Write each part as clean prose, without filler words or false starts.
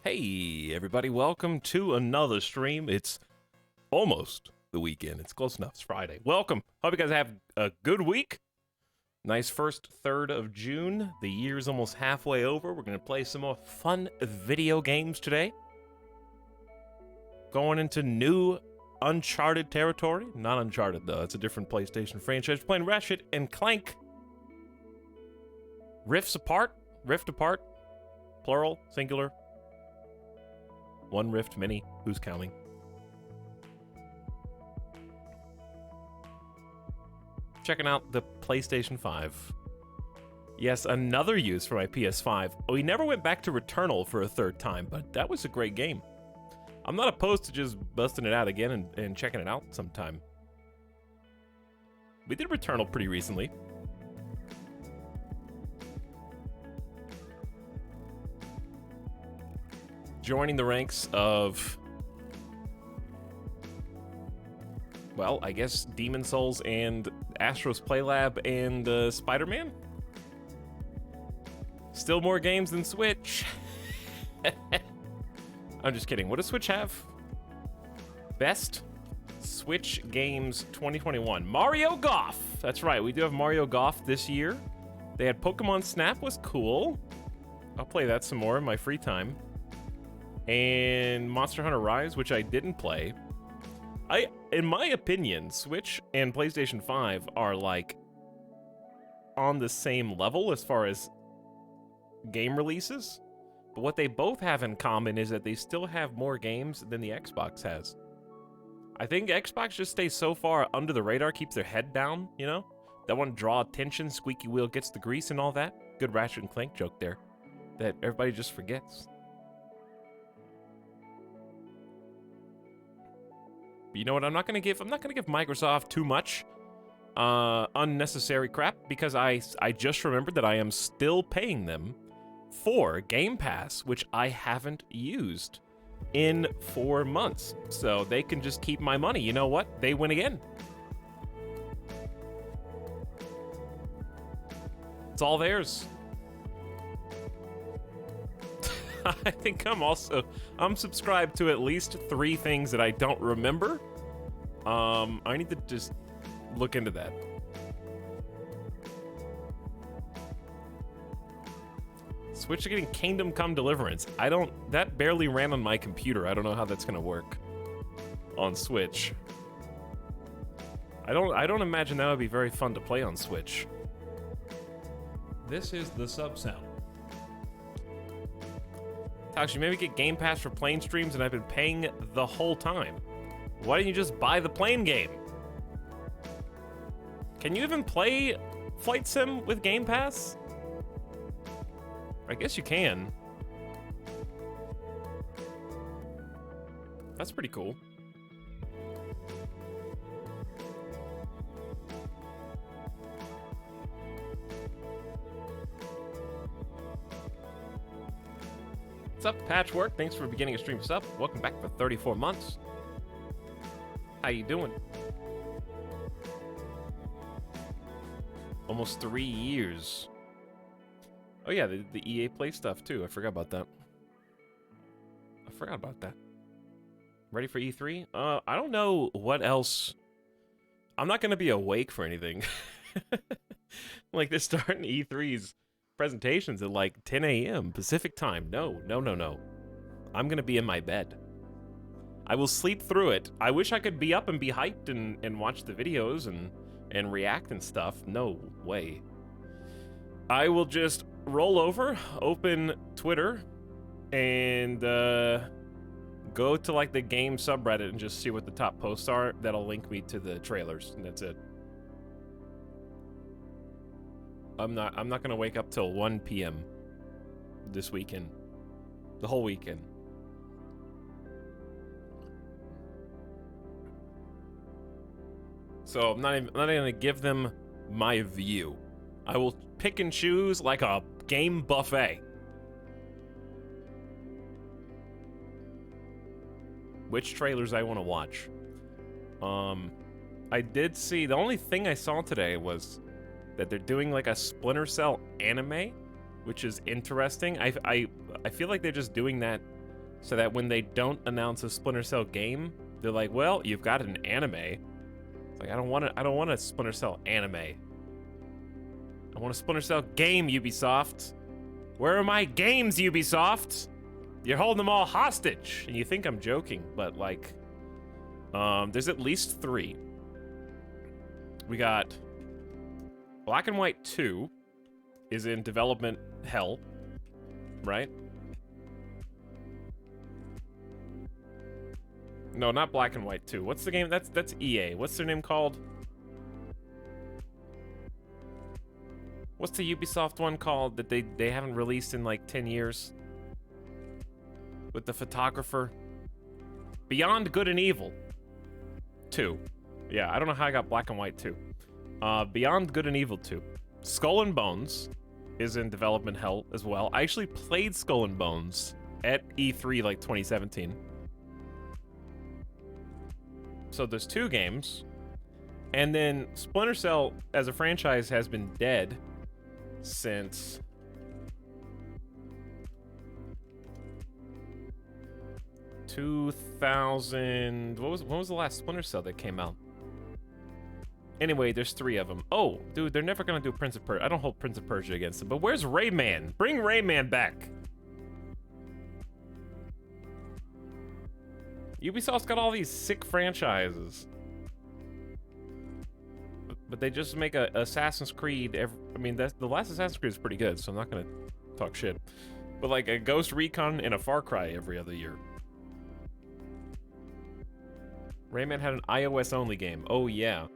Hey, everybody, welcome to another stream. It's almost the weekend. It's close enough. It's Friday. Welcome. Hope you guys have a good week. Nice first third of June. The year's almost halfway over. We're going to play some more fun video games today. Going into new Uncharted territory. Not Uncharted, though. It's a different PlayStation franchise. We're playing Ratchet and Clank. Rift apart. Plural, singular. One Rift Mini. Who's counting? Checking out the PlayStation 5. Yes, another use for my PS5. We never went back to Returnal for a third time, but that was a great game. I'm not opposed to just busting it out again and checking it out sometime. We did Returnal pretty recently. Joining the ranks of, well, I guess Demon Souls and Astro's Playlab and Spider-Man. Still more games than Switch. I'm just kidding. What does Switch have? Best Switch games 2021. Mario Golf. That's right. We do have Mario Golf this year. They had Pokemon Snap, was cool. I'll play that some more in my free time. And Monster Hunter Rise, which I didn't play. In my opinion, Switch and PlayStation 5 are like on the same level as far as game releases. But what they both have in common is that they still have more games than the Xbox has. I think Xbox just stays so far under the radar, keeps their head down, you know? That one draw attention, squeaky wheel gets the grease and all that. Good Ratchet and Clank joke there. That everybody just forgets. But you know what? I'm not gonna give Microsoft too much unnecessary crap because I just remembered that I am still paying them for Game Pass, which I haven't used in 4 months. So they can just keep my money. You know what? They win again. It's all theirs. I think I'm subscribed to at least 3 things that I don't remember. I need to just look into that. Switch to getting Kingdom Come Deliverance. That barely ran on my computer. I don't know how that's gonna work on Switch. I don't imagine that would be very fun to play on Switch. This is the sub sound. Tox, you maybe get Game Pass for plane streams, and I've been paying the whole time. Why don't you just buy the plane game? Can you even play Flight Sim with Game Pass? I guess you can. That's pretty cool. What's up, Patchwork? Thanks for beginning a stream sub. Welcome back for 34 months. How you doing? Almost 3 years. Oh yeah, the EA Play stuff too. I forgot about that. Ready for E3? I don't know what else. I'm not gonna be awake for anything. Like they're starting E3's presentations at like 10 a.m. Pacific time. No. I'm gonna be in my bed. I will sleep through it. I wish I could be up and be hyped and watch the videos and react and stuff. No way. I will just roll over, open Twitter, and go to like the game subreddit and just see what the top posts are. That'll link me to the trailers, and that's it. I'm not gonna wake up till 1 p.m. this weekend. The whole weekend. So I'm not even gonna give them my view. I will pick and choose like a game buffet. Which trailers I want to watch. I did see, the only thing I saw today was that they're doing like a Splinter Cell anime, which is interesting. I feel like they're just doing that so that when they don't announce a Splinter Cell game, they're like, well, you've got an anime. It's like, I don't want a Splinter Cell anime. I want a Splinter Cell game, Ubisoft. Where are my games, Ubisoft? You're holding them all hostage. And you think I'm joking, but like, there's at least 3. We got Black and White 2 is in development hell, right? No, not Black and White 2. What's the game? That's EA. What's their name called? What's the Ubisoft one called that they haven't released in like 10 years? With the photographer? Beyond Good and Evil 2. Yeah, I don't know how I got Black and White 2. Beyond Good and Evil 2. Skull and Bones is in development hell as well. I actually played Skull and Bones at E3 like 2017. So there's 2 games. And then Splinter Cell as a franchise has been dead since when was the last Splinter Cell that came out? Anyway, there's 3 of them. Oh, dude, they're never gonna do Prince of Persia. I don't hold Prince of Persia against them, but where's Rayman? Bring Rayman back. Ubisoft's got all these sick franchises. But they just make a Assassin's Creed I mean, the last Assassin's Creed is pretty good, so I'm not gonna talk shit. But like a Ghost Recon and a Far Cry every other year. Rayman had an iOS-only game. Oh, yeah.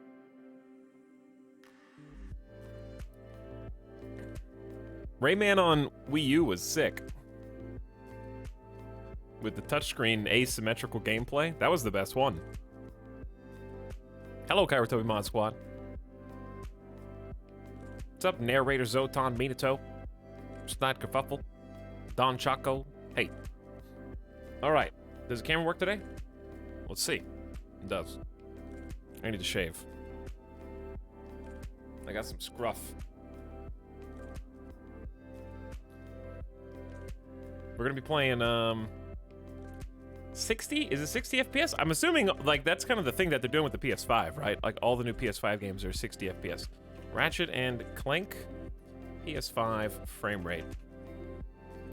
Rayman on Wii U was sick. With the touchscreen asymmetrical gameplay, that was the best one. Hello, Kairatobi Mod Squad. What's up, narrator Zotan Minato? Snide Kerfuffle? Don Chaco? Hey. Alright. Does the camera work today? Let's see. It does. I need to shave. I got some scruff. We're gonna be playing, 60? Is it 60 FPS? I'm assuming, like, that's kind of the thing that they're doing with the PS5, right? Like, all the new PS5 games are 60 FPS. Ratchet and Clank, PS5 frame rate.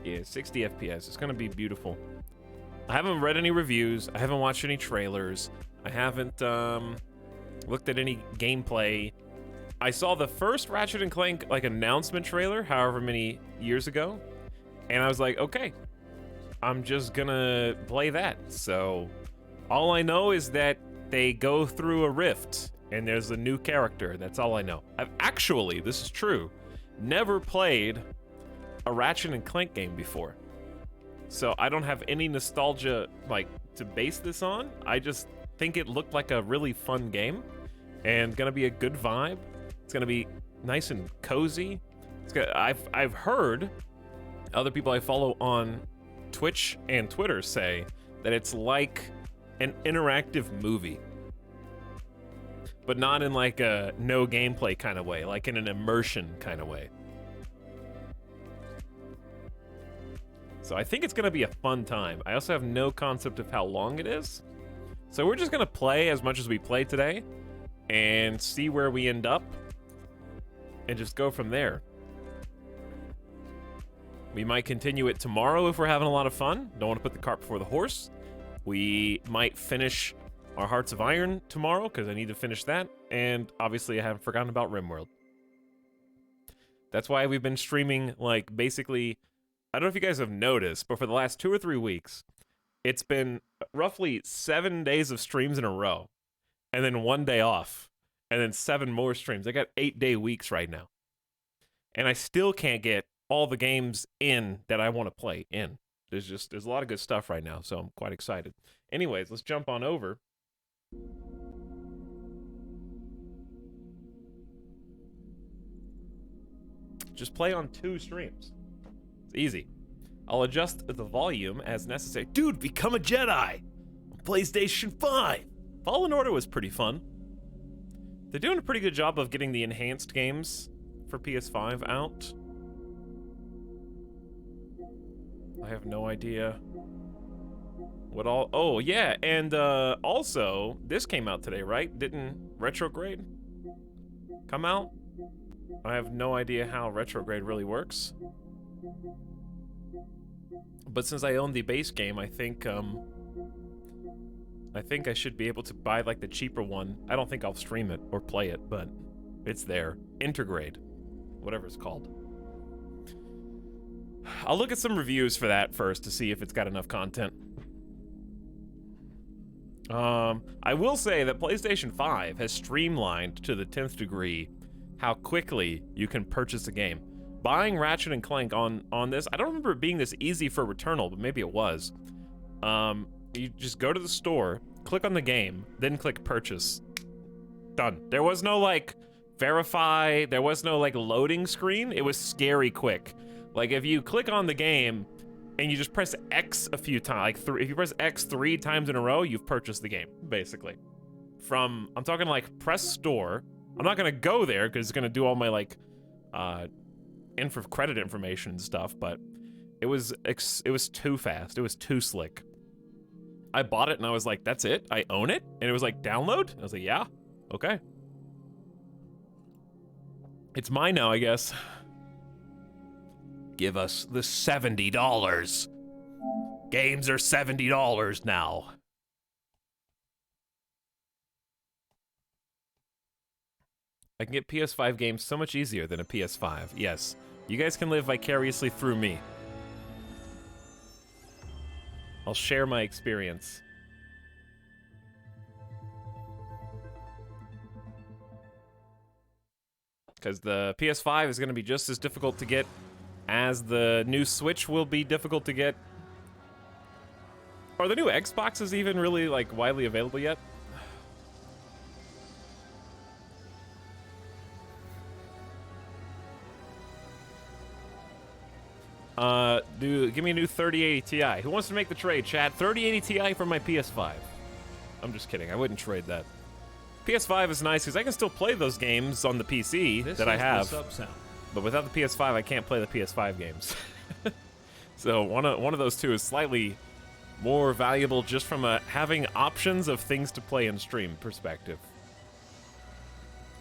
Yeah, 60 FPS. It's gonna be beautiful. I haven't read any reviews. I haven't watched any trailers. I haven't, looked at any gameplay. I saw the first Ratchet and Clank, like, announcement trailer, however many years ago. And I was like, okay, I'm just gonna play that. So all I know is that they go through a rift and there's a new character. That's all I know. I've actually, this is true, never played a Ratchet and Clank game before. So I don't have any nostalgia, like, to base this on. I just think it looked like a really fun game and gonna be a good vibe. It's gonna be nice and cozy. I've heard other people I follow on Twitch and Twitter say that it's like an interactive movie, but not in like a no gameplay kind of way, like in an immersion kind of way. So I think it's gonna be a fun time. I also have no concept of how long it is. So we're just gonna play as much as we play today and see where we end up and just go from there. We might continue it tomorrow if we're having a lot of fun. Don't want to put the cart before the horse. We might finish our Hearts of Iron tomorrow, because I need to finish that. And obviously I haven't forgotten about RimWorld. That's why we've been streaming, like, basically, I don't know if you guys have noticed, but for the last 2 or 3 weeks, it's been roughly 7 days of streams in a row. And then 1 day off. And then 7 more streams. I got 8-day weeks right now. And I still can't get all the games in that I want to play in. There's a lot of good stuff right now, so I'm quite excited. Anyways, let's jump on over. Just play on 2 streams. It's easy. I'll adjust the volume as necessary. Dude, become a Jedi! On PlayStation 5! Fallen Order was pretty fun. They're doing a pretty good job of getting the enhanced games for PS5 out. I have no idea What all? Oh, yeah, and also, this came out today, right? Didn't Retrograde come out? I have no idea how Retrograde really works. But since I own the base game, I think I should be able to buy, like, the cheaper one. I don't think I'll stream it or play it, but it's there. Intergrade. Whatever it's called. I'll look at some reviews for that first to see if it's got enough content. I will say that PlayStation 5 has streamlined to the 10th degree how quickly you can purchase a game. Buying Ratchet and Clank on this, I don't remember it being this easy for Returnal, but maybe it was. You just go to the store, click on the game, then click purchase. Done. There was no, like, verify, there was no, like, loading screen. It was scary quick. Like, if you click on the game and you just press X a few times, like, if you press X 3 times in a row, you've purchased the game, basically. I'm talking, like, press store. I'm not gonna go there because it's gonna do all my, like, credit information and stuff, but it was too fast. It was too slick. I bought it and I was like, that's it? I own it? And it was like, download? I was like, yeah, okay. It's mine now, I guess. Give us the $70. Games are $70 now. I can get PS5 games so much easier than a PS5. Yes, you guys can live vicariously through me. I'll share my experience. Because the PS5 is going to be just as difficult to get as the new Switch will be difficult to get. Are the new Xboxes even really, like, widely available yet? Give me a new 3080 Ti. Who wants to make the trade, chat? 3080 Ti for my PS5. I'm just kidding. I wouldn't trade that. PS5 is nice because I can still play those games on the PC that I have. But without the PS5, I can't play the PS5 games. So one of those two is slightly more valuable just from having options of things to play and stream perspective.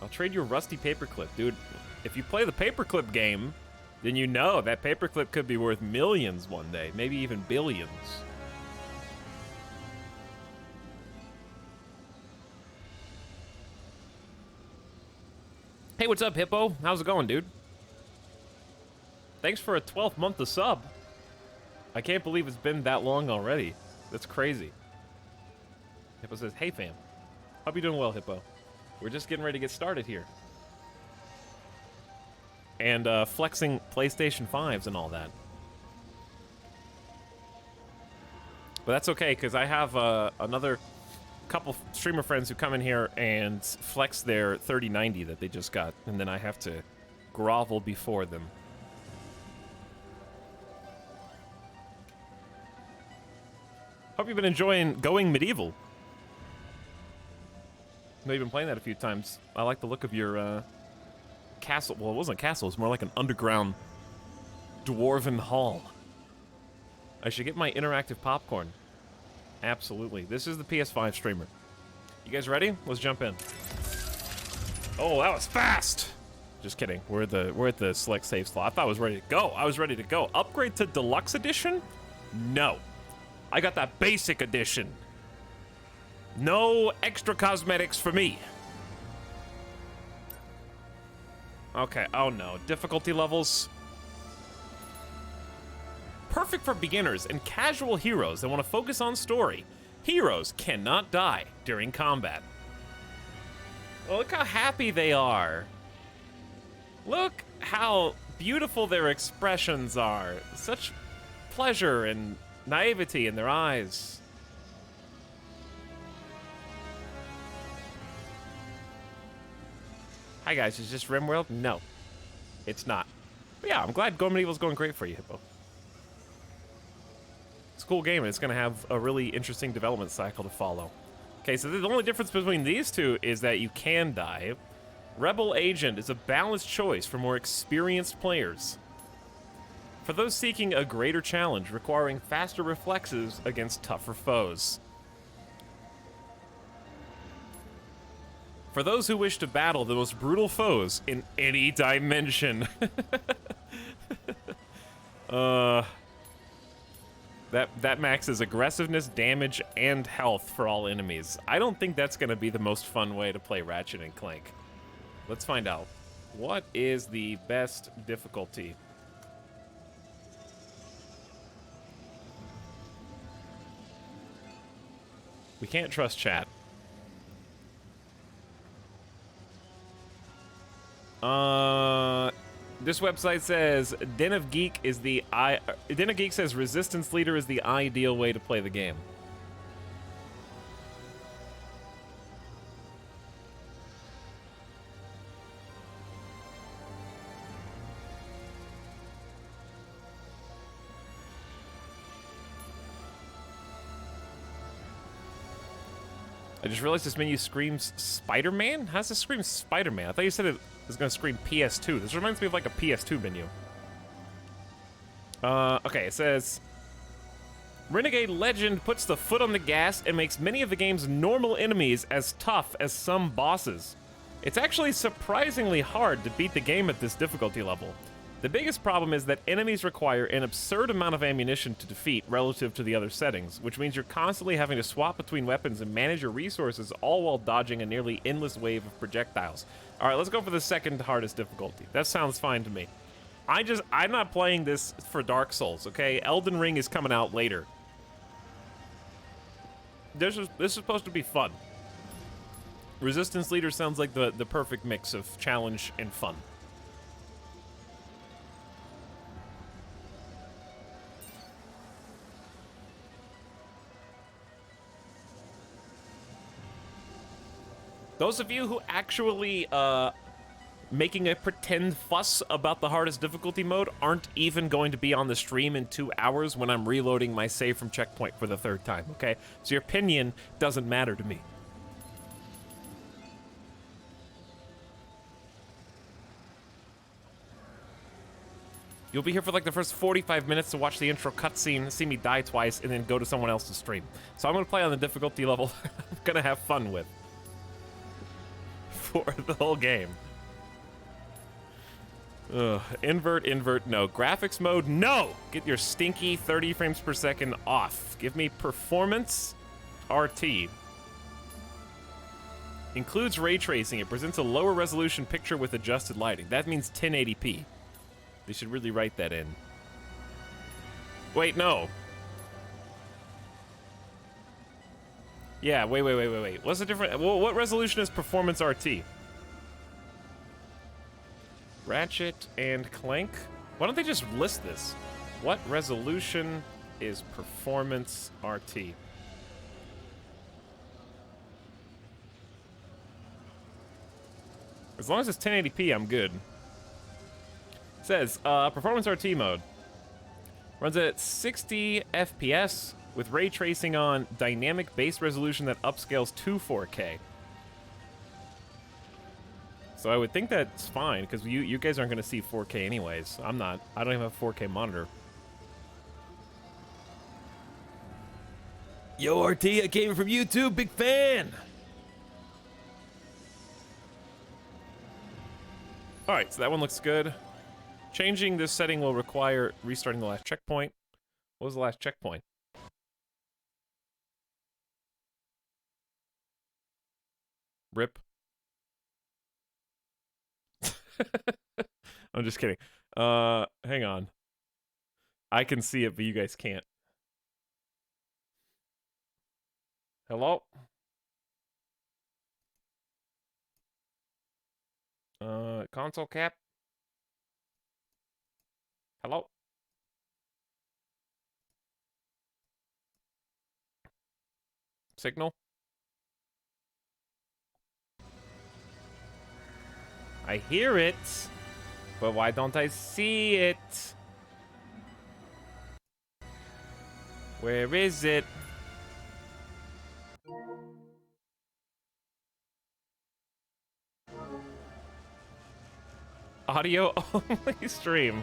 I'll trade you a rusty paperclip, dude. If you play the paperclip game, then you know that paperclip could be worth millions one day, maybe even billions. Hey, what's up, Hippo? How's it going, dude? Thanks for a 12th month of sub. I can't believe it's been that long already. That's crazy. Hippo says, hey, fam. Hope you're doing well, Hippo. We're just getting ready to get started here. And flexing PlayStation 5s and all that. But that's okay, because I have another couple streamer friends who come in here and flex their 3090 that they just got, and then I have to grovel before them. Hope you've been enjoying Going Medieval. I know you've been playing that a few times. I like the look of your castle. Well, it wasn't a castle. It was more like an underground dwarven hall. I should get my interactive popcorn. Absolutely. This is the PS5 streamer. You guys ready? Let's jump in. Oh, that was fast! Just kidding. We're at the select save slot. I thought I was ready to go. I was ready to go. Upgrade to deluxe edition? No. I got that basic edition. No extra cosmetics for me. Okay, oh no. Difficulty levels. Perfect for beginners and casual heroes that want to focus on story. Heroes cannot die during combat. Oh, look how happy they are. Look how beautiful their expressions are. Such pleasure and naivety in their eyes. Hi guys, is this RimWorld? No, it's not. But yeah, I'm glad Going Medieval's going great for you, Hippo. It's a cool game, and it's going to have a really interesting development cycle to follow. Okay, so the only difference between these two is that you can die. Rebel Agent is a balanced choice for more experienced players. For those seeking a greater challenge requiring faster reflexes against tougher foes. For those who wish to battle the most brutal foes in any dimension. That maxes aggressiveness, damage, and health for all enemies. I don't think that's gonna be the most fun way to play Ratchet and Clank. Let's find out. What is the best difficulty? We can't trust chat. This website says Den of Geek says Resistance Leader is the ideal way to play the game. I just realized this menu screams Spider-Man? How does this scream Spider-Man? I thought you said it was going to scream PS2. This reminds me of like a PS2 menu. Okay, it says... Renegade Legend puts the foot on the gas and makes many of the game's normal enemies as tough as some bosses. It's actually surprisingly hard to beat the game at this difficulty level. The biggest problem is that enemies require an absurd amount of ammunition to defeat relative to the other settings, which means you're constantly having to swap between weapons and manage your resources, all while dodging a nearly endless wave of projectiles. All right, let's go for the second hardest difficulty. That sounds fine to me. I'm not playing this for Dark Souls, okay? Elden Ring is coming out later. This is supposed to be fun. Resistance Leader sounds like the perfect mix of challenge and fun. Those of you who actually making a pretend fuss about the hardest difficulty mode aren't even going to be on the stream in 2 hours when I'm reloading my save from checkpoint for the 3rd time, okay? So your opinion doesn't matter to me. You'll be here for like the first 45 minutes to watch the intro cutscene, see me die twice, and then go to someone else's stream. So I'm gonna play on the difficulty level I'm gonna have fun with. For the whole game. Ugh. Invert, no. Graphics mode, no! Get your stinky 30 frames per second off. Give me performance RT. Includes ray tracing. It presents a lower resolution picture with adjusted lighting. That means 1080p. They should really write that in. Wait, no. Yeah, wait. What's the difference? What resolution is performance RT? Ratchet and Clank? Why don't they just list this? What resolution is performance RT? As long as it's 1080p, I'm good. It says, performance RT mode. Runs at 60 FPS. With ray tracing on, dynamic base resolution that upscales to 4K. So I would think that's fine, because you guys aren't going to see 4K anyways. I'm not. I don't even have a 4K monitor. Yo, RT, I came from YouTube, big fan! Alright, so that one looks good. Changing this setting will require restarting the last checkpoint. What was the last checkpoint? Rip. I'm just kidding. Hang on. I can see it, but you guys can't. Hello? Console cap? Hello? Signal? I hear it, but why don't I see it? Where is it? Audio only stream.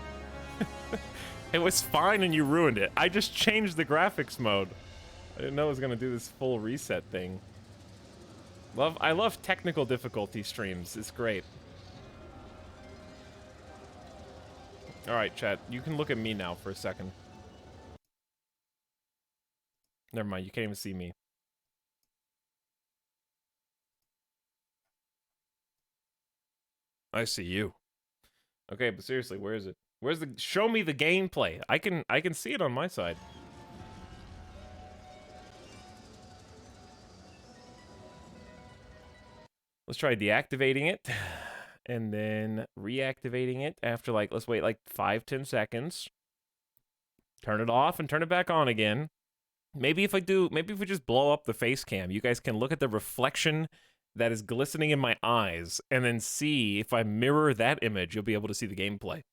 It was fine and you ruined it. I just changed the graphics mode. I didn't know it was gonna do this full reset thing. I love technical difficulty streams. It's great. Alright, chat. You can look at me now for a second. Never mind, you can't even see me. I see you. Okay, but seriously, where is it? Where's the... Show me the gameplay. I can see it on my side. Let's try deactivating it. And then reactivating it after, like, let's wait, like, 5-10 seconds. Turn it off and turn it back on again. Maybe if we just blow up the face cam, you guys can look at the reflection that is glistening in my eyes, and then see if I mirror that image, you'll be able to see the gameplay.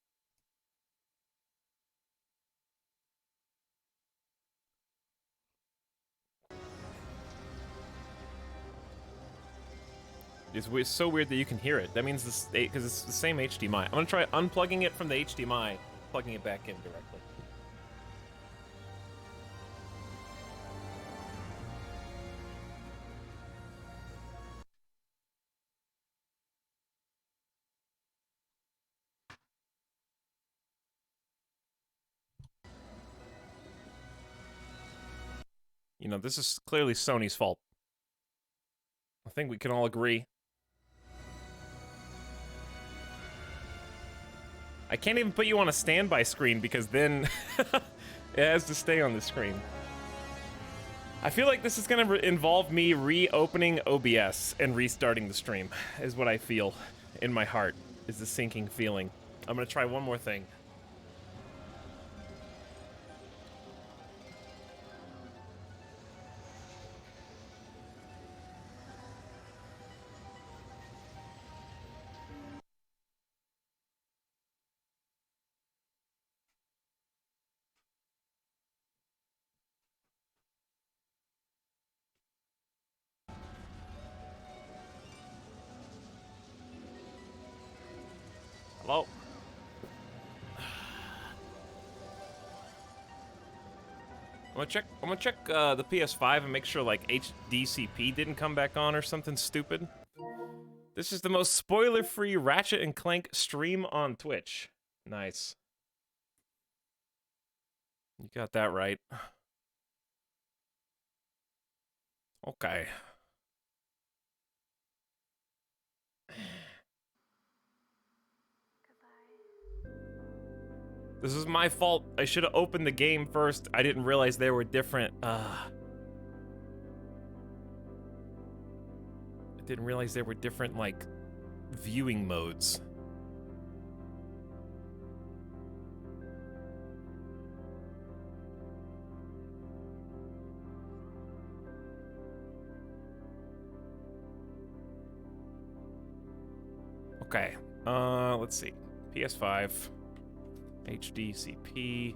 It's so weird that you can hear it. That means this, because it's the same HDMI. I'm gonna try unplugging it from the HDMI, plugging it back in directly. You know, this is clearly Sony's fault. I think we can all agree. I can't even put you on a standby screen because then it has to stay on the screen. I feel like this is going to involve me reopening OBS and restarting the stream, is what I feel in my heart, is the sinking feeling. I'm going to try one more thing. Hello? I'm gonna check the PS5 and make sure like HDCP didn't come back on or something stupid. This is the most spoiler-free Ratchet and Clank stream on Twitch. Nice. You got that right. Okay. This is my fault. I should have opened the game first. I didn't realize they were different. I didn't realize there were different, like, viewing modes. Okay. Let's see. PS5. HDCP.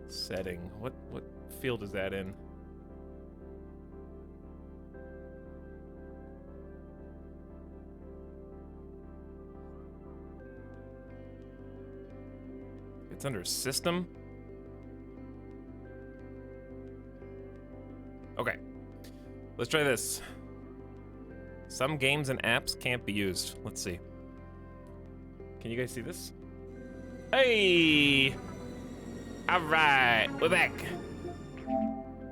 Setting. What field is that in? It's under System. Okay. Let's try this. Some games and apps can't be used. Let's see. Can you guys see this? Hey! Alright, we're back.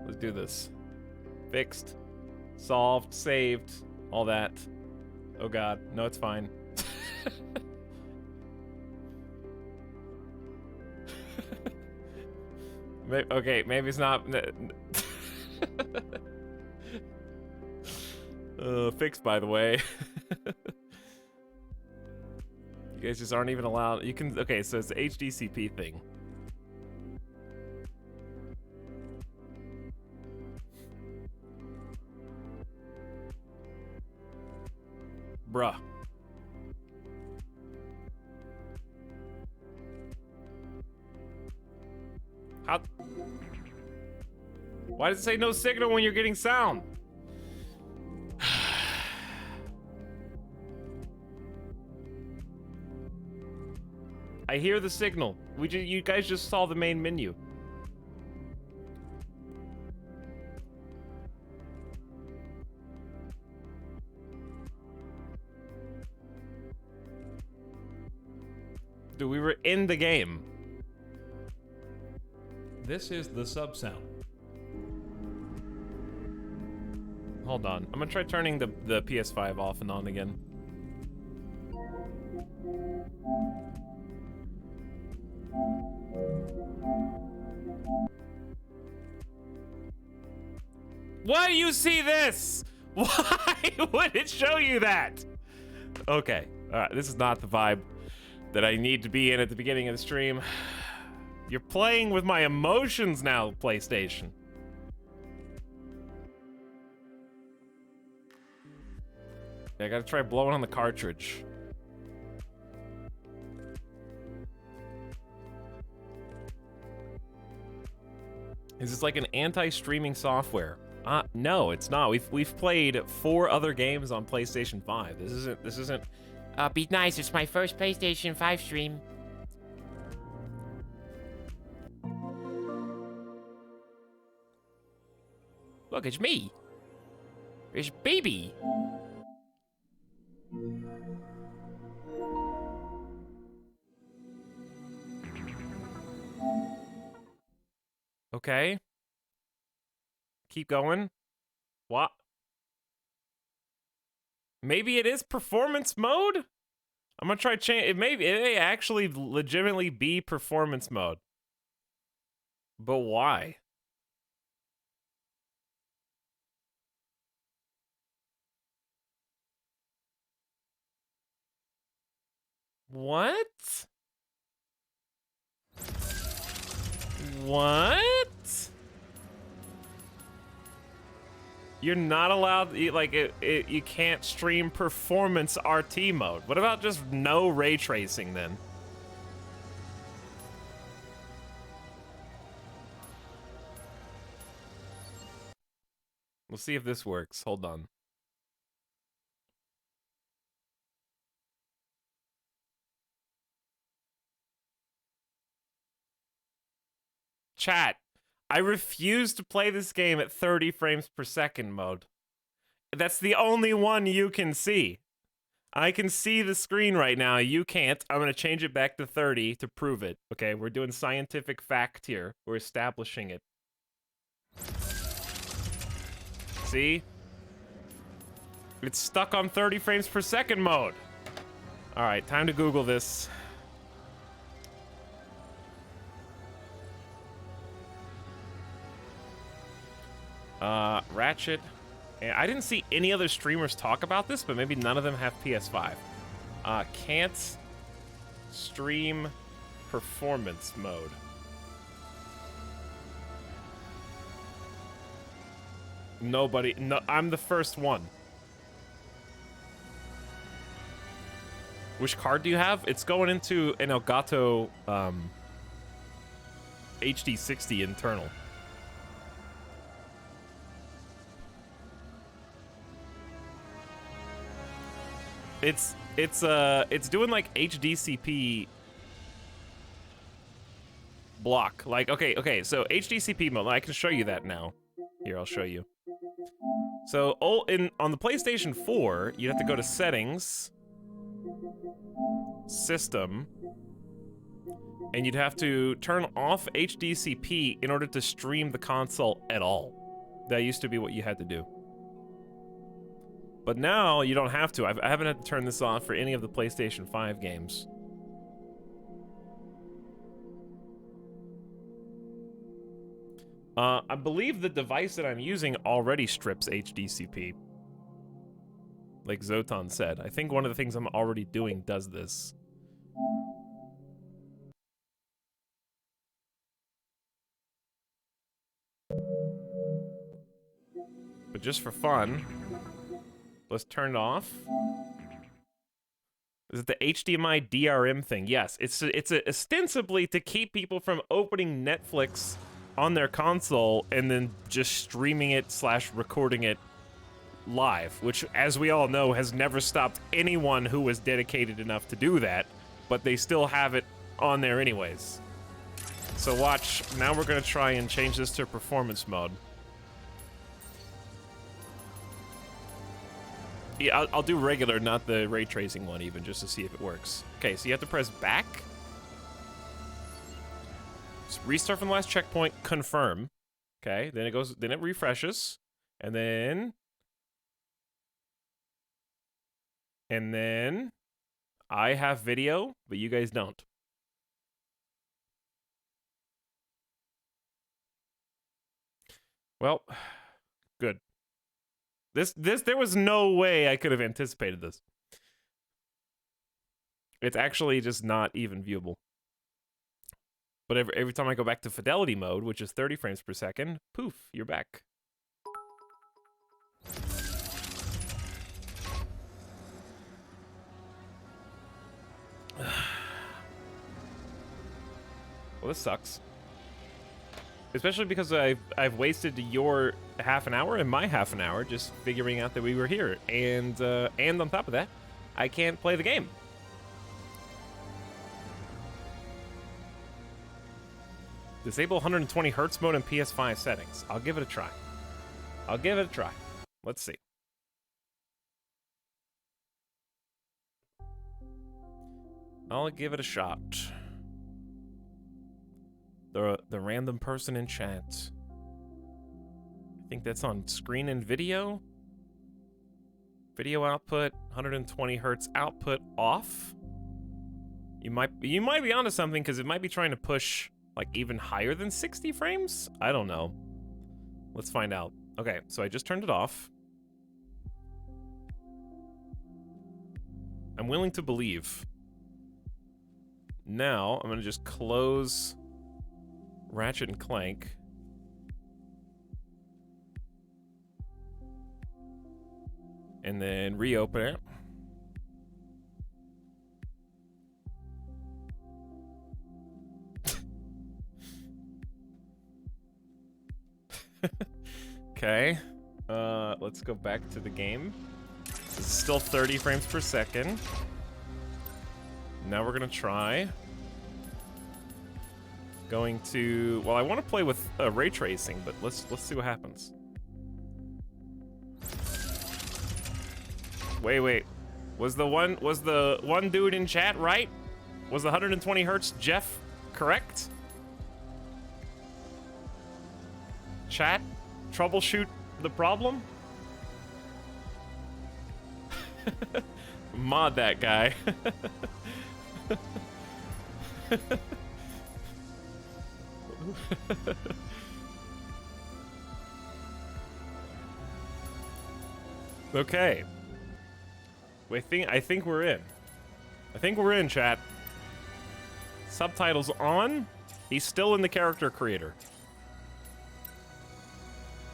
Let's do this. Fixed. Solved. Saved. All that. Oh god. No, it's fine. Okay, maybe it's not... fixed, by the way. You guys just aren't even allowed... You can... Okay, so it's the HDCP thing. Bruh. How... Why does it say no signal when you're getting sound? I hear the signal. You guys just saw the main menu. Dude, we were in the game. This is the sub sound. Hold on. I'm gonna try turning the PS5 off and on again. Why do you see this? Why would it show you that? Okay. Alright, this is not the vibe that I need to be in at the beginning of the stream. You're playing with my emotions now, PlayStation. I gotta try blowing on the cartridge. Is this like an anti-streaming software? No, it's not. We've played 4 other games on PlayStation 5. This isn't. Be nice. It's my first PlayStation 5 stream. Look, it's me. It's baby. Okay. Keep going. What? Maybe it is performance mode? I'm gonna try change. It may actually legitimately be performance mode. But why? What? What? You're not allowed, like, you can't stream performance RT mode. What about just no ray tracing then? We'll see if this works. Hold on. Chat, I refuse to play this game at 30 frames per second mode. That's the only one you can see. I can see the screen right now. You can't. I'm going to change it back to 30 to prove it. Okay, we're doing scientific fact here. We're establishing it. See? It's stuck on 30 frames per second mode. All right, time to Google this. Ratchet. And I didn't see any other streamers talk about this, but maybe none of them have PS5. Can't stream performance mode. Nobody. No, I'm the first one. Which card do you have? It's going into an Elgato HD60 internal. It's doing like HDCP block. Like, okay, so HDCP mode, I can show you that now. Here, I'll show you. So on the PlayStation 4, you have to go to settings, system, and you'd have to turn off HDCP in order to stream the console at all. That used to be what you had to do. But now you don't have to. I haven't had to turn this on for any of the PlayStation 5 games. I believe the device that I'm using already strips HDCP. Like Zotan said. I think one of the things I'm already doing does this. But just for fun, let's turn it off. Is it the HDMI DRM thing? Yes, it's ostensibly to keep people from opening Netflix on their console and then just streaming it / recording it live, which, as we all know, has never stopped anyone who was dedicated enough to do that, but they still have it on there anyways. So watch, now we're gonna try and change this to performance mode. Yeah, I'll do regular, not the ray tracing one even, just to see if it works. Okay, so you have to press back. So restart from the last checkpoint, confirm. Okay, then it refreshes. And then I have video, but you guys don't. Well, good. There was no way I could have anticipated this. It's actually just not even viewable. But every time I go back to fidelity mode, which is 30 frames per second, poof, you're back. Well, this sucks. Especially because I've wasted your half an hour and my half an hour just figuring out that we were here, and on top of that, I can't play the game. Disable 120 Hertz mode in PS5 settings. I'll give it a try. Let's see. I'll give it a shot. The random person in chat. I think that's on screen and video. Video output, 120 Hertz output off. You might be onto something because it might be trying to push like even higher than 60 frames? I don't know. Let's find out. Okay, so I just turned it off. I'm willing to believe. Now, I'm gonna just close Ratchet and Clank. And then reopen it. Okay, let's go back to the game. This is still 30 frames per second. Now we're gonna try going to, well, I want to play with ray tracing, but let's see what happens. Wait. Was the one dude in chat right? Was the 120 Hertz Jeff correct? Chat, troubleshoot the problem? Mod that guy. Okay. I think we're in. I think we're in, chat. Subtitles on. He's still in the character creator.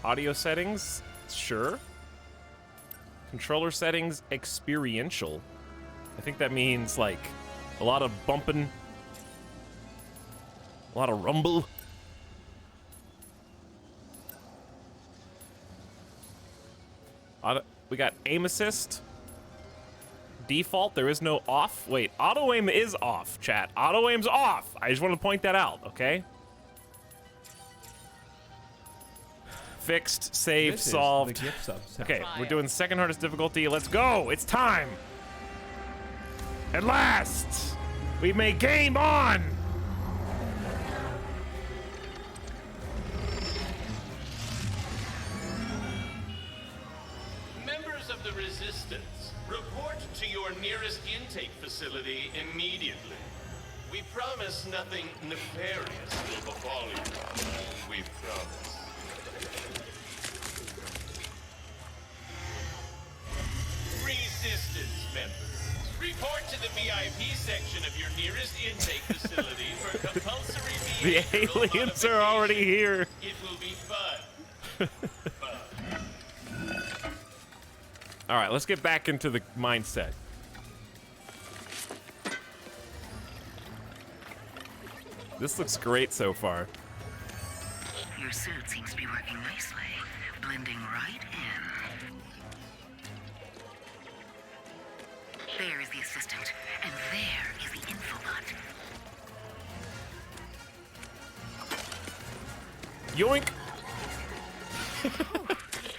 Audio settings, sure. Controller settings, experiential. I think that means like a lot of bumping, a lot of rumble. We got aim assist. Default, there is no off. Wait, auto aim is off, chat. Auto aim's off. I just want to point that out, okay? Fixed, saved, solved. Okay, we're doing the second hardest difficulty. Let's go. It's time. At last, we may game on. Members of the Resistance, report to your nearest intake facility immediately. We promise nothing nefarious will befall you. We promise. Resistance members, report to the VIP section of your nearest intake facility for compulsory The aliens are already here. It will be fun. All right, let's get back into the mindset. This looks great so far. Your suit seems to be working nicely, blending right in. There is the assistant, and there is the infobot. Yoink!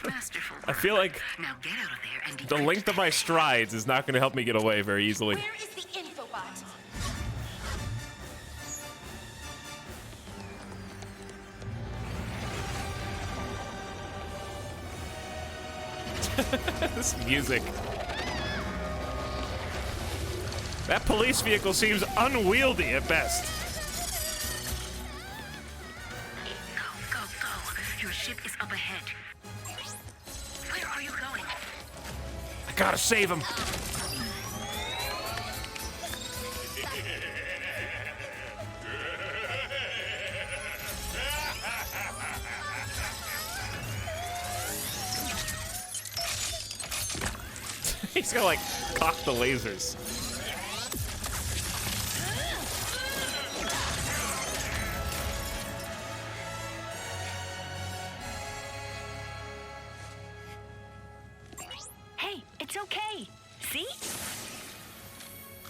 Masterful. I feel like Now get out of there and the length of my strides is not going to help me get away very easily. Where is the infobot? This music. That police vehicle seems unwieldy at best. Go, go, go. Your ship is up ahead. Where are you going? I gotta save him. He's gonna like cock the lasers. Hey, it's okay. See?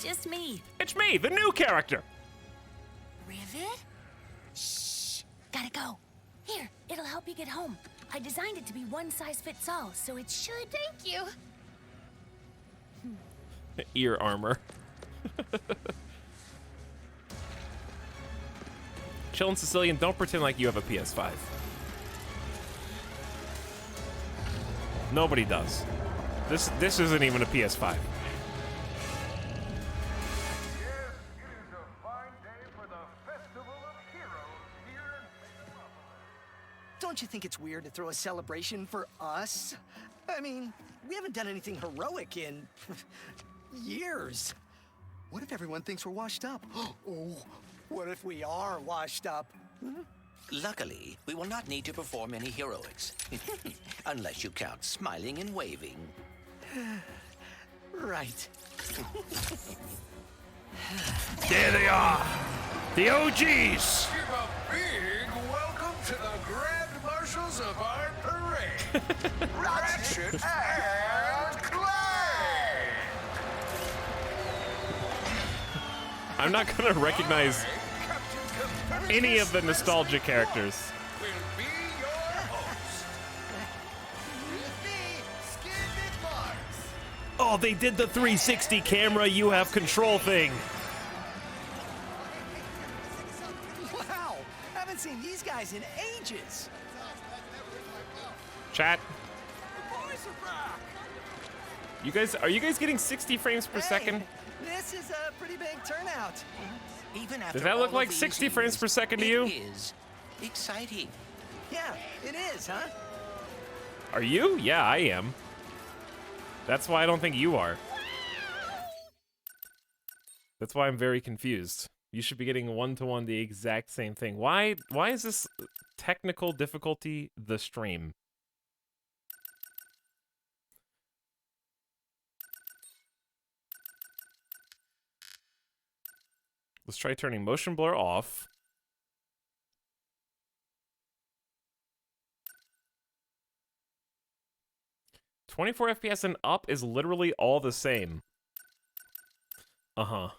Just me. It's me, the new character. Rivet? Shh. Gotta go. Here, it'll help you get home. I designed it to be one size fits all, so it should. Thank you. Ear armor. Chillin' Sicilian, don't pretend like you have a PS5. Nobody does. This isn't even a PS5. Don't you think it's weird to throw a celebration for us? I mean, we haven't done anything heroic in years. What if everyone thinks we're washed up? Oh, what if we are washed up? Luckily, we will not need to perform any heroics. Unless you count smiling and waving. Right. There they are! The OGs! Give a big welcome to the Grand Marshals of our parade, Ratchet and Clank! I'm not gonna recognize Captain any Copernicus of the nostalgia Leslie characters. Will be your host. With me, Skinned Mars. Oh, they did the 360 camera, you have control thing. Wow, haven't seen these guys in ages. Chat, The boys are back. are you guys getting 60 frames per second? Hey, this is a pretty big turnout. Even after Does that look all like of these 60 frames years, per second to you? It is exciting. Yeah, it is, huh? Are you? Yeah, I am. That's why I don't think you are. That's why I'm very confused. You should be getting one-to-one the exact same thing. Why is this technical difficulty the stream? Let's try turning motion blur off. .24 FPS and up is literally all the same. Uh-huh.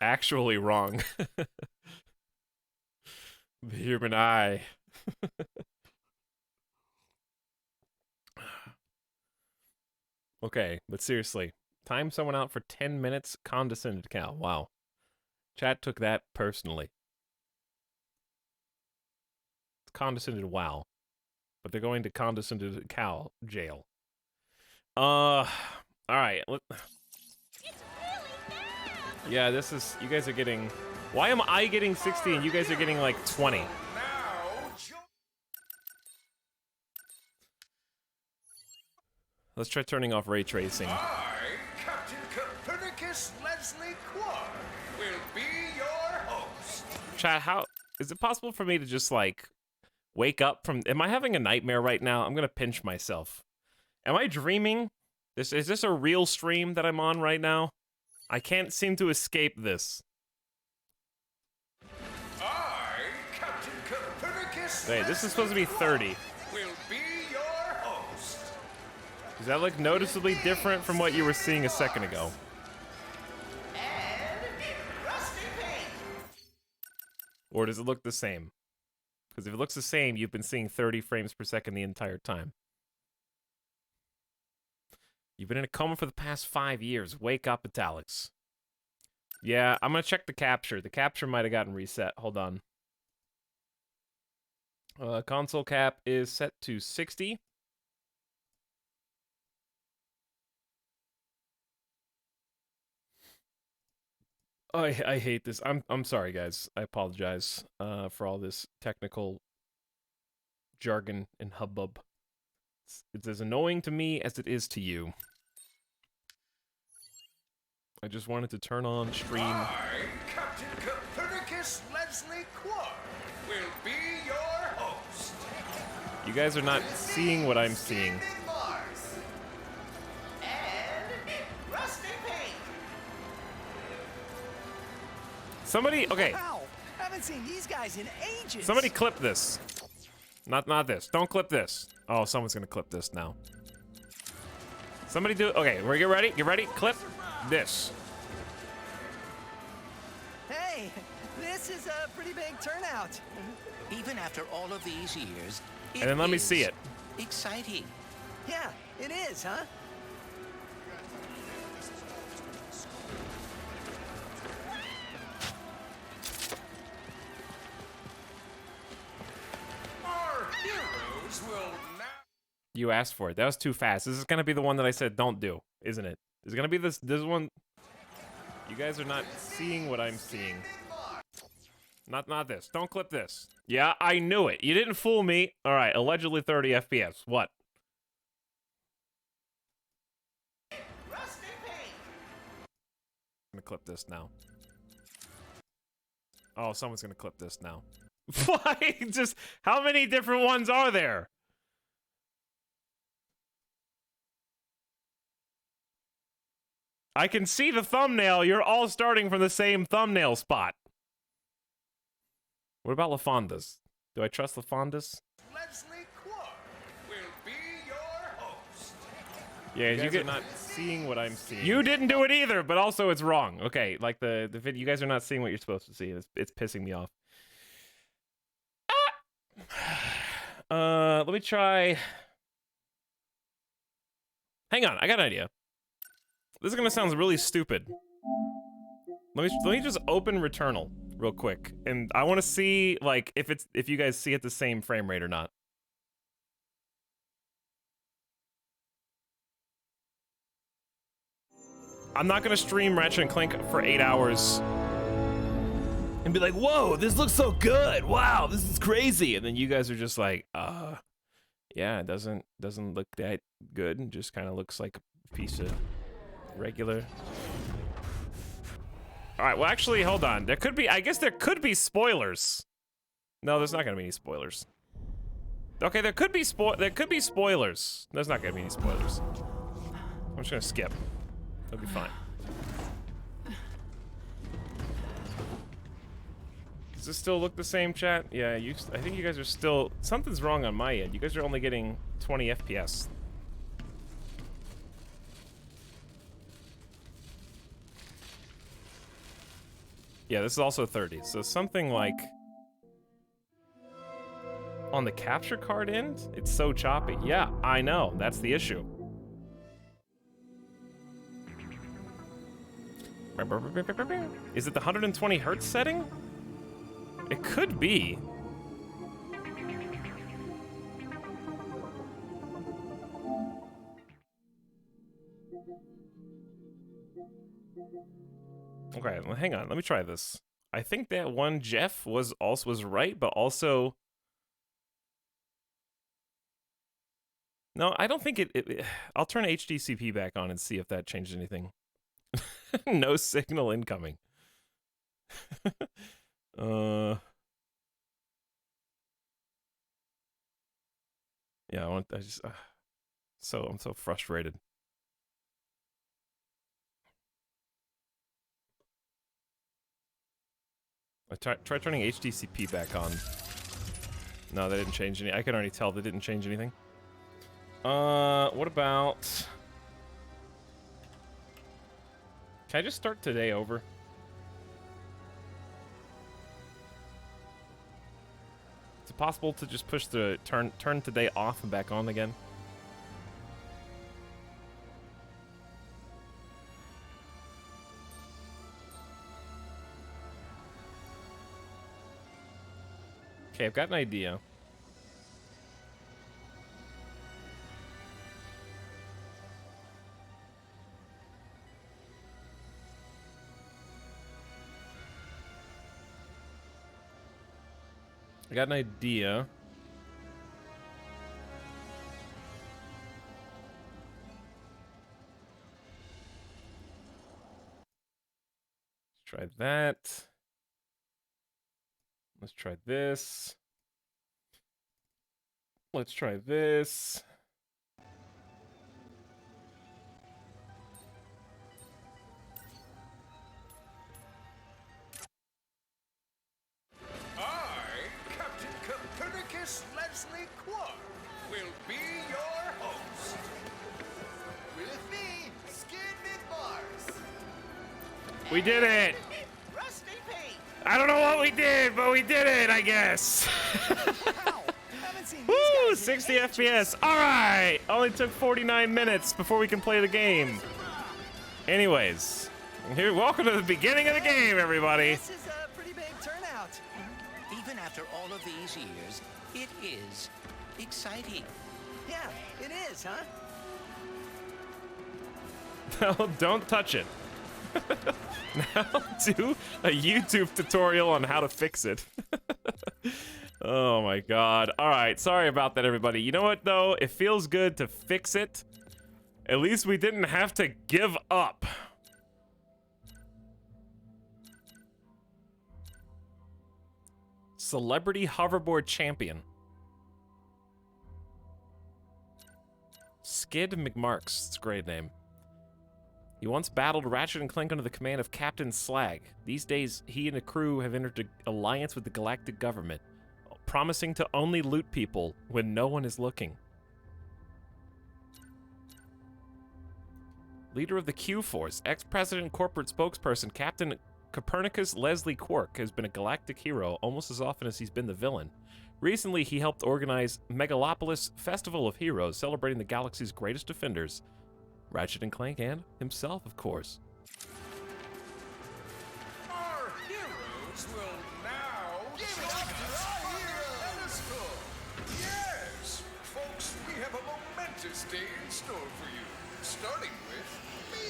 Actually wrong. The human eye. Okay, but seriously, time someone out for 10 minutes, condescended Cal. Wow. Chat took that personally. Condescended wow. But they're going to condescended Cal jail. Alright. Yeah, this is, you guys are getting, why am I getting 60 and you guys are getting like 20? Now, Let's try turning off ray tracing. I, Captain Copernicus Leslie Quark, will be your host. Chat, how, is it possible for me to just like, wake up from, am I having a nightmare right now? I'm gonna pinch myself. Am I dreaming? Is this a real stream that I'm on right now? I can't seem to escape this. I, Captain Copernicus Wait, this is supposed to be 30. will be Does that look noticeably different from what you were seeing a second ago? Or does it look the same? Because if it looks the same, you've been seeing 30 frames per second the entire time. You've been in a coma for the past 5 years. Wake up, Etalyx. Yeah, I'm gonna check the capture. The capture might have gotten reset. Hold on. Console cap is set to 60. I hate this. I'm sorry, guys. I apologize for all this technical jargon and hubbub. It's as annoying to me as it is to you. I just wanted to turn on stream. I, Captain Copernicus Leslie Quark, will be your host. You guys are not seeing what I'm seeing. Somebody, okay. Wow, haven't seen these guys in ages. Somebody clip this. Not this. Don't clip this. Oh, someone's gonna clip this now. Somebody do it. Okay, we're get ready. Get ready. Clip this. Hey, this is a pretty big turnout. Even after all of these years, And then let me see is it. Exciting. Yeah, it is, huh? Our heroes will now. You asked for it. That was too fast. This is gonna be the one that I said don't do, isn't it? Is it gonna be this one? You guys are not seeing what I'm seeing. Not this. Don't clip this. Yeah, I knew it. You didn't fool me. All right, allegedly 30 FPS. What? I'm gonna clip this now. Oh, someone's gonna clip this now. Why? Just how many different ones are there? I can see the thumbnail. You're all starting from the same thumbnail spot. What about LaFondas? Do I trust LaFondas? Leslie Quark will be your host. Yeah, you guys are not seeing what I'm seeing. You didn't do it either, but also it's wrong. Okay, like the video, you guys are not seeing what you're supposed to see. It's pissing me off. Let me try. Hang on, I got an idea. This is gonna sound really stupid. Let me just open Returnal real quick, and I want to see like if you guys see it the same frame rate or not. I'm not gonna stream Ratchet and Clank for 8 hours and be like, "Whoa, this looks so good! Wow, this is crazy!" And then you guys are just like, yeah, it doesn't look that good. It just kind of looks like a piece of regular." All right, well, actually, hold on. There could be, I guess there could be spoilers. No, there's not gonna be any spoilers. Okay, there could be spoilers. There's not gonna be any spoilers. I'm just gonna skip. It'll be fine. Does this still look the same, chat? Yeah, I think you guys are still, something's wrong on my end. You guys are only getting 20 FPS. Yeah, this is also 30, so something like on the capture card end, it's so choppy. Yeah, I know, that's the issue. Is it the 120 hertz setting? It could be. Okay, well, hang on. Let me try this. I think that one Jeff was right, but also no, I don't think it I'll turn HDCP back on and see if that changed anything. No signal incoming. Yeah, I'm so frustrated. I tried turning HDCP back on. No, that didn't change any. I can already tell that didn't change anything. What about... Can I just start today over? Is it possible to just push the turn today off and back on again? Okay, I've got an idea. I got an idea. Let's try that. Let's try this. Let's try this. Captain Copernicus Leslie Quark, will be your host. With me, Skid Midbars. We did it! Rusty Pete. I don't know what we did, but we did it, I guess. Wow. Haven't seen these Woo! guys in 60 ages. FPS. All right. Only took 49 minutes before we can play the game. Anyways, here. Welcome to the beginning of the game, everybody. This is a pretty big turnout. Even after all of these years, it is exciting. Yeah, it is, huh? No, don't touch it. Now do a YouTube tutorial on how to fix it. Oh my god. All right, sorry about that, everybody. You know what, though? It feels good to fix it. At least we didn't have to give up. Celebrity Hoverboard Champion. Skid McMarks. It's a great name. He once battled Ratchet and Clank under the command of Captain Slag. These days, he and a crew have entered an alliance with the galactic government, promising to only loot people when no one is looking. Leader of the Q-Force, ex-president and corporate spokesperson Captain Copernicus Leslie Quark has been a galactic hero almost as often as he's been the villain. Recently, he helped organize Megalopolis Festival of Heroes, celebrating the galaxy's greatest defenders, Ratchet and Clank, and himself, of course. Our heroes will now start our pedestal. Yes, folks, we have a momentous day in store for you. Starting with me,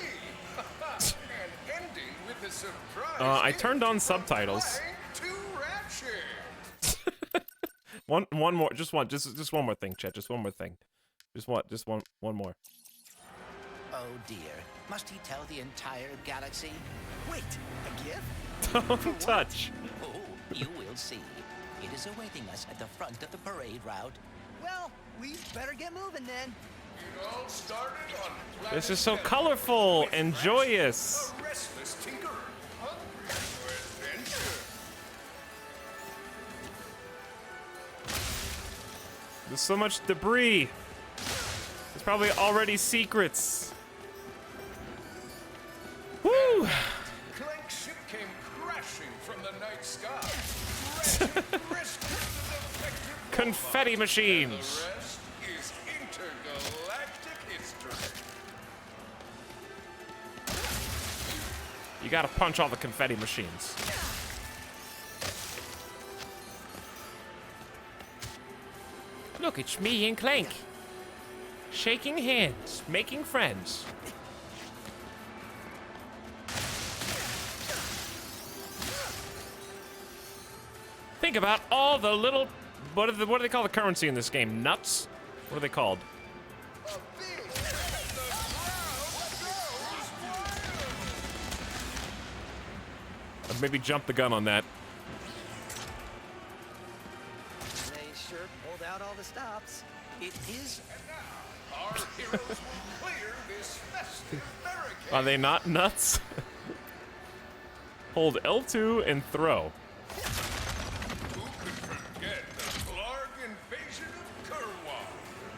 and ending with a surprise. I turned on subtitles. To Ratchet. One more, just one more thing, chat. Just one more thing. Just one more. Oh dear. Must he tell the entire galaxy? Wait, a gift? Don't touch. Oh, you will see. It is awaiting us at the front of the parade route. Well, we better get moving then. It all started on This is so colorful and joyous. a restless tinkerer, hungry for adventure. There's so much debris. There's probably already secrets. Woo! Clank's ship came crashing from the night sky. Ratchet rescued the defective Confetti Toolbox. machines. The rest is intergalactic history. You gotta punch all the confetti machines. Look, it's me and Clank. Shaking hands, making friends. Think about all the little... What do they call the currency in this game? Nuts? What are they called? I'd maybe jump the gun on that. They sure pulled out all the stops. It is Our heroes will clear this festive barricade. Are they not nuts? Hold L2 and throw. Who could forget the Clark invasion of Kurwa?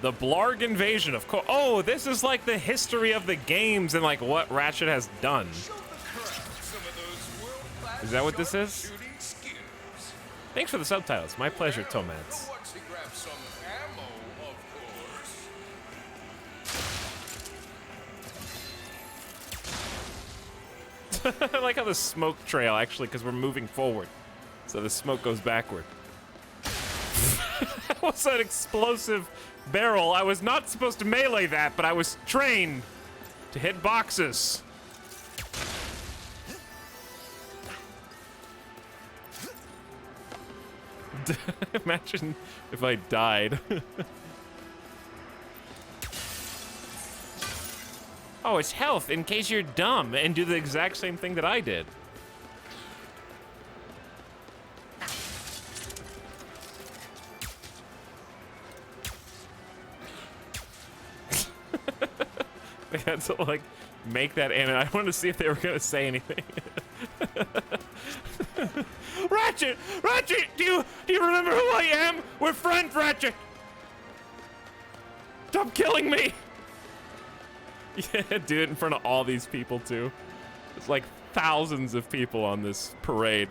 The Blarg invasion, of course. Oh, this is like the history of the games and like what Ratchet has done. Is that what this is? Thanks for the subtitles. My pleasure, Tomats. I like how the smoke trail, actually, because we're moving forward. So the smoke goes backward. That was an explosive barrel. I was not supposed to melee that, but I was trained to hit boxes. Imagine if I died. Oh, it's health in case you're dumb and do the exact same thing that I did. They had to like make that in, and I wanted to see if they were gonna say anything. Ratchet! Ratchet! Do you remember who I am? We're friends, Ratchet! Stop killing me! Yeah, do it in front of all these people too. It's like thousands of people on this parade.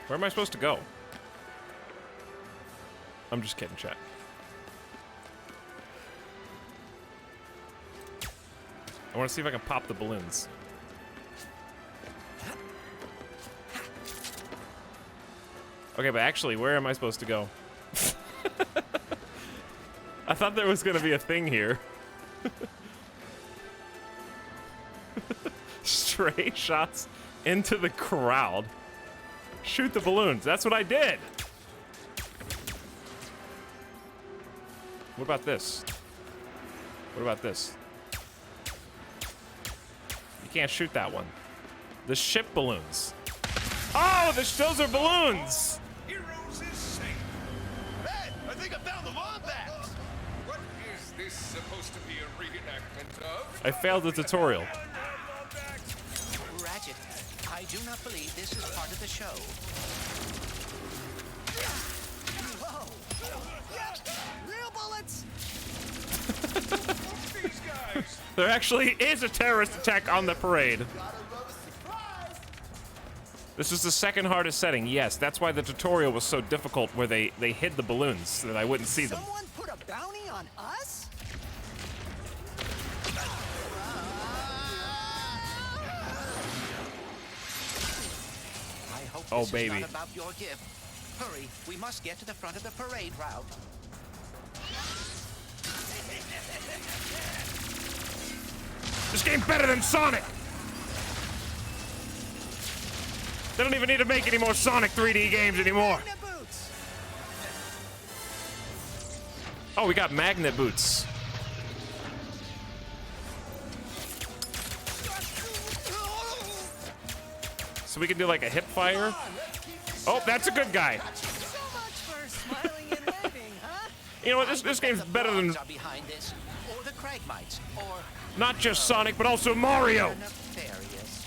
Where am I supposed to go? I'm just kidding, chat. I want to see if I can pop the balloons. Okay, but actually, where am I supposed to go? I thought there was gonna be a thing here. Stray shots into the crowd. Shoot the balloons. That's what I did. What about this? What about this? You can't shoot that one. The ship balloons. Oh, those are balloons. Heroes is safe. Hey, I think I found the Wombat! What is this supposed to be a reenactment of? I failed the tutorial. Ratchet, I do not believe this is part of the show. Real bullets! These guys. There actually is a terrorist attack on the parade. This is the second hardest setting. Yes, that's why the tutorial was so difficult, where they hid the balloons so that I wouldn't see them. Someone put a bounty on us? I hope Oh, this baby. is not about your gift. Hurry, we must get to the front of the parade route. This game's better than Sonic! They don't even need to make any more Sonic 3D games anymore. Magnet boots! Oh, we got magnet boots. So we can do like a hip fire. Oh, that's a good guy. So much for smiling and waving, huh? You know what? This game's better than Are behind this, or the Cragmites, or not just Sonic, but also Mario. nefarious.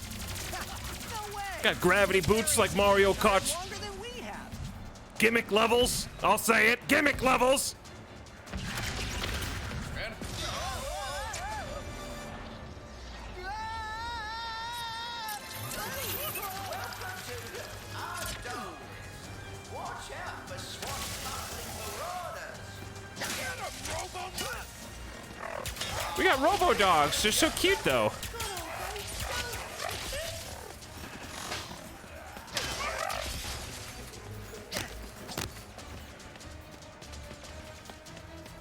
No way! Got gravity boots like Mario Kart. Longer than we have. Gimmick levels. I'll say it. Gimmick levels. We got Robo Dogs. They're so cute, though.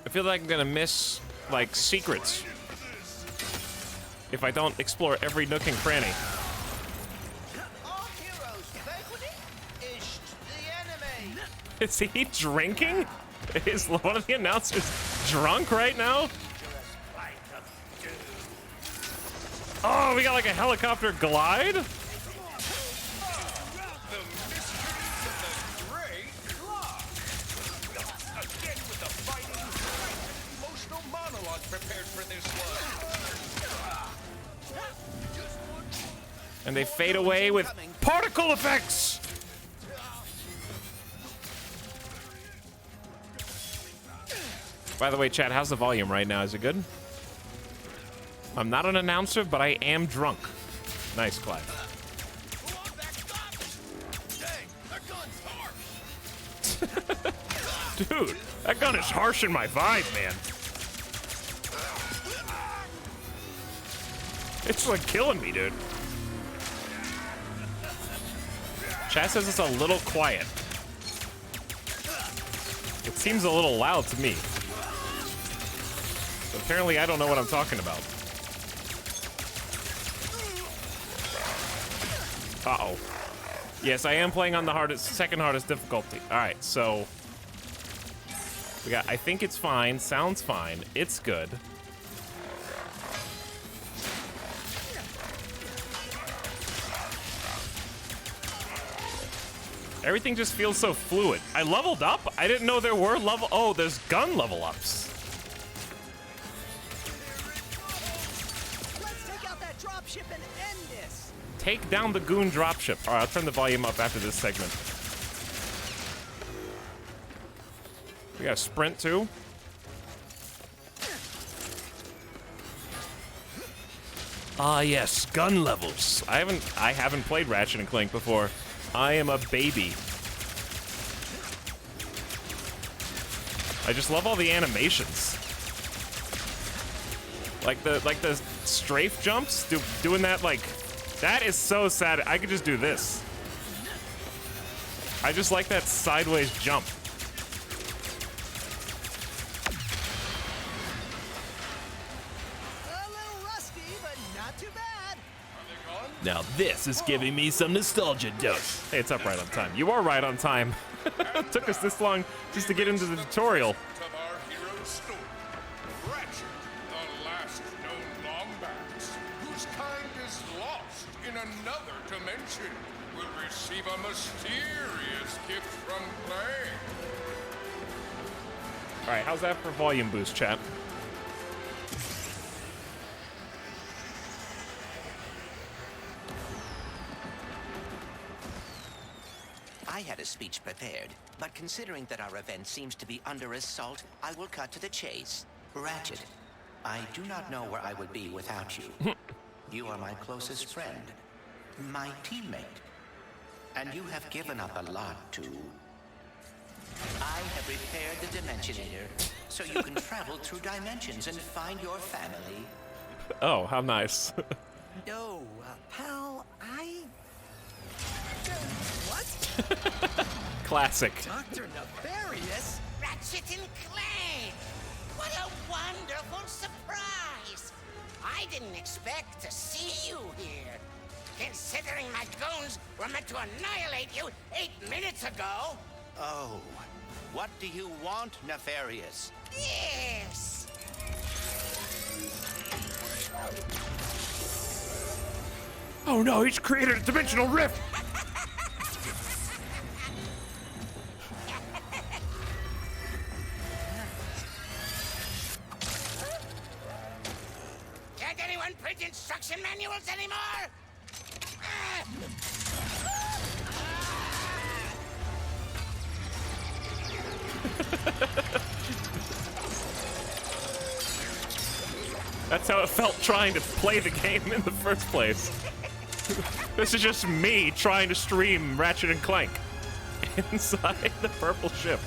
I feel like I'm gonna miss, like, secrets if I don't explore every nook and cranny. All heroes vanquished is the enemy. Is he drinking? Is one of the announcers drunk right now? Oh, we got like a helicopter glide? The mysteries of the Great Clock. Again with the fighting, emotional monologue prepared for this one. And they fade away with particle effects! By the way, chat, how's the volume right now? Is it good? I'm not an announcer, but I am drunk. Nice, Clyde. Dude, that gun is harsh in my vibe, man. It's like killing me, dude. Chat says it's a little quiet. It seems a little loud to me. So apparently I don't know what I'm talking about. Uh-oh. Yes, I am playing on the hardest, second hardest difficulty. All right, so we got, I think it's fine, sounds fine, it's good. Everything just feels so fluid. I leveled up? I didn't know there were oh, there's gun level ups. Let's take out that dropship and end this. Take down the goon dropship. All right, I'll turn the volume up after this segment. We got a sprint too. Ah, yes, gun levels. I haven't played Ratchet and Clank before. I am a baby. I just love all the animations. Like the strafe jumps, doing that, like, that is so sad. I could just do this. I just like that sideways jump. A little rusty, but not too bad. Now this is giving me some nostalgia dose. Hey, it's up right on time. You are right on time. It took us this long just to get into the tutorial. Of our hero's story. Ratchet, the last known Lombax, whose kind is lost in another dimension, will receive a mysterious gift from playing. All right, how's that for volume boost, chat? I had a speech prepared, but considering that our event seems to be under assault, I will cut to the chase. Ratchet, I do not know where I would be without you. You are my closest friend, my teammate, and you have given up a lot to... I have repaired the Dimensionator, so you can travel through dimensions and find your family. Oh, how nice. No, pal, what? Classic. Dr. Nefarious? Ratchet and Clank! What a wonderful surprise! I didn't expect to see you here. Considering my goons were meant to annihilate you 8 minutes ago. Oh, what do you want, Nefarious? Yes! Oh no, he's created a dimensional rift! Can't anyone print instruction manuals anymore? That's how it felt trying to play the game in the first place. This is just me trying to stream Ratchet and Clank inside the purple ship.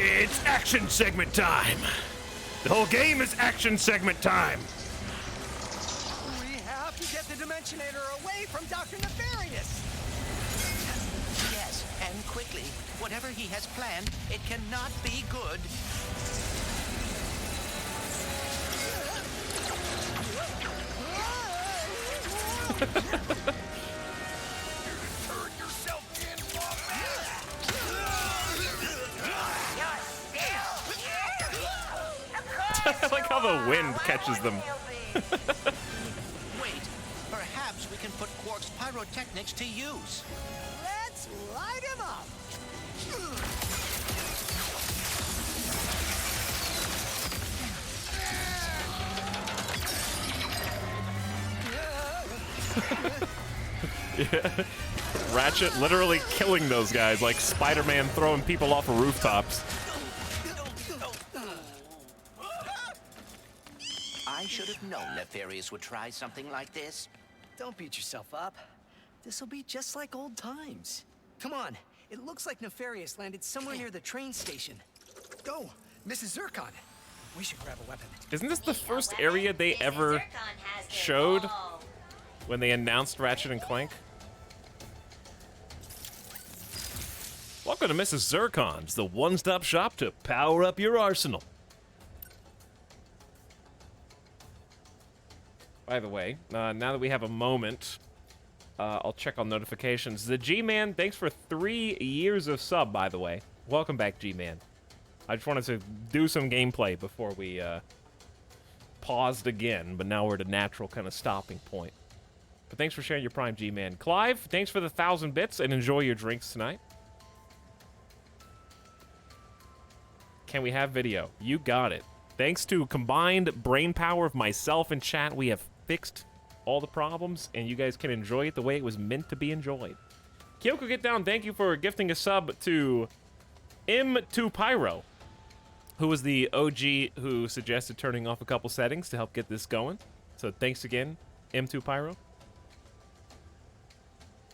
It's action segment time. The whole game is action segment time. We have to get the Dimensionator away from Dr. Nefarious. Yes, and quickly. Whatever he has planned, it cannot be good. Turn yourself in, I like how the wind catches them. we can put Quark's pyrotechnics to use. Let's light him up! Yeah. Ratchet literally killing those guys like Spider-Man throwing people off of rooftops. I should have known Nefarious would try something like this. Don't beat yourself up. This'll be just like old times. Come on, it looks like Nefarious landed somewhere near the train station. Go, Mrs. Zircon. We should grab a weapon. Isn't this the first area they ever showed when they announced Ratchet and Clank? Welcome to Mrs. Zircon's, the one-stop shop to power up your arsenal. By the way, now that we have a moment, I'll check on notifications. The G-Man, thanks for 3 years of sub, by the way. Welcome back, G-Man. I just wanted to do some gameplay before we paused again, but now we're at a natural kind of stopping point. But thanks for sharing your Prime, G-Man. Clive, thanks for the 1,000 bits, and enjoy your drinks tonight. Can we have video? You got it. Thanks to combined brain power of myself and chat, we have fixed all the problems, and you guys can enjoy it the way it was meant to be enjoyed. Kyoko Get Down, thank you for gifting a sub to M2 Pyro, who was the OG who suggested turning off a couple settings to help get this going. So thanks again, M2 Pyro.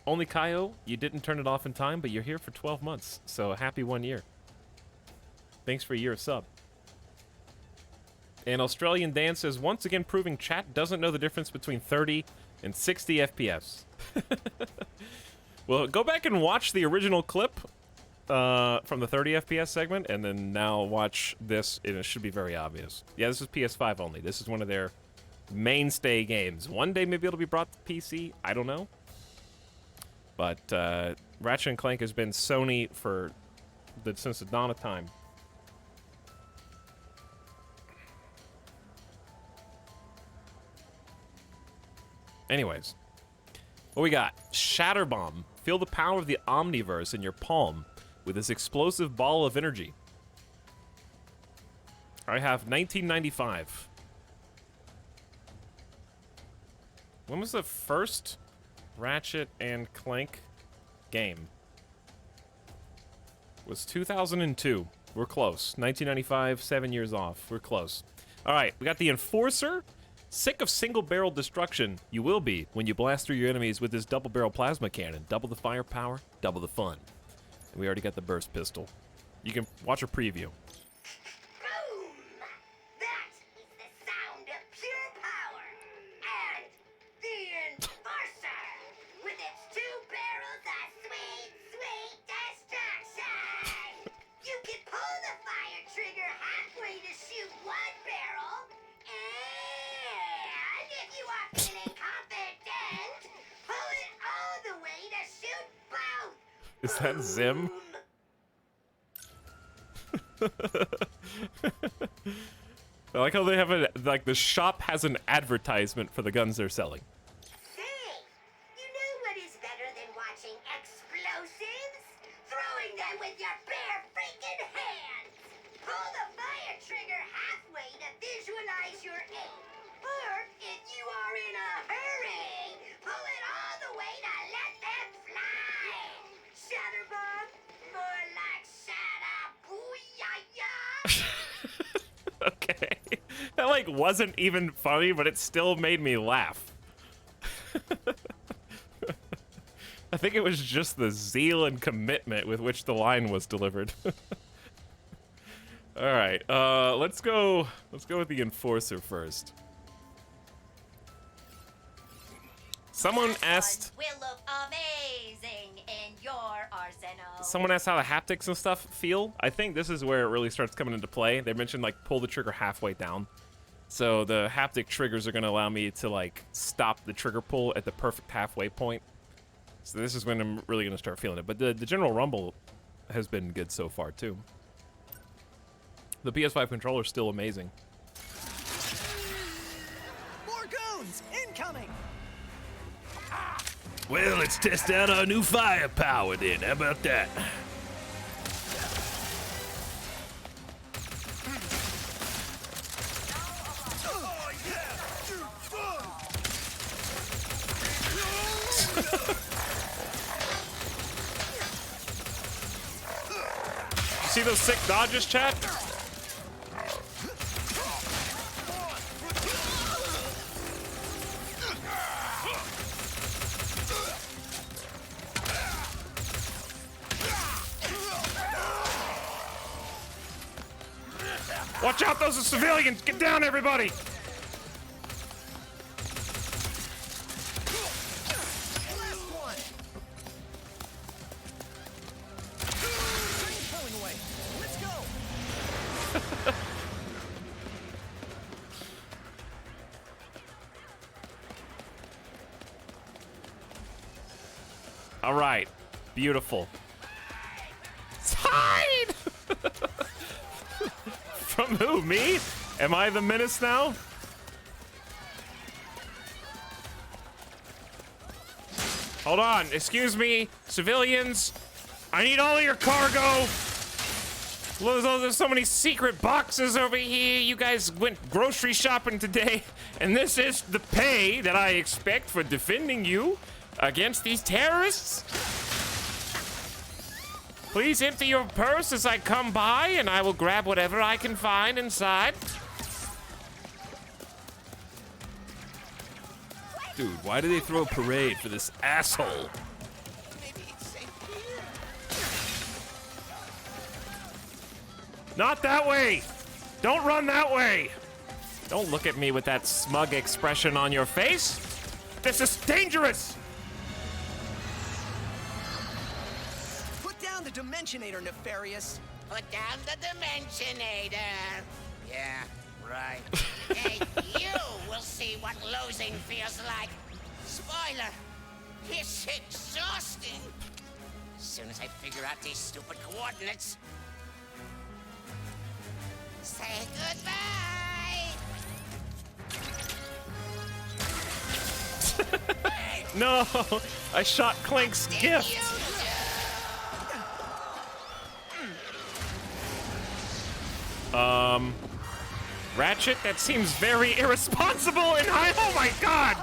Only Kaio, you didn't turn it off in time, but you're here for 12 months, so happy 1 year. Thanks for a year of sub. And Australian Dan says, once again proving chat doesn't know the difference between 30 and 60 FPS. Well, go back and watch the original clip from the 30 FPS segment, and then now watch this, and it should be very obvious. Yeah, this is PS5 only. This is one of their mainstay games. One day maybe it'll be brought to PC. I don't know. But Ratchet and Clank has been Sony since the dawn of time. Anyways, what we got? Shatterbomb. Feel the power of the Omniverse in your palm with this explosive ball of energy. I have 1995. When was the first Ratchet and Clank game? It was 2002. We're close. 1995, 7 years off. We're close. All right, we got the Enforcer. Sick of single-barrel destruction? You will be when you blast through your enemies with this double-barrel plasma cannon. Double the firepower, double the fun. And we already got the burst pistol. You can watch a preview. Boom! That is the sound of pure power. And the Enforcer, with its 2 barrels of sweet, sweet destruction. You can pull the fire trigger halfway to shoot 1 barrel. And if you are feeling confident, pull it all the way to shoot both. Is that Zim? I like how they have like the shop has an advertisement for the guns they're selling. Say, you know what is better than watching explosives? Throwing them with your bare freaking hands. Pull the fire trigger halfway to visualize your aim. Or if you are in a hurry, pull it all the way to let them fly. Shatterbomb, more like shatter-booyah-yah. Okay. That like wasn't even funny, but it still made me laugh. I think it was just the zeal and commitment with which the line was delivered. All right, let's go with the Enforcer first. Someone asked. Will look amazing in your arsenal. Someone asked how the haptics and stuff feel. I think this is where it really starts coming into play. They mentioned like pull the trigger halfway down. So the haptic triggers are gonna allow me to like stop the trigger pull at the perfect halfway point. So this is when I'm really gonna start feeling it. But the general rumble has been good so far too. The PS5 controller is still amazing. More goons incoming! Well, let's test out our new firepower then. How about that? See those sick dodges, chat? Watch out, those are civilians! Get down, everybody! All right, beautiful. Hide! From who? Me? Am I the menace now? Hold on, excuse me, civilians. I need all of your cargo. There's so many secret boxes over here. You guys went grocery shopping today, and this is the pay that I expect for defending you against these terrorists. Please empty your purse as I come by, and I will grab whatever I can find inside. Dude, why do they throw a parade for this asshole? Not that way! Don't run that way! Don't look at me with that smug expression on your face. This is dangerous! Put down the Dimensionator, Nefarious. Put down the Dimensionator. Yeah, right. Hey, you will see what losing feels like. Spoiler, it's exhausting. As soon as I figure out these stupid coordinates. Say goodbye. No, I shot Clink's gift. Ratchet, that seems very irresponsible and oh my god!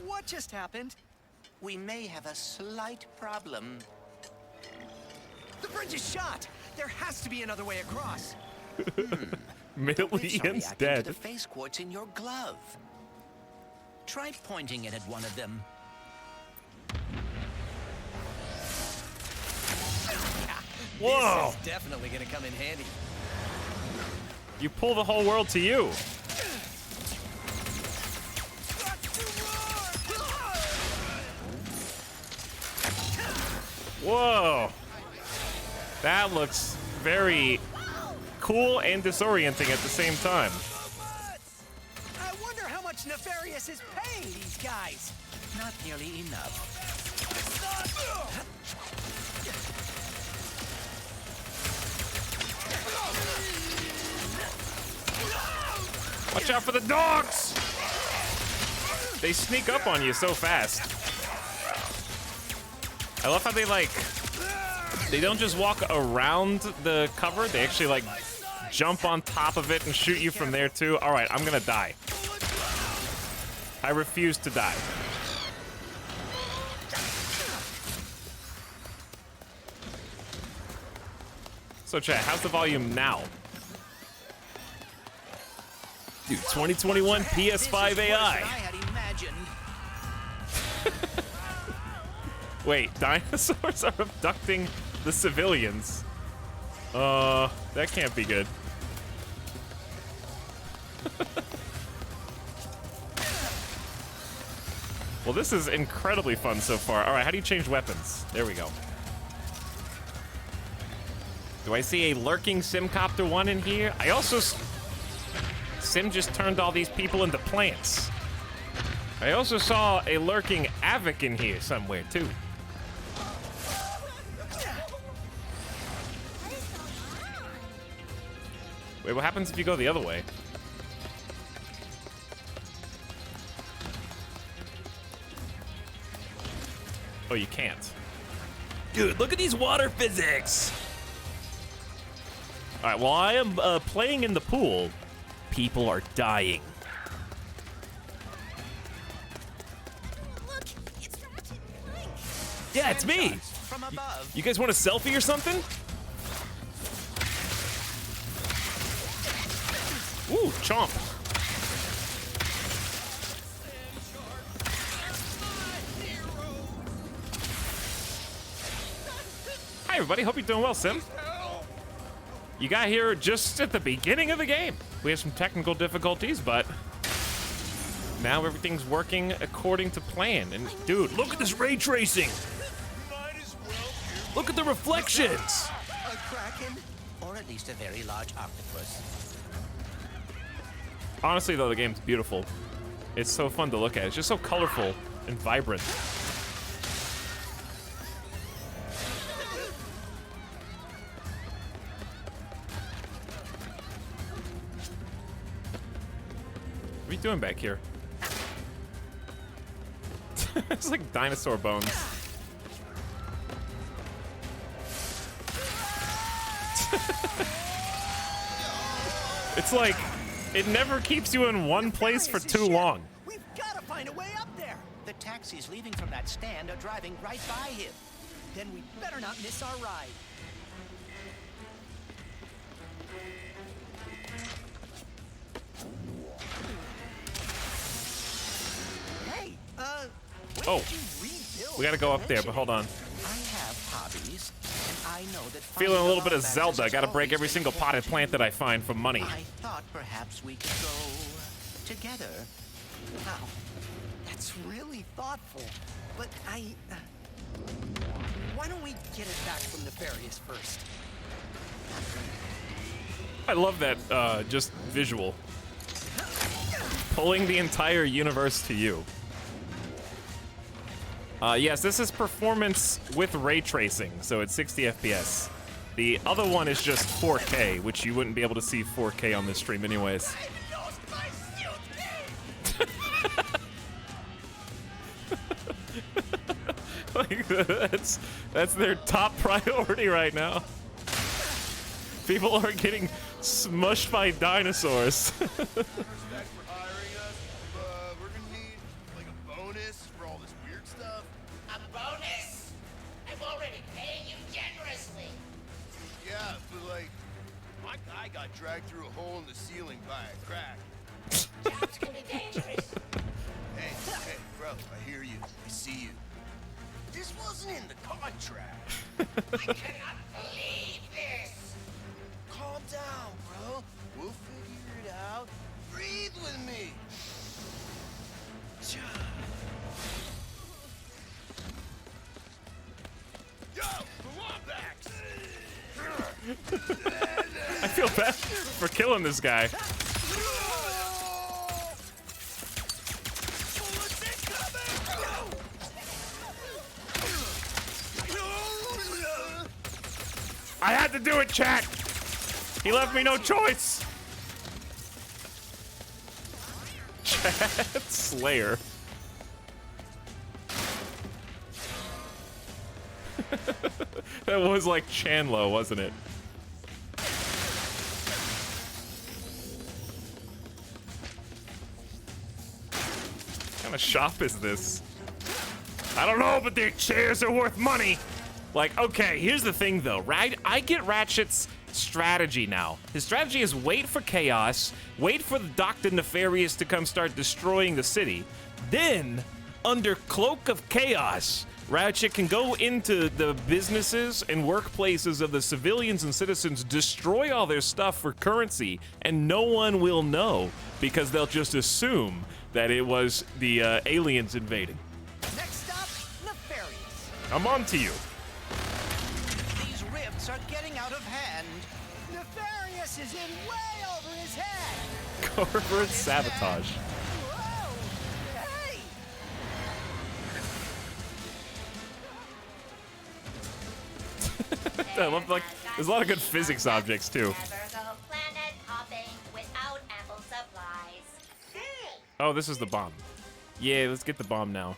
What just happened? We may have a slight problem. The bridge is shot. There has to be another way across. Millions dead. To the face quartz in your glove. Try pointing it at one of them. Whoa! This is definitely gonna come in handy. You pull the whole world to you. Whoa! That looks very cool and disorienting at the same time. I wonder how much Nefarious is paying these guys. Not nearly enough. Watch out for the dogs! They sneak up on you so fast. I love how they don't just walk around the cover, they actually jump on top of it and shoot you from there too. All right, I'm gonna die. I refuse to die. So chat, how's the volume now? Dude, 2021 PS5 AI. Wait, dinosaurs are abducting the civilians. That can't be good. Well, this is incredibly fun so far. All right, how do you change weapons? There we go. Do I see a lurking Simcopter 1 in here? I also... Sim just turned all these people into plants. I also saw a lurking Avic in here somewhere, too. Wait, what happens if you go the other way? Oh, you can't. Dude, look at these water physics. All right, while I am playing in the pool, people are dying. Look, it's Ratchet and Clank. Yeah, it's me. From above. You guys want a selfie or something? Ooh, chomp. Hi, everybody. Hope you're doing well, Sim. You got here just at the beginning of the game. We had some technical difficulties, but now everything's working according to plan. And dude, Look at this ray tracing. Look at the reflections. A kraken? Or at least a very large octopus. honestly, though, the game's beautiful. It's so fun to look at. It's just so colorful and vibrant. What are you doing back here? It's like dinosaur bones. It's like, it never keeps you in one place for too long. We've got to find a way up there. The taxis leaving from that stand are driving right by him. Then we better not miss our ride. Hey, when Oh, did you rebuild we gotta go up the there, but engine? hold on. I have hobbies, and I know that Feeling a little bit of finding Zelda. I advantages gotta is break always every single potted important. plant that I find for money. I thought perhaps we could go together. Wow, that's really thoughtful. But why don't we get it back from Nefarious first? I love that, just visual. Pulling the entire universe to you. Yes, this is performance with ray tracing, so it's 60 FPS. The other one is just 4K, which you wouldn't be able to see 4K on this stream anyways. Like, that's their top priority right now. People are getting smushed by dinosaurs. Respect for hiring us. We're gonna need like a bonus for all this weird stuff. A bonus? I'm already paying you generously. Yeah, but like, my guy got dragged through a hole in the ceiling by a crack. Jobs can be dangerous. Hey, bro, I hear you. I see you. This wasn't in the contract. I cannot believe this. Calm down, bro. We'll figure it out. Breathe with me. Yo, the Wombats! I feel bad for killing this guy. I had to do it, chat. He left me no choice. Chat Slayer. That was like Chandlo, wasn't it? What kind of shop is this? I don't know, but their chairs are worth money. Like, okay, here's the thing though, right? I get Ratchet's strategy now. His strategy is wait for chaos, wait for the Dr. Nefarious to come start destroying the city. Then, under cloak of chaos, Ratchet can go into the businesses and workplaces of the civilians and citizens, destroy all their stuff for currency, and no one will know because they'll just assume that it was the aliens invading. Next stop, Nefarious. I'm on to you. These rifts are getting out of hand. Nefarious is in way over his head. Corporate sabotage. Whoa! Hey! I love, like, there's a lot of good physics objects too. Never go planet hopping without ample supplies. Hey! Oh, this is the bomb. Yeah, let's get the bomb now.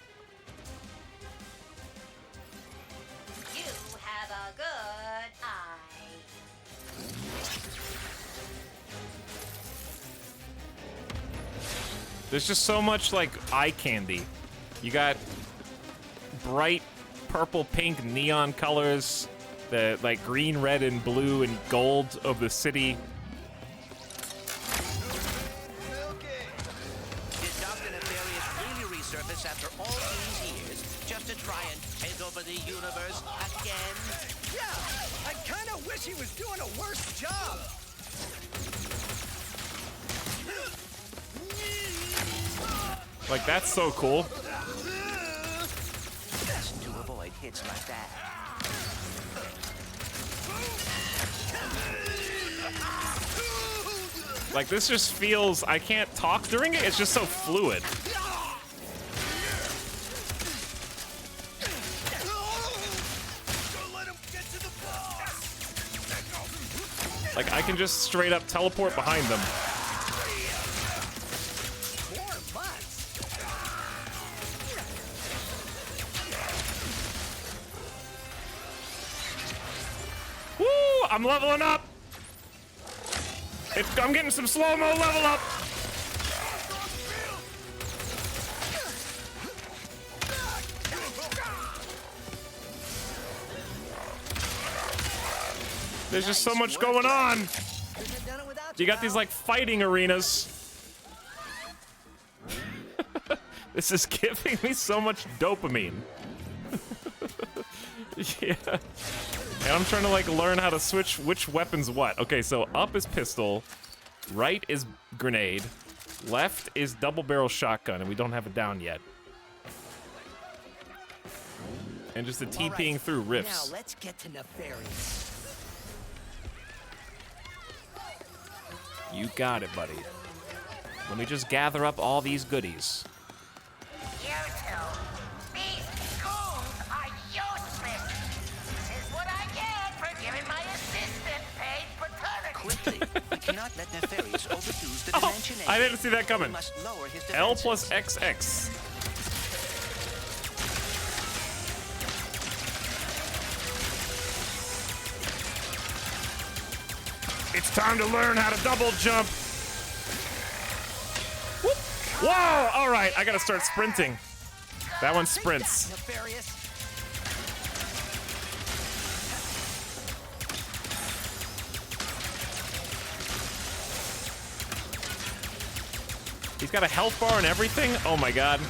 There's just so much, like, eye candy. You got bright purple, pink, neon colors. The, like, green, red, and blue, and gold of the city. Did Dr. Nefarious really resurface after all these years just to try and take over the universe again? Yeah, I kind of wish he was doing a worse job. Like, that's so cool. Best to avoid hits like that. Like, this just feels... I can't talk during it. It's just so fluid. Like, I can just straight up teleport behind them. Woo! I'm leveling up! I'm getting some slow-mo level up! There's just so much going on! You got these, like, fighting arenas. This is giving me so much dopamine. Yeah. And I'm trying to, like, learn how to switch which weapon's what. Okay, so up is pistol, right is grenade, left is double barrel shotgun, and we don't have it down yet. And just the TPing through riffs. Now let's get to Nefarious. You got it, buddy. Let me just gather up all these goodies. You two, these goons are useless. This is what I get for giving my assistant paid paternity. Quickly, we cannot let Nefarious overuse the Oh, dimension. I didn't see that coming. We must lower his L defenses. plus XX. It's time to learn how to double jump. Whoop. Whoa! All right, I gotta start sprinting. That one sprints. Nefarious. He's got a health bar and everything. Oh my god.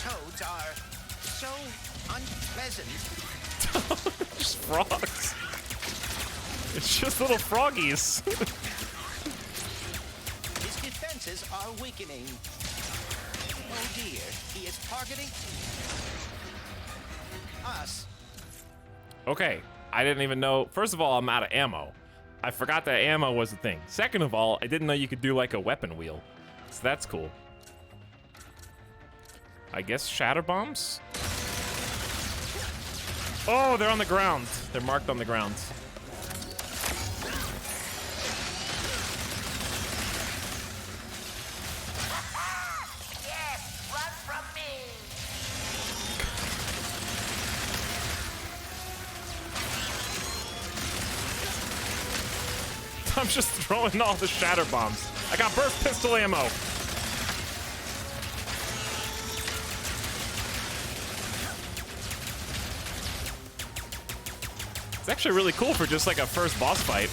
Toads are so unpleasant. Just frogs. It's just little froggies. His defenses are weakening. Oh dear, he is targeting us. Okay, I didn't even know. First of all, I'm out of ammo. I forgot that ammo was a thing. Second of all, I didn't know you could do like a weapon wheel. So that's cool. I guess shatter bombs? Oh, they're on the ground. They're marked on the ground. Yes, run from me. I'm just throwing all the shatter bombs. I got burst pistol ammo. It's actually really cool for just like a first boss fight.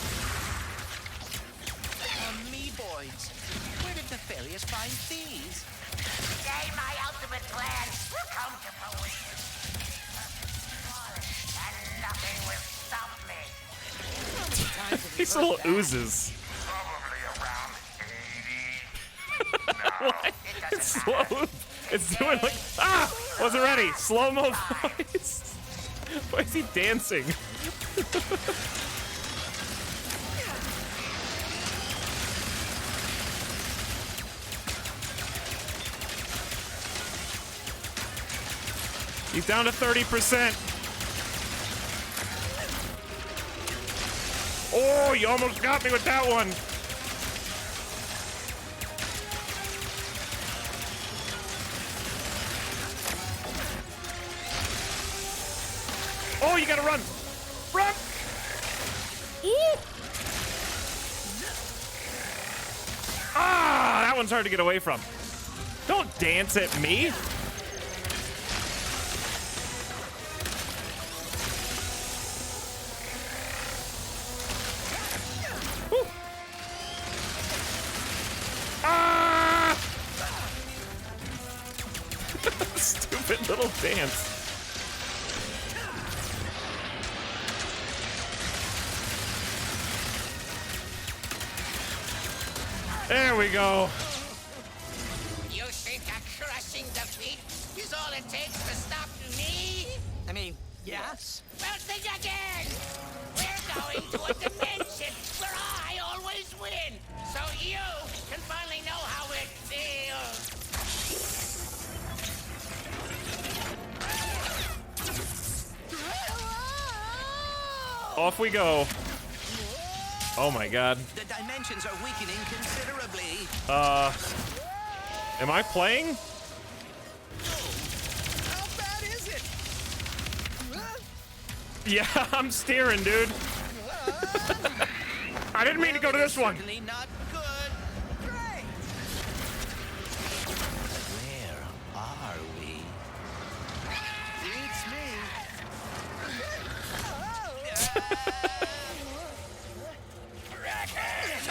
Amoeboids. Where did Nefarious find these? Today my ultimate plan will come to fruition. And nothing will stop me. These little oozes. Probably around 80. What? It's slow. It's doing like wasn't ready. Slow-mo voice. Why is he dancing? He's down to 30%. Oh, you almost got me with that one. Oh, you gotta run! Run! Ooh. Ah, that one's hard to get away from. Don't dance at me. Woo. Ah! Stupid little dance. There we go. You think a crushing defeat is all it takes to stop me? I mean, yes. Well, think again! We're going to a dimension where I always win, so you can finally know how it feels. Off we go. Oh my god. The dimensions are weakening considerably. Am I playing? How bad is it? Yeah, I'm steering, dude. I didn't mean to go to this one. Certainly not good. Great. Where are we? Beats me.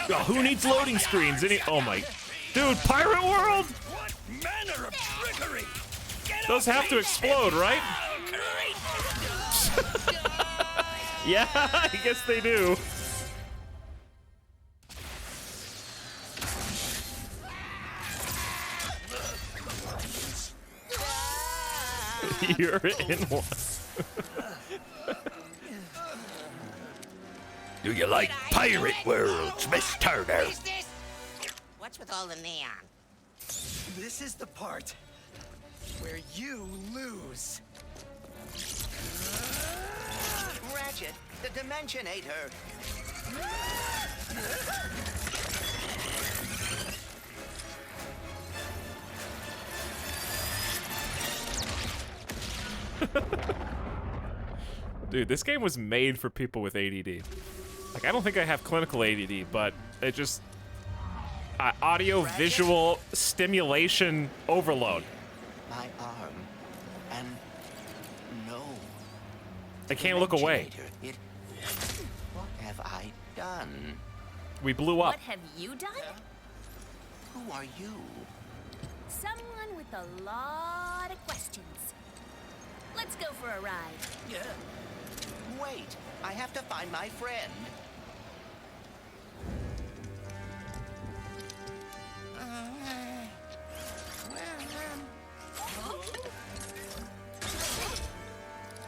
Oh, who needs loading screens? Oh my, dude, Pirate World. What manner of trickery? Those have to explode, right? Yeah, I guess they do. You're in one. Do you like Pirate Worlds, Miss Turner? What is this? What's with all the neon? This is the part where you lose. Ratchet, the Dimension ate her. Dude, this game was made for people with ADD. Like, I don't think I have clinical ADD, but it just... audio visual stimulation overload. My arm. And no. I can't look away. It... What have I done? We blew up. What have you done? Who are you? Someone with a lot of questions. Let's go for a ride. Yeah. Wait, I have to find my friend.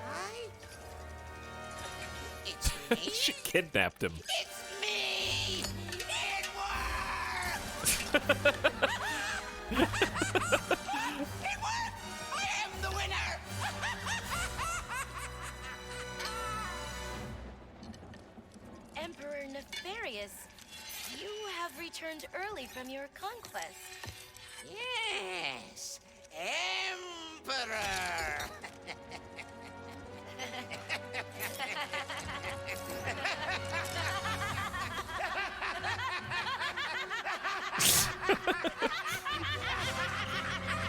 Hi? It's me? She kidnapped him. It's me! It worked! It worked! I am the winner! Emperor Nefarious, you have returned early from your conquest. Yes, Emperor!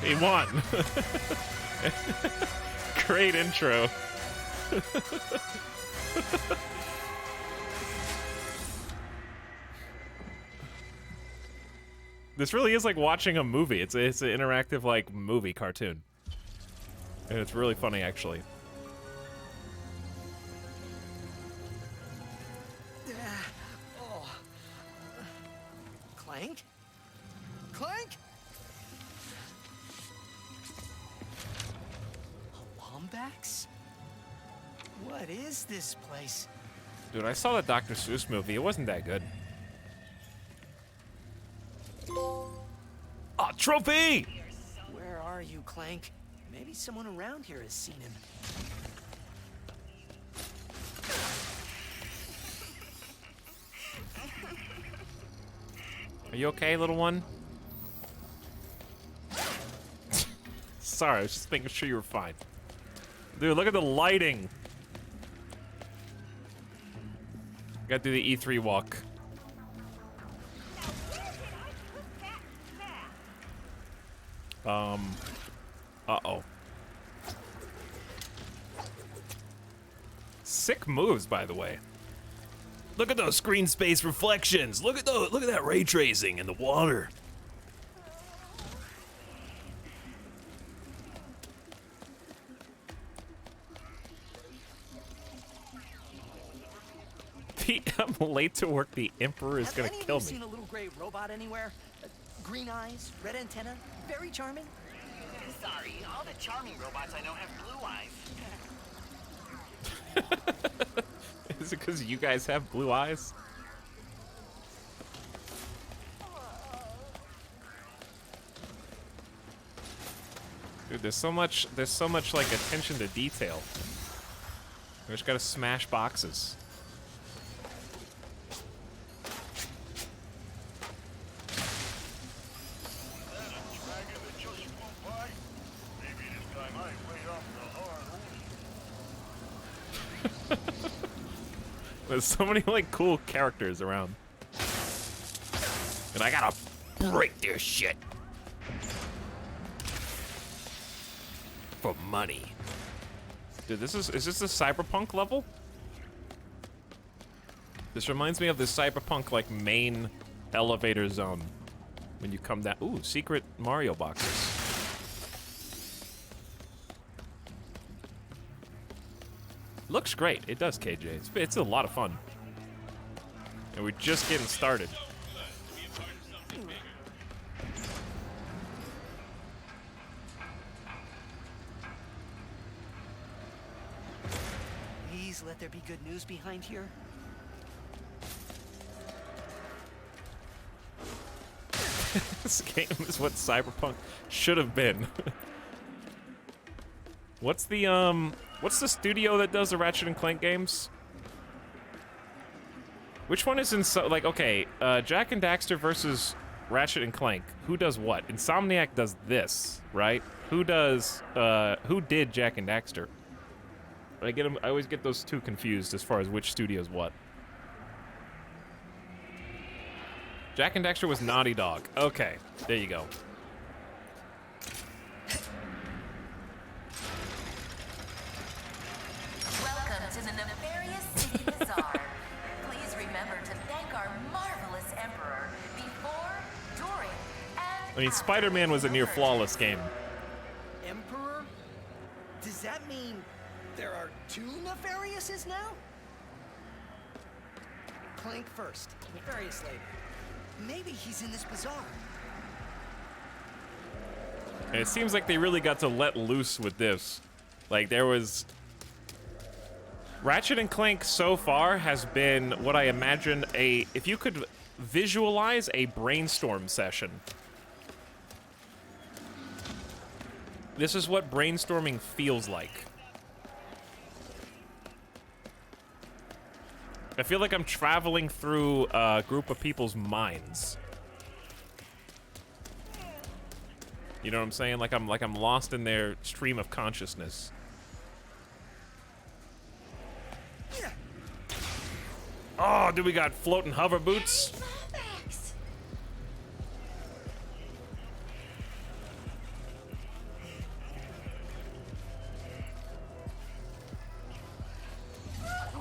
He won. Great intro. This really is like watching a movie. It's an interactive like movie cartoon. And it's really funny actually. Oh. Clank? Clank? Lombax? What is this place? Dude, I saw the Dr. Seuss movie. It wasn't that good. Ah, trophy! Where are you, Clank? Maybe someone around here has seen him. Are you okay, little one? Sorry, I was just making sure you were fine. Dude, look at the lighting. Gotta do the E3 walk. Uh-oh. Sick moves, by the way. Look at those screen space reflections. Look at that ray tracing in the water. Pete, I'm late to work. The Emperor is gonna kill me. Have any of you seen a little gray robot anywhere? Green eyes, red antenna, very charming. Sorry, all the charming robots I know have blue eyes. Is it because you guys have blue eyes? Dude, there's so much like attention to detail. We just gotta smash boxes. There's so many like cool characters around. And I gotta break their shit. For money. Dude, is this a cyberpunk level? This reminds me of the cyberpunk like main elevator zone. When you come down. Ooh, secret Mario boxes. Looks great. It does, KJ. It's a lot of fun. And we're just getting started. Please let there be good news behind here. This game is what cyberpunk should have been. What's the studio that does the Ratchet and Clank games? Which one is like, okay, Jack and Daxter versus Ratchet and Clank. Who does what? Insomniac does this, right? Who did Jack and Daxter? I always get those two confused as far as which studio's what. Jack and Daxter was Naughty Dog. Okay, there you go. Welcome to the nefarious City Bazaar. Please remember to thank our marvelous Emperor before, during, and I mean, Spider-Man was a near flawless game. Emperor? Does that mean there are two Nefariouses now? Clank first, Nefarious later. Maybe he's in this bazaar. And it seems like they really got to let loose with this. Like, there was... Ratchet and Clank so far has been what I imagine if you could visualize a brainstorm session. This is what brainstorming feels like. I feel like I'm traveling through a group of people's minds. You know what I'm saying? Like I'm lost in their stream of consciousness. Oh, dude, we got floating hover boots.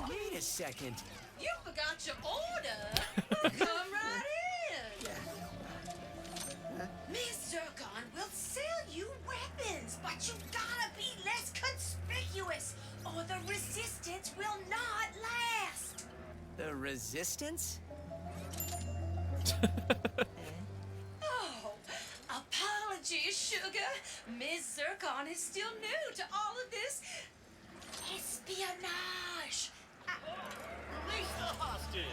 Wait a second. You forgot your order. Come right in. Miss Zircon will sell you weapons, but you gotta be less conspicuous, or the resistance will not last. The Resistance? Oh, apologies, sugar. Miss Zircon is still new to all of this espionage. Release the hostage!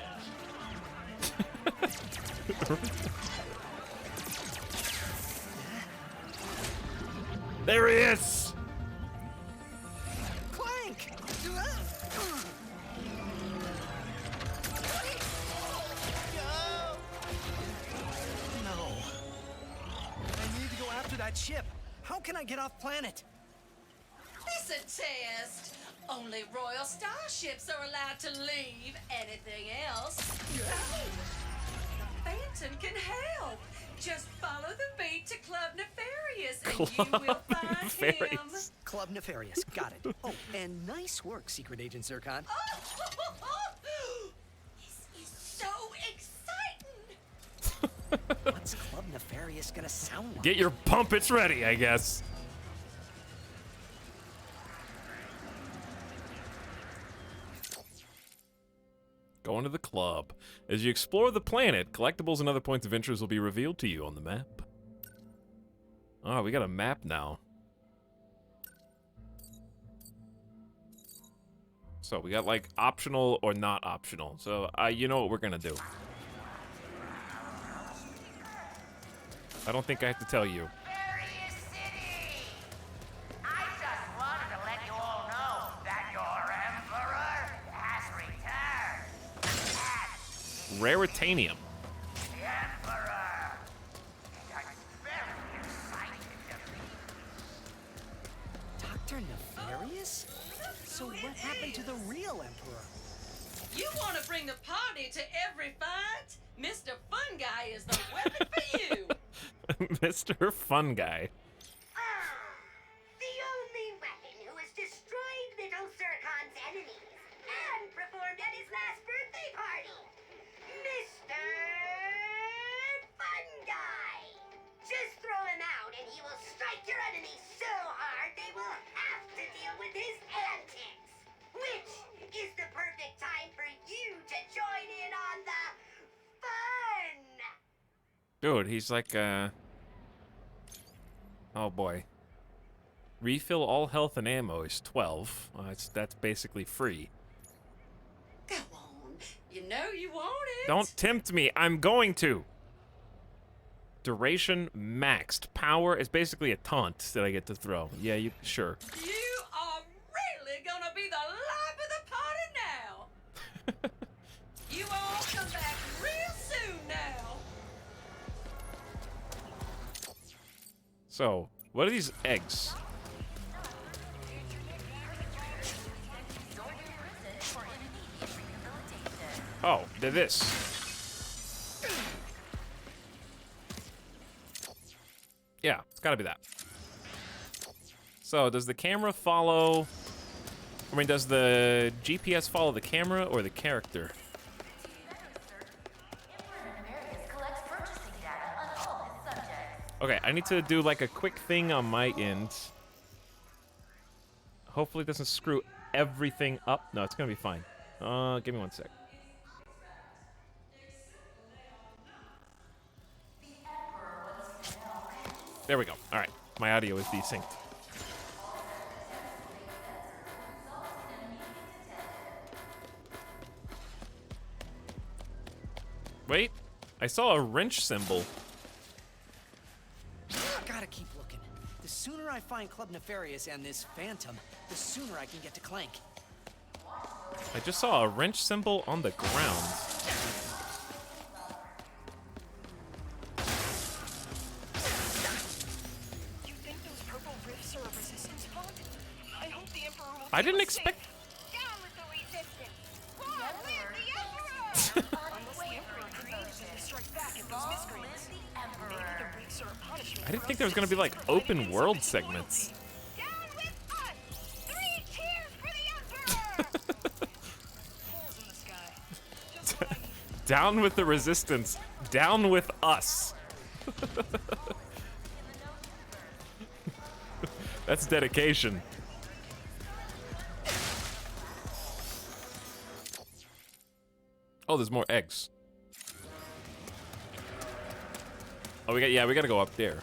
There he is! Clank! No. I need to go after that ship. How can I get off planet? It's a test. Only royal starships are allowed to leave. Anything else? The Phantom can help. Just follow the beat to Club Nefarious, and you will find him. Nefarious. Club Nefarious, got it. Oh, and nice work, Secret Agent Zircon. This is so exciting. What's Club Nefarious gonna sound like? Get your pumpets ready, I guess. Going to the club. As you explore the planet, collectibles and other points of interest will be revealed to you on the map. Oh, we got a map now. So we got like optional or not optional. So you know what we're gonna do. I don't think I have to tell you. Various City! I just wanted to let you all know that your Emperor has returned. Raritanium. The Emperor! And I'm very excited to meet Dr. Nefarious? So what happened to the real Emperor? You want to bring the party to every fight? Mr. Fun Guy is the weapon for you. Mr. Fun Guy. The only weapon who has destroyed Little Zircon's enemies and performed at his last birthday party, Mr. Fun Guy. Just throw him out and he will strike your enemies so hard they will have to deal with his antics. Which is the perfect time for you to join in on the fun. Dude, he's like, oh boy. Refill all health and ammo is 12. That's basically free. Go on. You know you want it. Don't tempt me. I'm going to. Duration maxed. Power is basically a taunt that I get to throw. Yeah, you sure. You are really gonna be the life of the party now. You all come back real soon now. So, what are these eggs? Oh, they're this. Yeah, it's gotta be that. So, does the camera follow... I mean, does the GPS follow the camera or the character? Okay, I need to do like a quick thing on my end. Hopefully it doesn't screw everything up. No, it's gonna be fine. Give me one sec. There we go. All right, my audio is desynced. Wait, I saw a wrench symbol. Gotta keep looking. The sooner I find Club Nefarious and this Phantom, the sooner I can get to Clank. I just saw a wrench symbol on the ground. You think those purple rifts are a resistance pod? I hope the Emperor will I didn't expect... Down with the resistance. Long live the Emperor! Unless the Emperor agrees to strike back at those miscreants. Maybe the rifts are a punishment. I didn't think there was gonna be like open world segments. Down with us! 3 cheers for the Emperor! Holes in the sky. Just what I need. Down with the resistance. Down with us. That's dedication. Oh, there's more eggs. Oh, we gotta go up there.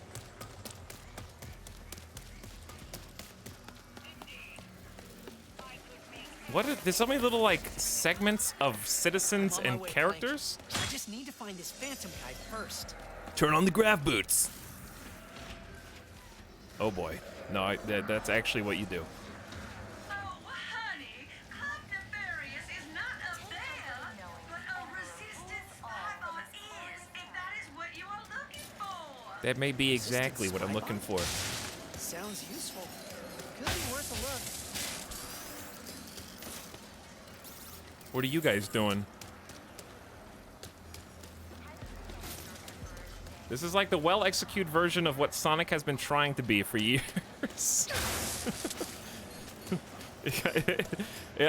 What are, there's so many little like segments of citizens I'm on my and way, characters? Clank. I just need to find this Phantom guy first. Turn on the grav boots. Oh boy. No, that's actually what you do. Oh, honey, Club Nefarious is not a bear, but a resistance spy is, if that is what you are looking for. That may be exactly what I'm looking for. Sounds useful. Could be worth a look. What are you guys doing? This is like the well-executed version of what Sonic has been trying to be for years.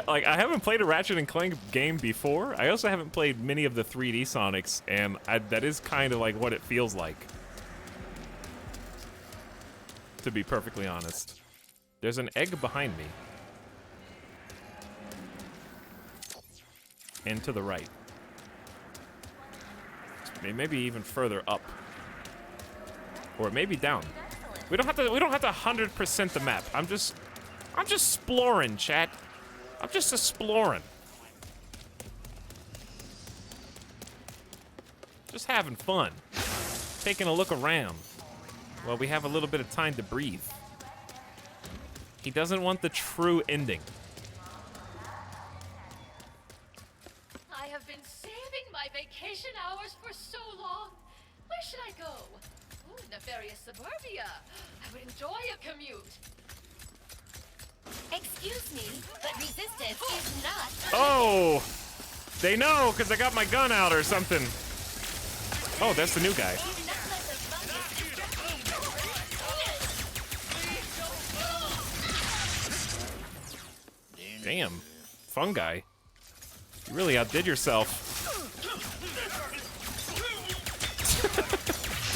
Like, I haven't played a Ratchet and Clank game before. I also haven't played many of the 3D Sonics, and that is kind of like what it feels like. To be perfectly honest. There's an egg behind me. And to the right. Maybe even further up. Or maybe down. We don't have to 100% the map. I'm just exploring, chat. I'm just exploring. Just having fun. Taking a look around. Well, we have a little bit of time to breathe. He doesn't want the true ending. I have been saving my vacation hours for so long. Where should I go? Ooh, nefarious suburbia. I would enjoy a commute. Excuse me, but resistance is not. Oh! They know, because I got my gun out or something. Oh, that's the new guy. Damn. Fungi. You really outdid yourself.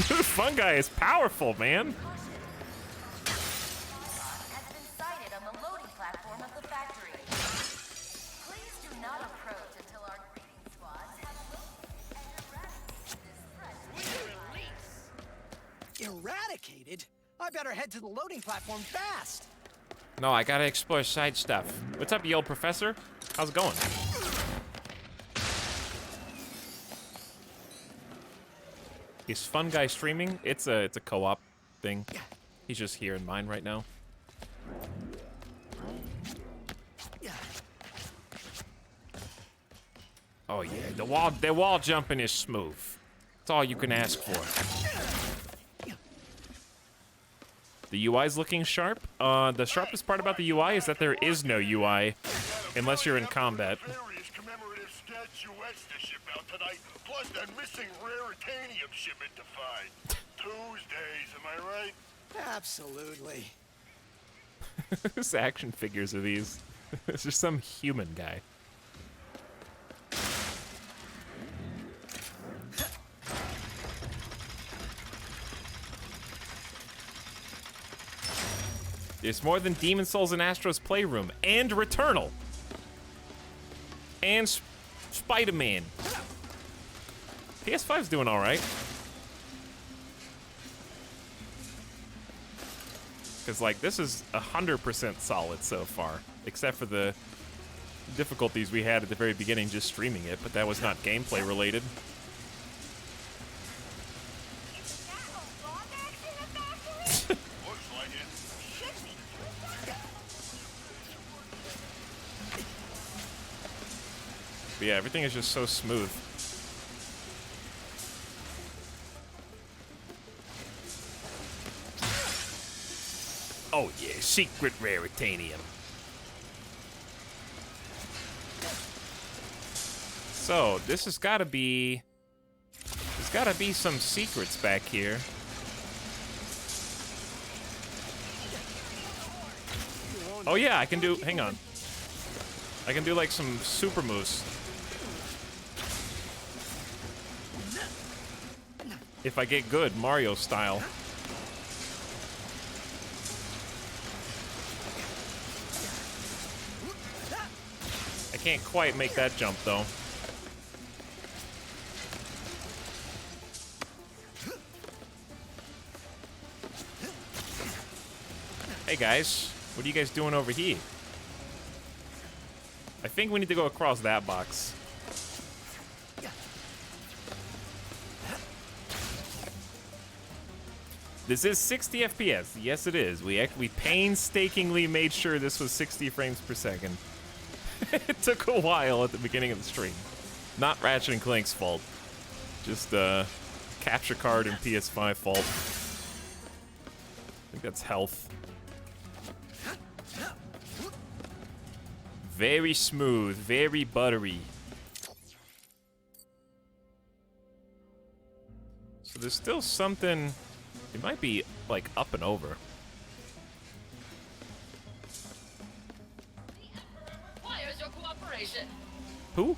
Dude, Fungi is powerful, man. Eradicated? I better head to the loading platform fast. No, I gotta explore side stuff. What's up, you old professor? How's it going? Is Fungi streaming? It's a co-op thing. He's just here in mine right now. Oh yeah, the wall jumping is smooth. That's all you can ask for. The UI's looking sharp. The sharpest part about the UI is that there is no UI unless you're in combat. Plus that missing rare Etalyx shipment to find. Tuesdays, am I right? Absolutely. Whose action figures are these? It's just some human guy. There's more than Demon Souls and Astro's Playroom, and Returnal, and Spider-Man. PS5's doing all right. Because, like, this is 100% solid so far, except for the difficulties we had at the very beginning just streaming it, but that was not gameplay related. But yeah, everything is just so smooth. Oh yeah, secret raritanium. So, this has gotta be... There's gotta be some secrets back here. Oh yeah, I can do... Hang on. I can do like some super moves. If I get good, Mario style. I can't quite make that jump, though. Hey, guys. What are you guys doing over here? I think we need to go across that box. This is 60 FPS. Yes, it is. We painstakingly made sure this was 60 frames per second. It took a while at the beginning of the stream. Not Ratchet and Clank's fault. Just capture card and PS5 fault. I think that's health. Very smooth, very buttery. So there's still something. It might be like up and over. Requires your cooperation. Who?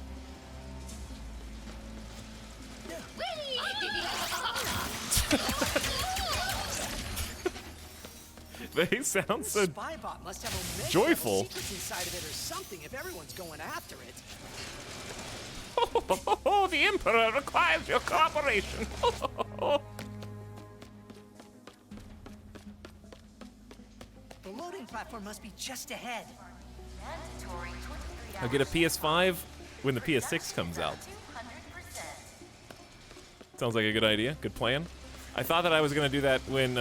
They sound so Spybot must have a joyful. secrets inside of it or something if everyone's going after it. Oh, the Emperor requires your cooperation. The loading platform must be just ahead. I'll get a PS5 when the PS6 comes out. Sounds like a good idea. Good plan. I thought that I was gonna do that when,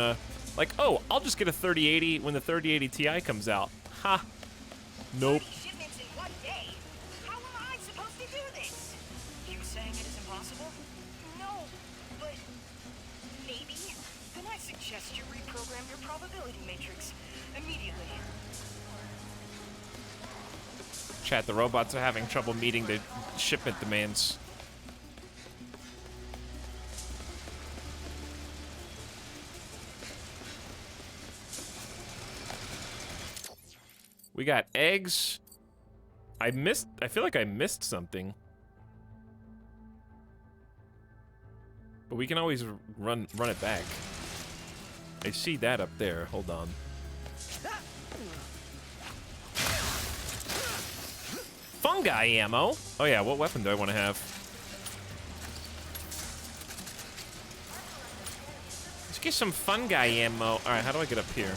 like, oh, I'll just get a 3080 when the 3080 Ti comes out. Ha. Nope. Shipments in 1 day? How am I supposed to do this? You saying it is impossible? No, but maybe. Then I suggest you reprogram your probability matrix immediately. Chat, the robots are having trouble meeting the shipment demands. We got eggs. I feel like I missed something. But we can always run it back. I see that up there. Hold on. Fungi ammo. Oh yeah, what weapon do I want to have? Let's get some fungi ammo. All right, how do I get up here?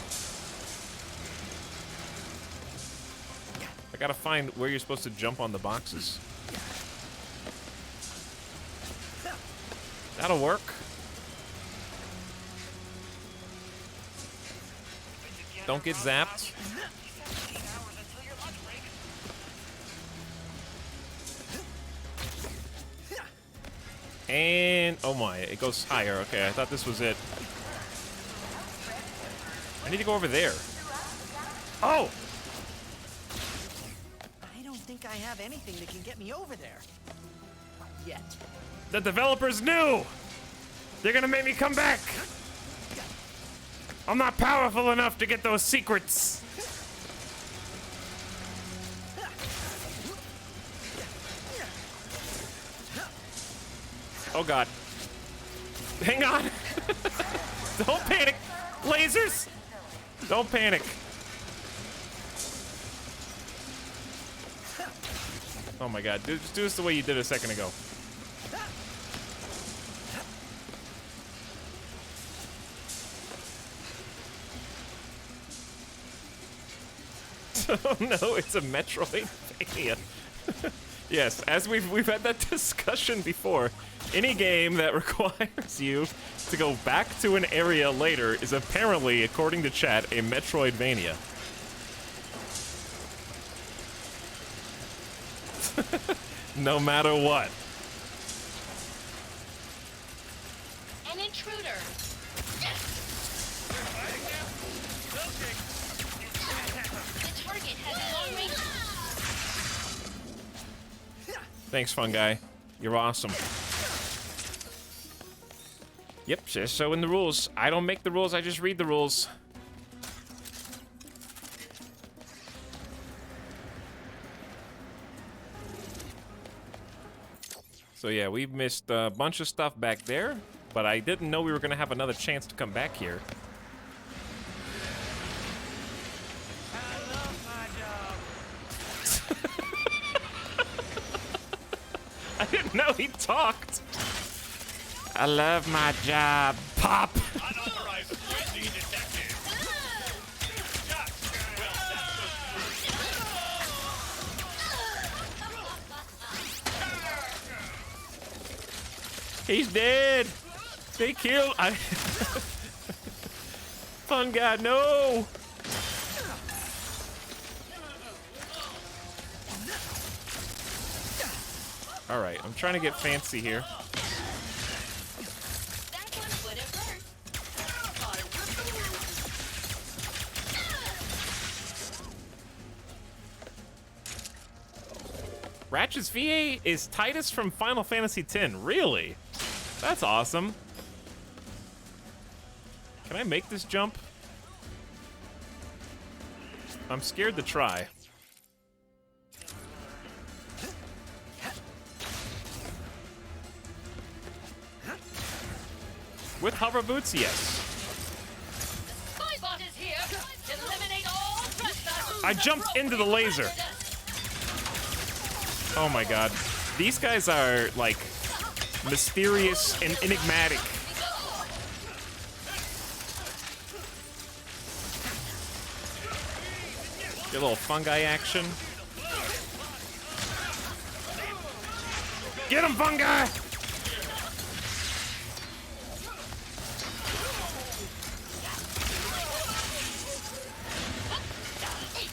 I gotta find where you're supposed to jump on the boxes. That'll work. Don't get zapped. And, oh my, it goes higher. Okay, I thought this was it. I need to go over there. Oh! I don't think I have anything that can get me over there. Yet. The developers knew! They're gonna make me come back! I'm not powerful enough to get those secrets! Oh god. Hang on! Don't panic! Lasers! Don't panic! Oh my god, just do this the way you did a second ago. Oh no, it's a Metroidvania. Yes, as we've had that discussion before, any game that requires you to go back to an area later is apparently, according to chat, a Metroidvania. No matter what. An intruder. The target has long range. Thanks, Fungi. You're awesome. Yep, says so in the rules. I don't make the rules, I just read the rules. So yeah, we've missed a bunch of stuff back there, but I didn't know we were gonna have another chance to come back here. I didn't know he talked. I love my job. Pop. Unauthorized poisoning detected. He's dead. They killed. Fun guy, no. All right, I'm trying to get fancy here. Ratchet's VA is Titus from Final Fantasy X. Really? That's awesome. Can I make this jump? I'm scared to try. With hover boots, yes. Spybot is here. Eliminate all trespassers. I jumped into the laser. Oh my god. These guys are, like, mysterious and enigmatic. Get a little fungi action. Get him, fungi!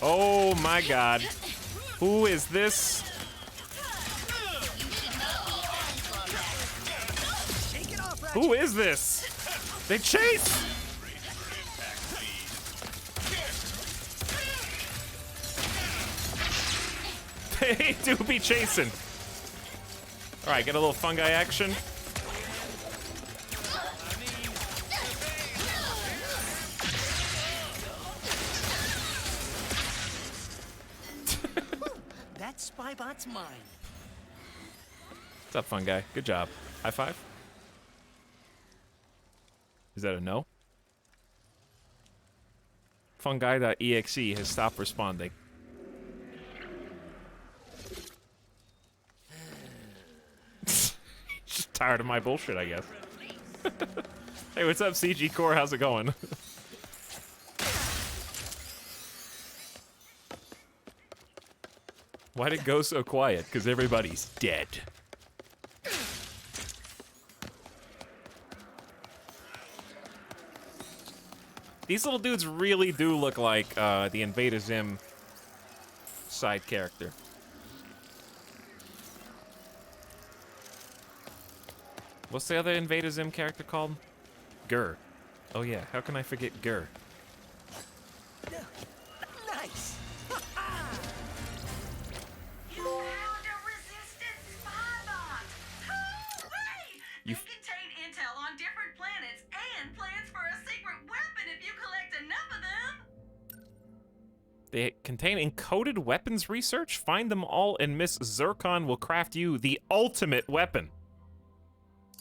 Oh my god. Who is this? Who is this? They chase! They do be chasing. Alright, get a little fungi action. That Spybot's mine. What's up, fungi? Good job. High five? Is that a no? Fungi.exe has stopped responding. Just tired of my bullshit, I guess. Hey, what's up, CG Core? How's it going? Why did it go so quiet? Because everybody's dead. These little dudes really do look like the Invader Zim side character. What's the other Invader Zim character called? Gur. Oh yeah, how can I forget Gur? Nice. You found a resistant spybot. Hooray! You They contain intel on different planets and plans for a secret weapon if you collect enough of them. They contain encoded weapons research? Find them all and Miss Zircon will craft you the ultimate weapon.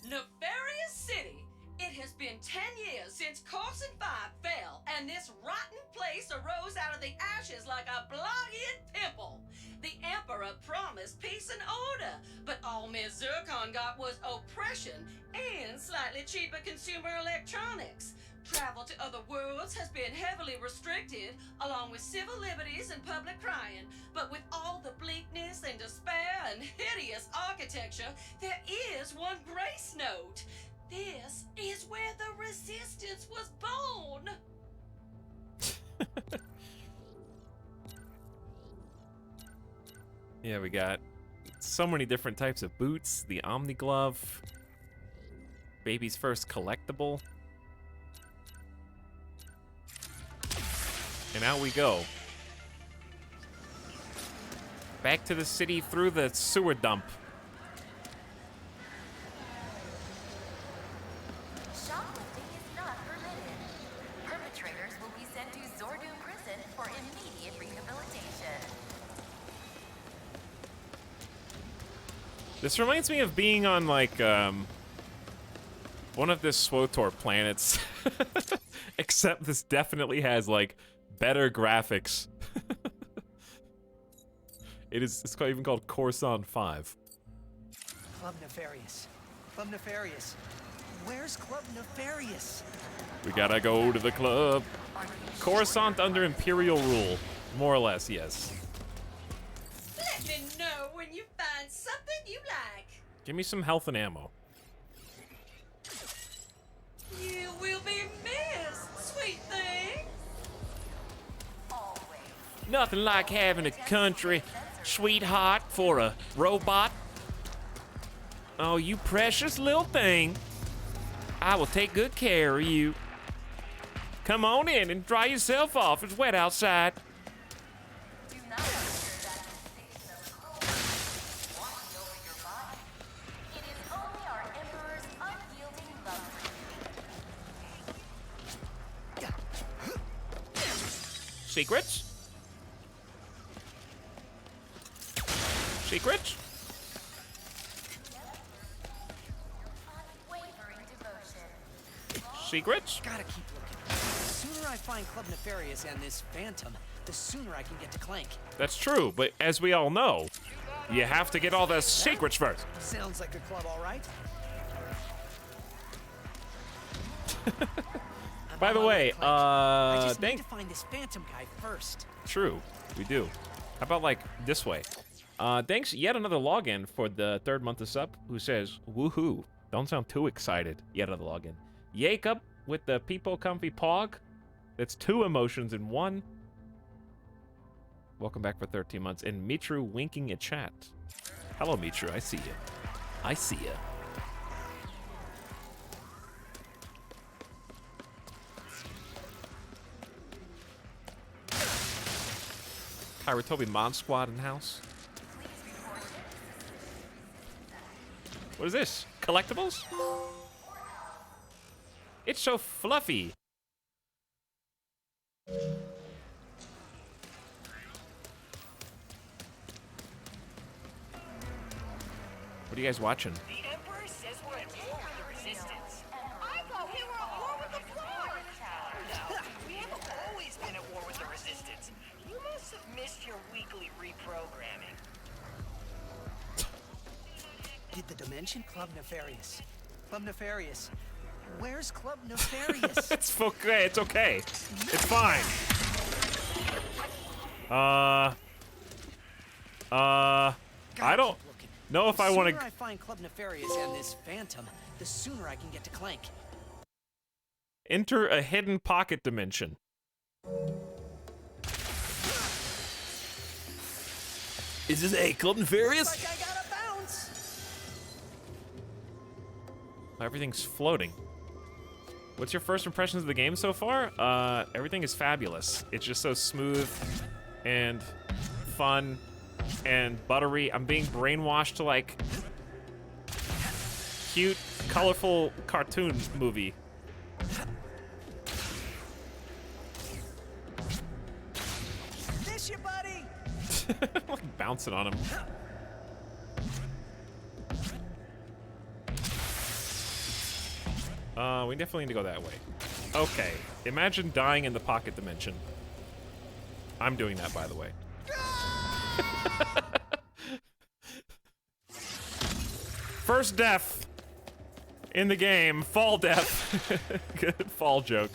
Nefarious City. It has been 10 years since Corson 5 fell, and this rotten place arose out of the ashes like a blogging pimple. The Emperor promised peace and order, but all Miss Zircon got was oppression and slightly cheaper consumer electronics. Travel to other worlds has been heavily restricted, along with civil liberties and public crying. But with all the bleakness and despair and hideous architecture, there is one grace note. This is where the Resistance was born. Yeah, we got so many different types of boots. The Omni Glove. Baby's first collectible. And out we go. Back to the city through the sewer dump. Shoplifting is not permitted. Perpetrators will be sent to Zordu Prison for immediate rehabilitation. This reminds me of being on, like, one of the SWTOR planets. Except this definitely has, like, better graphics. It's even called Corson 5. Club Nefarious. Club Nefarious. Where's Club Nefarious? We gotta go to the club. Coruscant under Imperial rule. More or less, yes. Let me know when you find something you like. Give me some health and ammo. You will be missed, sweet thing. Nothing like having a country sweetheart for a robot. Oh, you precious little thing. I will take good care of you. Come on in and dry yourself off. It's wet outside. Secrets? Secrets? Secrets? Gotta keep looking. The sooner I find Club Nefarious and this Phantom, the sooner I can get to Clank. That's true, but as we all know, you have to get all the secrets first. Sounds like a club, all right. By the way, I just need thank. to find this Phantom guy first. True, we do. How about like this way? Thanks yet another login for the 3rd month of sub. Who says woohoo? Don't sound too excited. Yet another login. Jacob with the Peepo Comfy Pog. That's 2 emotions in 1. Welcome back for 13 months. And Mitru winking at chat. Hello, Mitru. I see you. I see you. Toby Mod Squad in house. What is this? Collectibles? It's so fluffy. What are you guys watching? The Emperor says we're at war with the Resistance. I thought we were at war with the Floor. No, we haven't always been at war with the Resistance. You must have missed your weekly reprogramming. Did the Dimension Club Nefarious? Club Nefarious. Where's Club Nefarious? It's okay. It's okay. It's fine. I don't know if I want The sooner to. I find Club Nefarious and this Phantom, the sooner I can get to Clank. Enter a hidden pocket dimension. Is this a Club Nefarious? Like I gotta bounce. Everything's floating. What's your first impressions of the game so far? Everything is fabulous. It's just so smooth and fun and buttery. I'm being brainwashed to like cute, colorful cartoon movie. Miss you, buddy. Like bouncing on him. We definitely need to go that way. Okay, imagine dying in the pocket dimension. I'm doing that, by the way. First death in the game, fall death. Good fall joke.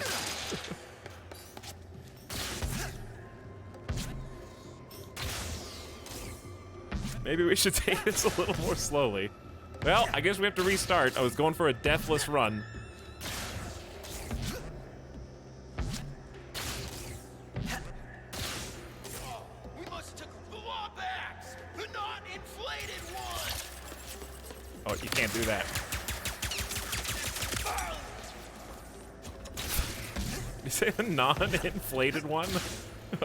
Maybe we should take this a little more slowly. Well, I guess we have to restart. I was going for a deathless run. We must have took the law back. The not inflated one. Oh, you can't do that. You say the non-inflated one?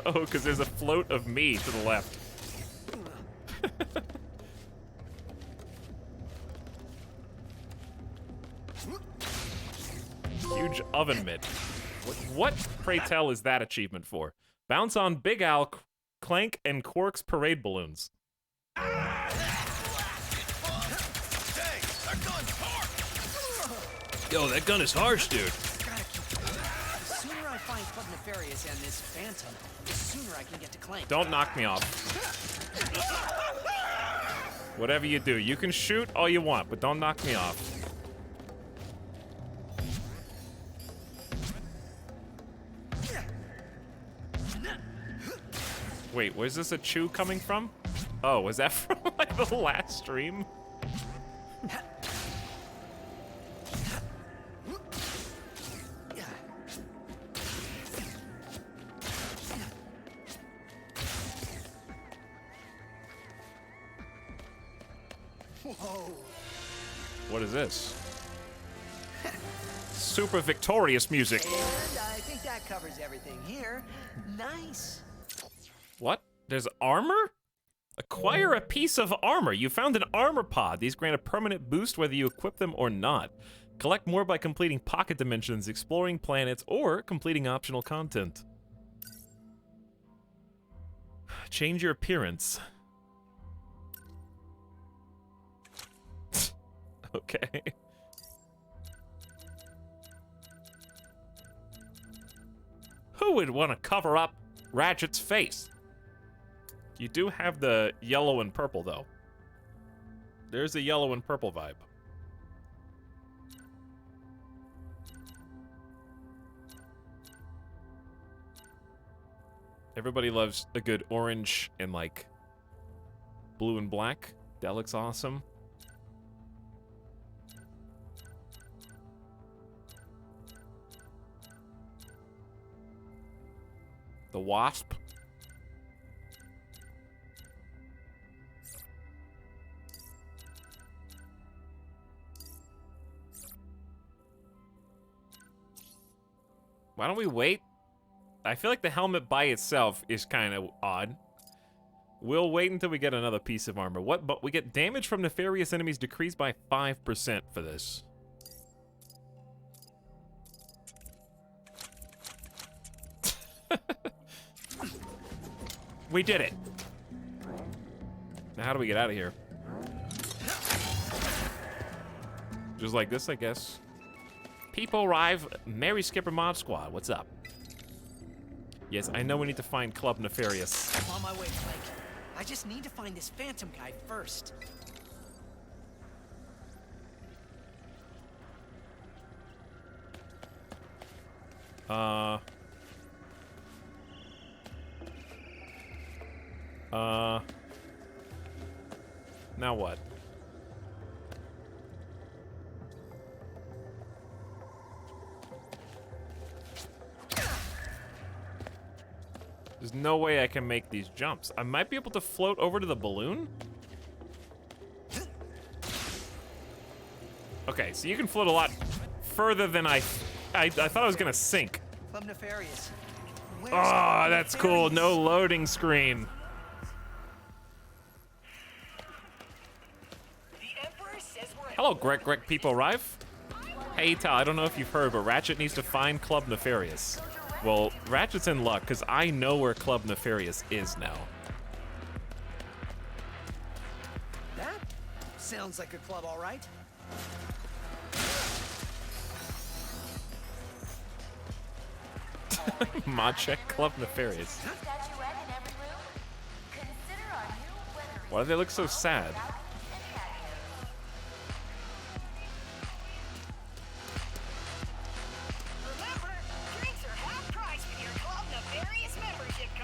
Oh, because there's a float of me to the left. Huge oven mitt. What, pray tell, is that achievement for? Bounce on Big Al, Clank, and Quark's parade balloons. Yo, that gun is harsh, dude. The sooner I find Club Nefarious and this Phantom, the sooner I can get to Clank. Don't knock me off. Whatever you do, you can shoot all you want, but don't knock me off. Wait, where's this a chew coming from? Oh, was that from like the last stream? Whoa. What is this? Super victorious music. And I think that covers everything here. Nice. What? There's armor? Acquire a piece of armor. You found an armor pod. These grant a permanent boost whether you equip them or not. Collect more by completing pocket dimensions, exploring planets, or completing optional content. Change your appearance. Okay. Who would want to cover up Ratchet's face? You do have the yellow and purple, though. There's a yellow and purple vibe. Everybody loves a good orange and, like, blue and black. That looks awesome. The Wasp. Why don't we wait? I feel like the helmet by itself is kind of odd. We'll wait until we get another piece of armor. What? But we get damage from nefarious enemies decreased by 5% for this. We did it. Now how do we get out of here? Just like this, I guess. People arrive. Mary Skipper Mod Squad. What's up? Yes, I know we need to find Club Nefarious. I'm on my way, Flake. I just need to find this Phantom guy first. Now what? There's no way I can make these jumps. I might be able to float over to the balloon? Okay, so you can float a lot further than I thought I was gonna sink. Club Nefarious. Oh, that's cool. No loading screen. Hello, Greg People Rife. Hey, Tal, I don't know if you've heard, but Ratchet needs to find Club Nefarious. Well, Ratchet's in luck, because I know where Club Nefarious is now. That sounds like a club, all right. Mod check Club Nefarious. Why do they look so sad?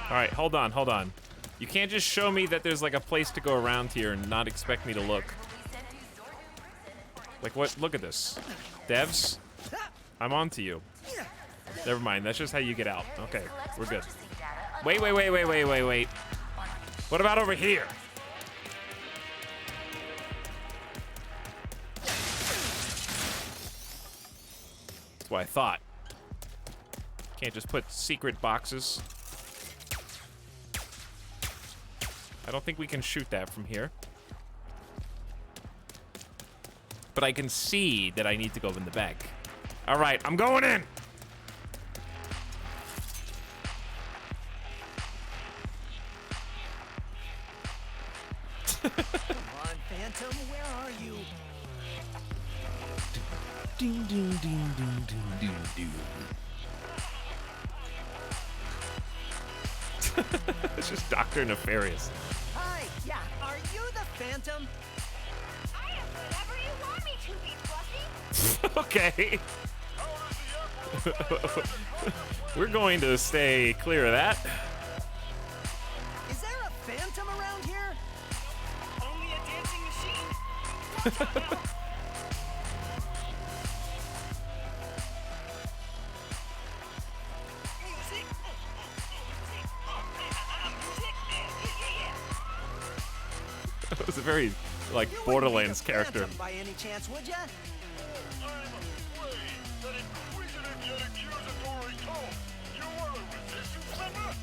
All right, hold on. You can't just show me that there's like a place to go around here and not expect me to look. Like what? Look at this. Devs, I'm on to you. Never mind, that's just how you get out. Okay, we're good. Wait. What about over here? That's what I thought. Can't just put secret boxes. I don't think we can shoot that from here. But I can see that I need to go in the back. All right, I'm going in. Come on, Phantom, where are you? Ding, ding, ding, ding, ding, ding, ding. It's just Dr. Nefarious. Hi, yeah, are you the Phantom? I am whatever you want me to be, Fluffy. Okay. We're going to stay clear of that. Is there a Phantom around here? Only a dancing machine. That was a very, like, Borderlands character. Phantom by any chance, would ya? I'm afraid that inquisitive yet accusatory tone. You are a resistance member?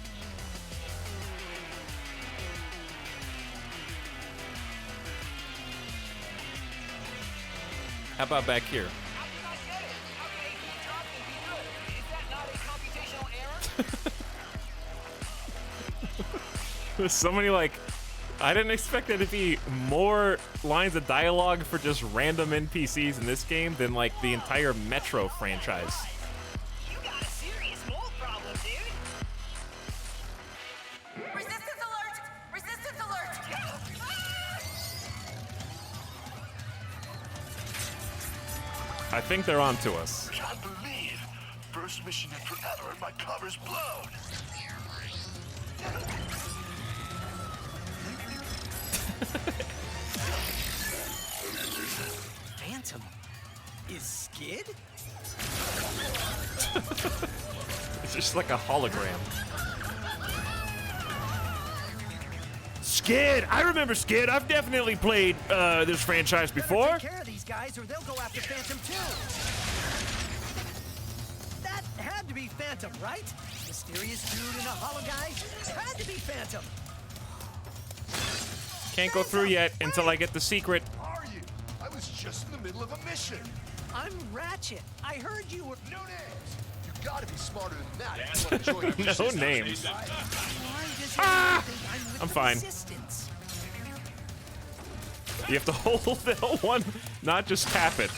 How about back here? How did I get it? Okay, drop me, be good. Is that not a computational error? There's so many, like, I didn't expect there to be more lines of dialogue for just random NPCs in this game than, like, the entire Metro franchise. You got a serious mold problem, dude. Resistance alert! Resistance alert! I think they're on to us. Can't believe. First mission in forever and my cover's blown. Phantom is Skid? It's just like a hologram. Skid! I remember Skid. I've definitely played this franchise before. Take care of these guys or they'll go after Phantom too. That had to be Phantom, right? Mysterious dude in a hollow guy? Had to be Phantom. Can't go through yet until I get the secret. Are you? I was just in the middle of a mission. I'm Ratchet. I heard you were... No names. You gotta be smarter than that. If you wanna join our No mission. names. Why does Ah! everyone think I'm with I'm the fine. Resistance? You have to hold the L1, not just tap it.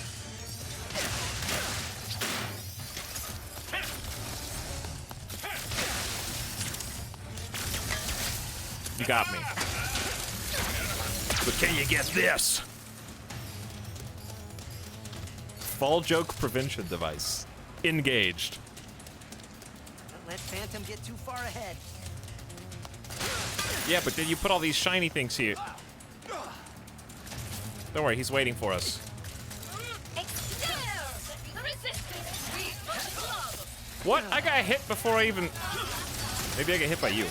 You got me. But can you get this? Fall joke prevention device. Engaged. Don't let Phantom get too far ahead. Yeah, but then you put all these shiny things here. Don't worry, he's waiting for us. Expel the resistance. We must love. What? I got hit before I even... Maybe I get hit by you.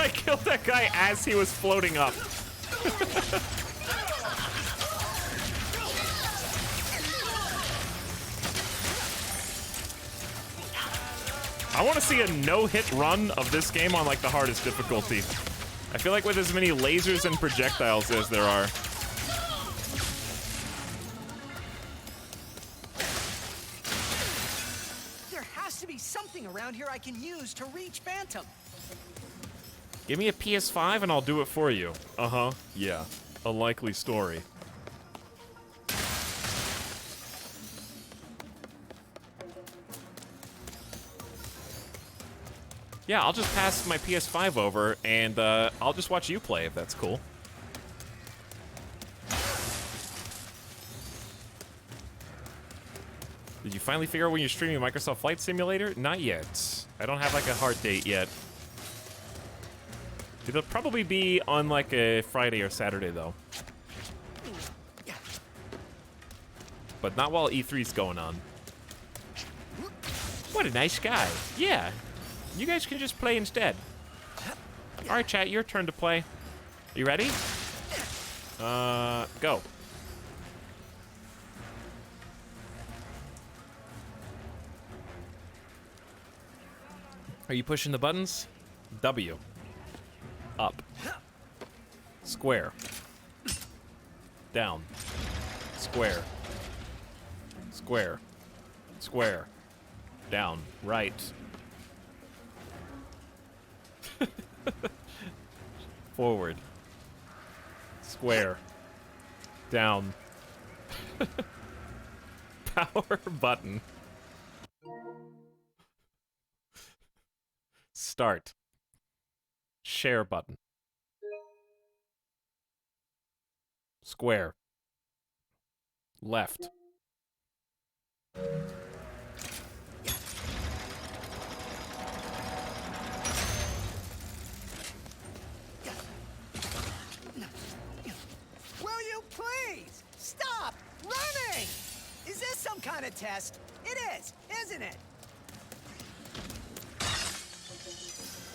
I killed that guy as he was floating up. I want to see a no-hit run of this game on like the hardest difficulty. I feel like with as many lasers and projectiles as there are. There has to be something around here I can use to reach Phantom. Give me a PS5 and I'll do it for you. Uh-huh. Yeah. A likely story. Yeah, I'll just pass my PS5 over and I'll just watch you play if that's cool. Did you finally figure out when you're streaming Microsoft Flight Simulator? Not yet. I don't have like a hard date yet. It'll probably be on like a Friday or Saturday though. But not while E3's going on. What a nice guy. Yeah. You guys can just play instead. Alright, chat, your turn to play. You ready? Go. Are you pushing the buttons? W. Up. Square. Down. Square. Square. Square. Down. Right. Forward. Square. Down. Power button. Start. Share button. Square. Left. Will you please stop running? Is this some kind of test? It is, isn't it?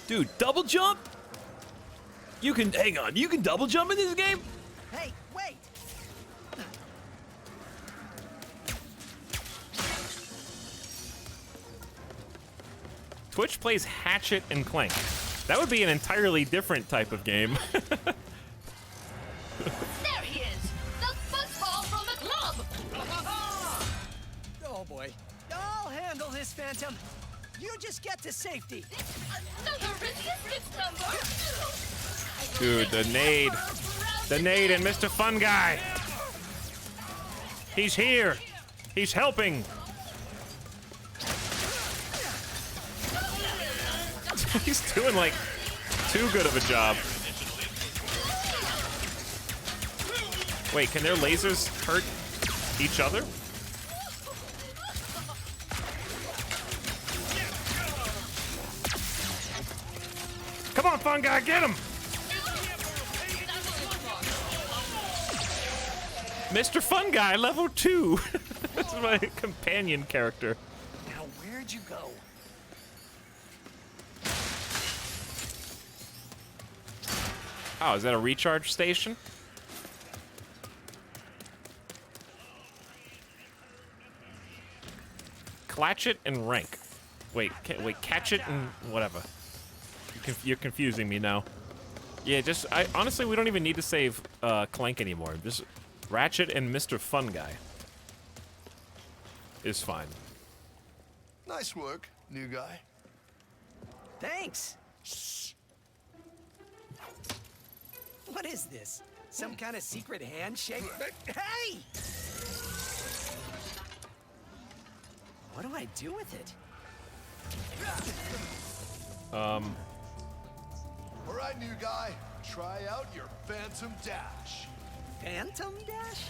Dude, double jump? You can, hang on, you can double jump in this game? Hey, wait! Twitch plays Hatchet and Clank. That would be an entirely different type of game. There he is, the football from the club. Oh boy. I'll handle this, Phantom. You just get to safety. Another resistance number. Dude, the nade. The nade and Mr. Fun Guy. He's here. He's helping. He's doing like too good of a job. Wait, can their lasers hurt each other? Come on, Fun Guy, get him! Mr. Fun Guy, level 2. That's my companion character. Now, where'd you go? Oh, is that a recharge station? Clatch it and rank. Wait, catch it and whatever. You're confusing me now. Yeah, honestly, we don't even need to save Clank anymore. Just Ratchet and Mr. Fun Guy is fine. Nice work, new guy. Thanks. What is this? Some kind of secret handshake? Hey! What do I do with it? All right, new guy. Try out your Phantom Dash. Phantom Dash?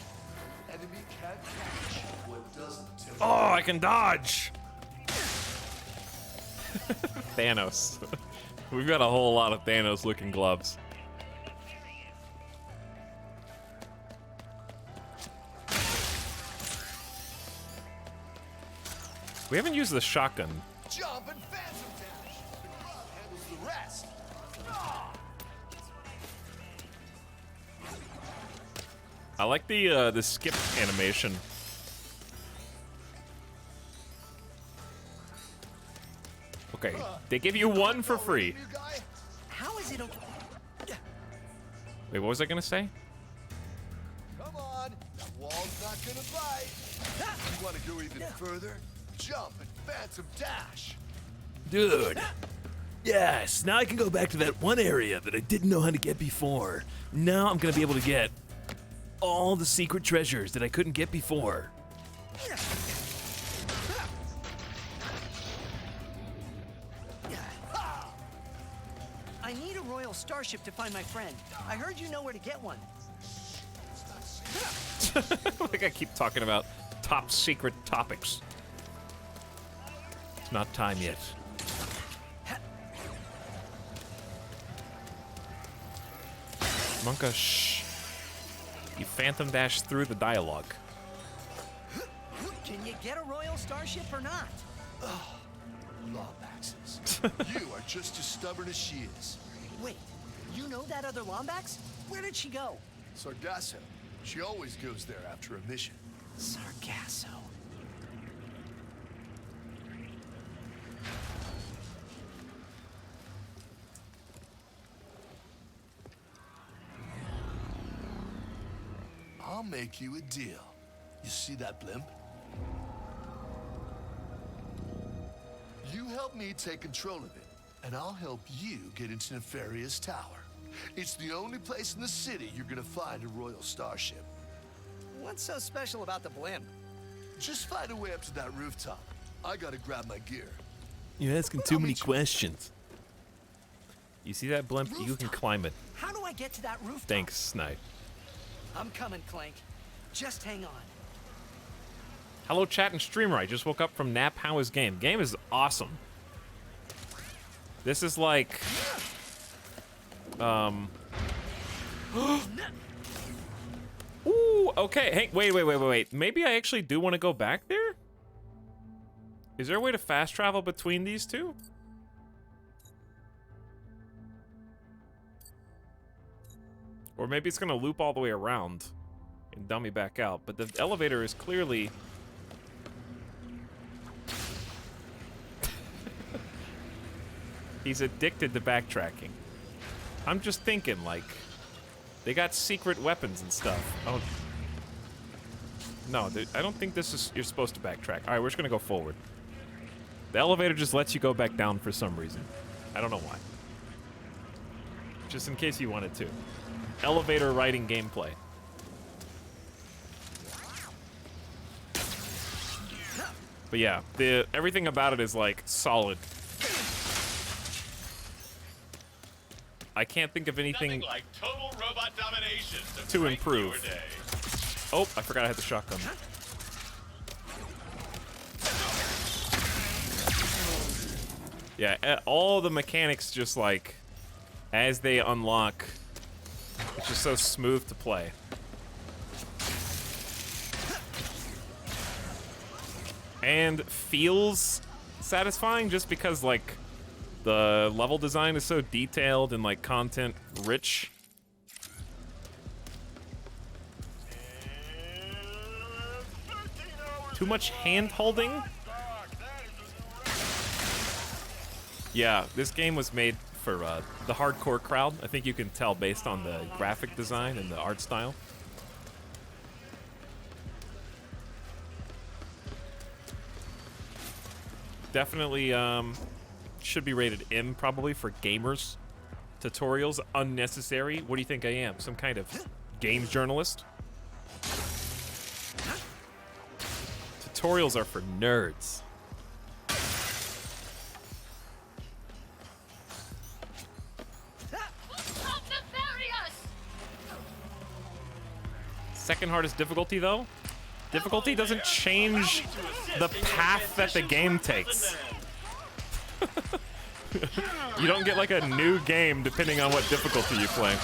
Enemy can't catch what doesn't. Oh, I can dodge! Thanos. We've got a whole lot of Thanos-looking gloves. We haven't used the shotgun. Jump and Phantom Dash. The crowd handles the rest. I like the skip animation. Okay, they give you one for free. How is it okay? Wait, what was I gonna say? Come on, that wall's not gonna bite. You want to go even further? Jump and Phantom Dash. Dude. Yes, now I can go back to that one area that I didn't know how to get before. Now I'm gonna be able to get all the secret treasures that I couldn't get before. I need a royal starship to find my friend. I heard you know where to get one. Like I keep talking about top secret topics. It's not time yet. Monka, shh. You Phantom Dash through the dialogue. Can you get a royal starship or not? Lombaxes. You are just as stubborn as she is. Wait, you know that other Lombax? Where did she go? Sargasso. She always goes there after a mission. Sargasso. I'll make you a deal. You see that blimp? You help me take control of it, and I'll help you get into Nefarious Tower. It's the only place in the city you're gonna find a royal starship. What's so special about the blimp? Just find a way up to that rooftop. I gotta grab my gear. You're asking too many questions. You see that blimp? You can climb it. How do I get to that rooftop? Thanks, Snipe. I'm coming, Clank. Just hang on. Hello, chat and streamer. I just woke up from nap. How is game? Game is awesome. This is like... Ooh, okay. Hey, wait. Maybe I actually do want to go back there? Is there a way to fast travel between these two? Or maybe it's gonna loop all the way around and dumb me back out. But the elevator is clearly... He's addicted to backtracking. I'm just thinking, like, they got secret weapons and stuff. Oh, no, I don't think this is. You're supposed to backtrack. All right, we're just gonna go forward. The elevator just lets you go back down for some reason. I don't know why. Just in case you wanted to. Elevator riding gameplay. But yeah, everything about it is like solid. I can't think of anything like total robot domination to improve. Oh, I forgot I had the shotgun. Yeah, all the mechanics just like, as they unlock, it's just so smooth to play. And feels satisfying just because like the level design is so detailed and like content rich. Too much hand holding? Yeah, this game was made for the hardcore crowd. I think you can tell based on the graphic design and the art style. Definitely should be rated M probably for gamers. Tutorials unnecessary. What do you think I am? Some kind of games journalist? Tutorials are for nerds. Second hardest difficulty though? Difficulty doesn't change the path that the game takes. You don't get like a new game depending on what difficulty you play.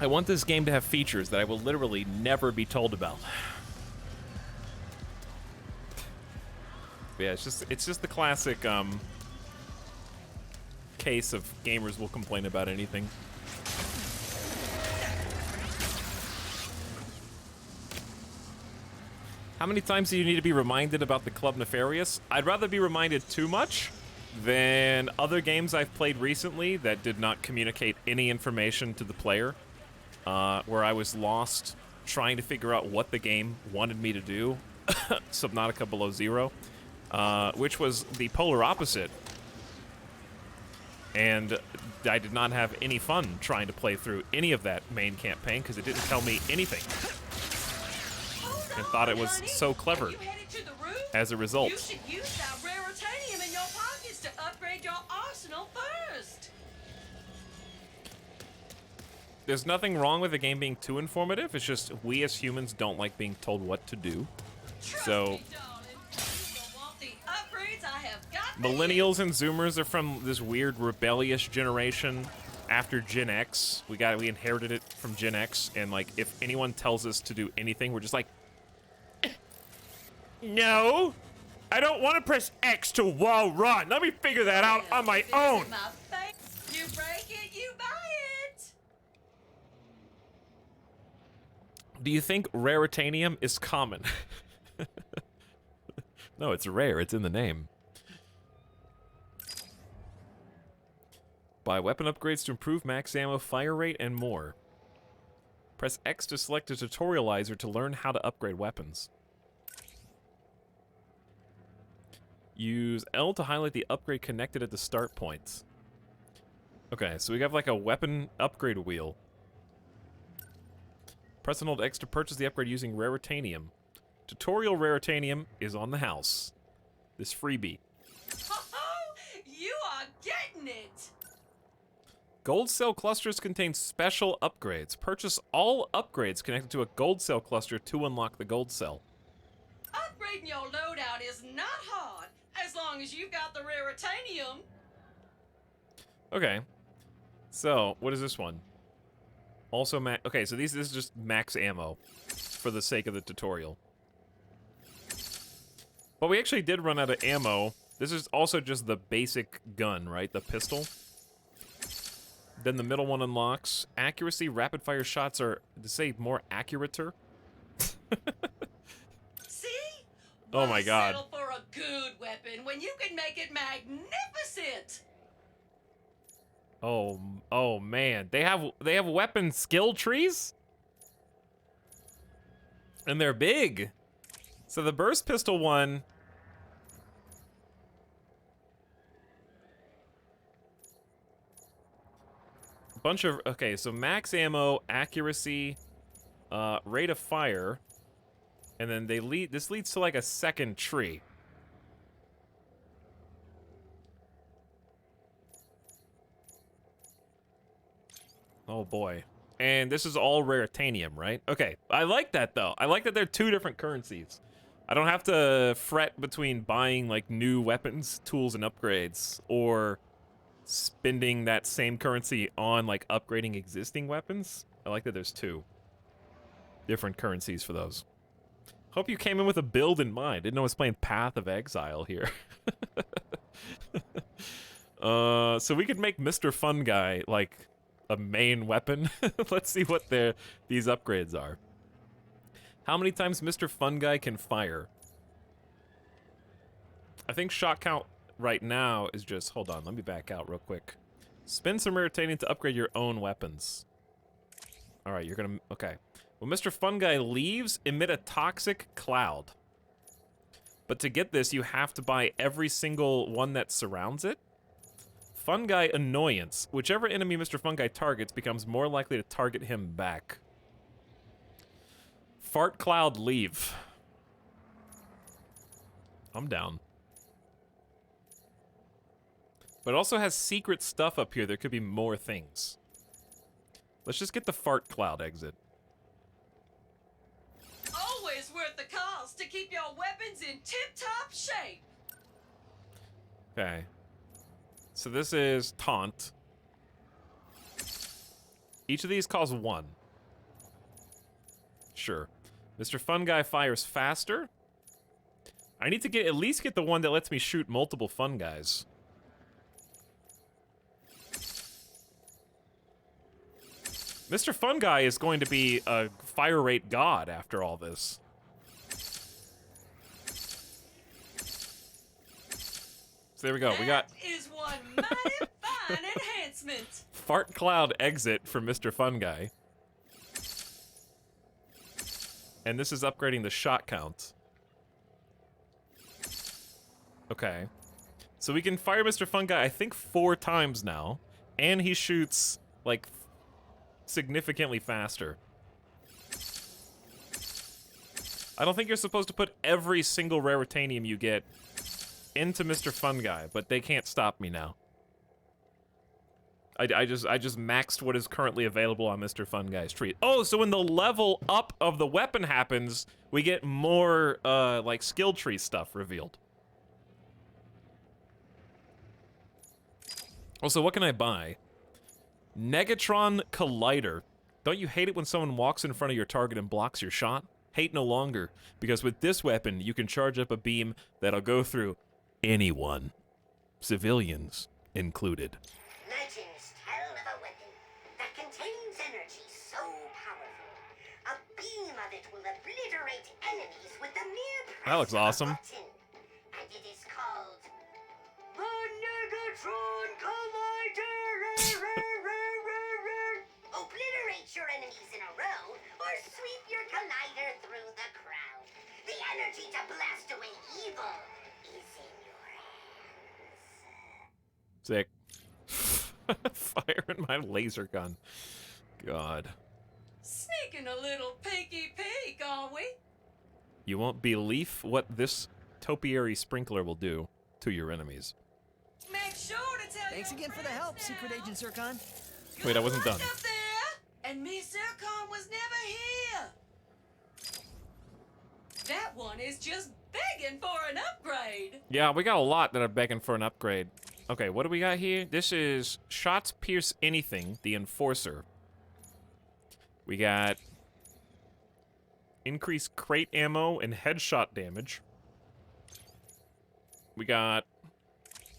I want this game to have features that I will literally never be told about. But yeah, it's just the classic case of gamers will complain about anything. How many times do you need to be reminded about the Club Nefarious? I'd rather be reminded too much than other games I've played recently that did not communicate any information to the player. Where I was lost trying to figure out what the game wanted me to do. Subnautica Below Zero. Which was the polar opposite. And I did not have any fun trying to play through any of that main campaign because it didn't tell me anything. And thought it was so clever as a result. You should use that raritanium in your pockets to upgrade your arsenal first. There's nothing wrong with the game being too informative. It's just we as humans don't like being told what to do. So millennials and Zoomers are from this weird rebellious generation after Gen X. We inherited it from Gen X, and like if anyone tells us to do anything, we're just like, no, I don't want to press X to wall run. Let me figure that out on my own. You break it, you buy it. Do you think raritanium is common? No, it's rare. It's in the name. Buy weapon upgrades to improve max ammo, fire rate, and more. Press X to select a tutorializer to learn how to upgrade weapons. Use L to highlight the upgrade connected at the start points. Okay, so we have like a weapon upgrade wheel. Press and hold X to purchase the upgrade using raritanium. Tutorial raritanium is on the house. This freebie. Oh, you are getting it. Gold cell clusters contain special upgrades. Purchase all upgrades connected to a gold cell cluster to unlock the gold cell. Upgrading your loadout is not hard, as long as you've got the raritanium. Okay. So, what is this one? Also okay, so this is just max ammo for the sake of the tutorial. But we actually did run out of ammo. This is also just the basic gun, right? The pistol. Then the middle one unlocks. Accuracy, rapid fire shots are, to say more accurater. See? Oh my god. Settle for a good weapon when you can make it magnificent. Oh man. They have weapon skill trees? And they're big. So the burst pistol one, bunch of, okay, so max ammo, accuracy, rate of fire, and then this leads to like a second tree. Oh boy. And this is all raritanium, right? Okay, I like that though. I like that they're two different currencies. I don't have to fret between buying like new weapons, tools, and upgrades, or spending that same currency on like upgrading existing weapons. I like that there's two different currencies for those. Hope you came in with a build in mind. Didn't know I was playing Path of Exile here. So we could make Mr. Fun Guy like a main weapon. Let's see what these upgrades are. How many times Mr. Fun Guy can fire? I think shot count right now is just, hold on, let me back out real quick. Spend some raritanium to upgrade your own weapons. All right, you're gonna, okay. When Mr. Fun Guy leaves, emit a toxic cloud. But to get this, you have to buy every single one that surrounds it. Fun Guy Annoyance. Whichever enemy Mr. Fun Guy targets becomes more likely to target him back. Fart Cloud Leave. I'm down. But it also has secret stuff up here. There could be more things. Let's just get the Fart Cloud exit. Always worth the cost to keep your weapons in tip-top shape. Okay. So this is Taunt. Each of these costs 1. Sure. Mr. Fun Guy fires faster. I need to at least get the one that lets me shoot multiple fun guys. Mr. Fun Guy is going to be a fire rate god after all this. So there we go. We got That is one mighty fine enhancement. Fart Cloud exit for Mr. Fun Guy. And this is upgrading the shot count. Okay. So we can fire Mr. Fun Guy, I think, 4 times now. And he shoots, like, significantly faster. I don't think you're supposed to put every single raritanium you get into Mr. Fun Guy, but they can't stop me now. I just maxed what is currently available on Mr. Fun Guy's tree. Oh, so when the level up of the weapon happens, we get more, like, skill tree stuff revealed. Also, what can I buy? Negatron Collider. Don't you hate it when someone walks in front of your target and blocks your shot? Hate no longer, because with this weapon, you can charge up a beam that'll go through anyone. Civilians included. Legends tell of a weapon that contains energy so powerful, a beam of it will obliterate enemies with the mere press That looks awesome. of a button. And it is called the Negatron Collider. Obliterate your enemies in a row, or sweep your collider through the crowd. The energy to blast away evil is in your hands. Sick. Firing my laser gun. God. Sneaking a little peeky peek, are we? You won't believe what this topiary sprinkler will do to your enemies. Make sure to tell Thanks again for the help, Secret Agent Zircon. Wait, I wasn't done. up there, and me Zircon was never here. That one is just begging for an upgrade. Yeah, we got a lot that are begging for an upgrade. Okay, what do we got here? This is Shots Pierce Anything, the Enforcer. We got increased crate ammo and headshot damage. We got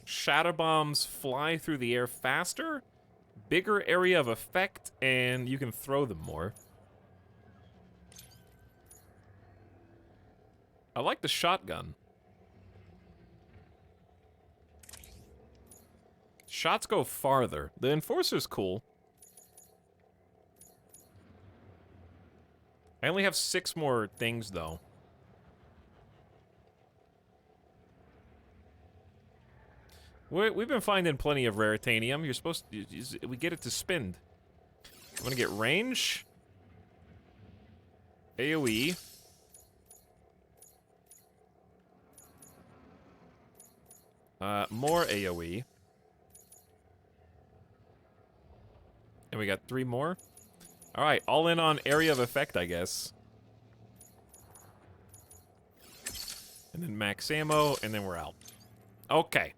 shatter bombs fly through the air faster, bigger area of effect, and you can throw them more. I like the shotgun. Shots go farther. The Enforcer's cool. I only have 6 more things, though. We've been finding plenty of raritanium. You're supposed to... We get it to spin. I'm gonna get range. AoE. More AoE. And we got 3 more. Alright, all in on area of effect, I guess. And then max ammo, and then we're out. Okay.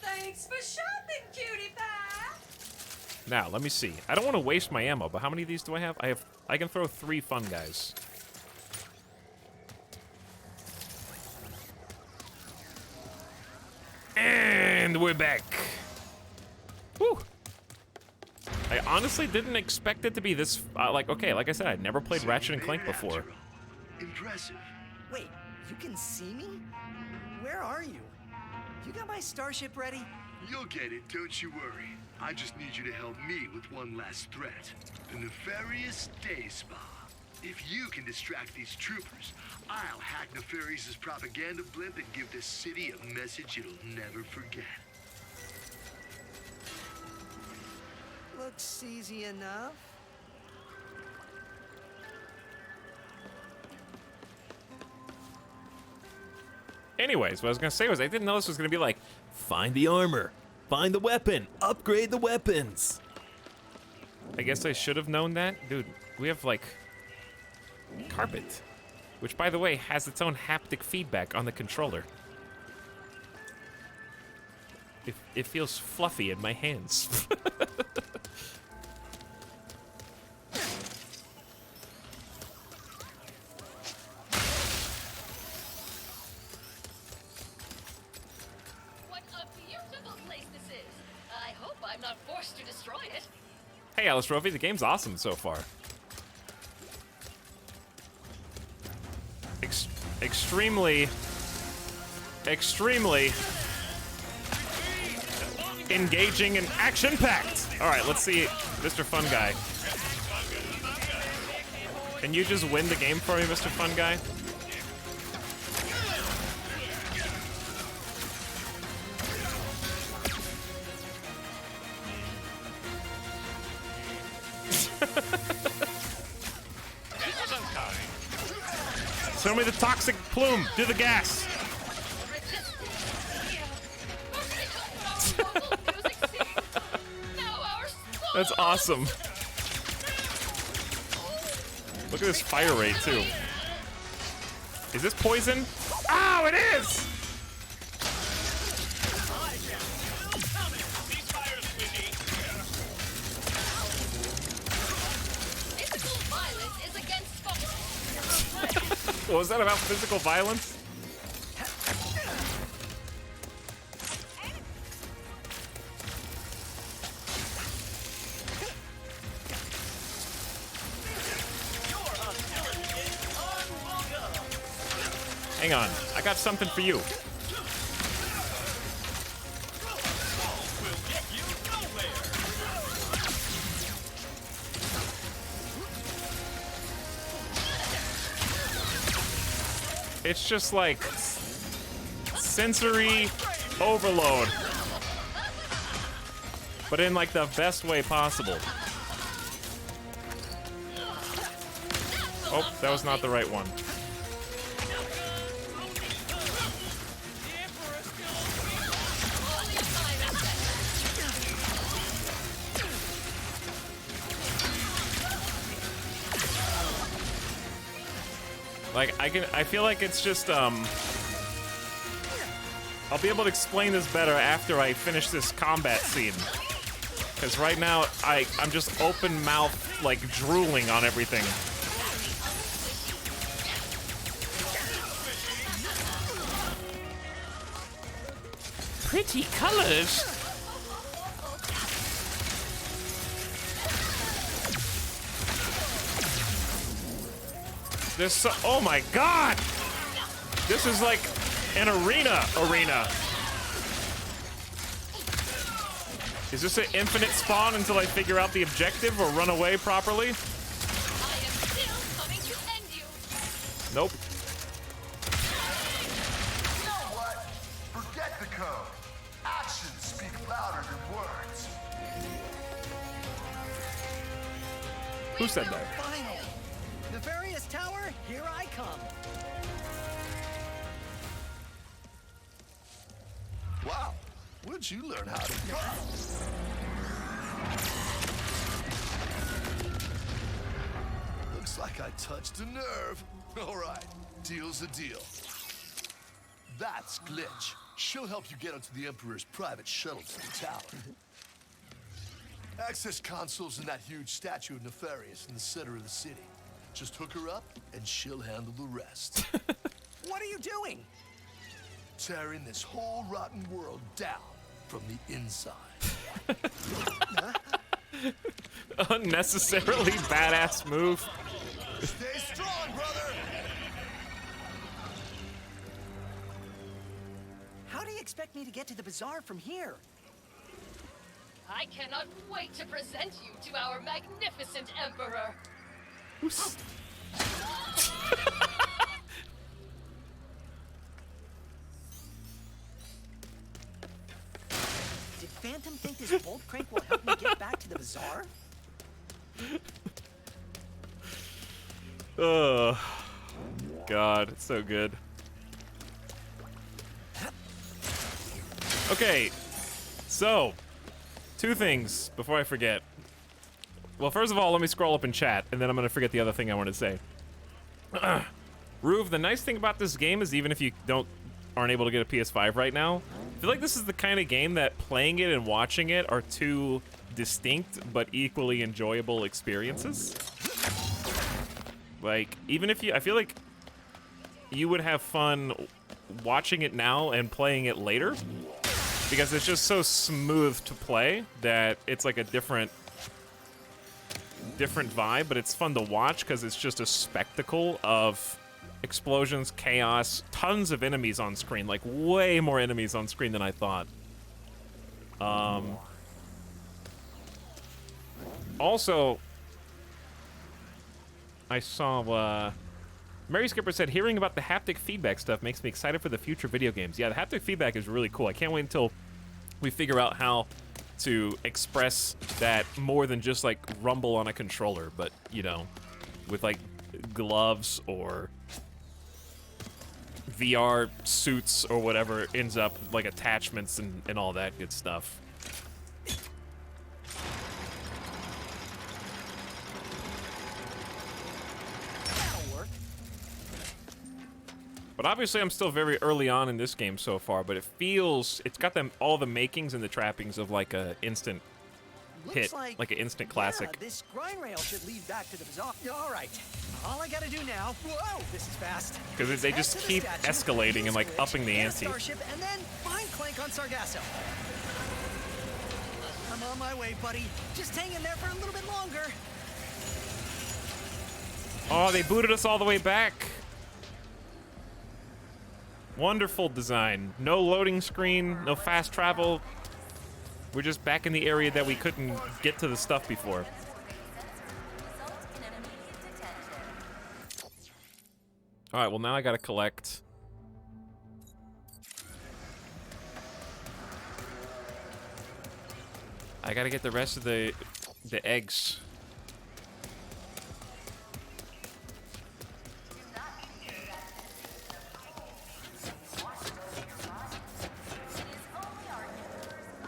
Thanks for shopping, cutie pie. Now, let me see. I don't want to waste my ammo, but how many of these do I have? I can throw 3 fun guys. And we're back. Whew. I honestly didn't expect it to be this, okay, like I said, I'd never played Ratchet and Clank before. Impressive. Wait, you can see me? Where are you? You got my starship ready? You'll get it, don't you worry. I just need you to help me with one last threat. The nefarious day spa. If you can distract these troopers, I'll hack Nefarious's propaganda blimp and give this city a message it'll never forget. Looks easy enough. Anyways, what I was gonna say was I didn't know this was gonna be like, Find the armor. Find the weapon. Upgrade the weapons. I guess I should have known that. Dude, we have, like, carpet. Which, by the way, has its own haptic feedback on the controller. It feels fluffy in my hands. What a beautiful place this is. I hope I'm not forced to destroy it. Hey, Alice Trophy, the game's awesome so far. Extremely engaging and action-packed. All right, let's see, Mr. Fun Guy. Can you just win the game for me, Mr. Fun Guy? Show me the toxic plume. Do the gas. That's awesome. Look at this fire rate, too. Is this poison? Oh, it is! What was that about physical violence? Hang on, I got something for you. It's just like sensory overload, but in like the best way possible. Oh, that was not the right one. Like, I feel like it's just, I'll be able to explain this better after I finish this combat scene. Because right now, I'm just open mouth, like, drooling on everything. Pretty colors. There's so, oh my god! This is like an arena. Is this an infinite spawn until I figure out the objective or run away properly? I am still coming to end you. Nope. You know what? Forget the code. Actions speak louder than words. Who said that? Finally! Nefarious Tower, here I come. Wow, where'd you learn how to go? Looks like I touched a nerve. All right, deal's a deal. That's Glitch. She'll help you get onto the Emperor's private shuttle to the tower. Access console's in that huge statue of Nefarious in the center of the city. Just hook her up, and she'll handle the rest. What are you doing? Tearing this whole rotten world down from the inside. Unnecessarily badass move. Stay strong, brother! How do you expect me to get to the bazaar from here? I cannot wait to present you to our magnificent Emperor. Did Phantom think this bolt crank will help me get back to the bazaar? Oh, God, it's so good. Okay, so, two things before I forget. Well, first of all, let me scroll up in chat, and then I'm gonna forget the other thing I want to say. Ruve, the nice thing about this game is even if you aren't able to get a PS5 right now, I feel like this is the kind of game that playing it and watching it are two distinct but equally enjoyable experiences. Like, even if I feel like you would have fun watching it now and playing it later, because it's just so smooth to play that it's like a different vibe, but it's fun to watch because it's just a spectacle of explosions, chaos, tons of enemies on screen, like way more enemies on screen than I thought. Also, I saw, Mary Skipper said, hearing about the haptic feedback stuff makes me excited for the future video games. Yeah, the haptic feedback is really cool. I can't wait until we figure out how to express that more than just like rumble on a controller, but you know, with like gloves or VR suits or whatever ends up like attachments and all that good stuff. But obviously I'm still very early on in this game so far, but it's got all the makings and the trappings of like a instant hit, like an instant classic. Yeah, this grind rail should lead back to the bazaar. All right, all I gotta do now. Whoa, this is fast. Because they just keep escalating and like upping the ante. Starship, and then find Clank on Sargasso. I'm on my way, buddy. Just hang in there for a little bit longer. Oh, they booted us all the way back. Wonderful design. No loading screen, no fast travel. We're just back in the area that we couldn't get to the stuff before. All right, well now I gotta collect. I gotta get the rest of the eggs.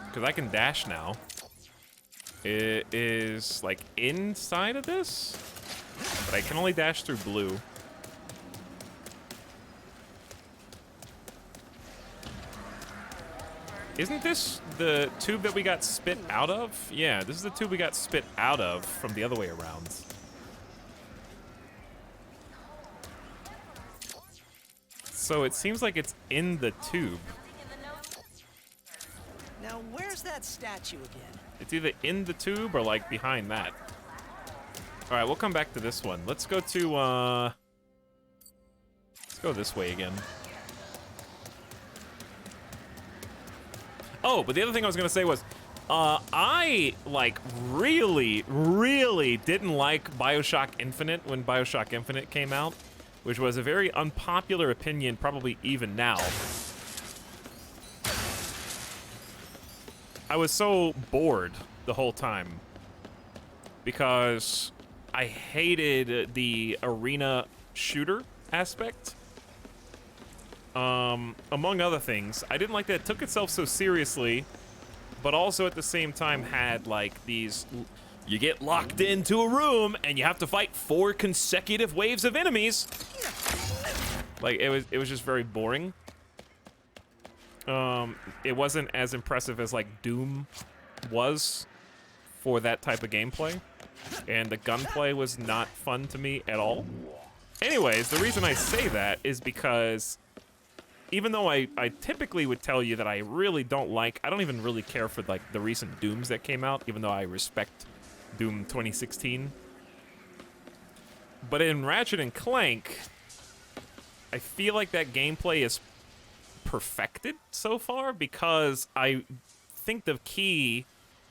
Because I can dash now. It is, like, inside of this? But I can only dash through blue. Isn't this the tube that we got spit out of? Yeah, this is the tube we got spit out of from the other way around. So it seems like it's in the tube. Now, where's that statue again? It's either in the tube or, like, behind that. Alright, we'll come back to this one. Let's go to, let's go this way again. Oh, but the other thing I was gonna say was, I like really didn't like BioShock Infinite when BioShock Infinite came out, which was a very unpopular opinion, probably even now. I was so bored the whole time because I hated the arena shooter aspect. Among other things, I didn't like that it took itself so seriously, but also at the same time had like these, you get locked into a room and you have to fight 4 consecutive waves of enemies. Like it was just very boring. It wasn't as impressive as like Doom was for that type of gameplay, and the gunplay was not fun to me at all. Anyways, the reason I say that is because even though I typically would tell you that I really don't like, I don't even really care for like the recent Dooms that came out, even though I respect Doom 2016. But in Ratchet and Clank, I feel like that gameplay is perfected so far, because I think the key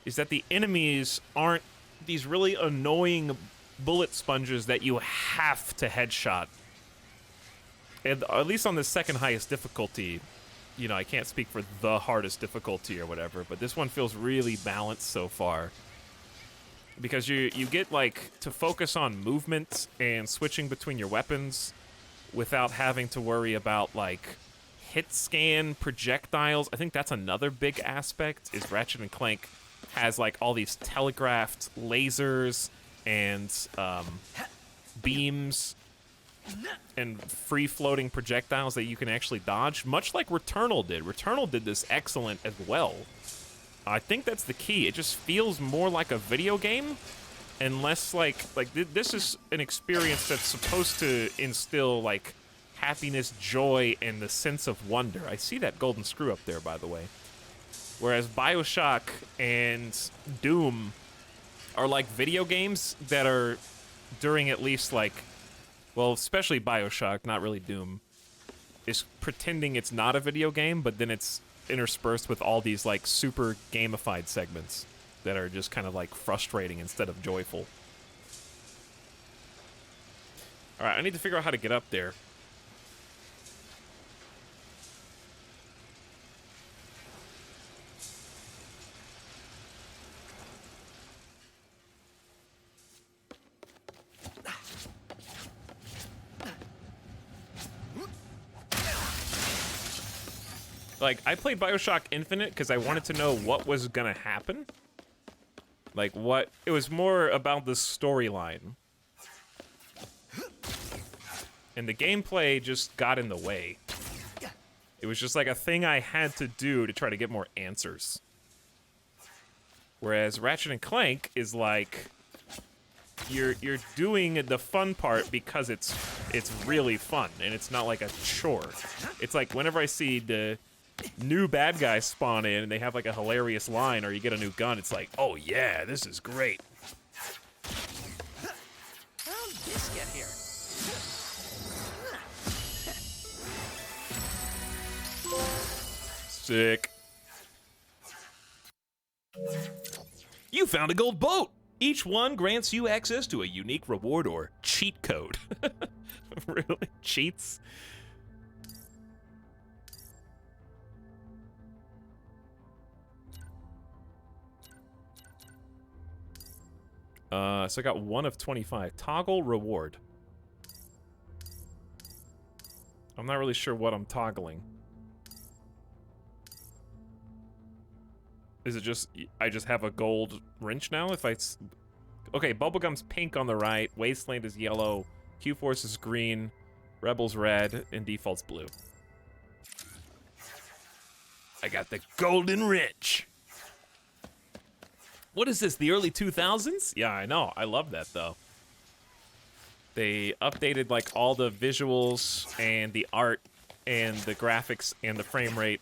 is that the enemies aren't these really annoying bullet sponges that you have to headshot. And at least on the second highest difficulty, you know, I can't speak for the hardest difficulty or whatever, but this one feels really balanced so far. Because you get, like, to focus on movement and switching between your weapons without having to worry about, like, hit scan projectiles. I think that's another big aspect, is Ratchet and Clank has, like, all these telegraphed lasers and beams and free-floating projectiles that you can actually dodge, much like Returnal did. Returnal did this excellent as well. I think that's the key. It just feels more like a video game, and less like this is an experience that's supposed to instill, like, happiness, joy, and the sense of wonder. I see that golden screw up there, by the way. Whereas BioShock and Doom are like video games that are, during at least, like, well, especially BioShock, not really Doom, is pretending it's not a video game, but then it's interspersed with all these, like, super gamified segments that are just kind of, like, frustrating instead of joyful. Alright, I need to figure out how to get up there. Like, I played BioShock Infinite because I wanted to know what was gonna happen. Like, what... It was more about the storyline. And the gameplay just got in the way. It was just like a thing I had to do to try to get more answers. Whereas Ratchet and Clank is like... You're doing the fun part because it's really fun, and it's not like a chore. It's like whenever I see the new bad guys spawn in and they have like a hilarious line, or you get a new gun, it's like, oh yeah, this is great. How did this get here? Sick. You found a gold boat! Each one grants you access to a unique reward or cheat code. Really? Cheats? So I got 1 of 25. Toggle reward. I'm not really sure what I'm toggling. Is it just, I just have a gold wrench now? If I... Okay, Bubblegum's pink on the right, Wasteland is yellow, Q-Force is green, Rebel's red, and Default's blue. I got the golden wrench! What is this, the early 2000s? Yeah, I know. I love that, though. They updated, like, all the visuals and the art and the graphics and the frame rate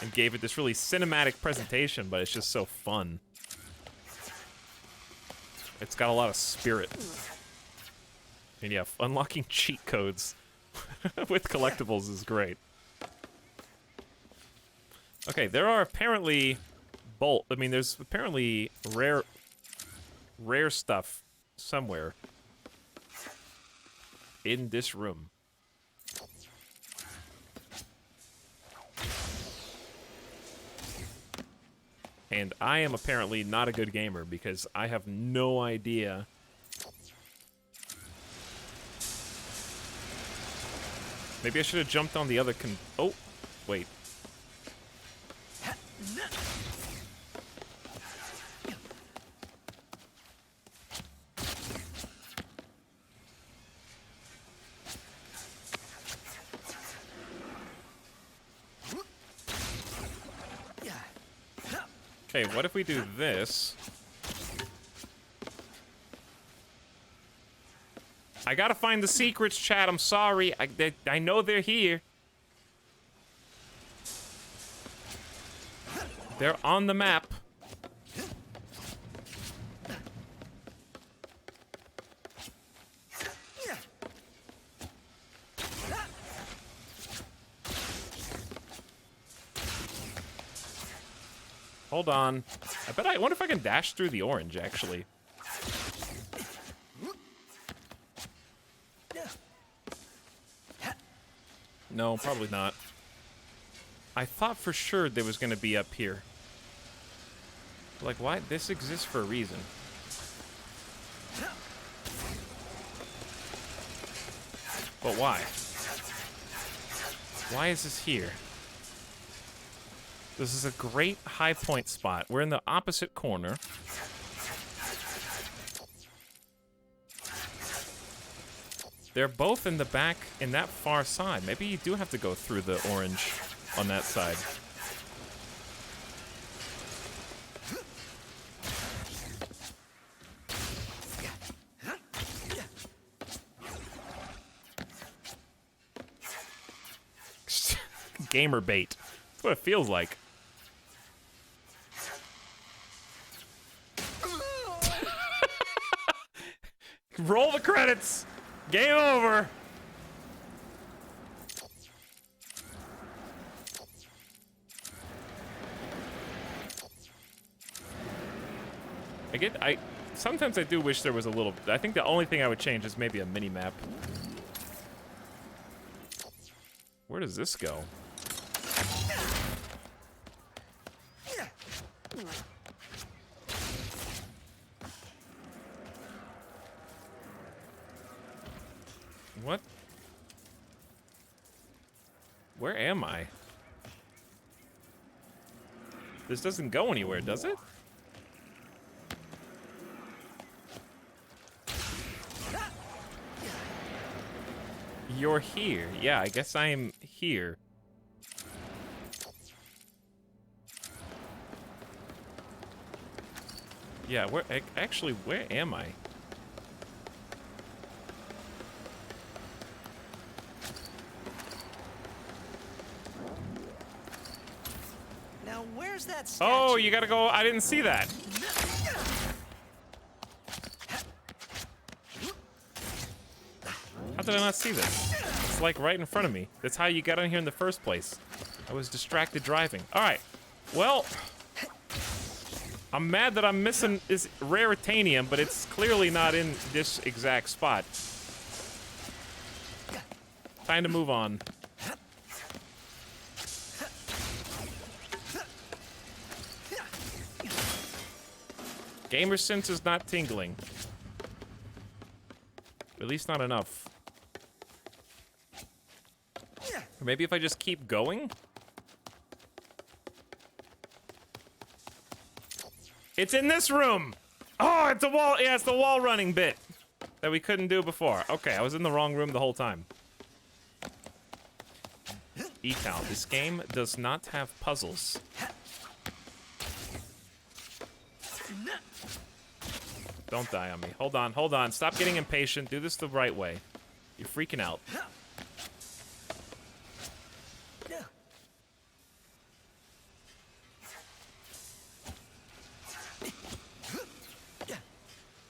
and gave it this really cinematic presentation, but it's just so fun. It's got a lot of spirit. And yeah, unlocking cheat codes with collectibles is great. Okay, there are apparently there's apparently rare stuff somewhere in this room. And I am apparently not a good gamer because I have no idea. Maybe I should have jumped on the other oh, wait. Okay, what if we do this? I gotta find the secrets, chat. I'm sorry. I know they're here. They're on the map. Hold on. I wonder if I can dash through the orange, actually. No, probably not. I thought for sure there was gonna be up here. Like, why? This exists for a reason. But why? Why is this here? This is a great high point spot. We're in the opposite corner. They're both in the back, in that far side. Maybe you do have to go through the orange on that side. Gamer bait. That's what it feels like. Roll the credits. Game over. Sometimes I do wish there was a little. I think the only thing I would change is maybe a mini map. Where does this go? What? Where am I? This doesn't go anywhere, does it? You're here. Yeah, I guess I am here. Yeah, where am I? Now, where's that statue? Oh, you gotta go. I didn't see that. How did I not see this? It's like right in front of me. That's how you got in here in the first place. I was distracted driving. All right. Well, I'm mad that I'm missing this raritanium, but it's clearly not in this exact spot. Time to move on. Gamer sense is not tingling. At least not enough. Or maybe if I just keep going? It's in this room! Oh, it's a wall. Yeah, it's the wall running bit that we couldn't do before. Okay, I was in the wrong room the whole time. Etal, this game does not have puzzles. Don't die on me. Hold on, hold on. Stop getting impatient. Do this the right way. You're freaking out.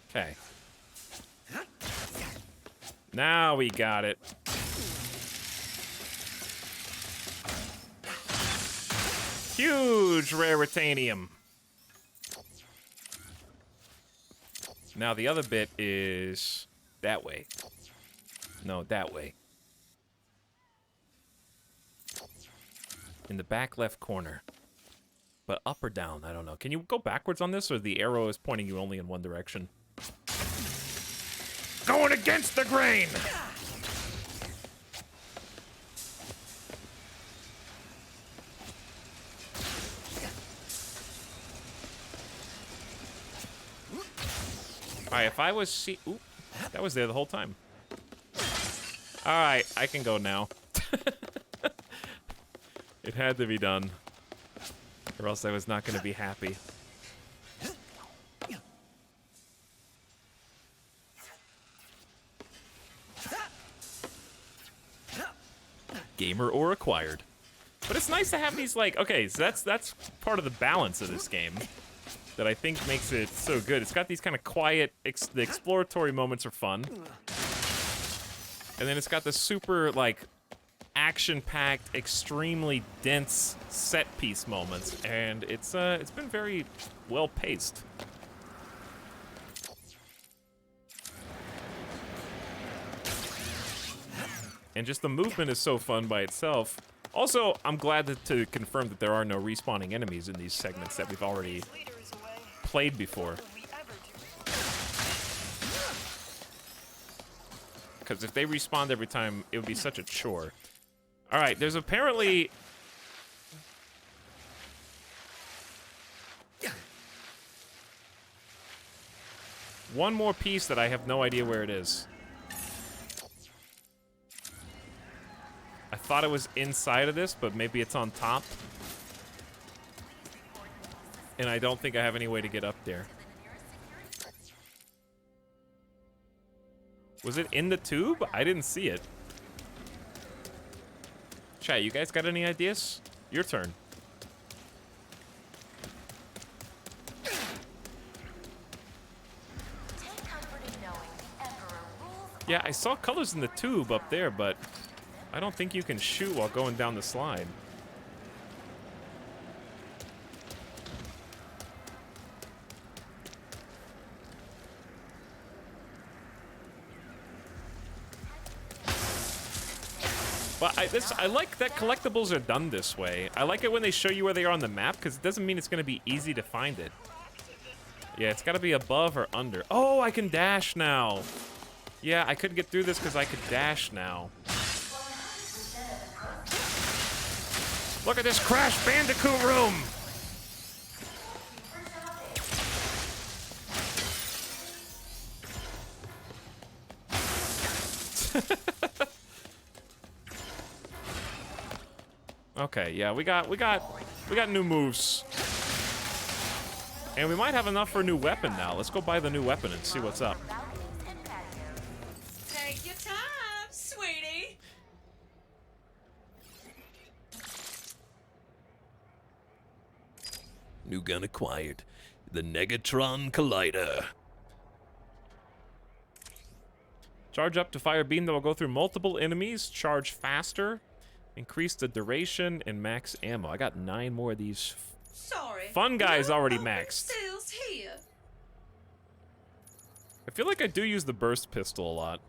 Okay. Now we got it. Huge raritanium. Now the other bit is that way. No, that way. In the back left corner. But up or down, I don't know. Can you go backwards on this, or the arrow is pointing you only in one direction? Going against the grain! Alright, if I was Ooh, that was there the whole time. Alright, I can go now. It had to be done. Or else I was not going to be happy. Gamer or acquired. But it's nice to have these, like, okay, so that's part of the balance of this game that I think makes it so good. It's got these kind of quiet, the exploratory moments are fun. And then it's got the super, like, action-packed, extremely dense set-piece moments, and it's been very well-paced. And just the movement is so fun by itself. Also, I'm glad to confirm that there are no respawning enemies in these segments that we've already played before. Because if they respawned every time, it would be such a chore. Alright, there's apparently... one more piece that I have no idea where it is. I thought it was inside of this, but maybe it's on top. And I don't think I have any way to get up there. Was it in the tube? I didn't see it. Chat, you guys got any ideas? Your turn. Yeah, I saw colors in the tube up there, but I don't think you can shoot while going down the slide. But I like that collectibles are done this way. I like it when they show you where they are on the map, because it doesn't mean it's going to be easy to find it. Yeah, it's got to be above or under. Oh, I can dash now. Yeah, I couldn't get through this because I could dash now. Look at this Crash Bandicoot room! Okay, yeah, we got new moves. And we might have enough for a new weapon now. Let's go buy the new weapon and see what's up. Take your time, sweetie. New gun acquired. The Negatron Collider. Charge up to fire beam that will go through multiple enemies. Charge faster. Increase the duration and max ammo. I got 9 more of these. Sorry. Fun guys already maxed. Sales here. I feel like I do use the burst pistol a lot.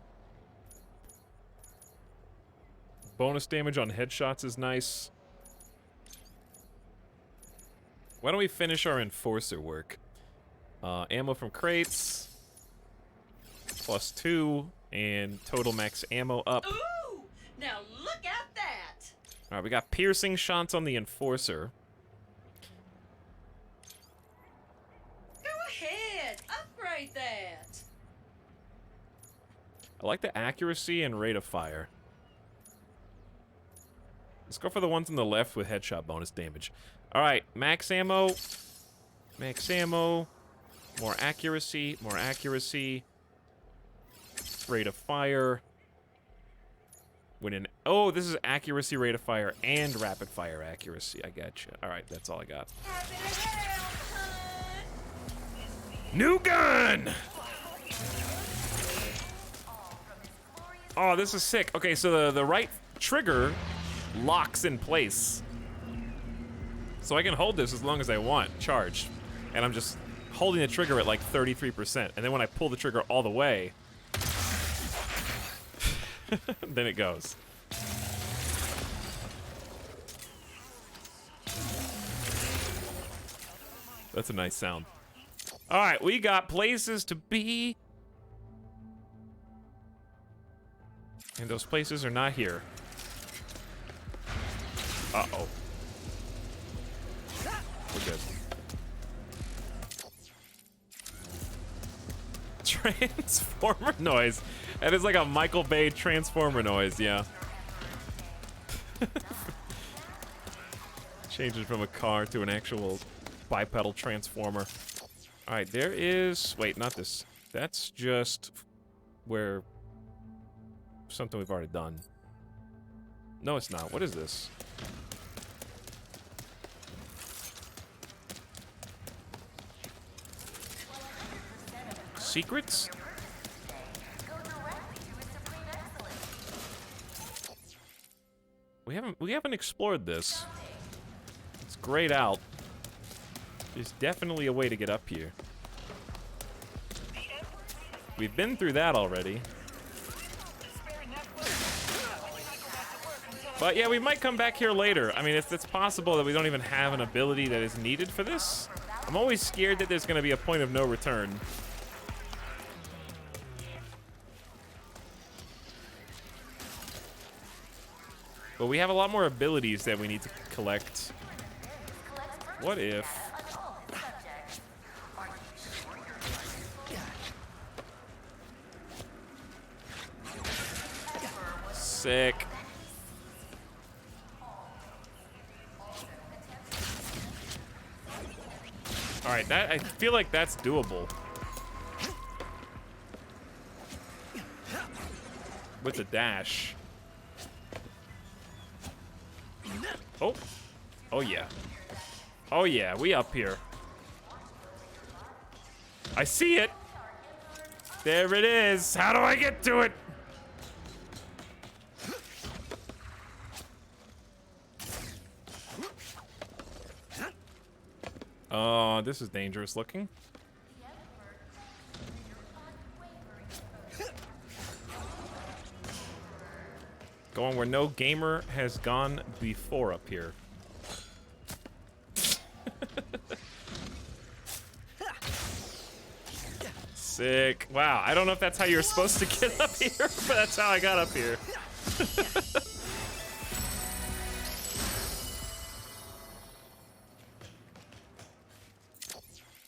Bonus damage on headshots is nice. Why don't we finish our enforcer work? Ammo from crates. +2. And total max ammo up. Ooh! Now look at that! Alright, we got piercing shots on the enforcer. Go ahead, upgrade that. I like the accuracy and rate of fire. Let's go for the ones on the left with headshot bonus damage. Alright, max ammo. Max ammo. More accuracy, more accuracy. Rate of fire. Oh, this is accuracy, rate of fire, and rapid fire accuracy. I gotcha. Alright, that's all I got. New gun! Oh, this is sick. Okay, so the right trigger locks in place. So I can hold this as long as I want, charged. And I'm just holding the trigger at like 33%. And then when I pull the trigger all the way, then it goes. That's a nice sound. All right, we got places to be. And those places are not here. Uh-oh. We're good. Transformer noise. That is like a Michael Bay Transformer noise, yeah. Changing from a car to an actual bipedal transformer. All right, there is... Wait, not this. That's just where... Something we've already done. No, it's not. What is this? Secrets? We haven't explored this. It's grayed out. There's definitely a way to get up here. We've been through that already. But yeah, we might come back here later. I mean, it's possible that we don't even have an ability that is needed for this. I'm always scared that there's going to be a point of no return. But we have a lot more abilities that we need to collect. What if... Sick. All right, that I feel like that's doable. With the dash. Oh. Oh yeah. Oh yeah, we up here. I see it. There it is. How do I get to it? Oh, this is dangerous looking. Going where no gamer has gone before up here. Sick. Wow, I don't know if that's how you're supposed to get up here, but that's how I got up here.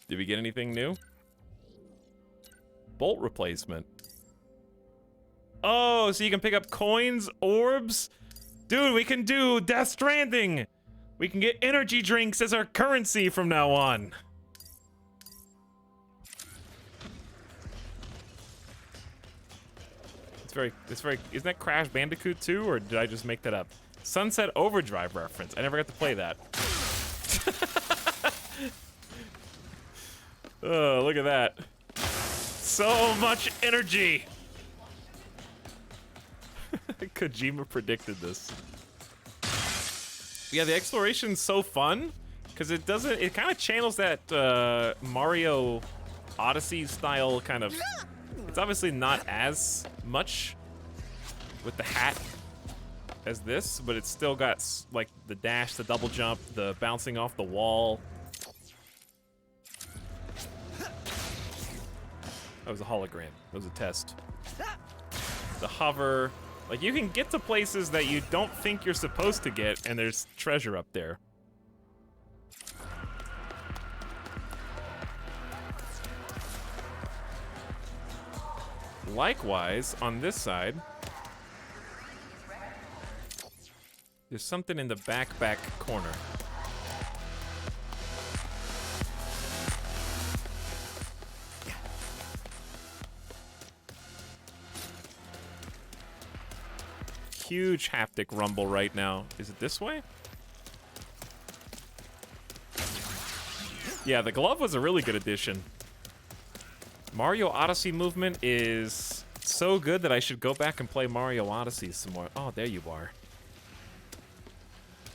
Did we get anything new? Bolt replacement. Oh, so you can pick up coins, orbs? Dude, we can do Death Stranding! We can get energy drinks as our currency from now on. It's very, isn't that Crash Bandicoot 2, or did I just make that up? Sunset Overdrive reference. I never got to play that. Oh, look at that. So much energy! Kojima predicted this. Yeah, the exploration's so fun, because it kind of channels that Mario Odyssey style kind of... It's obviously not as much with the hat as this, but it's still got, like, the dash, the double jump, the bouncing off the wall. That was a hologram. That was a test. The hover. Like, you can get to places that you don't think you're supposed to get, and there's treasure up there. Likewise, on this side, there's something in the back corner. Huge haptic rumble right now. Is it this way? Yeah, the glove was a really good addition. Mario Odyssey movement is so good that I should go back and play Mario Odyssey some more. Oh, there you are.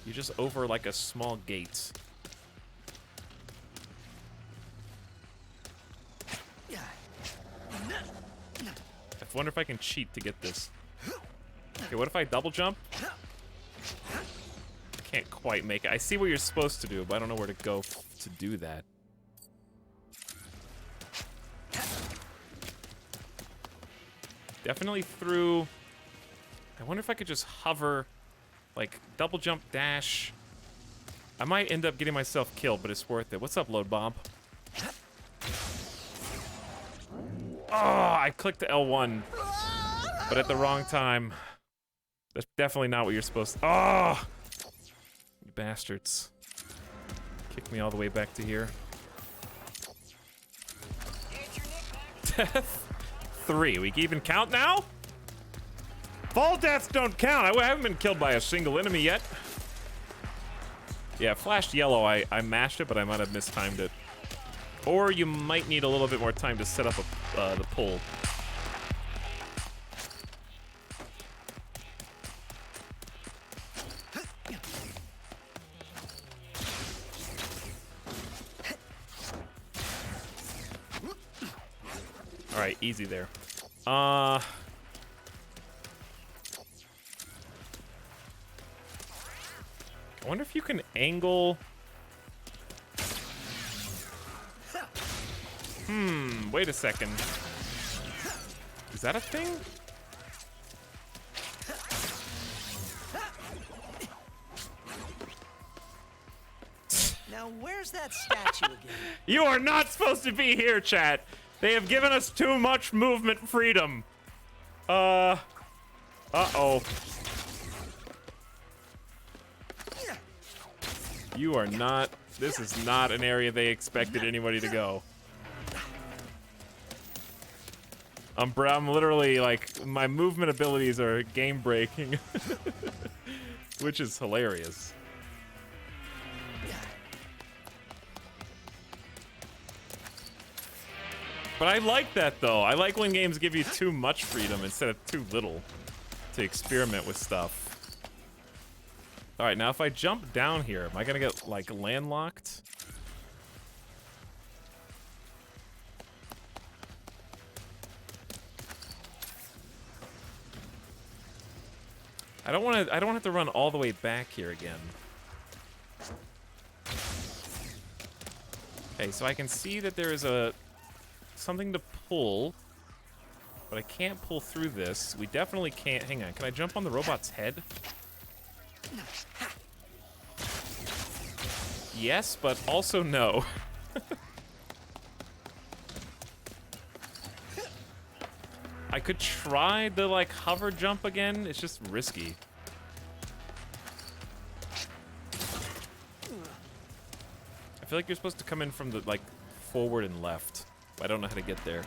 You're just over like a small gate. Wonder if I can cheat to get this. Okay, what if I double jump? Can't quite make it. I see what you're supposed to do, but I don't know where to go to do that. Definitely through... I wonder if I could just hover, like, double jump, dash. I might end up getting myself killed, but it's worth it. What's up, Load Bomb? Oh, I clicked the L1, but at the wrong time. That's definitely not what you're supposed to... Oh! You bastards. Kick me all the way back to here. Death 3. We can even count now? Fall deaths don't count. I haven't been killed by a single enemy yet. Yeah, it flashed yellow. I mashed it, but I might have mistimed it. Or you might need a little bit more time to set up the pull. All right, easy there. I wonder if you can angle... Wait a second. Is that a thing? Now, where's that statue again? You are not supposed to be here, chat. They have given us too much movement freedom. Uh-oh. You are not... This is not an area they expected anybody to go. I'm literally, like, my movement abilities are game-breaking. Which is hilarious. But I like that, though. I like when games give you too much freedom instead of too little to experiment with stuff. Alright, now if I jump down here, am I gonna get, like, landlocked? I don't have to run all the way back here again. Okay, so I can see that there is something to pull, but I can't pull through this. We definitely can't. Hang on, can I jump on the robot's head? Yes, but also no. I could try the, like, hover jump again. It's just risky. I feel like you're supposed to come in from the, like, forward and left. I don't know how to get there.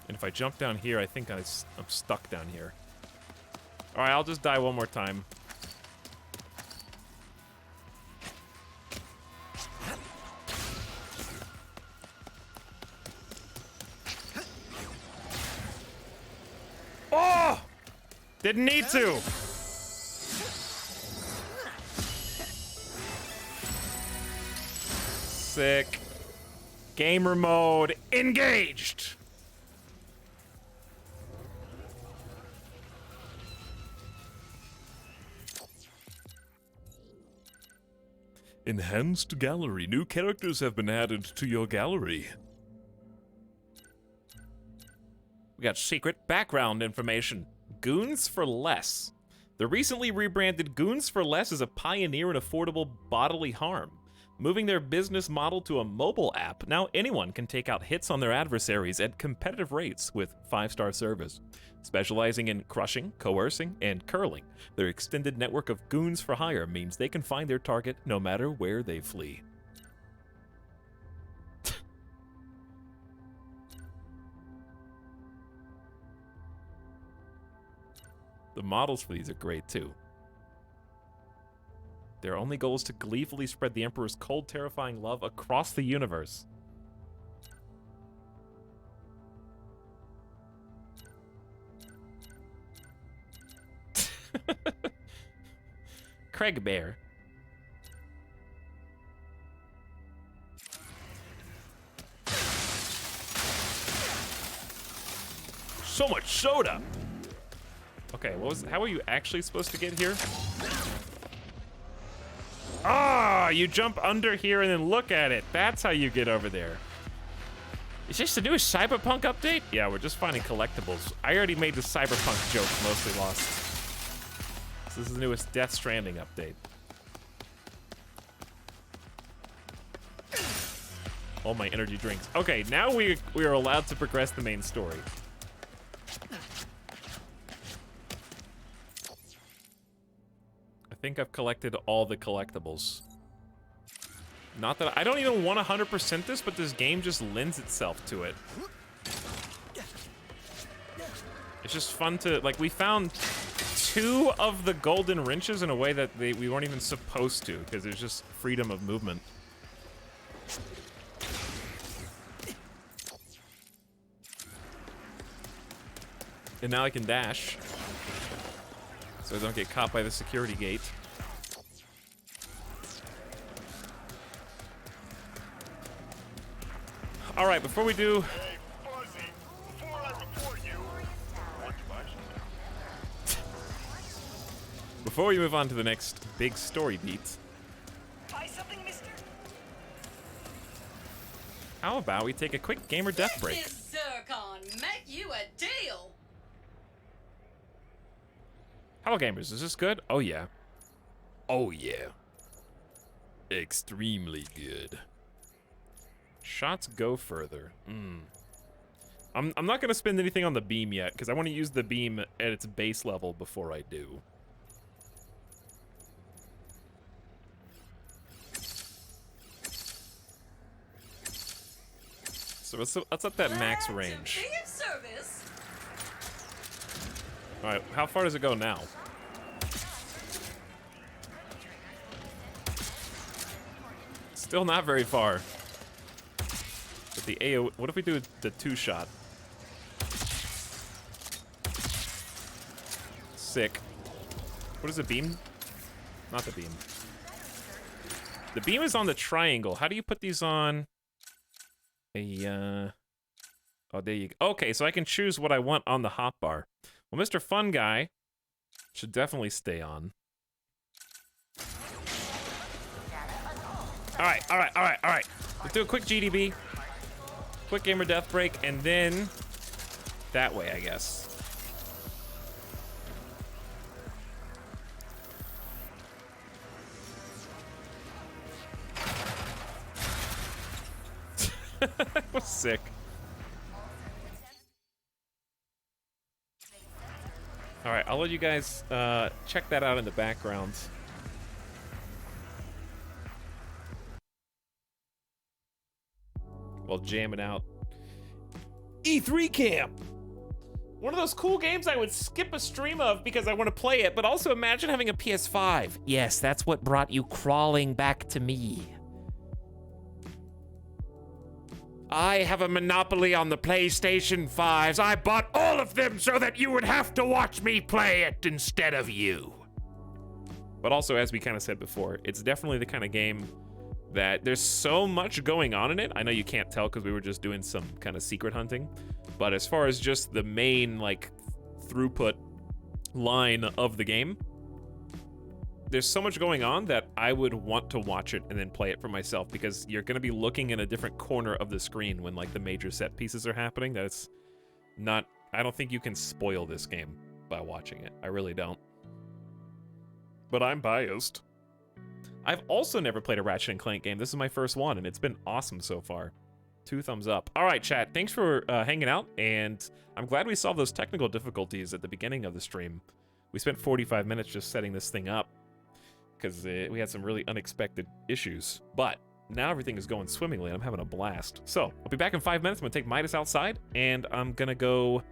And if I jump down here, I think I'm stuck down here. Alright, I'll just die one more time. Oh! Didn't need to! Sick. Gamer mode engaged! Enhanced gallery. New characters have been added to your gallery. We got secret background information. Goons for Less. The recently rebranded Goons for Less is a pioneer in affordable bodily harm. Moving their business model to a mobile app, now anyone can take out hits on their adversaries at competitive rates with 5-star service. Specializing in crushing, coercing, and curling, their extended network of goons for hire means they can find their target no matter where they flee. The models for these are great too. Their only goal is to gleefully spread the Emperor's cold, terrifying love across the universe. Craig Bear. So much soda. Okay, how are you actually supposed to get here? Ah, you jump under here and then look at it. That's how you get over there. Is this the newest Cyberpunk update? Yeah, we're just finding collectibles. I already made the Cyberpunk joke, mostly lost. So this is the newest Death Stranding update. All my energy drinks. Okay, now we are allowed to progress the main story. I think I've collected all the collectibles. Not that I don't even want to 100% this, but this game just lends itself to it. It's just fun to, like, we found 2 of the golden wrenches in a way that we weren't even supposed to, because there's just freedom of movement. And now I can dash, so I don't get caught by the security gate. All right, before we do... Hey, Fuzzy, before I report you... What device? Before we move on to the next big story beat... Buy something, mister? How about we take a quick gamer death break? This Zircon make you a deal. Hello, gamers. Is this good? Oh, yeah. Oh, yeah. Extremely good. Shots go further. I'm not going to spend anything on the beam yet, because I want to use the beam at its base level before I do. So let's up that max range. Be of service. All right, how far does it go now? Still not very far. But the AO, what if we do the 2-shot? Sick. What is the beam? Not the beam. The beam is on the triangle. How do you put these on a, oh, there you go. Okay, so I can choose what I want on the hotbar. Well, Mr. Fun Guy should definitely stay on. All right. Let's do a quick GDB. Quick gamer death break, and then that way, I guess. That was sick. All right, I'll let you guys check that out in the background. While jamming out E3 Camp. One of those cool games I would skip a stream of because I want to play it, but also imagine having a PS5. Yes, that's what brought you crawling back to me. I have a monopoly on the PlayStation 5s. I bought all of them so that you would have to watch me play it instead of you. But also, as we kind of said before, it's definitely the kind of game that there's so much going on in it. I know you can't tell because we were just doing some kind of secret hunting, but as far as just the main, like, throughput line of the game, there's so much going on that I would want to watch it and then play it for myself, because you're going to be looking in a different corner of the screen when, like, the major set pieces are happening. That's not, I don't think you can spoil this game by watching it. I really don't. But I'm biased. I've also never played a Ratchet & Clank game. This is my first one, and it's been awesome so far. 2 thumbs up. All right, chat. Thanks for hanging out, and I'm glad we solved those technical difficulties at the beginning of the stream. We spent 45 minutes just setting this thing up because we had some really unexpected issues. But now everything is going swimmingly, and I'm having a blast. So I'll be back in 5 minutes. I'm going to take Midas outside, and I'm going to go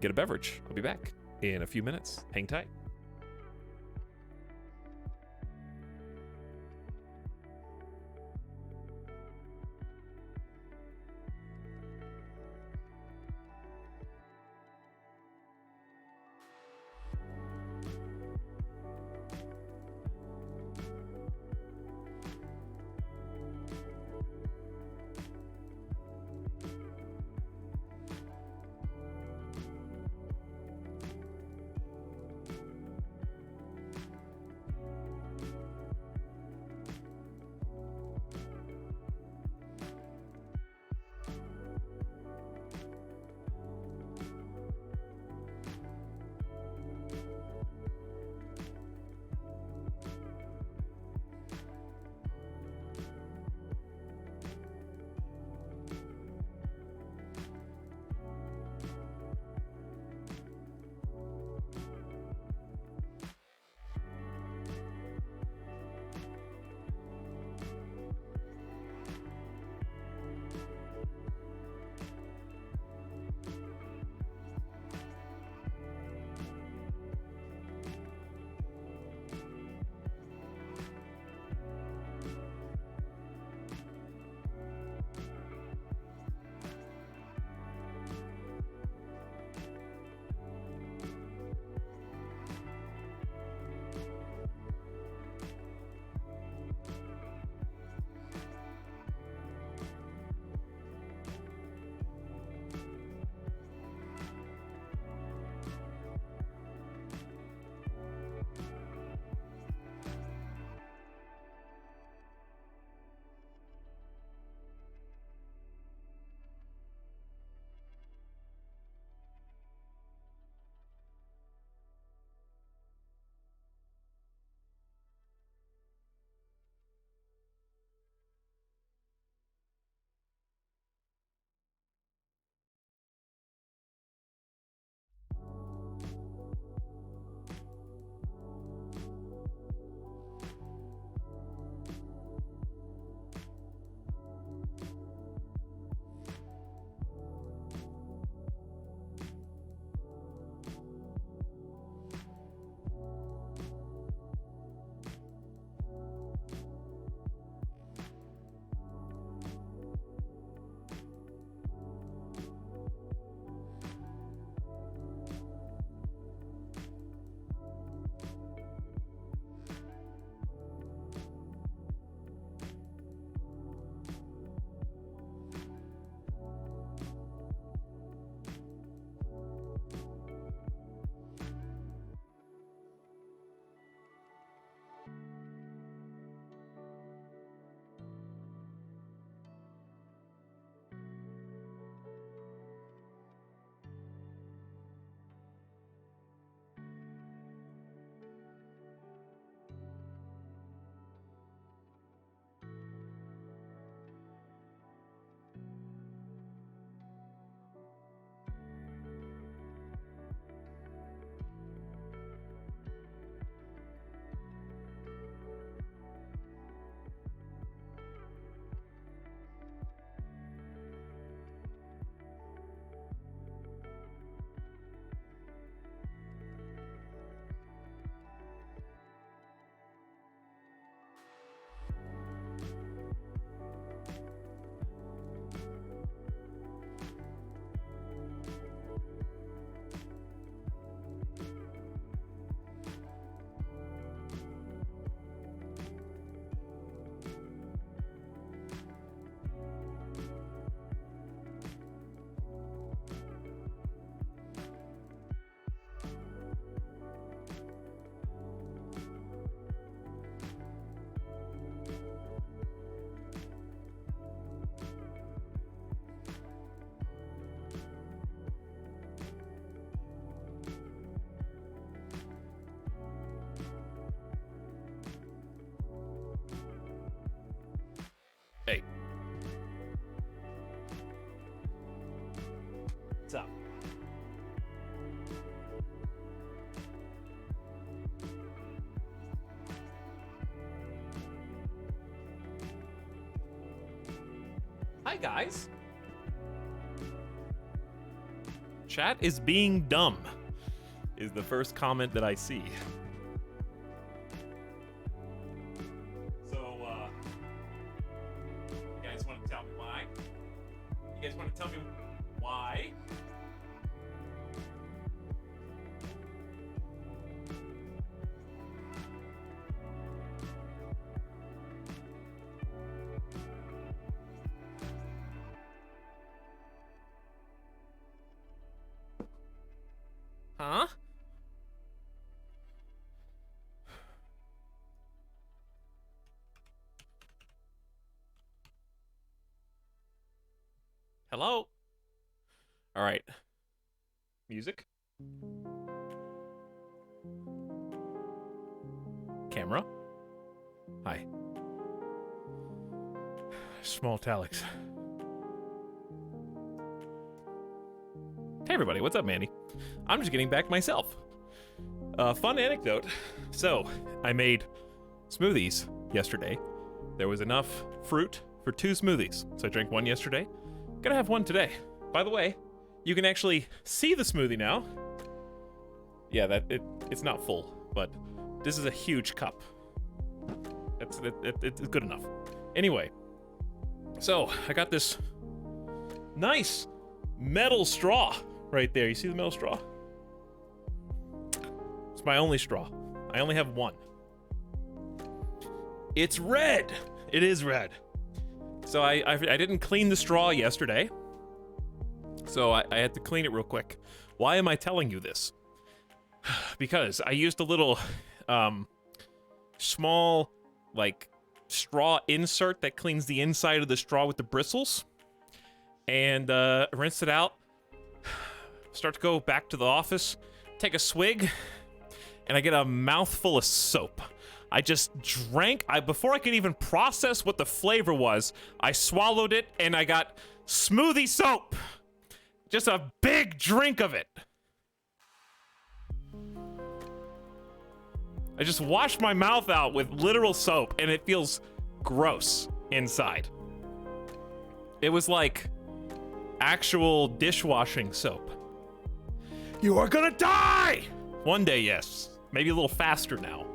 get a beverage. I'll be back in a few minutes. Hang tight. Hi, guys. Chat is being dumb, is the first comment that I see. So, you guys want to tell me why? You guys want to tell me why? Huh? Hello? All right. Music. Camera. Hi. Small Etalyx. Hey everybody, what's up, Mandy? I'm just getting back myself. Fun anecdote. So, I made smoothies yesterday. There was enough fruit for 2 smoothies. So I drank one yesterday. Gonna have one today. By the way, you can actually see the smoothie now. Yeah, it's not full, but this is a huge cup. It's good enough. Anyway, so I got this nice metal straw right there. You see the metal straw? It's my only straw. I only have one. It's red. It is red. So I didn't clean the straw yesterday. So I had to clean it real quick. Why am I telling you this? Because I used a little small like straw insert that cleans the inside of the straw with the bristles. And rinsed it out. Start to go back to the office, take a swig, and I get a mouthful of soap. I just drank, before I could even process what the flavor was, I swallowed it and I got smoothie soap. Just a big drink of it. I just washed my mouth out with literal soap and it feels gross inside. It was like actual dishwashing soap. You are gonna die! One day, yes. Maybe a little faster now.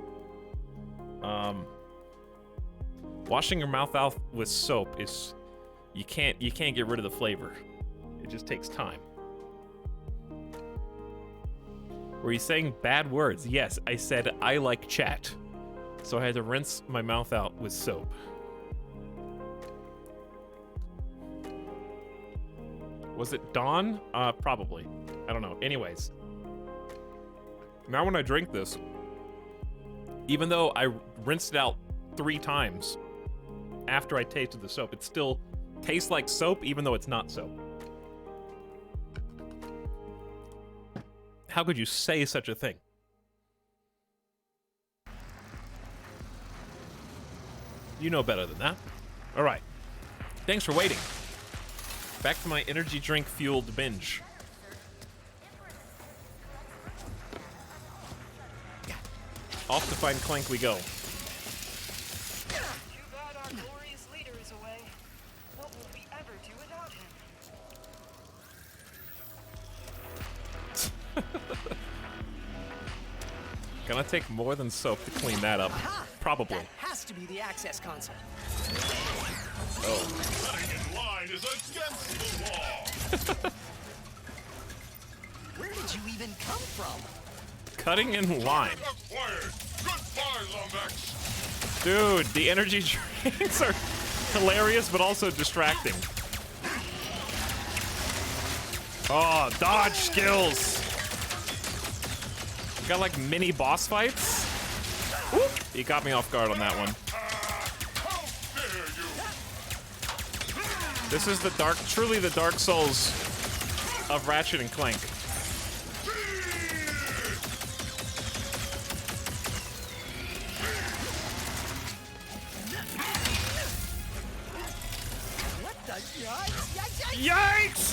Washing your mouth out with soap is, you can't get rid of the flavor. It just takes time. Were you saying bad words? Yes, I said I like chat. So I had to rinse my mouth out with soap. Was it Dawn? Probably. I don't know. Anyways. Now when I drink this, even though I rinsed it out 3 times after I tasted the soap, it still tastes like soap even though it's not soap. How could you say such a thing? You know better than that. All right. Thanks for waiting. Back to my energy drink fueled binge. Off to find Clank we go. Too bad our glorious leader is away. What will we ever do without him? Gonna take more than soap to clean that up. Aha! Probably. That has to be the access console. Oh. Cutting in line is against the law. Where did you even come from? Cutting in line. Acquired. Goodbye, Lumbex. Dude, the energy drinks are hilarious but also distracting. Oh, dodge skills. Got like mini boss fights. Whoop. He got me off guard on that one. This is the truly the Dark Souls of Ratchet and Clank. What the yikes? Yikes!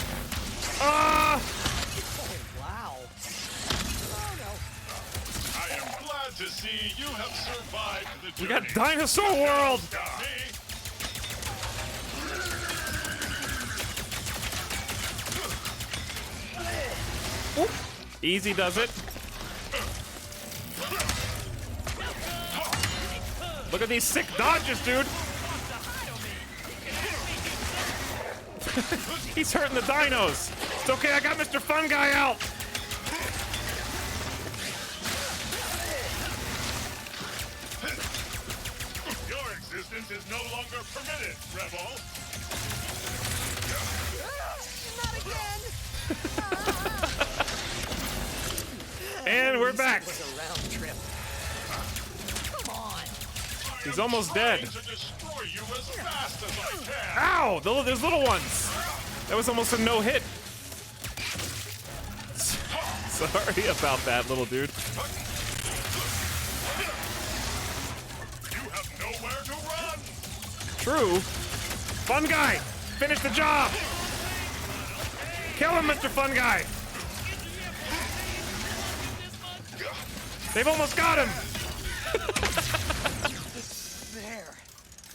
Ah! Oh, wow. Oh, no. I am glad to see you have survived the We journey. got Dinosaur World! Easy does it. Look at these sick dodges, dude. He's hurting the dinos. It's okay, I got Mr. Fun Guy out. Your existence is no longer permitted, Rebel. Not again! And we're back. It was a round trip. Come on! He's almost dead. To destroy you as fast as I can. Ow! There's little ones. That was almost a no-hit. Sorry about that, little dude. You have nowhere to run. True. Fun Guy, finish the job. Kill him, Mr. Fun Guy. They've almost got him. There.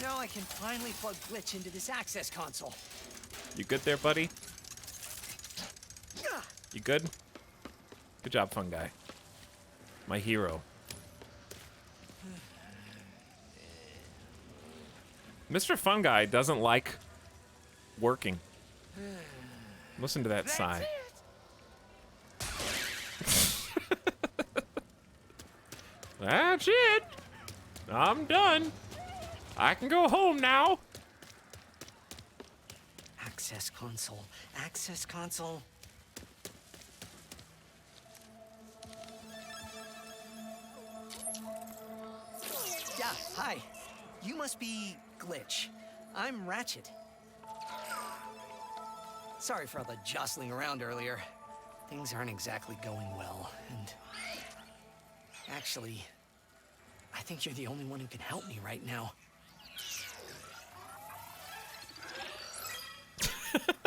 Now I can finally plug Glitch into this access console. You good there, buddy? You good? Good job, Fun Guy. My hero. Mr. Fun Guy doesn't like working. Listen to that sigh. That's it. I'm done. I can go home now. Access console. Access console. Yeah, hi. You must be Glitch. I'm Ratchet. Sorry for all the jostling around earlier. Things aren't exactly going well, and... Actually, I think you're the only one who can help me right now.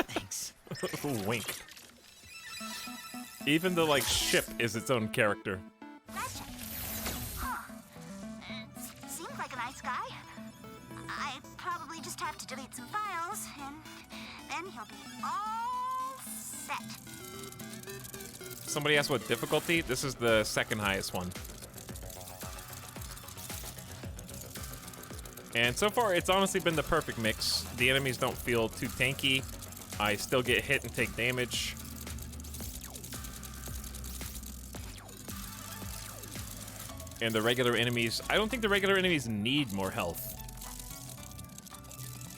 Thanks. Wink. Even the, like, ship is its own character. Ratchet. Huh. Seems like a nice guy. I probably just have to delete some files, and then he'll be all set. Somebody asked what difficulty? This is the second highest one. And so far, it's honestly been the perfect mix. The enemies don't feel too tanky. I still get hit and take damage. And the regular enemies, I don't think the regular enemies need more health.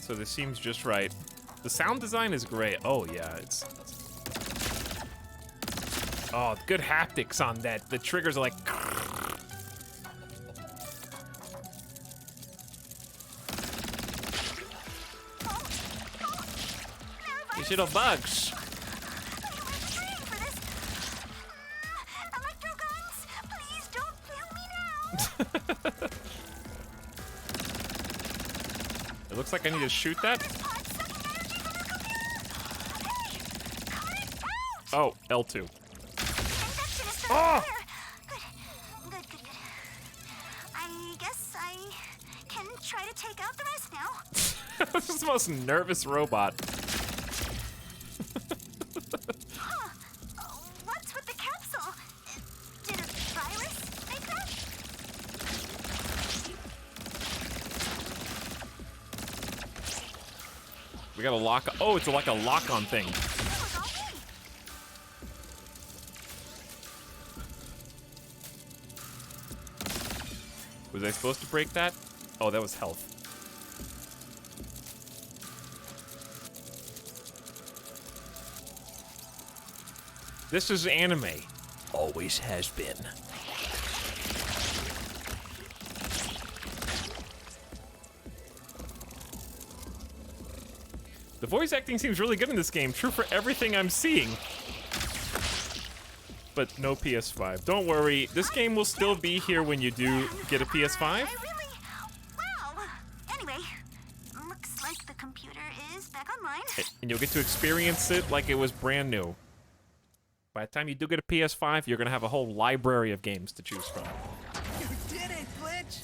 So this seems just right. The sound design is great. Oh yeah, it's... Oh, good haptics on that. The triggers are like... These little bugs. It looks like I need to shoot that. Oh, L2. Oh! Good. I guess I can try to take out the rest now. This is the most nervous robot. Huh. What's with the capsule? Did a virus make that? We got a lock. Oh, it's like a lock-on thing. Was I supposed to break that? Oh, that was health. This is anime. Always has been. The voice acting seems really good in this game. True for everything I'm seeing. But no PS5. Don't worry, this game will still be here when you do get a PS5. Well, anyway, looks like the computer is back online. And you'll get to experience it like it was brand new. By the time you do get a PS5, you're gonna have a whole library of games to choose from. You did it, Glitch!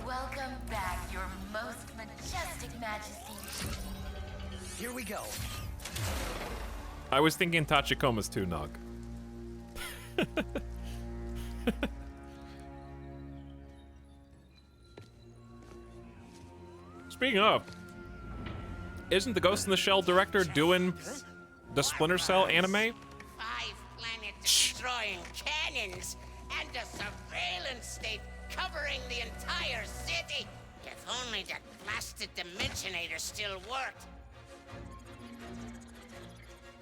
Welcome back, your most majestic majesty. Here we go. I was thinking Tachikomas too, Nog. Speaking of, isn't the Ghost in the Shell director doing the Splinter Cell anime? 5 planet-destroying cannons and a surveillance state covering the entire city. If only that blasted Dimensionator still worked.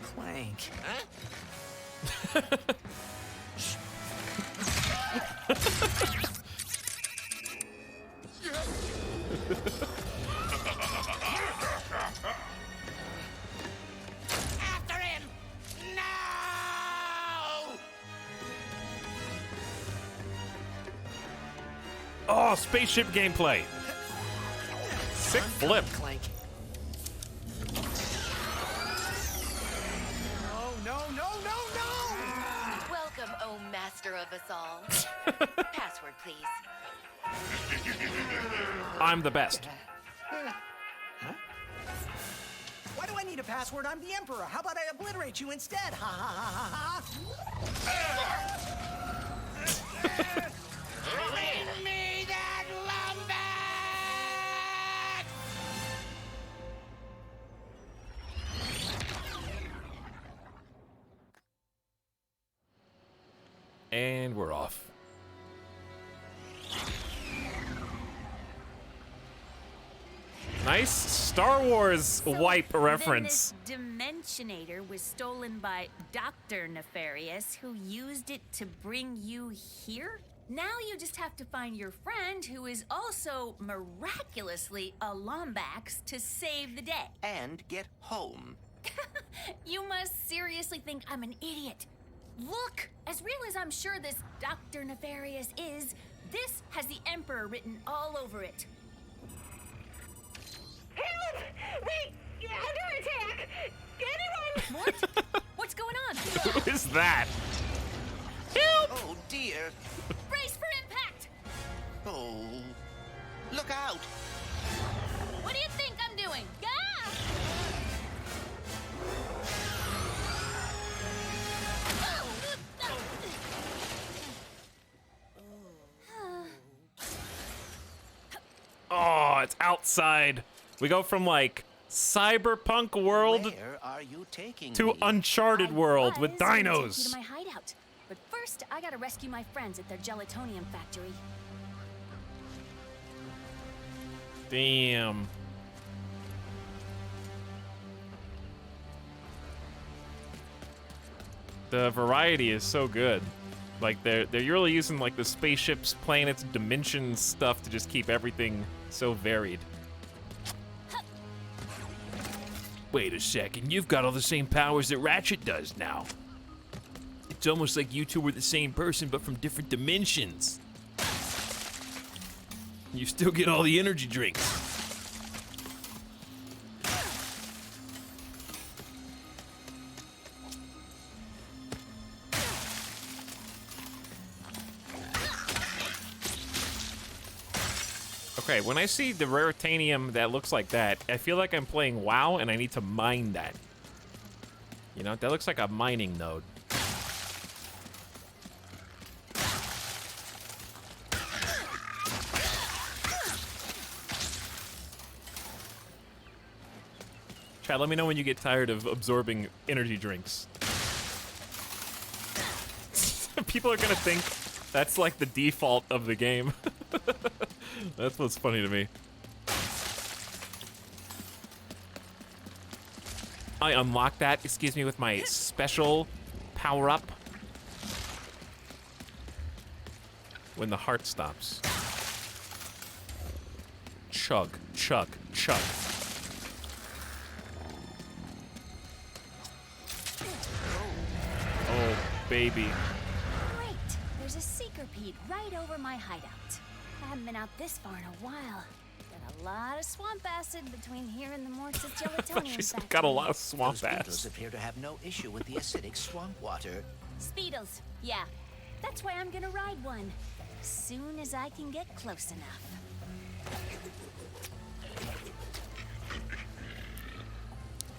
Clank. Huh? After him! No! Oh, spaceship gameplay. Sick flip. Clank. No, no, no, no, no! Welcome, oh master of us all. Password, please. I'm the best. Why do I need a password? I'm the Emperor. How about I obliterate you instead? Ha ha ha ha ha! Bring me that lumber! And we're off. Nice Star Wars wipe reference. Then this Dimensionator was stolen by Dr. Nefarious, who used it to bring you here? Now you just have to find your friend, who is also miraculously a Lombax, to save the day. And get home. You must seriously think I'm an idiot. Look, as real as I'm sure this Dr. Nefarious is, this has the Emperor written all over it. Help! We under attack! Anyone? What? What's going on? Who is that? Oh dear. Brace for impact! Oh. Look out. What do you think I'm doing? Ah! Oh, it's outside. We go from like cyberpunk world Where are you taking to me? Uncharted world with Gonna take you dinos. to my hideout. But first, I gotta rescue my friends at their gelatonium factory. Damn. The variety is so good. Like they're really using like the spaceships, planets, dimensions stuff to just keep everything so varied. Wait a second, you've got all the same powers that Ratchet does now. It's almost like you two were the same person, but from different dimensions. You still get all the energy drinks. Okay, when I see the raritanium that looks like that, I feel like I'm playing WoW and I need to mine that. You know, that looks like a mining node. Chad, let me know when you get tired of absorbing energy drinks. People are gonna think that's like the default of the game. That's what's funny to me. I unlock that, excuse me, with my special power-up. When the heart stops. Chug, chug, chug. Oh, baby. Great! There's a seeker peat right over my hideout. I haven't been out this far in a while. Got a lot of swamp acid between here and the Mortis gelatonium She's factory. got a lot of swamp Those beetles ass. appear to have no issue with the acidic swamp water. Speedles, yeah. That's why I'm gonna ride one. As soon as I can get close enough.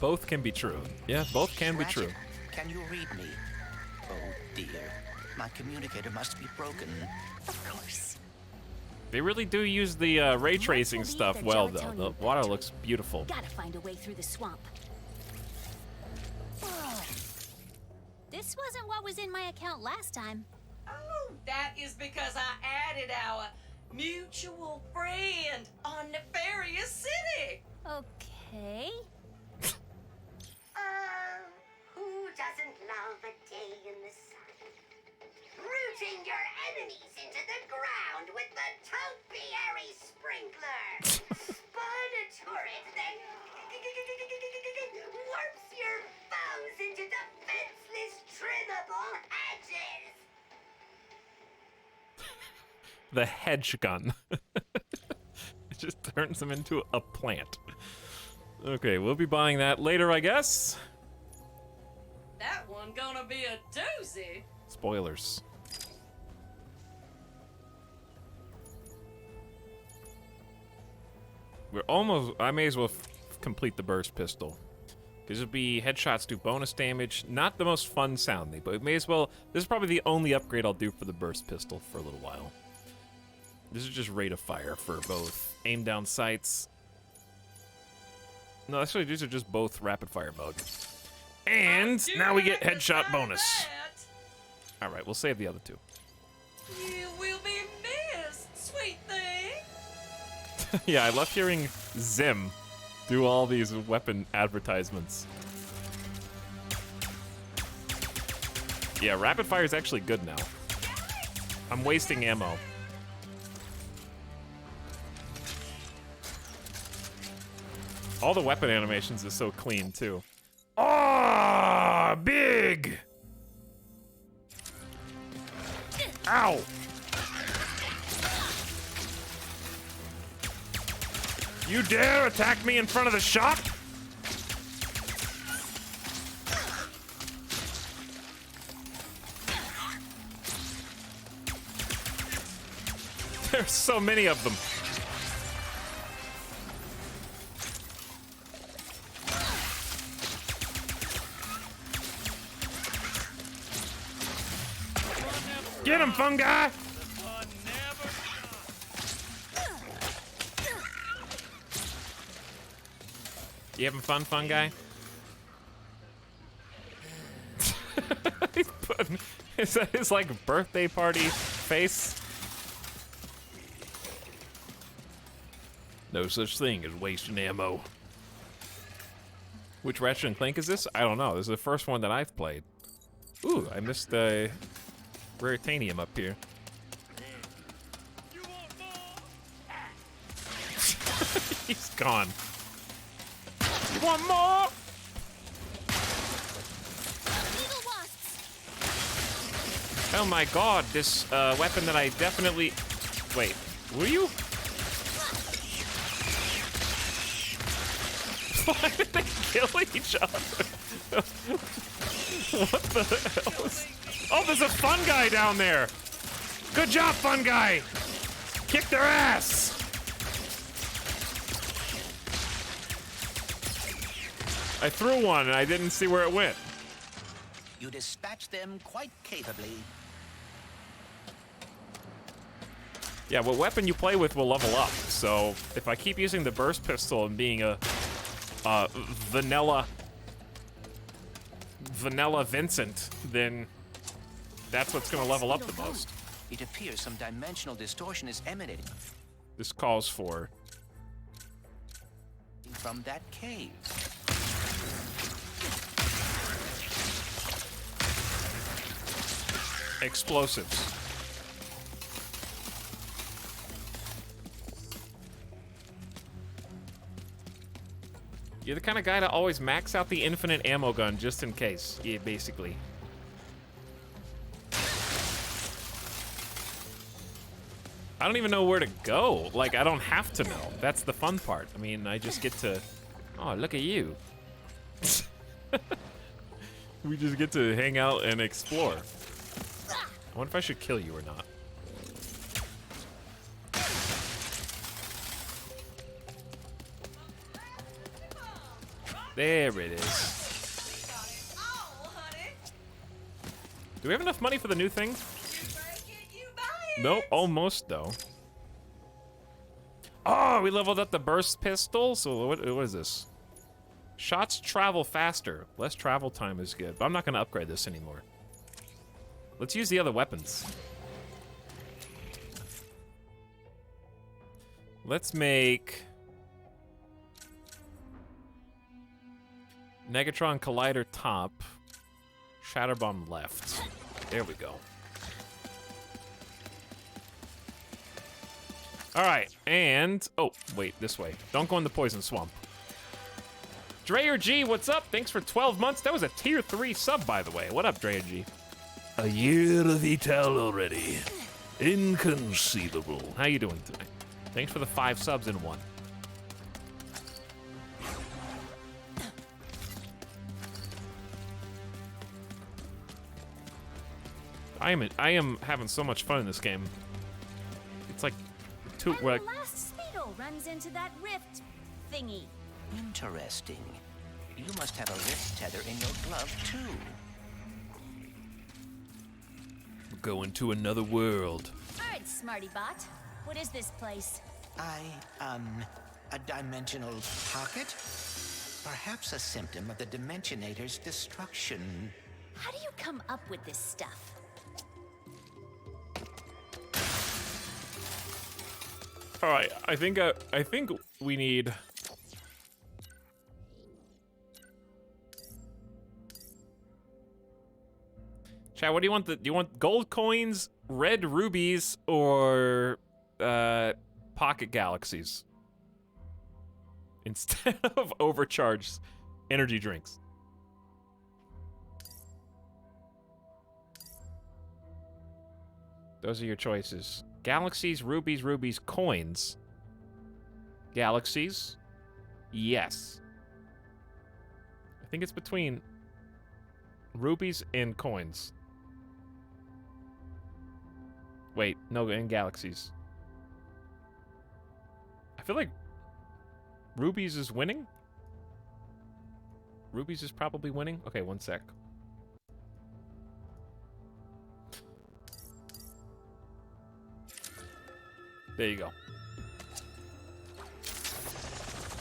Both can be true. Yeah, both can be true. Ratchet, can you read me? Oh dear. My communicator must be broken. Of course. They really do use the ray tracing stuff well, though. The water looks beautiful. Gotta find a way through the swamp. This wasn't what was in my account last time. Oh, that is because I added our mutual friend on Nefarious City. Okay. Who doesn't love a day in the sun? Rooting your enemies into the ground with the topiary sprinkler. Spun a turret that warps your foes into defenseless, trimmable hedges. The hedge gun. It just turns them into a plant. Okay, we'll be buying that later, I guess. That one gonna be a doozy. Spoilers. We're almost... I may as well complete the burst pistol. Because it'll be headshots do bonus damage. Not the most fun sounding, but we may as well... This is probably the only upgrade I'll do for the burst pistol for a little while. This is just rate of fire for both aim down sights. No, actually, these are just both rapid fire mode. And now we get headshot bonus. Alright, we'll save the other two. You will be missed, sweet thing. Yeah, I love hearing Zim do all these weapon advertisements. Yeah, rapid fire is actually good now. I'm wasting ammo. All the weapon animations is so clean, too. Ah, big! Ow! You dare attack me in front of the shop? There's so many of them. Get him, fungi! You having fun, fungi? He's putting, is that his, like, birthday party face? No such thing as wasting ammo. Which Ratchet and Clank is this? I don't know. This is the first one that I've played. Ooh, I missed the Raritanium up here. He's gone. You want more? Oh my god, this weapon that I definitely... Wait, were you? Why did they kill each other? What the hell is... Oh, there's a fun guy down there! Good job, fun guy! Kick their ass! I threw one and I didn't see where it went. You dispatched them quite capably. Yeah, what weapon you play with will level up. So if I keep using the burst pistol and being a vanilla Vincent, then that's what's gonna level up the most. It appears some dimensional distortion is emanating This calls for from that cave. explosives. You're the kind of guy to always max out the infinite ammo gun just in case, yeah, basically. I don't even know where to go. Like, I don't have to know. That's the fun part. I mean, I just get to... Oh, look at you. We just get to hang out and explore. I wonder if I should kill you or not. There it is. Do we have enough money for the new thing? Nope, almost though. Oh, we leveled up the burst pistol. So what is this? Shots travel faster. Less travel time is good, but I'm not gonna upgrade this anymore. Let's use the other weapons. Let's make Negatron Collider top, Shatter Bomb left. There we go. All right, and oh wait, this way. Don't go in the poison swamp. Dreyer G, what's up? Thanks for 12 months. That was a tier 3 sub, by the way. What up, Dreyer G? A year of Etal already. Inconceivable. How you doing tonight? Thanks for the 5 subs in 1. I am having so much fun in this game. It's like And the last Speedle runs into that rift thingy. Interesting. You must have a wrist tether in your glove, too. We're going to another world. All right, Smarty Bot. What is this place? A dimensional pocket? Perhaps a symptom of the Dimensionator's destruction. How do you come up with this stuff? All right, I think we need. Chat, what do you want? Do you want gold coins, red rubies, or pocket galaxies instead of overcharged energy drinks? Those are your choices. Galaxies, rubies, coins. Galaxies. Yes. I think it's between rubies and coins. Wait, no, and galaxies. I feel like rubies is winning. Rubies is probably winning. Okay, one sec. There you go.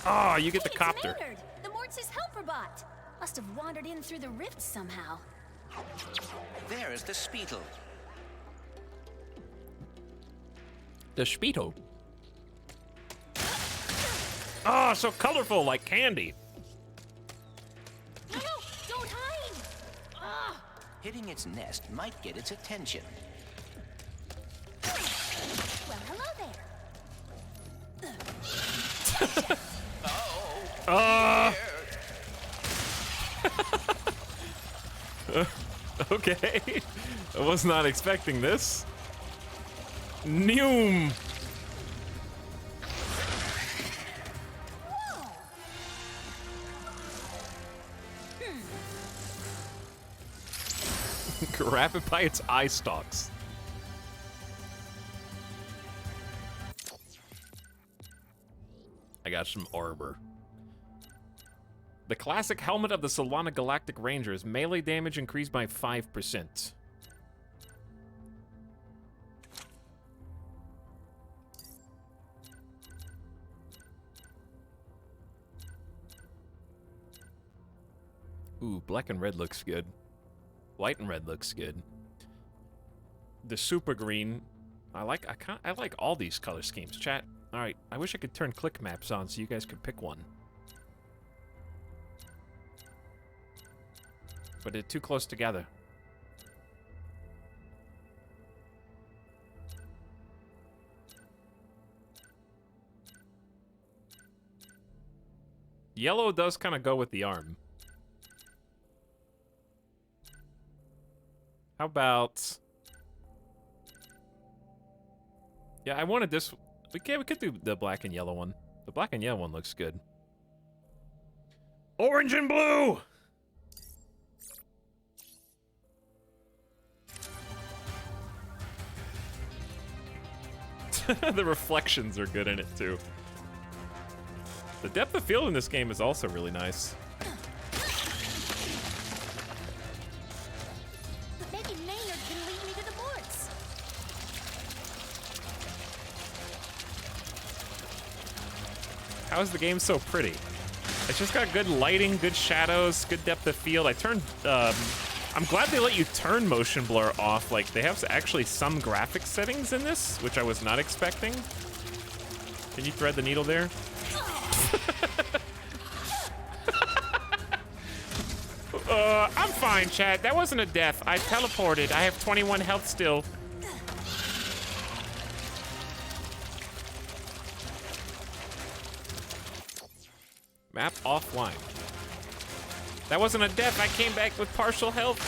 Oh, you get the copter. Maynard, the Mortis helper bot. Must have wandered in through the rift somehow. There is the Speedle. The Speedo. Oh, so colorful, like candy. No, don't hide! Ah! Hitting its nest might get its attention. Well, hello there. Okay. I was not expecting this. Noom. Grab it by its eye stalks. I got some arbor. The classic helmet of the Solana Galactic Rangers. Melee damage increased by 5%. Ooh, black and red looks good. White and red looks good. The super green. I like all these color schemes. Chat. All right, I wish I could turn click maps on so you guys could pick one. But they're too close together. Yellow does kind of go with the arm. How about... Yeah, I wanted this... We could do the black and yellow one. The black and yellow one looks good. Orange and blue! The reflections are good in it, too. The depth of field in this game is also really nice. How is the game so pretty? It's just got good lighting, good shadows, good depth of field. I turned, I'm glad they let you turn motion blur off. Like, they have actually some graphics settings in this, which I was not expecting. Can you thread the needle there? I'm fine, chat. That wasn't a death. I teleported. I have 21 health still. Map offline. That wasn't a death. I came back with partial health.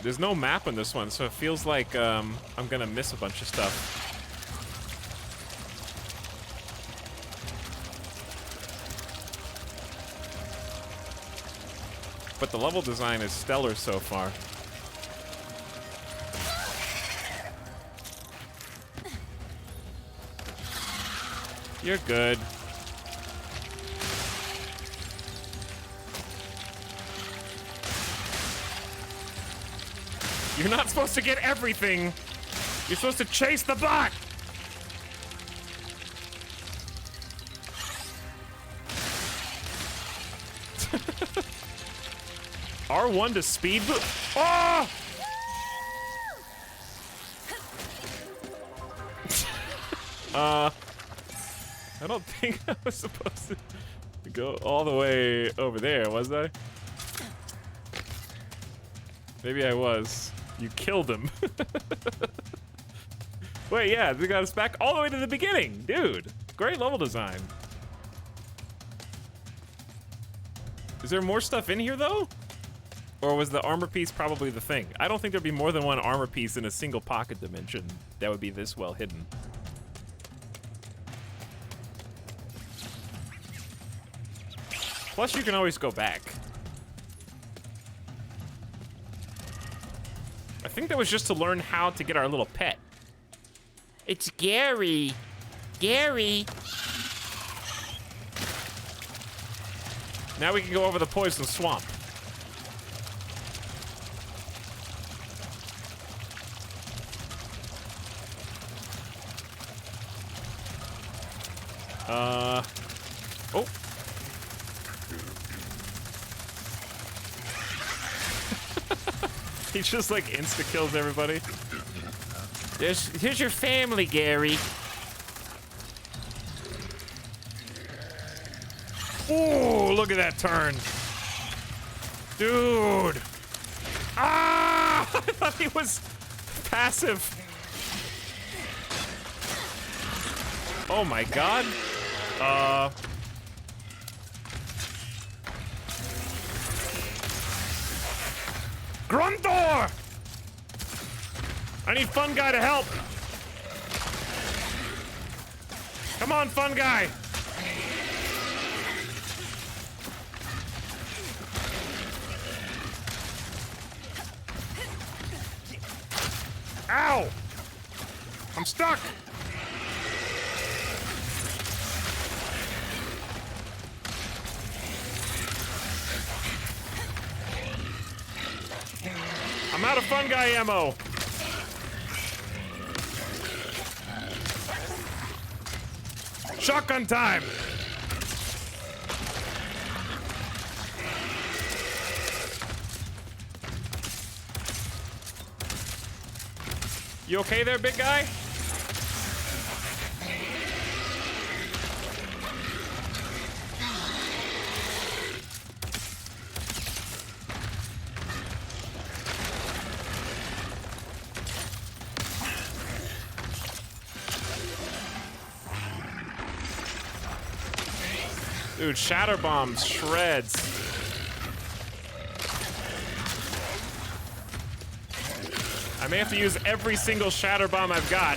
There's no map in this one, so it feels like I'm gonna miss a bunch of stuff. But the level design is stellar so far. You're good. You're not supposed to get everything. You're supposed to chase the bot. R1 to speed boost. Oh! I don't think I was supposed to go all the way over there, was I? Maybe I was. You killed him. Wait, yeah, they got us back all the way to the beginning. Dude, great level design. Is there more stuff in here, though? Or was the armor piece probably the thing? I don't think there'd be more than one armor piece in a single pocket dimension that would be this well hidden. Plus, you can always go back. I think that was just to learn how to get our little pet. It's Gary. Gary. Now we can go over the poison swamp. Oh. He just like insta kills everybody. Here's your family, Gary. Ooh, look at that turn. Dude. Ah! I thought he was passive. Oh my god. Grunthor! I need Fun Guy to help. Come on, Fun Guy. Ow! I'm stuck. I'm out of Fun Guy ammo. Shotgun time. You okay there, big guy? Dude, Shatter Bomb shreds. I may have to use every single Shatter Bomb I've got.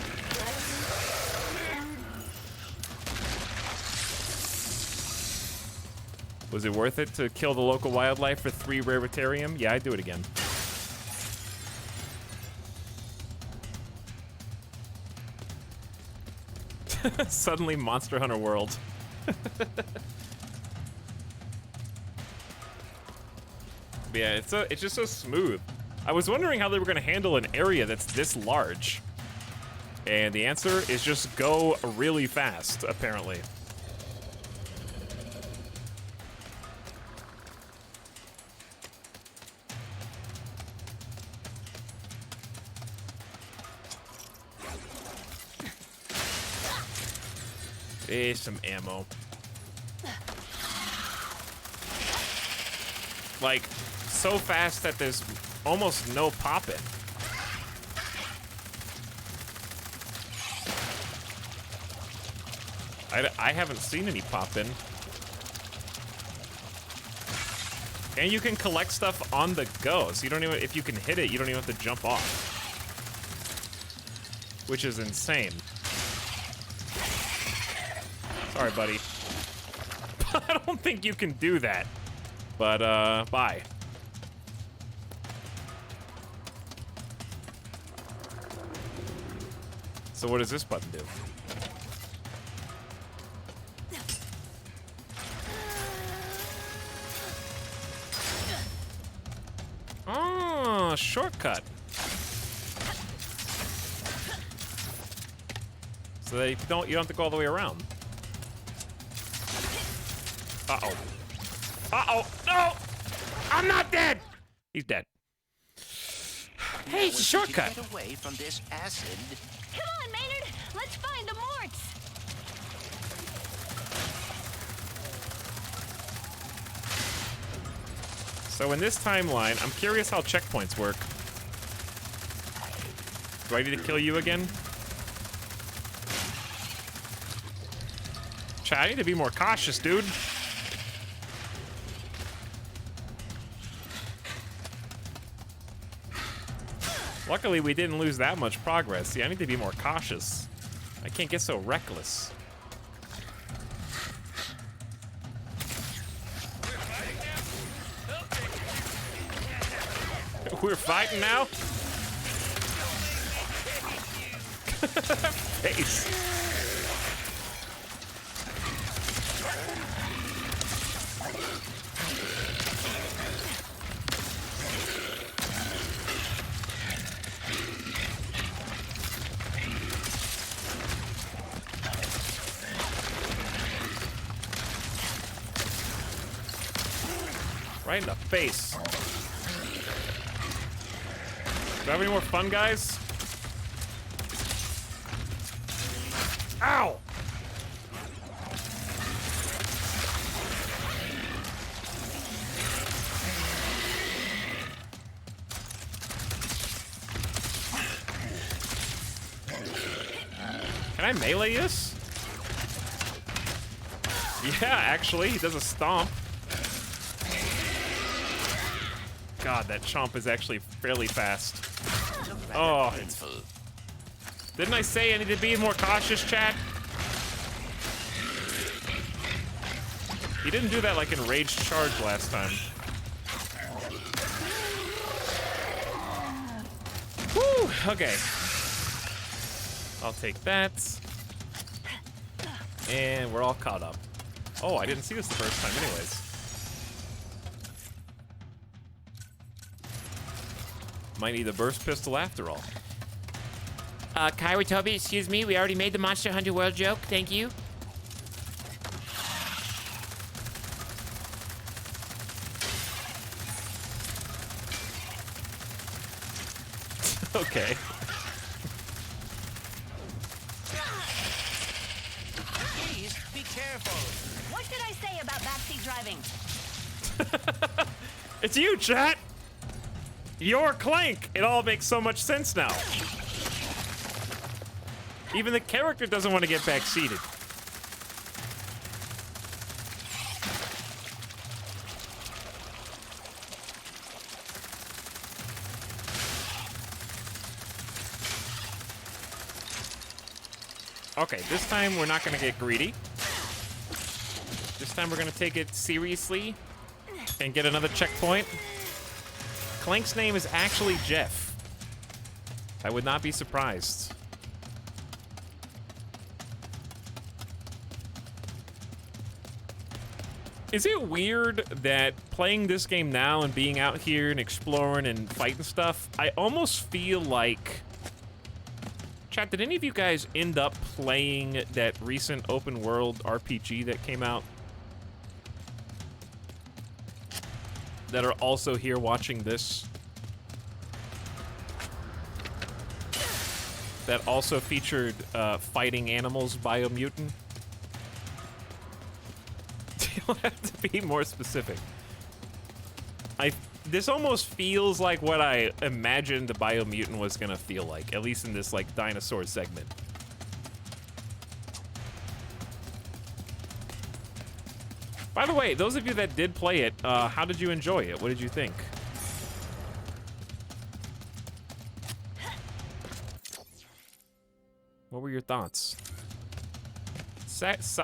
Was it worth it to kill the local wildlife for 3 Raritarium? Yeah, I'd do it again. Suddenly Monster Hunter World. Yeah, it's just so smooth. I was wondering how they were going to handle an area that's this large. And the answer is just go really fast, apparently. There's some ammo. Like, so fast that there's almost no popping. I haven't seen any popping. And you can collect stuff on the go, so you don't even, if you can hit it, you don't even have to jump off. Which is insane. Sorry, buddy. I don't think you can do that. But, bye. So what does this button do? Oh, shortcut. So they don't, you don't have to go all the way around. Uh-oh. Uh-oh. No! I'm not dead! He's dead. Hey, it's a shortcut. Get away from this acid. Come on, Maynard. Let's find the Morts. So in this timeline, I'm curious how checkpoints work. Do I need to kill you again? Chat, I need to be more cautious, dude. Luckily, we didn't lose that much progress. See, I need to be more cautious. I can't get so reckless. We're fighting now? Face. Right in the face. Do I have any more fun, guys? Ow! Can I melee this? Yeah, actually, he does a stomp. God, that chomp is actually fairly fast. Oh. Didn't I say I need to be more cautious, chat? He didn't do that like in Rage Charge last time. Woo! Okay. I'll take that. And we're all caught up. Oh, I didn't see this the first time anyways. Might need the burst pistol after all. Kyra, Toby, excuse me. We already made the Monster Hunter World joke. Thank you. Okay. Please, be careful. What did I say about backseat driving? It's you, chat! You're Clank! It all makes so much sense now. Even the character doesn't want to get backseated. Okay, this time we're not gonna get greedy. This time we're gonna take it seriously and get another checkpoint. Clank's name is actually Jeff. I would not be surprised. Is it weird that playing this game now and being out here and exploring and fighting stuff, I almost feel like... Chat, did any of you guys end up playing that recent open world RPG that came out? That are also here watching this? That also featured fighting animals Biomutant? You'll have to be more specific. This almost feels like what I imagined the Biomutant was gonna feel like, at least in this like dinosaur segment. By the way, those of you that did play it, how did you enjoy it? What did you think? What were your thoughts?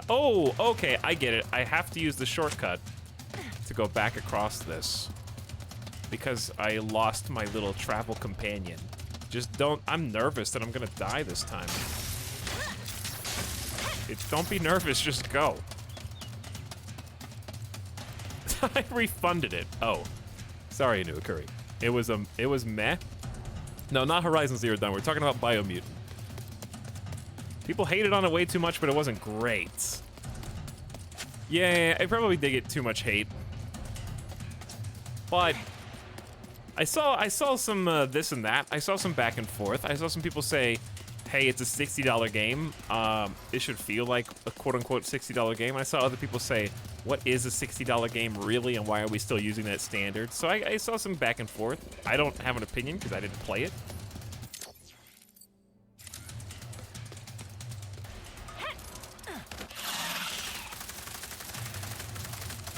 Oh, okay, I get it. I have to use the shortcut to go back across this because I lost my little travel companion. I'm nervous that I'm gonna die this time. Don't be nervous, just go. I refunded it. Oh, sorry, Inukuri. It was meh. No, not Horizon Zero Dawn. We're talking about Biomutant. People hated on it way too much, but it wasn't great. Yeah, I probably did get too much hate. But I saw some this and that. I saw some back and forth. I saw some people say, hey, it's a $60 game. It should feel like a quote-unquote $60 game. I saw other people say, what is a $60 game really, and why are we still using that standard? So I saw some back and forth. I don't have an opinion because I didn't play it.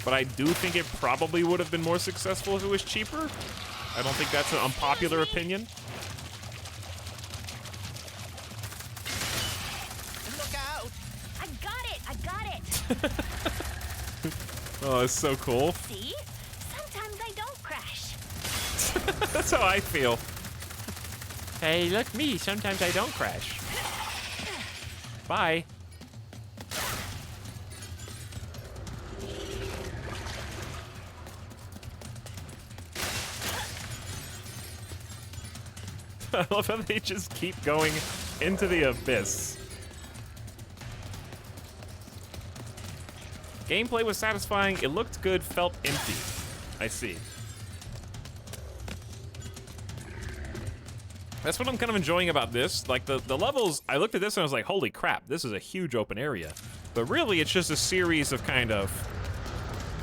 But I do think it probably would have been more successful if it was cheaper. I don't think that's an unpopular opinion. Look out! I got it! Oh, it's so cool. See? Sometimes I don't crash. That's how I feel. Hey, look me. Sometimes I don't crash. Bye. I love how they just keep going into the abyss. Gameplay was satisfying. It looked good, felt empty. I see. That's what I'm kind of enjoying about this. Like the levels, I looked at this and I was like, holy crap, this is a huge open area. But really, it's just a series of kind of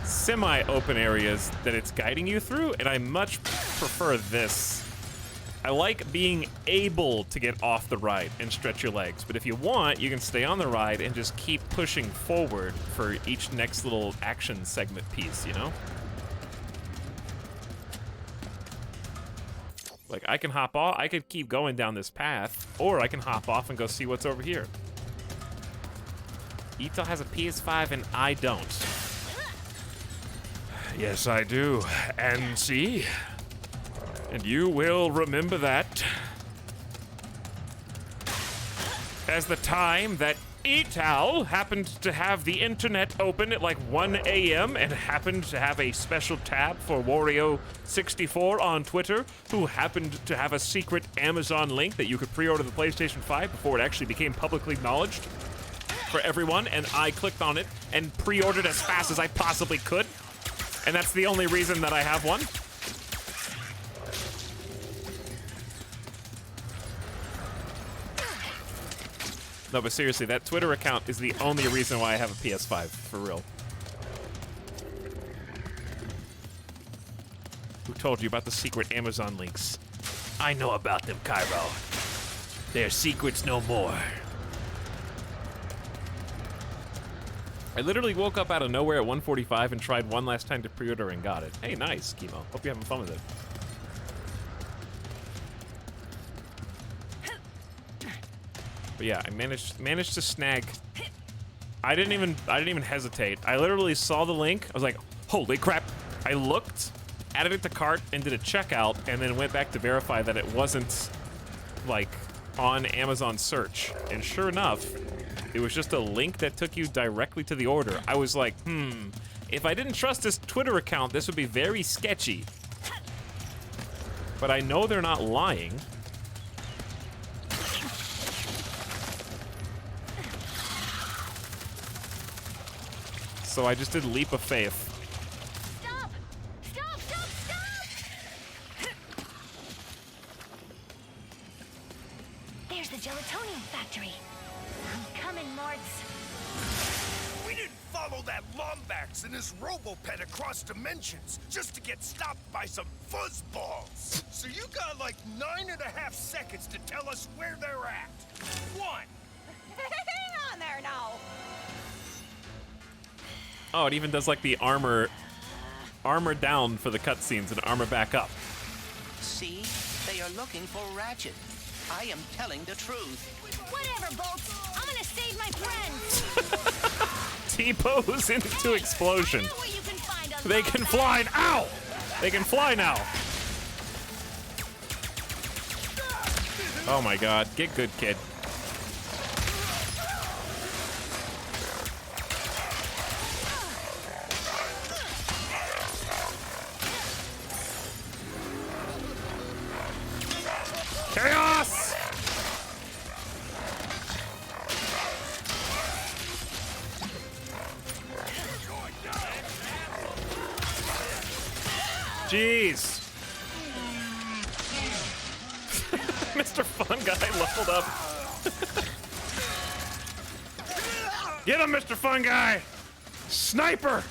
semi-open areas that it's guiding you through, and I much prefer this. I like being able to get off the ride and stretch your legs, but if you want, you can stay on the ride and just keep pushing forward for each next little action segment piece, you know? Like, I can hop off, I could keep going down this path, or I can hop off and go see what's over here. Ito has a PS5 and I don't. Yes, I do. And see? And you will remember that as the time that Etal happened to have the internet open at like 1 a.m. and happened to have a special tab for Wario64 on Twitter, who happened to have a secret Amazon link that you could pre-order the PlayStation 5 before it actually became publicly acknowledged for everyone, and I clicked on it and pre-ordered as fast as I possibly could, and that's the only reason that I have one. No, but seriously, that Twitter account is the only reason why I have a PS5, for real. Who told you about the secret Amazon links? I know about them, Cairo. They're secrets no more. I literally woke up out of nowhere at 1:45 and tried one last time to pre-order and got it. Hey, nice, Chemo. Hope you're having fun with it. But yeah, I managed to snag. I didn't even hesitate. I literally saw the link. I was like, holy crap. I looked, added it to cart, and did a checkout, and then went back to verify that it wasn't like on Amazon search. And sure enough, it was just a link that took you directly to the order. I was like, If I didn't trust his Twitter account, this would be very sketchy. But I know they're not lying. So I just did leap of faith. Stop! Stop! Stop! Stop! There's the gelatonium factory. I'm coming, Morts. We didn't follow that Lombax and his Robopet across dimensions just to get stopped by some fuzzballs. So you got like 9.5 seconds to tell us where they're at. 1. Hang on there now. Oh, it even does like the armor down for the cutscenes and armor back up. See? They are looking for Ratchet. I am telling the truth. Whatever, Bolts. I'm gonna save my friends. T-pose into explosion. Where you can find a They can fly. Ow! They can fly now. Oh my god. Get good, kid. Chaos! Jeez. Mr. Fun Guy leveled up. Get him, Mr. Fun Guy! Sniper!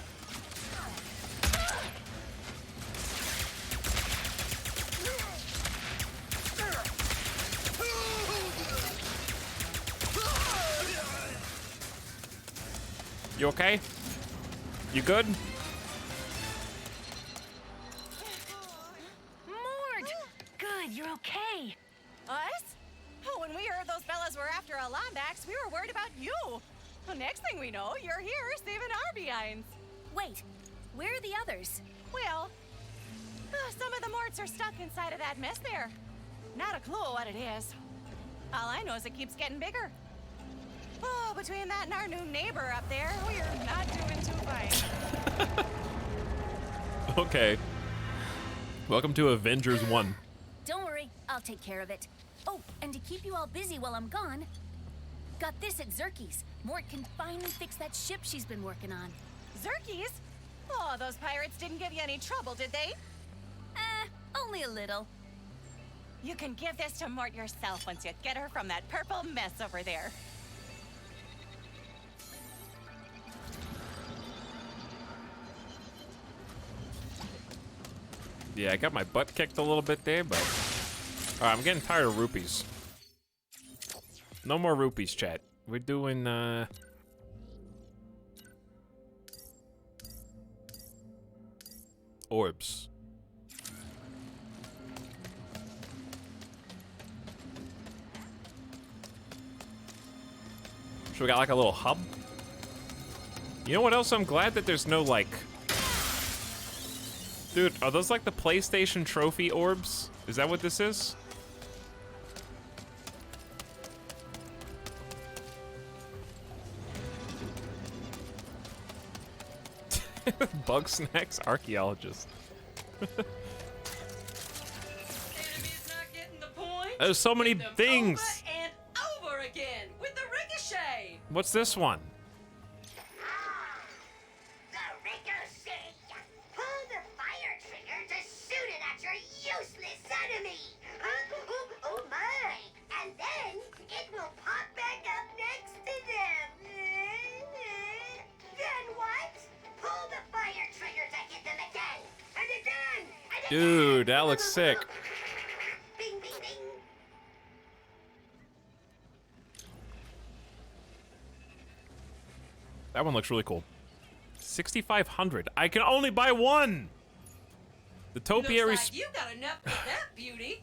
You okay? You good? Mort! Good, you're okay. Us? Oh, when we heard those fellas were after a Lombax, we were worried about you. Well, next thing we know, you're here saving our behinds. Wait, where are the others? Well, some of the Morts are stuck inside of that mess there. Not a clue what it is. All I know is it keeps getting bigger. Oh, between that and our new neighbor up there, we're not doing too fine. Okay. Welcome to Avengers 1. Don't worry, I'll take care of it. Oh, and to keep you all busy while I'm gone, got this at Zerky's. Mort can finally fix that ship she's been working on. Zerky's? Oh, those pirates didn't give you any trouble, did they? Only a little. You can give this to Mort yourself once you get her from that purple mess over there. Yeah, I got my butt kicked a little bit there, but... Alright, I'm getting tired of rupees. No more rupees, chat. We're doing, orbs. So we got like a little hub. You know what else? I'm glad that there's no like... Dude, are those like the PlayStation trophy orbs? Is that what this is? Bug snacks archaeologist. There's so many things. Over and over again with the ricochet. What's this one? The ricochet! Pull the fire trigger to shoot it at your useless enemy! Oh my! And then it will pop back up next to them! Then what? Pull the fire trigger to hit them again! And again! And again! Dude, that looks sick. Bing, bing, bing! That one looks really cool. 6,500. I can only buy one. The topiary. Looks like you got enough with that beauty.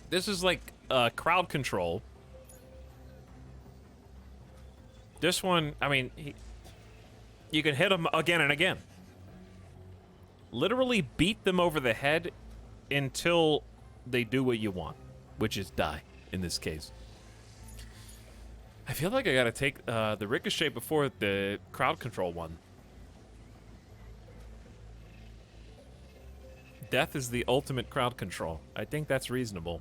This is like crowd control. This one, I mean, you can hit them again and again. Literally beat them over the head until they do what you want, which is die in this case. I feel like I gotta take the ricochet before the crowd control one. Death is the ultimate crowd control. I think that's reasonable.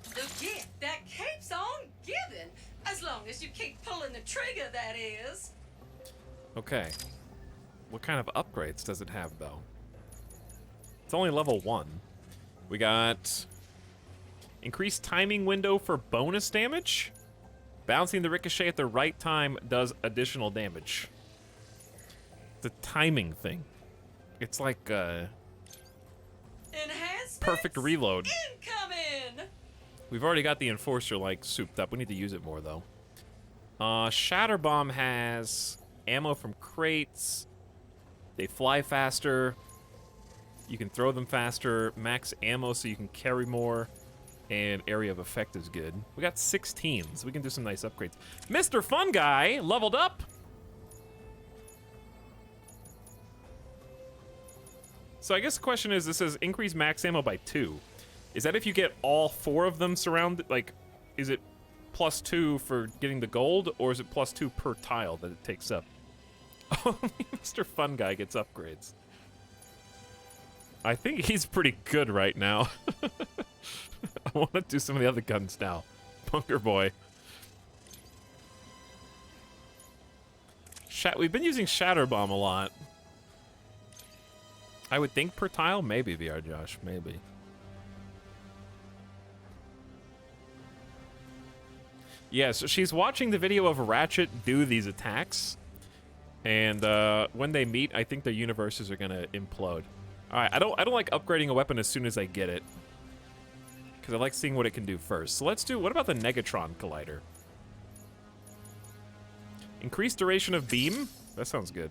The gift that keeps on giving, as long as you keep pulling the trigger, that is. Okay. What kind of upgrades does it have, though? It's only level 1. We got increased timing window for bonus damage. Bouncing the ricochet at the right time does additional damage. The timing thing. It's like Enhancements perfect reload. incoming. We've already got the Enforcer, like, souped up. We need to use it more, though. Shatter Bomb has ammo from crates. They fly faster. You can throw them faster. Max ammo so you can carry more. And area of effect is good. We got 16s. We can do some nice upgrades. Mr. Fun Guy leveled up. So I guess the question is, this says increase max ammo by 2. Is that if you get all 4 of them surrounded? Like, is it +2 for getting the gold, or is it +2 per tile that it takes up? Only Mr. Fun Guy gets upgrades. I think he's pretty good right now. I want to do some of the other guns now. Bunker Boy. We've been using Shatter Bomb a lot. I would think per tile? Maybe, VR Josh. Maybe. Yeah, so she's watching the video of Ratchet do these attacks. And when they meet, I think their universes are going to implode. Alright, I don't like upgrading a weapon as soon as I get it. Because I like seeing what it can do first. So let's do, what about the Negatron Collider? Increased duration of beam? That sounds good.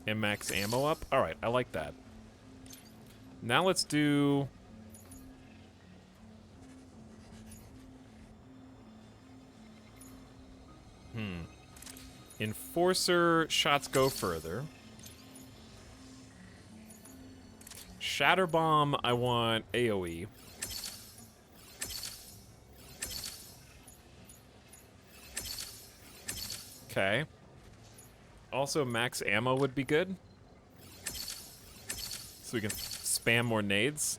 And max ammo up? Alright, I like that. Now let's do... Enforcer shots go further. Shatter Bomb, I want AoE. Okay. Also, max ammo would be good. So we can spam more nades.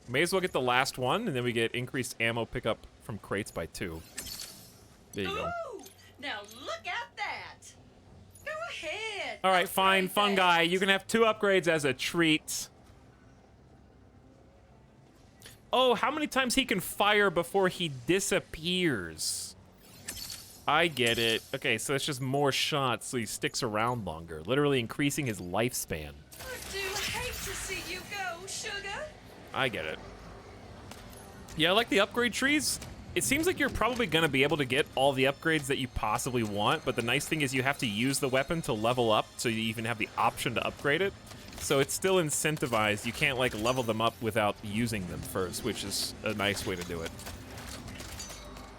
May as well get the last one, and then we get increased ammo pickup from crates by 2. There you go. Ooh, now look at that. Go ahead. All right, fine, Fun Guy. You can have 2 upgrades as a treat. Oh, how many times he can fire before he disappears? I get it. Okay, so it's just more shots, so he sticks around longer, literally increasing his lifespan. I do hate to see you go, sugar. I get it. Yeah, I like the upgrade trees. It seems like you're probably going to be able to get all the upgrades that you possibly want, but the nice thing is you have to use the weapon to level up, so you even have the option to upgrade it. So it's still incentivized. You can't, like, level them up without using them first, which is a nice way to do it.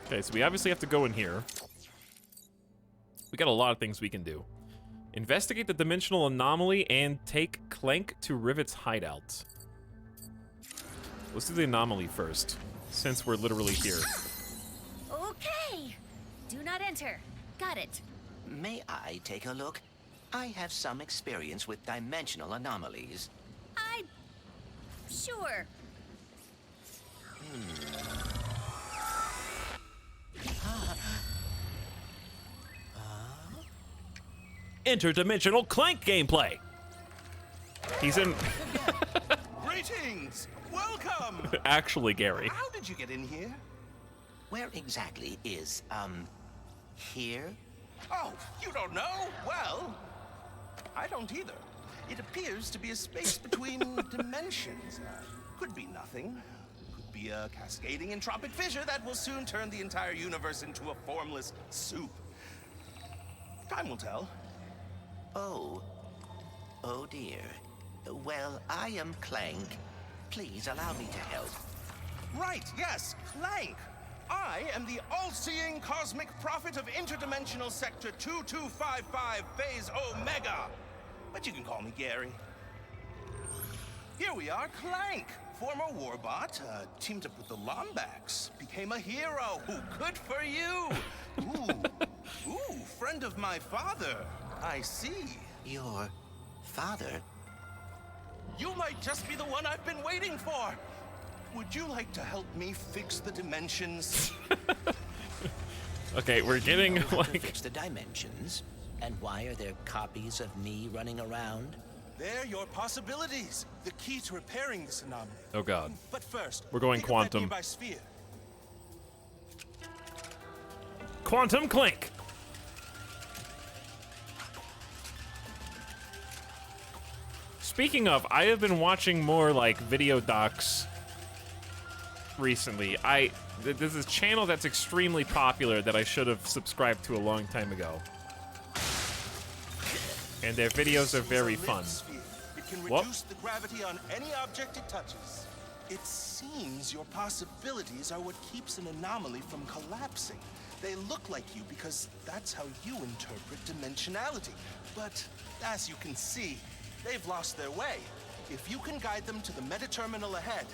Okay, so we obviously have to go in here. We got a lot of things we can do. Investigate the dimensional anomaly and take Clank to Rivet's hideout. Let's do the anomaly first, since we're literally here. Okay. Do not enter. Got it. May I take a look? I have some experience with dimensional anomalies. Sure. Interdimensional Clank gameplay. He's in. Greetings! Welcome! Actually, Gary. How did you get in here? Where exactly is, here? Oh, you don't know? Well, I don't either. It appears to be a space between dimensions. Could be nothing. Could be a cascading entropic fissure that will soon turn the entire universe into a formless soup. Time will tell. Oh. Oh dear. Well, I am Clank. Please allow me to help. Right, yes, Clank. I am the all-seeing cosmic prophet of interdimensional sector 2255 phase Omega. But you can call me Gary. Here we are, Clank. Former warbot, teamed up with the Lombax. Became a hero. Ooh, good for you. Ooh, friend of my father. I see. Your father? You might just be the one I've been waiting for. Would you like to help me fix the dimensions? Okay, we're getting You know how to like... fix the dimensions? And why are there copies of me running around? They're your possibilities. The key to repairing this anomaly. Oh god. But first, We're going pick up that quantum. nearby sphere. Quantum Clink! Speaking of, I have been watching more like video docs recently. There's this channel that's extremely popular that I should have subscribed to a long time ago. And their videos are very fun. It can What? reduce the gravity on any object it touches. It seems your possibilities are what keeps an anomaly from collapsing. They look like you because that's how you interpret dimensionality. But as you can see, they've lost their way. If you can guide them to the meta-terminal ahead,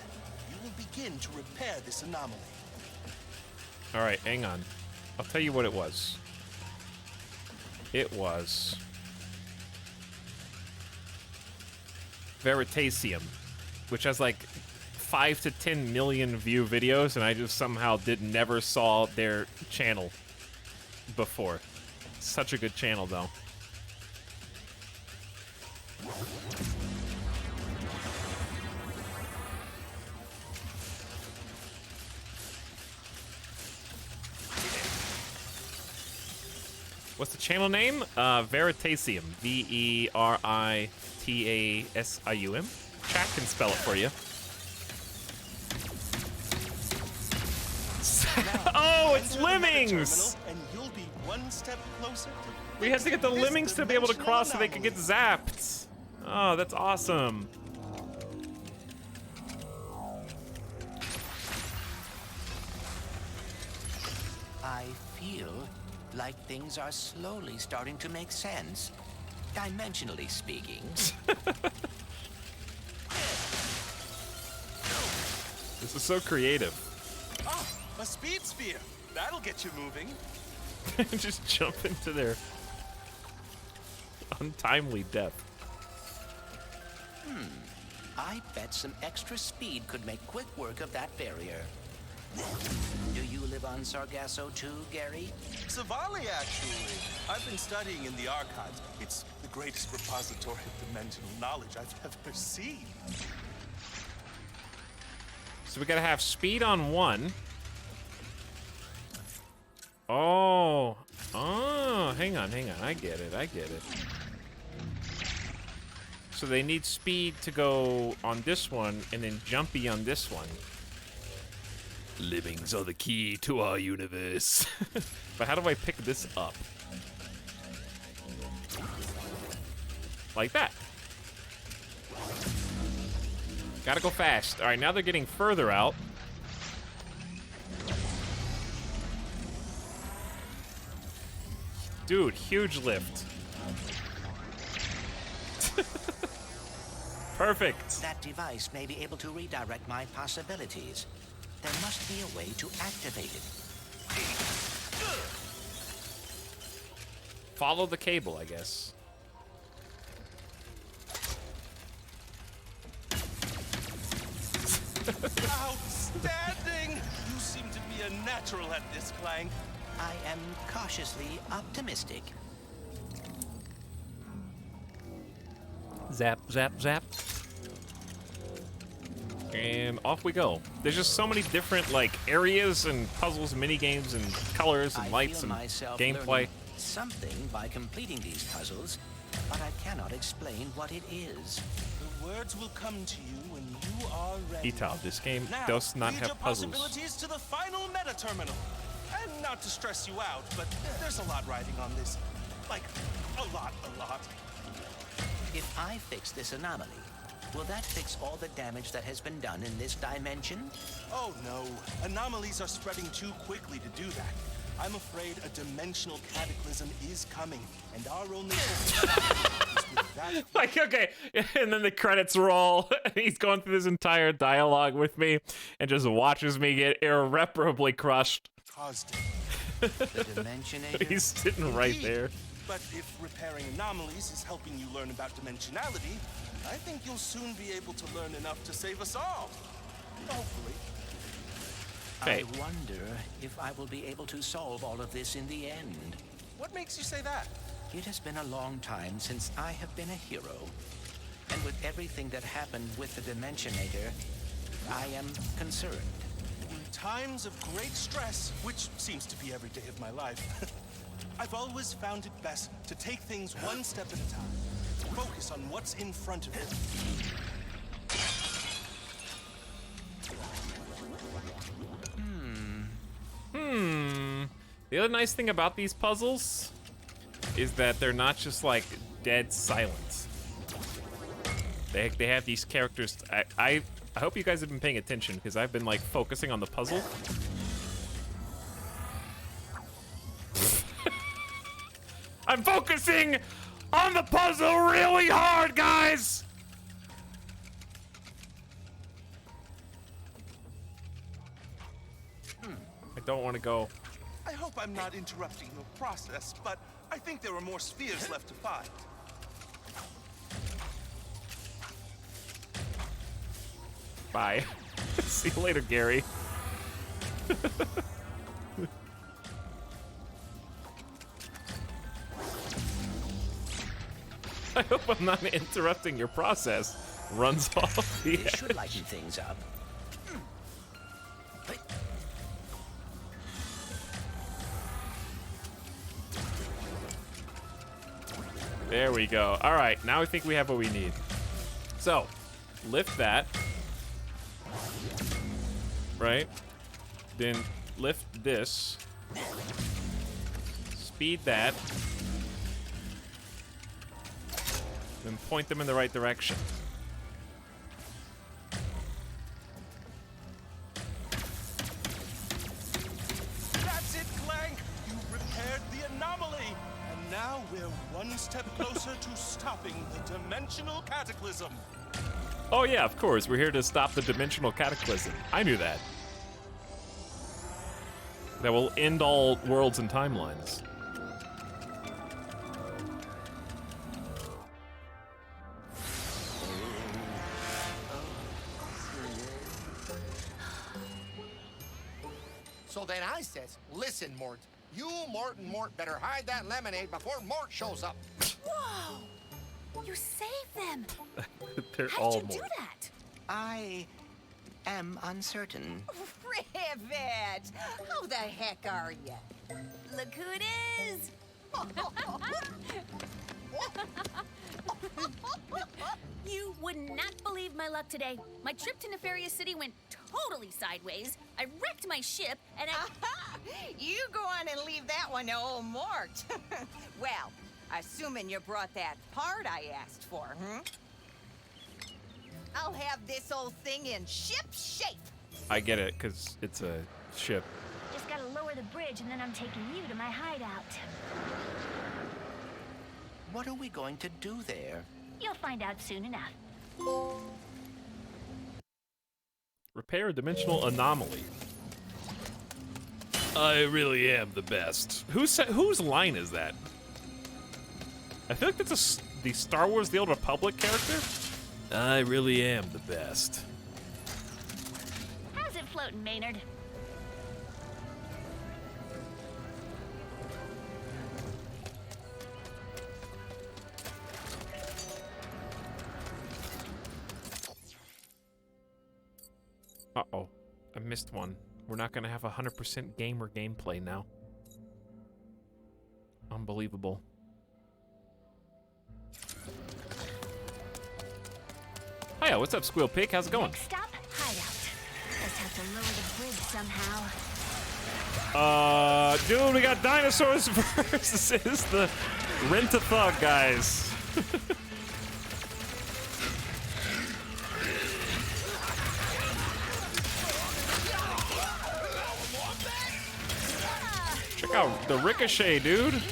you will begin to repair this anomaly. Alright, hang on. I'll tell you what it was. It was... Veritasium, which has like 5 to 10 million view videos, and I just somehow never saw their channel before. Such a good channel, though. What's the channel name? Veritasium. Veritasium. Chat can spell it for you. Oh, it's lemmings! And you'll be one step closer to We had to get the lemmings to be able to cross so they could get zapped. Oh, that's awesome. I feel like things are slowly starting to make sense, dimensionally speaking. This is so creative. Oh, a speed sphere. That'll get you moving. Just jump into their untimely death. I bet some extra speed could make quick work of that barrier. Do you live on Sargasso too, Gary? Savali, actually. I've been studying in the archives. It's the greatest repository of dimensional knowledge I've ever seen. So we gotta have speed on one. Oh, hang on. I get it. So they need speed to go on this one, and then jumpy on this one. Lemmings are the key to our universe. But how do I pick this up? Like that. Gotta go fast. All right, now they're getting further out. Dude, huge lift. Perfect. That device may be able to redirect my possibilities. There must be a way to activate it. Follow the cable, I guess. Outstanding! You seem to be a natural at this, Clank. I am cautiously optimistic. Zap, zap, zap. And off we go. There's just so many different like areas and puzzles, mini games, and colors and lights and gameplay. Learning something by completing these puzzles, but I cannot explain what it is. The words will come to you when you are ready. Etal, this game Now, does not lead have your puzzles. possibilities to the final meta terminal. And not to stress you out, but there's a lot riding on this. Like, a lot. If I fix this anomaly, will that fix all the damage that has been done in this dimension? Oh no, anomalies are spreading too quickly to do that. I'm afraid a dimensional cataclysm is coming, and our only hope is with that. Like, okay, and then the credits roll, and he's going through this entire dialogue with me, and just watches me get irreparably crushed. The Dimensionator? He's sitting right there. But if repairing anomalies is helping you learn about dimensionality, I think you'll soon be able to learn enough to save us all. Hopefully. I wonder if I will be able to solve all of this in the end. What makes you say that? It has been a long time since I have been a hero. And with everything that happened with the Dimensionator, I am concerned. In times of great stress, which seems to be every day of my life, I've always found it best to take things one step at a time. Focus on what's in front of you. The other nice thing about these puzzles is that they're not just like dead silence. They have these characters. I hope you guys have been paying attention because I've been like focusing on the puzzle. I'm focusing on the puzzle really hard, guys. I don't want to go. I hope I'm not interrupting your process, but I think there are more spheres left to find. Bye. See you later, Gary. I hope I'm not interrupting your process. Runs off the This should edge. lighten things up. There we go. All right, now I think we have what we need. So, lift that. Right? Then lift this. Speed that. Then point them in the right direction. That's it, Clank! You repaired the anomaly! And now we're one step closer to stopping the dimensional cataclysm. Oh yeah, of course. We're here to stop the dimensional cataclysm. I knew that. That will end all worlds and timelines. So then I says, listen, Mort. You, Mort, and Mort better hide that lemonade before Mort shows up. Whoa! You saved them! They're How'd all you do more. that? I am uncertain. Rivet! How the heck are you? Look who it is! You would not believe my luck today. My trip to Nefarious City went totally sideways. I wrecked my ship, and You go on and leave that one to old Mort. Well, assuming you brought that part I asked for, I'll have this old thing in ship shape. I get it, because it's a ship. just gotta lower the bridge, and then I'm taking you to my hideout. What are we going to do there? You'll find out soon enough. Repair a dimensional anomaly. I really am the best. Whose line is that? I feel like that's the Star Wars The Old Republic character. I really am the best. How's it floating, Maynard? Uh-oh. I missed one. We're not gonna have 100% gamer gameplay now. Unbelievable. Hiya, what's up, Squeal Pig? How's it going? Next stop, hideout. Just have to lower the bridge somehow. Dude, we got dinosaurs versus the Rent-a-Thug guys. Check out the ricochet, dude.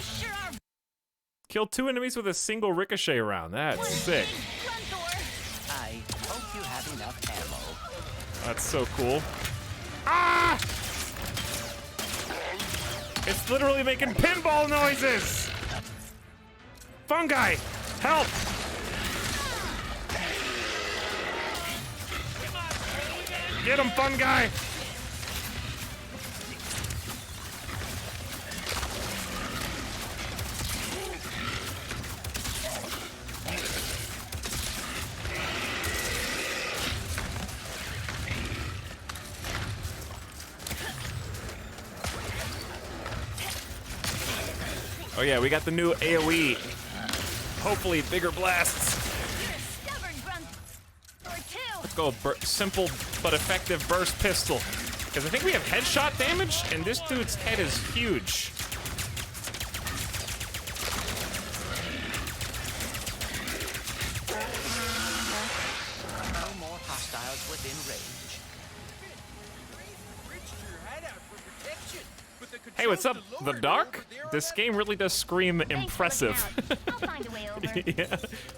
Kill 2 enemies with a single ricochet round. That's sick. I hope you have enough ammo. That's so cool. Ah! It's literally making pinball noises. Fungi! Help! Get him, fungi! Oh yeah, we got the new AoE. Hopefully bigger blasts. Let's go simple but effective burst pistol. Because I think we have headshot damage, and this dude's head is huge. No more hostiles within range. Hey, what's up, The Dark? This game really does scream impressive. I'll find a way over. Yeah,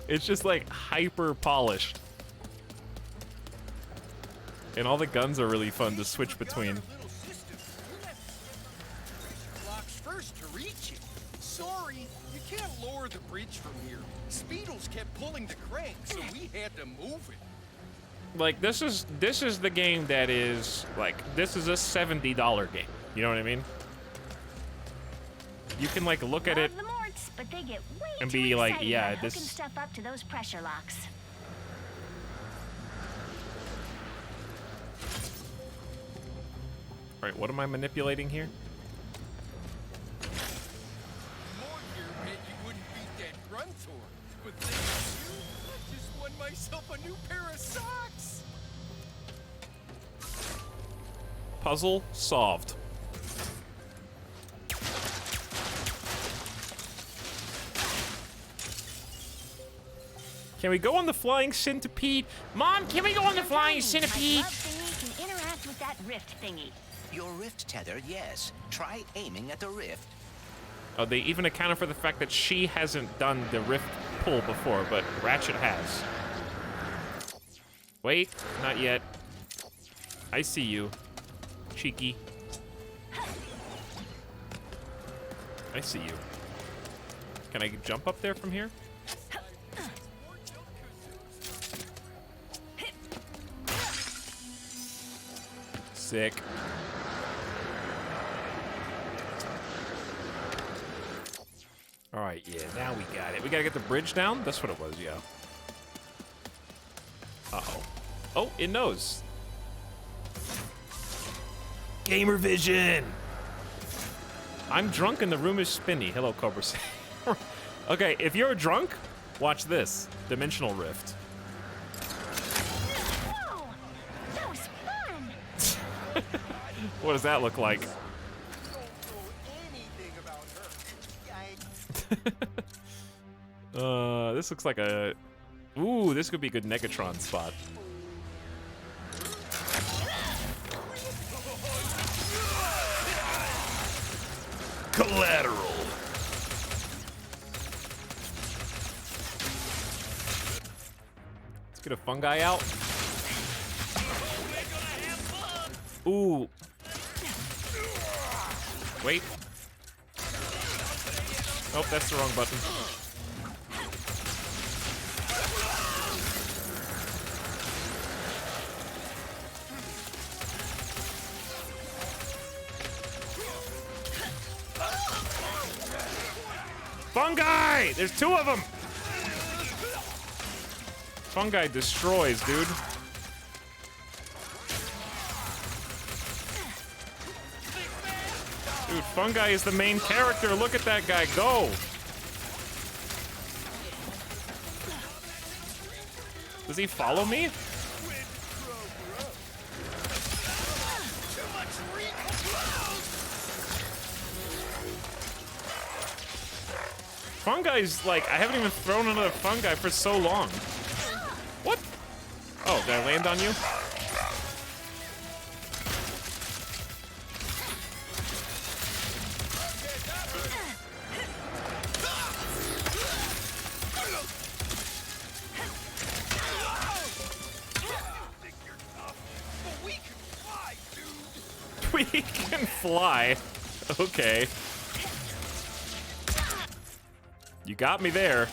it's just like hyper polished. And all the guns are really fun to switch between. Blocks first to reach it. Sorry, you can't lower the bridge from here. Speedles kept pulling the crank, so we had to move it. Like this is the game that is like this is a $70 game. You know what I mean? You can like look at it The Morts, but they get way and too be like, excited yeah, about hooking this. stuff up to those pressure locks. All right, what am I manipulating here? Mortier bet you wouldn't beat that Grunthor, but thanks to you, I just won myself a new pair of socks. Puzzle solved. Can we go on the flying centipede? Mom, can we go on the flying centipede? My glove thingy can interact with that rift thingy. Your rift tether, yes. Try aiming at the rift. Oh, they even accounted for the fact that she hasn't done the rift pull before, but Ratchet has. Wait, not yet. I see you, cheeky. I see you. Can I jump up there from here? Sick. All right, yeah, now we got it. We gotta get the bridge down? That's what it was, yeah. Uh-oh. Oh, it knows. Gamer vision! I'm drunk and the room is spinny. Hello, Cobra. Okay, if you're drunk, watch this. Dimensional Rift. Whoa! That was fun! What does that look like? This looks like a... Ooh, this could be a good Negatron spot. Collateral. Let's get a fungi out. Ooh. Wait. Oh, that's the wrong button. Fungi! There's two of them! Fungi destroys, dude. Dude, Fungi is the main character. Look at that guy go. Does he follow me? Fungi's like, I haven't even thrown another fungi for so long. What? Oh, did I land on you? We can fly. Okay. You got me there.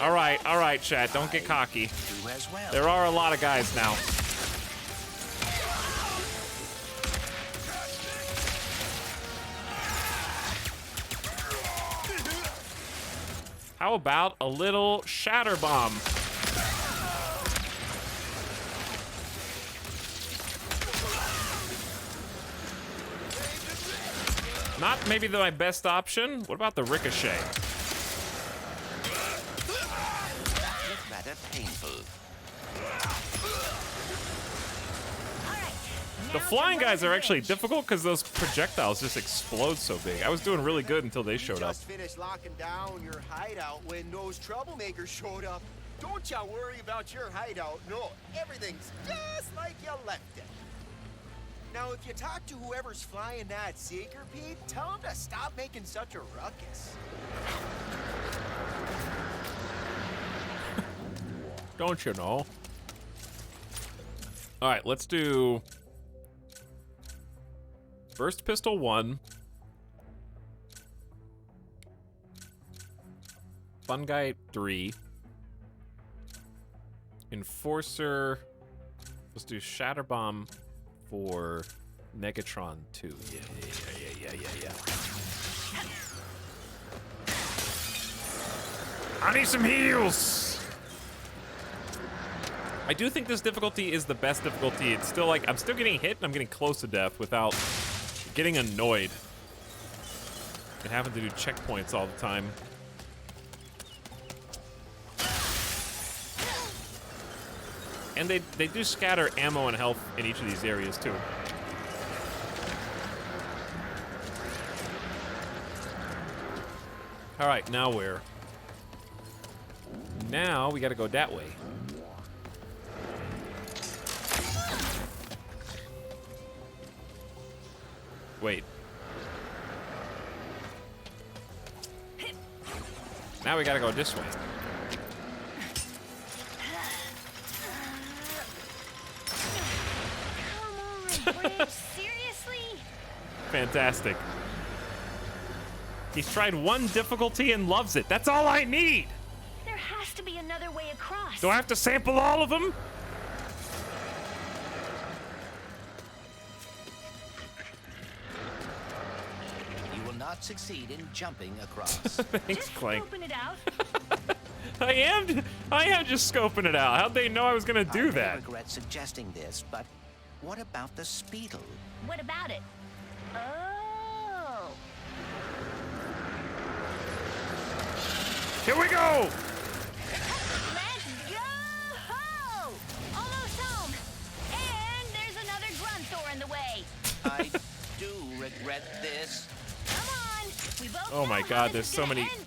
All right, chat. Don't get cocky. Do as well. There are a lot of guys now. How about a little shatter bomb? Not maybe my best option. What about the ricochet? Rather painful. The flying guys are actually difficult because those projectiles just explode so big. I was doing really good until they showed up. Just finished locking down your hideout when those troublemakers showed up. Don't ya worry about your hideout. No, everything's just like you left it. Now, if you talk to whoever's flying that Seeker, Pete, tell him to stop making such a ruckus. Don't you know? All right, let's do Burst Pistol 1. Fun Guy 3. Enforcer. Let's do Shatter Bomb for Negatron 2. Yeah. I need some heals! I do think this difficulty is the best difficulty. It's still like, I'm still getting hit and I'm getting close to death without getting annoyed and having to do checkpoints all the time. And they do scatter ammo and health in each of these areas too. All right, now where? Now we gotta go that way. Wait. Now we gotta go this way. Seriously? Fantastic. He's tried one difficulty and loves it. That's all I need. There has to be another way across. Do I have to sample all of them? You will not succeed in jumping across. Thanks, Clank. Open it out. I am just scoping it out. How'd they know I was gonna do that? I regret suggesting this, but what about the Speedle? What about it? Oh. Here we go! Let's go! Almost home. And there's another Grunthor in the way. I do regret this. Come on. We both Oh my know how god, this there's is so gonna many. end.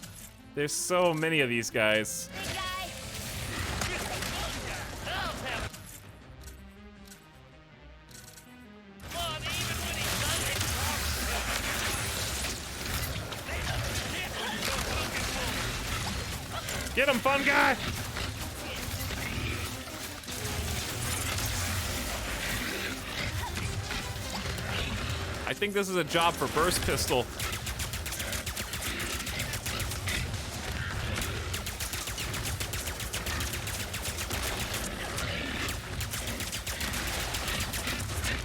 There's so many of these guys. Big guy. Get him, fun guy! I think this is a job for Burst Pistol.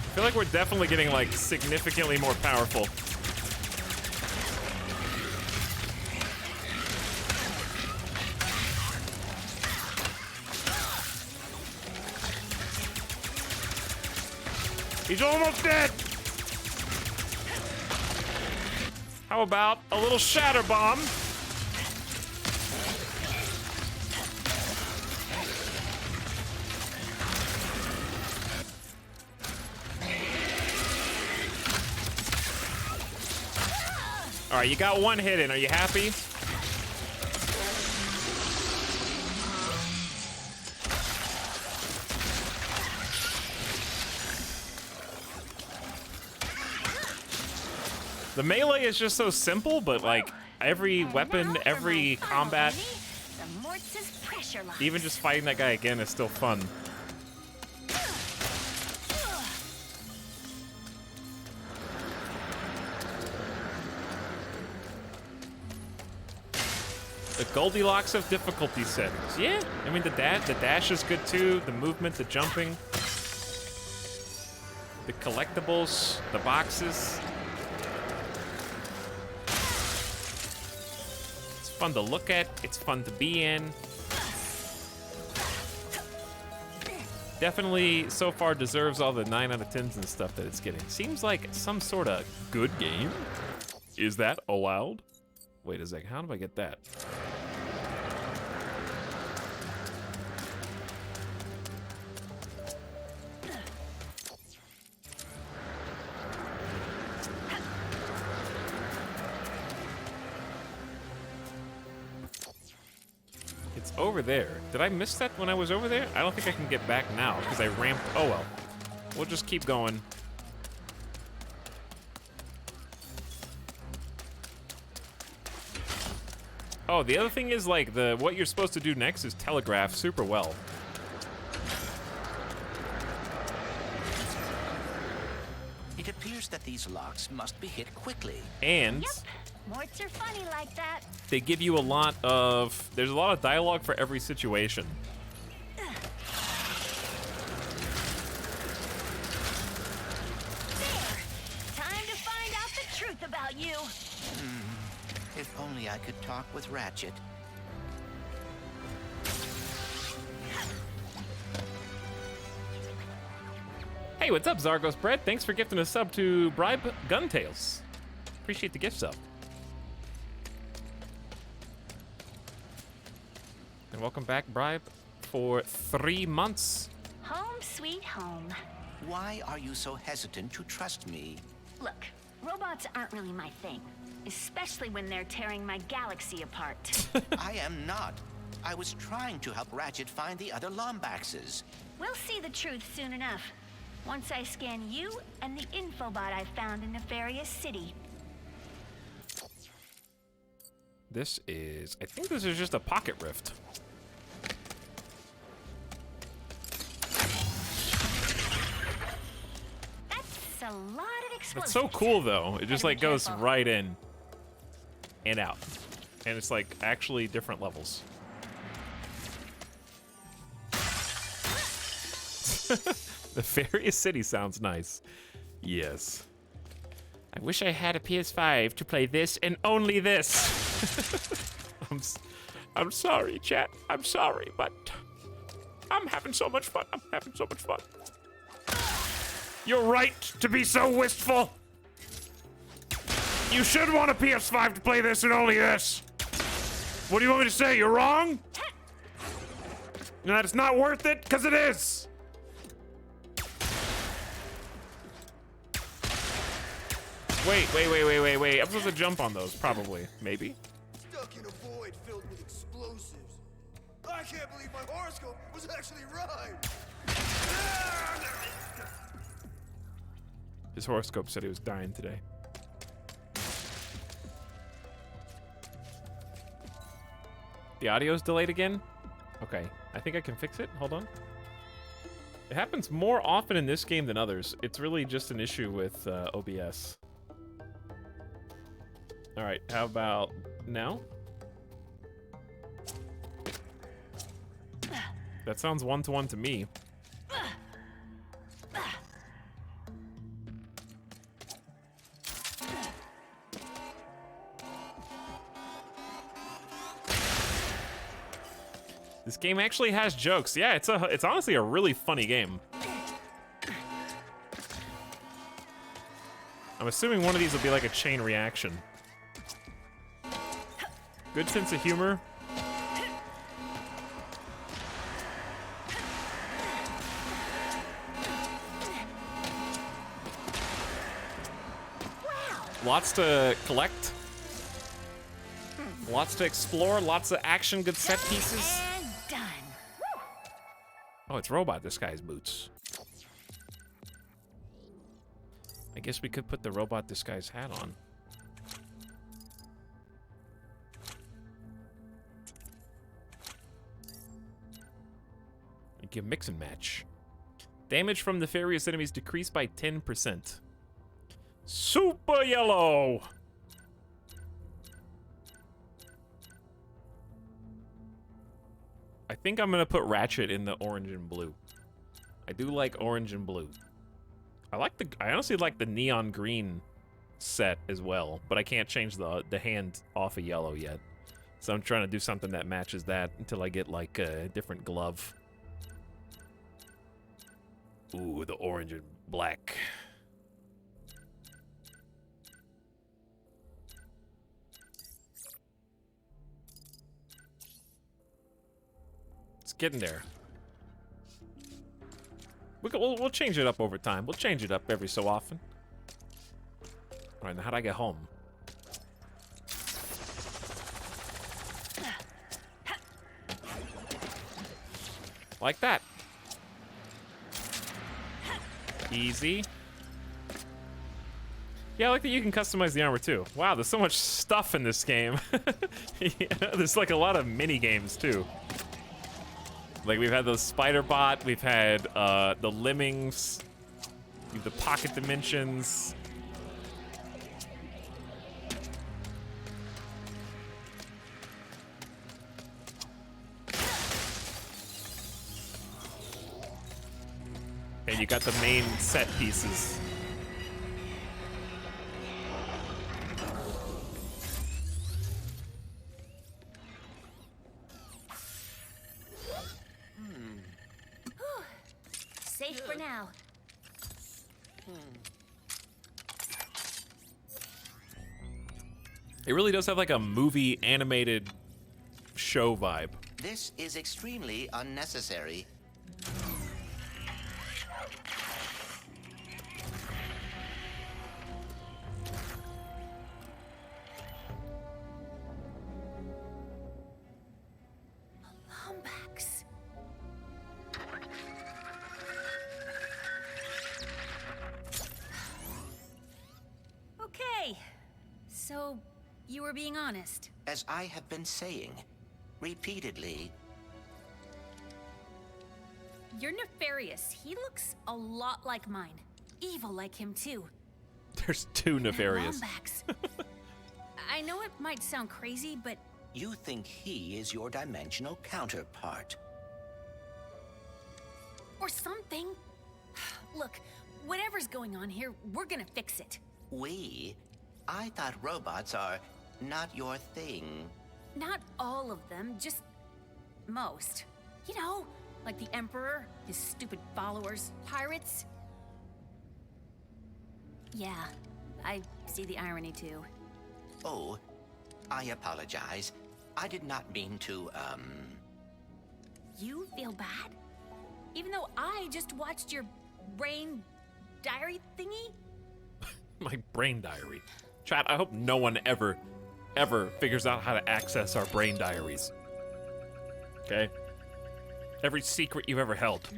I feel like we're definitely getting, like, significantly more powerful. He's almost dead! How about a little shatter bomb? All right, you got one hit in. Are you happy? The melee is just so simple, but like every weapon, every combat, The Mortz's pressure line. even just fighting that guy again is still fun. The Goldilocks of difficulty settings. Yeah, I mean the dash is good too. The movement, the jumping, the collectibles, the boxes. It's fun to look at. It's fun to be in. Definitely so far deserves all the 9 out of 10s and stuff that it's getting. Seems like some sort of good game. Is that allowed? Wait a sec, how do I get that? It's over there. Did I miss that when I was over there? I don't think I can get back now because I ramped. Oh well. We'll just keep going. Oh, the other thing is like what you're supposed to do next is telegraph super well. It appears that these locks must be hit quickly. And Yep. Morts are funny like that. they give you a lot of, there's a lot of dialogue for every situation. There. Time to find out the truth about you. If only I could talk with Ratchet. Hey, what's up, Zargos Bread? Thanks for gifting a sub to Bribe Guntails. Appreciate the gift sub. And welcome back, Bribe, for 3 months. Home sweet home. Why are you so hesitant to trust me? Look, robots aren't really my thing. Especially when they're tearing my galaxy apart. I am not. I was trying to help Ratchet find the other Lombaxes. We'll see the truth soon enough. Once I scan you and the infobot I found in Nefarious City. This is, I think this is just a pocket rift. That's a lot of explosives. That's so cool, though. It just like goes right in and out. And it's like actually different levels. Nefarious City sounds nice. Yes. I wish I had a PS5 to play this and only this. I'm sorry, chat. I'm sorry, but I'm having so much fun. I'm having so much fun. You're right to be so wistful. You should want a PS5 to play this and only this. What do you want me to say? You're wrong? That it's not worth it? Because it is. Wait. I'm supposed to jump on those, probably. Maybe. Stuck in a void filled with explosives. I can't believe my horoscope was actually right. His horoscope said he was dying today. The audio's delayed again? Okay, I think I can fix it. Hold on. It happens more often in this game than others. It's really just an issue with OBS. All right, how about now? That sounds one-to-one to me. This game actually has jokes. Yeah, it's honestly a really funny game. I'm assuming one of these will be like a chain reaction. Good sense of humor. Lots to collect. Lots to explore. Lots of action, good set pieces. And done. Oh, it's Robot Disguise boots. I guess we could put the Robot Disguise hat on. And give mix and match. Damage from nefarious enemies decreased by 10%. Super yellow! I think I'm gonna put Ratchet in the orange and blue. I do like orange and blue. I honestly like the neon green set as well, but I can't change the hand off of yellow yet. So I'm trying to do something that matches that until I get like a different glove. Ooh, the orange and black. It's getting there. We'll change it up over time. We'll change it up every so often. All right, now how do I get home? Like that. Easy. Yeah, I like that you can customize the armor too. Wow, there's so much stuff in this game. Yeah, there's like a lot of mini games too. Like we've had the spider bot, we've had the lemmings, the pocket dimensions. And you got the main set pieces. Safe for now. It really does have like a movie animated show vibe. This is extremely unnecessary. Lombax. Okay. So, you were being honest. As I have been saying repeatedly, You're nefarious. He looks a lot like mine. Evil like him, too. There's two nefarious. Lombax. I know it might sound crazy, but you think he is your dimensional counterpart. or something. Look, whatever's going on here, we're gonna fix it. We? I thought robots are not your thing. Not all of them, just most. You know, like the Emperor, his stupid followers, pirates. Yeah, I see the irony too. Oh, I apologize. I did not mean to, You feel bad? Even though I just watched your brain diary thingy? My brain diary. Chat, I hope no one ever figures out how to access our brain diaries. Okay? Every secret you've ever held.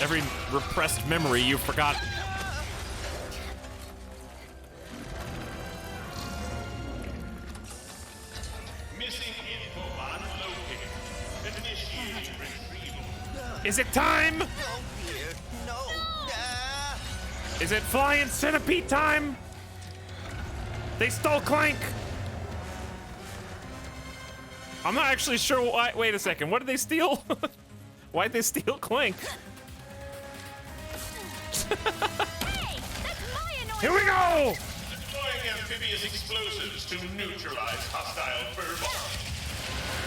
Every repressed memory you forgot. Missing info bot located. Initiating retrieval. Is it time? Is it flying centipede time? They stole Clank. I'm not actually sure why. Wait a second. What did they steal? Why'd they steal Clank? Here we go! Deploying amphibious explosives to neutralize hostile furballs.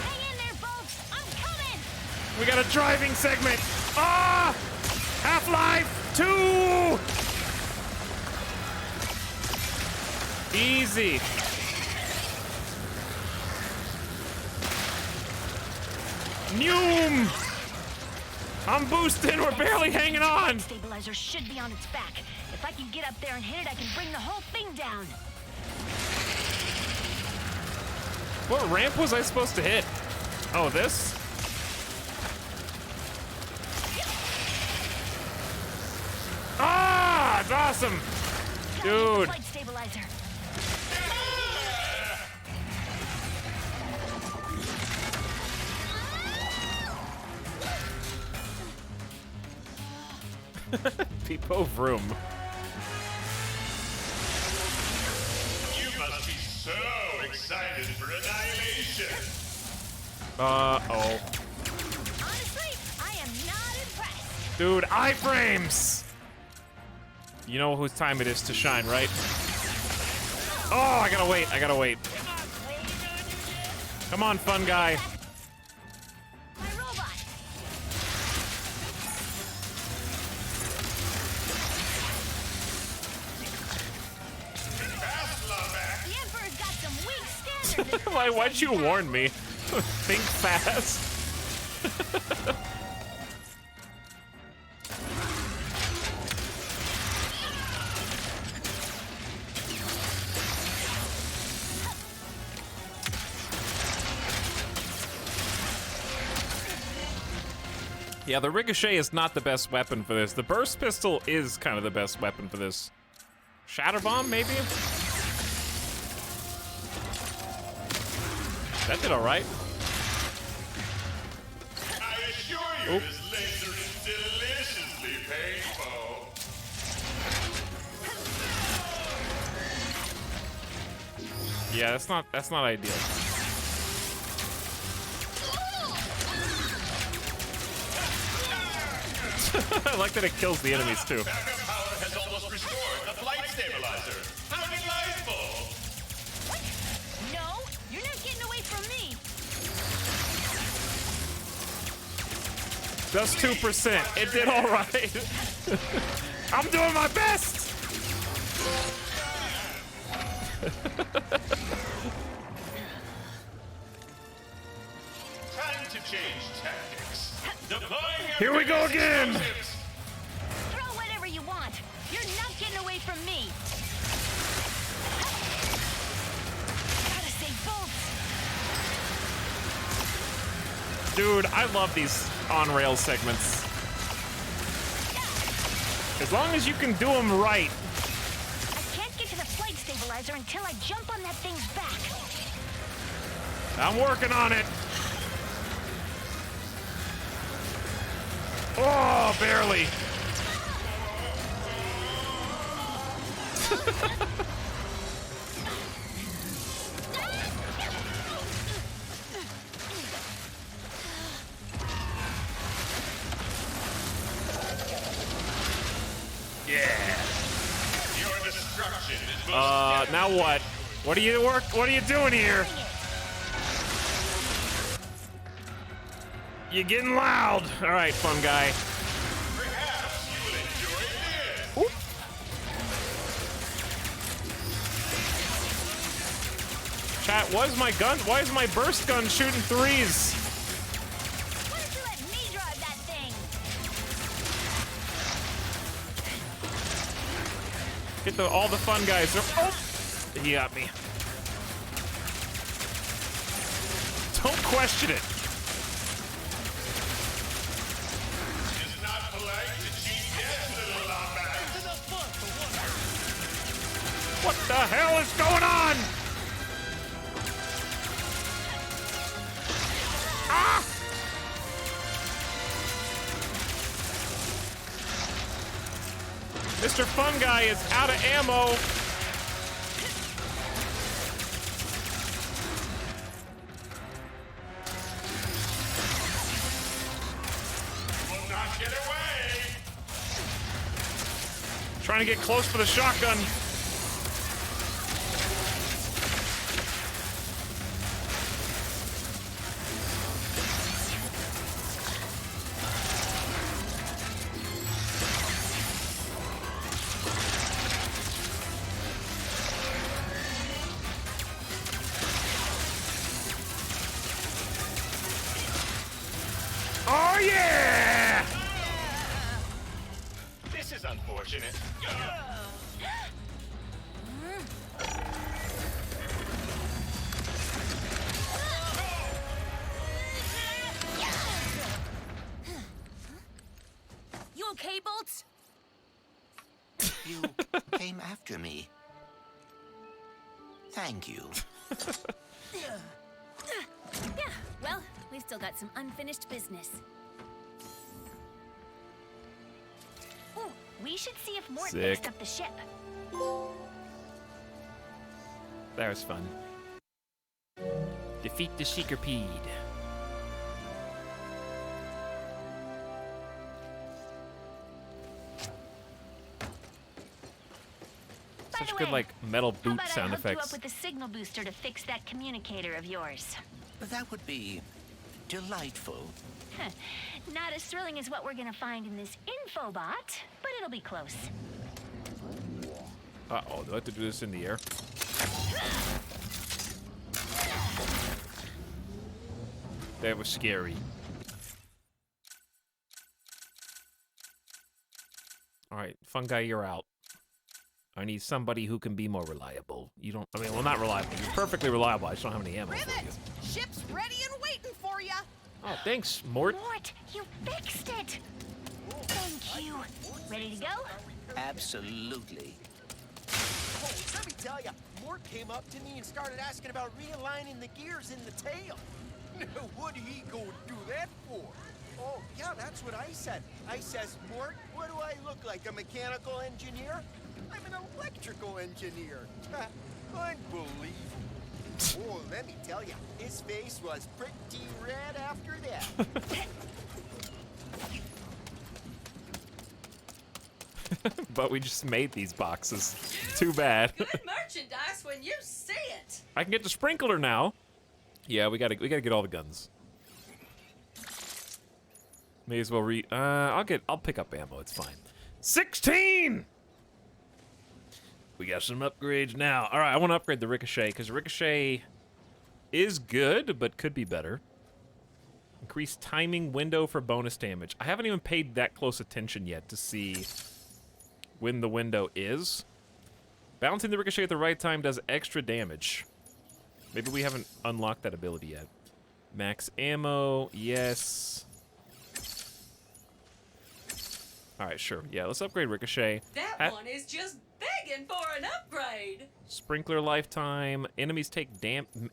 Hang in there, folks! I'm coming! We got a driving segment. Ah! Half-Life 2! Easy. Noom! I'm boosting. We're barely hanging on. Stabilizer should be on its back. If I can get up there and hit it, I can bring the whole thing down. What ramp was I supposed to hit? Oh, this? Ah, it's awesome. Dude. Flight stabilizer. Peepo Vroom. You must be so excited. excited for annihilation. Oh. Honestly, I am not impressed. Dude, iframes! You know whose time it is to shine, right? Oh, I gotta wait. Come on, fun guy. My robot. The Emperor's got some weak standards. Why'd you warn me? Think fast. Yeah, the ricochet is not the best weapon for this. The burst pistol is kind of the best weapon for this. Shatter bomb, maybe? That did all right. I assure you, this laser is deliciously painful. Yeah, that's not ideal. I like that it kills the enemies too. Backup power has almost restored the flight stabilizer. How delightful! No, you're not getting away from me. Just 2%. It did all right. I'm doing my best. Time to change tactics. Deploying Here we go again. explosives. Throw whatever you want. You're not getting away from me. Gotta save bolts. Dude, I love these on-rail segments. As long as you can do them right. I can't get to the flight stabilizer until I jump on that thing's back. I'm working on it. Oh, barely. Yeah. Your destruction is most Now what? What are you doing here? You're getting loud. All right, fun guy. Perhaps you will enjoy this. Chat, why is my burst gun shooting threes? Why don't you let me drive that thing? Get all the fun guys. Oh, he got me. Don't question it. It's not polite to cheat death, little lawback. What the hell is going on? Ah! Mr. Fun Guy is out of ammo. You will not get away. Trying to get close for the shotgun. Oh yeah! This is unfortunate. You okay, Bolts? You came after me. Thank you. Yeah, well, we've still got some unfinished business. Ooh, we should see if Mort Sick. fixed up the ship. That was fun. Defeat the Seekerpede. Such good, like, metal boot sound How about I hook you up effects. with the signal booster to fix that communicator of yours? That would be delightful. Not as thrilling as what we're gonna find in this infobot, but it'll be close. Uh-oh, do I have to do this in the air? That was scary. Alright, Fungi, you're out. I need somebody who can be more reliable. You don't, I mean, well, not reliable. You're perfectly reliable. I just don't have any ammo for you. Ship's ready and waiting for you. Oh, thanks, Mort. Mort, you fixed it! Thank you. Ready to go? Absolutely. Oh, let me tell ya, Mort came up to me and started asking about realigning the gears in the tail. What'd he go do that for? Oh, yeah, that's what I said. I says, Mort, what do I look like, a mechanical engineer? I'm an electrical engineer. Unbelievable. Oh, let me tell ya, his face was pretty red after that. But we just made these boxes. Too bad. Good merchandise when you see it. I can get the sprinkler now. Yeah, we gotta get all the guns. May as well I'll pick up ammo, it's fine. 16! We got some upgrades now. Alright, I want to upgrade the Ricochet, because Ricochet is good, but could be better. Increase timing window for bonus damage. I haven't even paid that close attention yet to see when the window is. Bouncing the Ricochet at the right time does extra damage. Maybe we haven't unlocked that ability yet. Max ammo, yes. Alright, sure. Yeah, let's upgrade Ricochet. That one is just begging for an upgrade. Sprinkler lifetime. Enemies take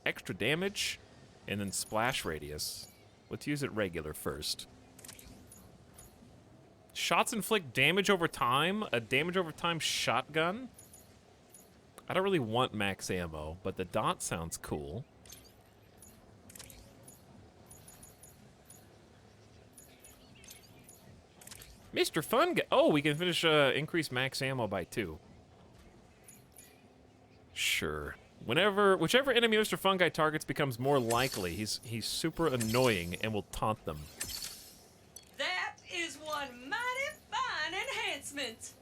extra damage. And then splash radius. Let's use it regular first. Shots inflict damage over time. A damage over time shotgun. I don't really want max ammo, but the dot sounds cool. Mr. Fun Guy. Oh, we can finish increase max ammo by 2. Sure. Whichever enemy Mr. Fungi targets becomes more likely. He's super annoying and will taunt them. That is one mighty fine enhancement.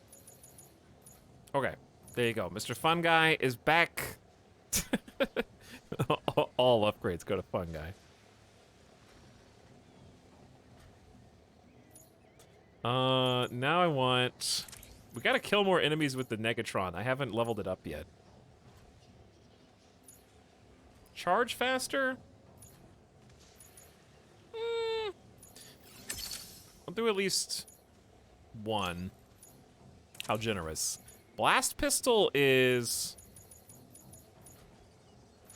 Okay, there you go. Mr. Fungi is back. All upgrades go to Fungi. Now I want... We gotta kill more enemies with the Negatron. I haven't leveled it up yet. Charge faster? I'll do at least 1. How generous. Blast Pistol is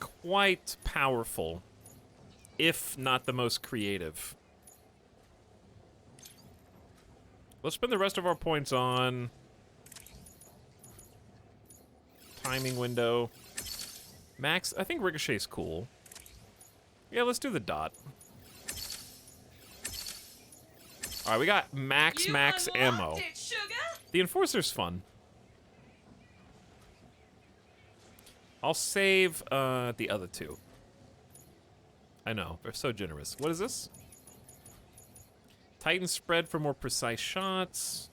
quite powerful, if not the most creative. Let's spend the rest of our points on timing window. Max, I think Ricochet's cool. Yeah, let's do the dot. Alright, we got max ammo. The Enforcer's fun. I'll save the other 2. I know, they're so generous. What is this? Titan spread for more precise shots.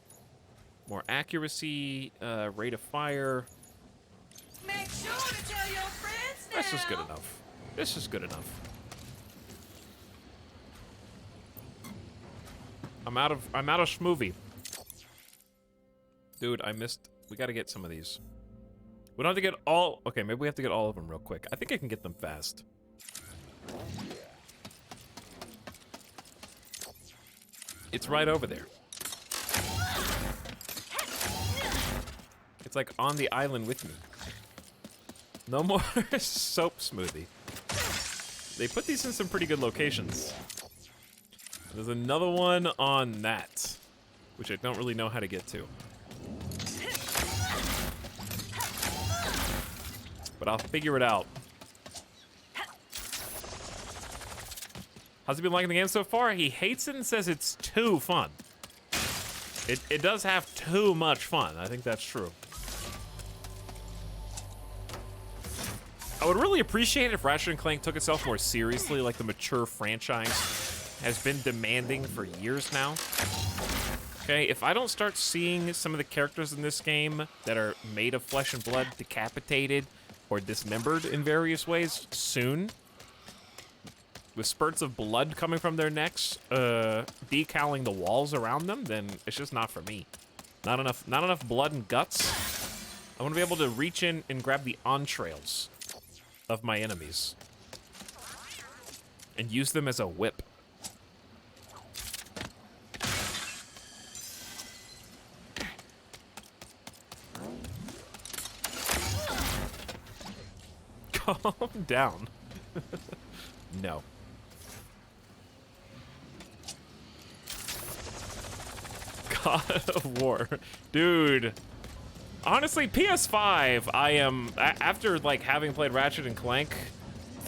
More accuracy, rate of fire. Make sure to tell your friends now. That's just good enough. This is good enough. I'm out of schmovie. Dude, I missed. We gotta get some of these. We don't have to get all. Okay, maybe we have to get all of them real quick. I think I can get them fast. It's right over there. It's like on the island with me. No more soap smoothie. They put these in some pretty good locations. There's another one on that, which I don't really know how to get to. But I'll figure it out. How's he been liking the game so far? He hates it and says it's too fun. It does have too much fun. I think that's true. I would really appreciate it if Ratchet & Clank took itself more seriously, like the mature franchise has been demanding for years now. Okay, if I don't start seeing some of the characters in this game that are made of flesh and blood decapitated or dismembered in various ways soon, with spurts of blood coming from their necks, decaling the walls around them, then it's just not for me. Not enough blood and guts. I want to be able to reach in and grab the entrails of my enemies and use them as a whip. Calm down. No. God of War. Dude. Honestly, PS5, I am, after like having played Ratchet & Clank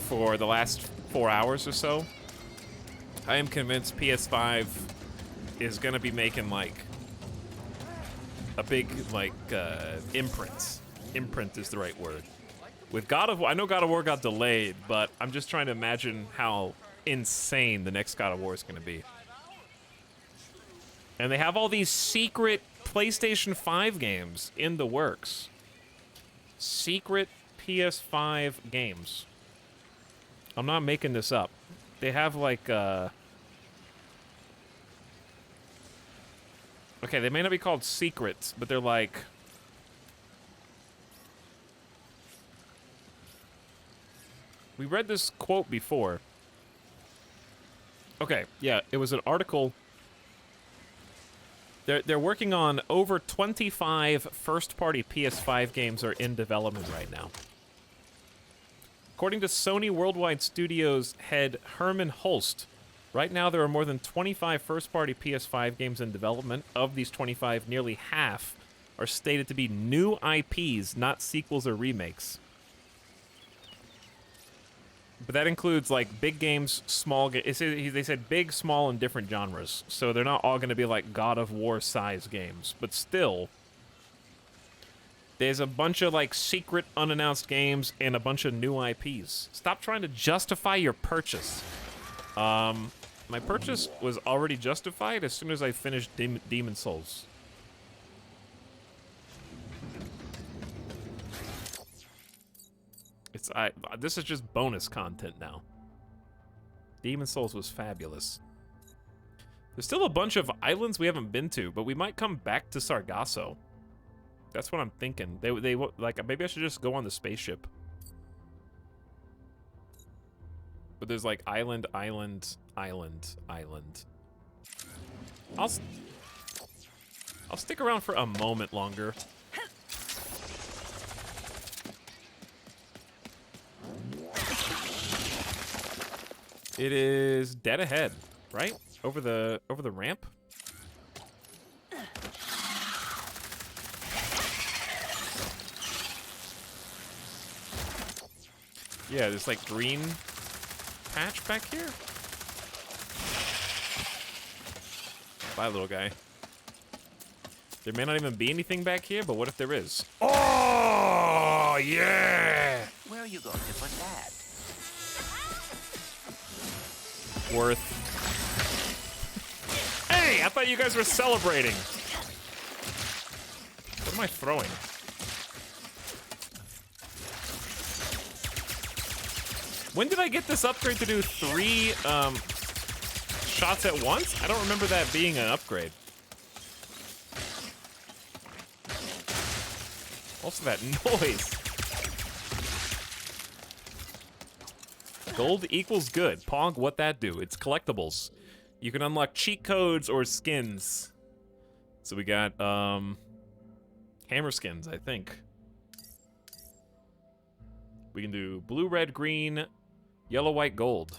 for the last 4 hours or so, I am convinced PS5 is gonna be making like a big like imprint. Imprint is the right word. With God of War, I know God of War got delayed, but I'm just trying to imagine how insane the next God of War is gonna be. And they have all these secret PlayStation 5 games in the works. Secret PS5 games. I'm not making this up. They have like, okay, they may not be called secrets, but they're like, we read this quote before. Okay, yeah, it was an article. They're working on over 25 first-party PS5 games are in development right now. According to Sony Worldwide Studios head Herman Holst, right now there are more than 25 first-party PS5 games in development. Of these 25, nearly half are stated to be new IPs, not sequels or remakes. But that includes, like, big games, small games. They said big, small, and different genres. So they're not all going to be, like, God of War-size games. But still, there's a bunch of, like, secret, unannounced games and a bunch of new IPs. Stop trying to justify your purchase. My purchase was already justified as soon as I finished Demon Souls. This is just bonus content now. Demon Souls was fabulous. There's still a bunch of islands we haven't been to, but we might come back to Sargasso. That's what I'm thinking. They like, maybe I should just go on the spaceship. But there's like island. I'll stick around for a moment longer. It is dead ahead, right? Over the ramp. Yeah, there's like green patch back here. Bye, little guy. There may not even be anything back here, but what if there is? Oh, yeah! Where are you going to put that? Worth. Hey, I thought you guys were celebrating. What am I throwing? When did I get this upgrade to do 3 shots at once? I don't remember that being an upgrade. Also that noise. Gold equals good. Pog, what that do? It's collectibles. You can unlock cheat codes or skins. So we got, hammer skins, I think. We can do blue, red, green, yellow, white, gold.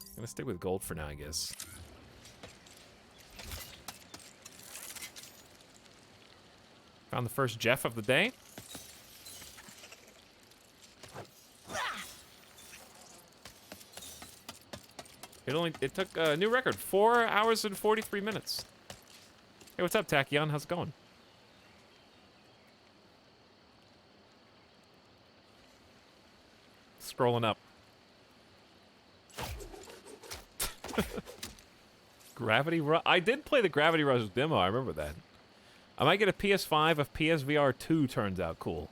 I'm gonna stick with gold for now, I guess. Found the first Jeff of the day. It took a new record, 4 hours and 43 minutes. Hey, what's up, Tachyon? How's it going? Scrolling up. Gravity Rush. I did play the Gravity Rush demo. I remember that. I might get a PS5 if PSVR 2 turns out cool.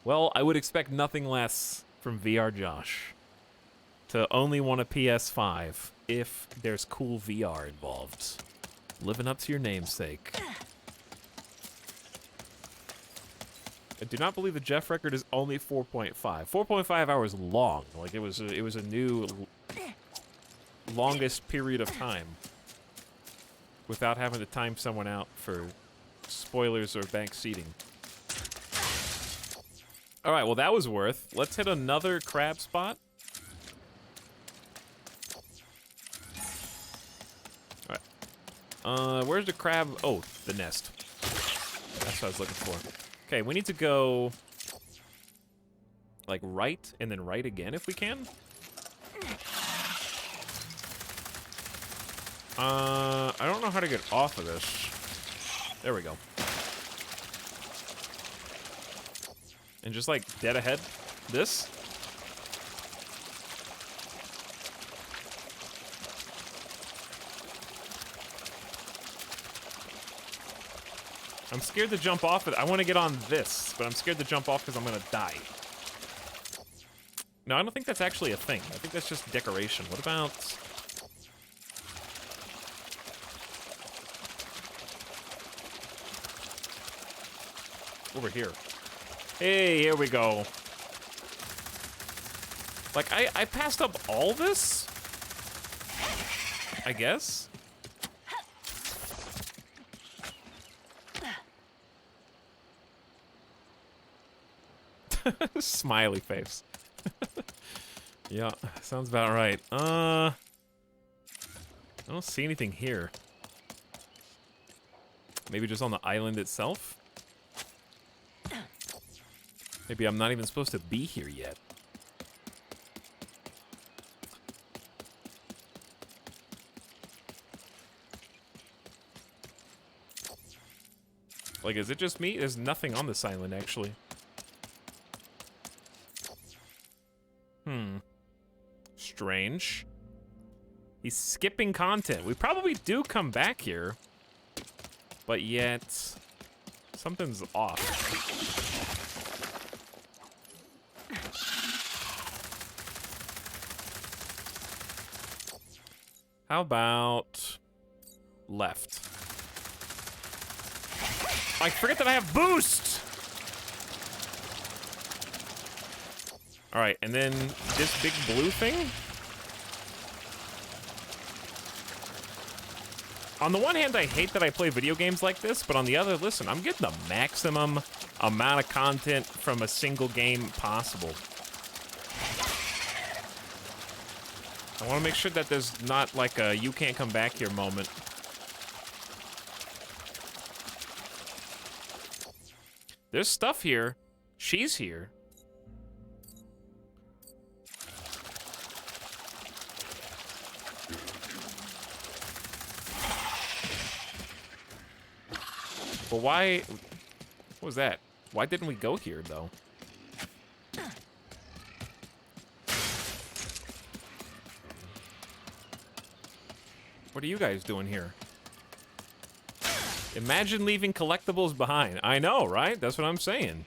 Well, I would expect nothing less from VR Josh. To only want a PS5 if there's cool VR involved. Living up to your namesake. I do not believe the Jeff record is only 4.5. 4.5 hours long. Like it was a new longest period of time without having to time someone out for spoilers or bank seating. All right, well that was worth. Let's hit another crab spot. All right. Where's the crab? Oh, the nest. That's what I was looking for. Okay, we need to go like right and then right again if we can. I don't know how to get off of this. There we go. And just like dead ahead, this. I'm scared to jump off it. I want to get on this, but I'm scared to jump off because I'm gonna die. No, I don't think that's actually a thing. I think that's just decoration. What about... over here. Hey, here we go. Like, I passed up all this? I guess? Smiley face. Yeah, sounds about right. I don't see anything here. Maybe just on the island itself? Maybe I'm not even supposed to be here yet. Like, is it just me? There's nothing on this island, actually. Strange. He's skipping content. We probably do come back here. But yet... something's off. How about... left? I forget that I have boost! Alright, and then this big blue thing? On the one hand, I hate that I play video games like this, but on the other, listen, I'm getting the maximum amount of content from a single game possible. I want to make sure that there's not like a you can't come back here moment. There's stuff here. She's here. But why... what was that? Why didn't we go here, though? What are you guys doing here? Imagine leaving collectibles behind. I know, right? That's what I'm saying.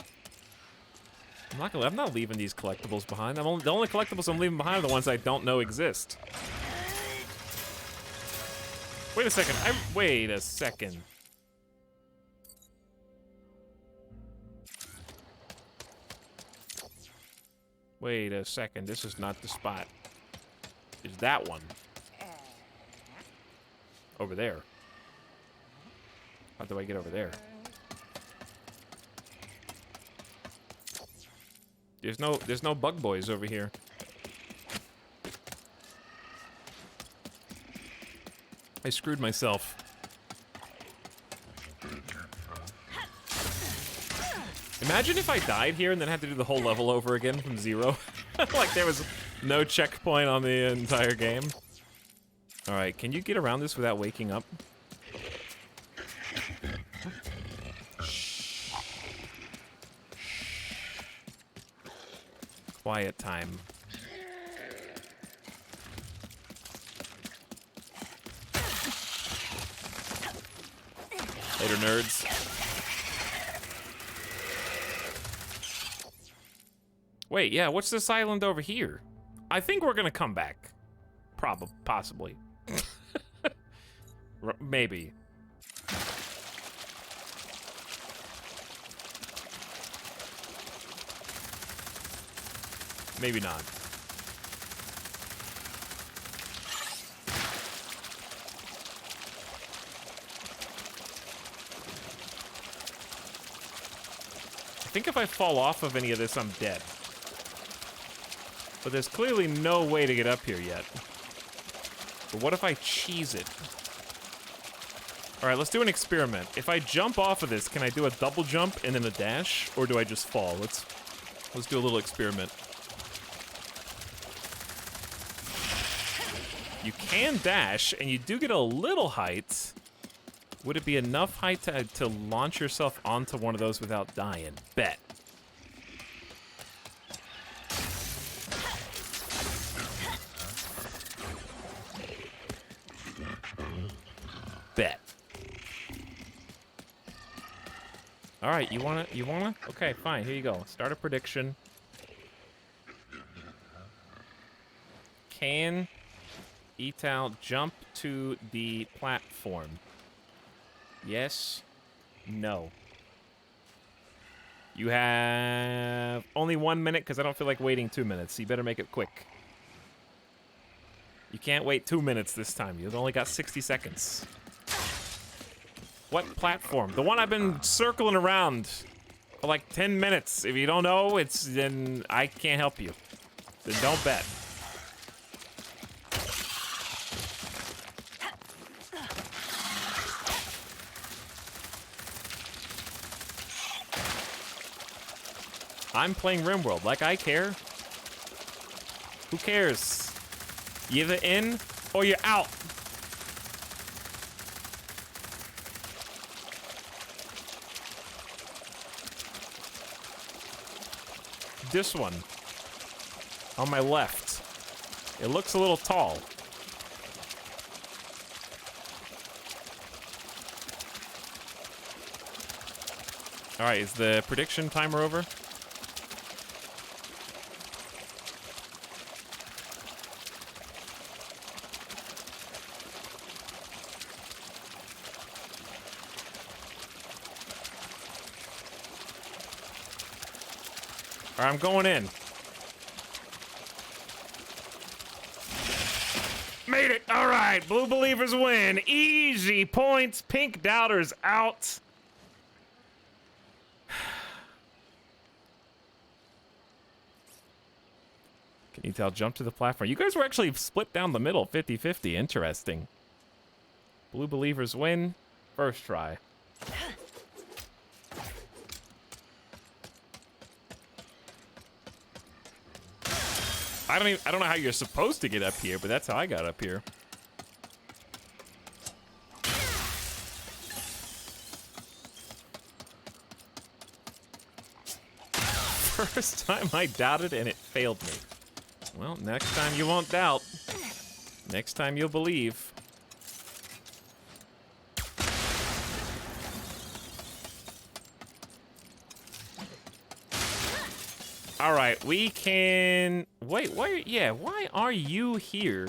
I'm not leaving these collectibles behind. The only collectibles I'm leaving behind are the ones I don't know exist. Wait a second. Wait a second. Wait a second. This is not the spot. It's that one. Over there. How do I get over there? There's no bug boys over here. I screwed myself. Imagine if I died here and then had to do the whole level over again from zero. Like there was no checkpoint on the entire game. All right, can you get around this without waking up? Quiet time. Later, nerds. Wait, yeah, what's this island over here? I think we're gonna come back. Possibly. Maybe. Maybe not. I think if I fall off of any of this, I'm dead. But there's clearly no way to get up here yet. But what if I cheese it? All right, let's do an experiment. If I jump off of this, can I do a double jump and then a dash? Or do I just fall? Let's do a little experiment. You can dash, and you do get a little height. Would it be enough height to launch yourself onto one of those without dying? Bet. Bet. All right, you wanna? Okay, fine, here you go. Start a prediction. Can Etal jump to the platform? Yes. No. You have only 1 minute because I don't feel like waiting 2 minutes. So you better make it quick. You can't wait 2 minutes this time. You've only got 60 seconds. What platform? The one I've been circling around for like 10 minutes. If you don't know, then I can't help you. Then don't bet. I'm playing RimWorld. Like I care. Who cares? You're either in or you're out. This one on my left. It looks a little tall. All right, is the prediction timer over? All right, I'm going in. Made it. All right, blue believers win. Easy points. Pink doubters out. Can you tell? Jump to the platform. You guys were actually split down the middle, 50-50. Interesting. Blue believers win. First try. I don't know how you're supposed to get up here, but that's how I got up here. First time I doubted and it failed me. Well, next time you won't doubt. Next time you'll believe. All right, we can... Wait, why are you here?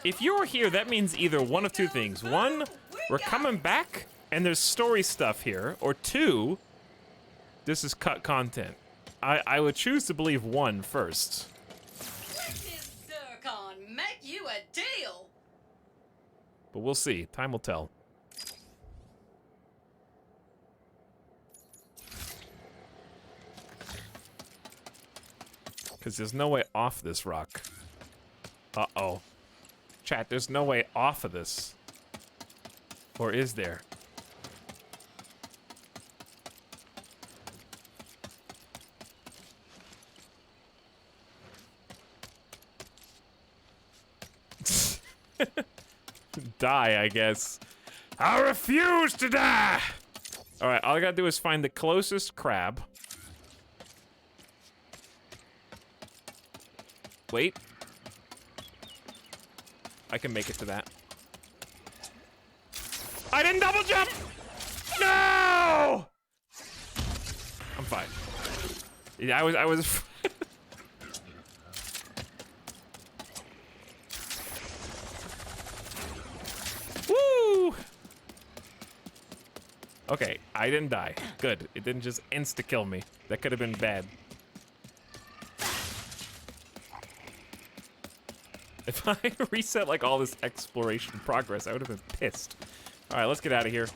If you're here, that means either one of two things. One, we're coming back, and there's story stuff here. Or two, this is cut content. I would choose to believe one first. Let this zircon make you a deal. But we'll see. Time will tell. Because there's no way off this rock. Uh-oh. Chat, there's no way off of this. Or is there? Die, I guess. I refuse to die! Alright, all I gotta do is find the closest crab. Wait. I can make it to that. I didn't double jump! No! I'm fine. Yeah, I was Woo! Okay, I didn't die. Good. It didn't just insta-kill me. That could have been bad. If I reset like all this exploration progress, I would have been pissed. All right, let's get out of here.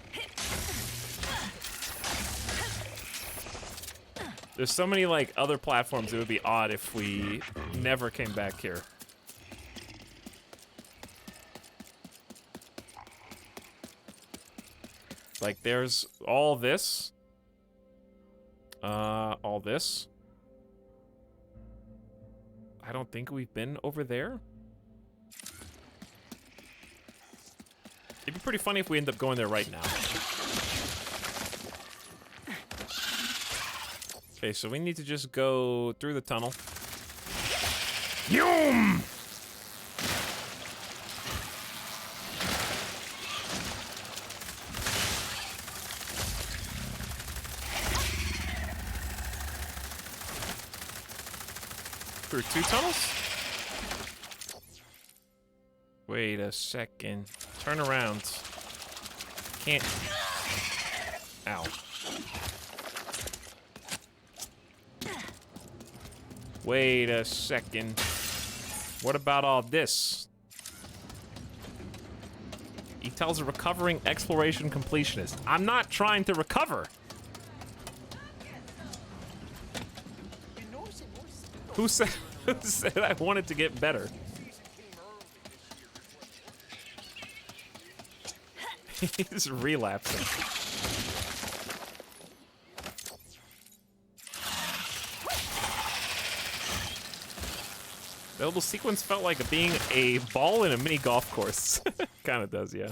There's so many like other platforms, it would be odd if we never came back here. Like there's all this. All this. I don't think we've been over there. It'd be pretty funny if we end up going there right now. Okay, so we need to just go through the tunnel. Yum! Through 2 tunnels? Wait a second. Turn around. Can't. Ow. Wait a second. What about all this? He tells a recovering exploration completionist. I'm not trying to recover. Who said I wanted to get better? He's relapsing. The whole sequence felt like being a ball in a mini golf course. Kind of does, yeah.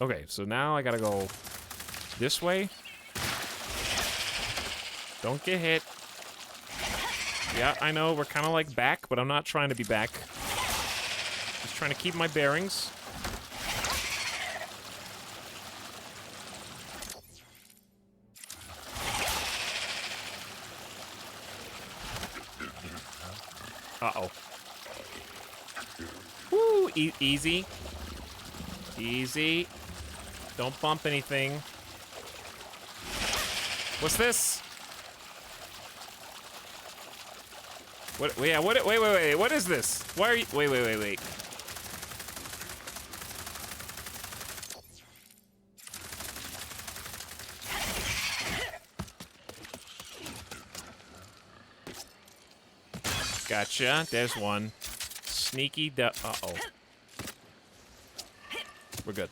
Okay, so now I gotta go this way. Don't get hit. Yeah, I know, we're kind of like back, but I'm not trying to be back. Just trying to keep my bearings. Uh-oh. Woo! Easy. Easy. Don't bump anything. What's this? What? Yeah, what? Wait. What is this? Why are you... Wait. Gotcha. There's one. Sneaky uh-oh. We're good.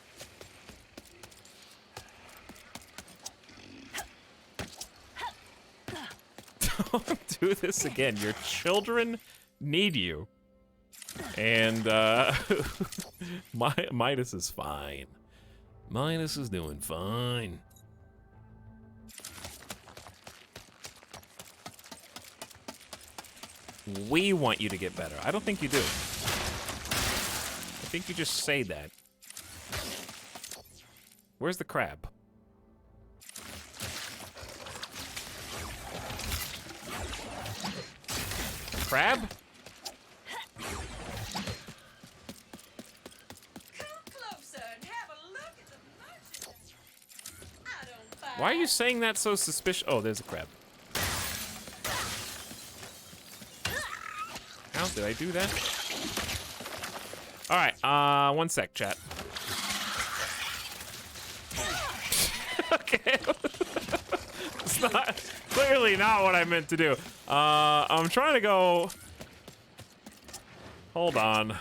Don't do this again. Your children need you. And, Midas is fine. Midas is doing fine. We want you to get better. I don't think you do. I think you just say that. Where's the crab? Crab? Why are you saying that so suspicious? Oh, there's a crab. How did I do that? All right, 1 sec, chat. Okay. It's not, clearly not what I meant to do. I'm trying to go... Hold on.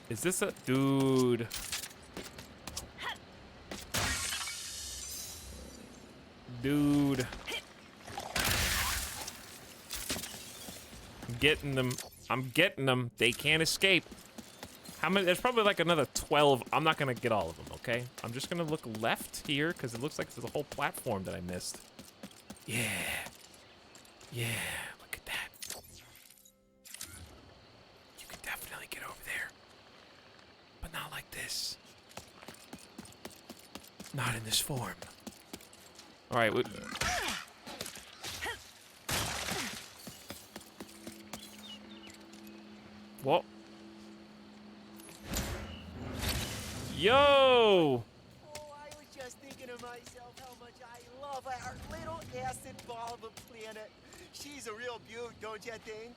Is this a... Dude. getting them. I'm getting them. They can't escape. How many? There's probably like another 12. I'm not gonna get all of them, okay? I'm just gonna look left here because it looks like there's a whole platform that I missed. Yeah. Yeah, look at that. You can definitely get over there. But not like this. Not in this form. All right. Whoa. Yo! Oh, I was just thinking to myself how much I love our little acid ball of a planet. She's a real beaut, don't you think?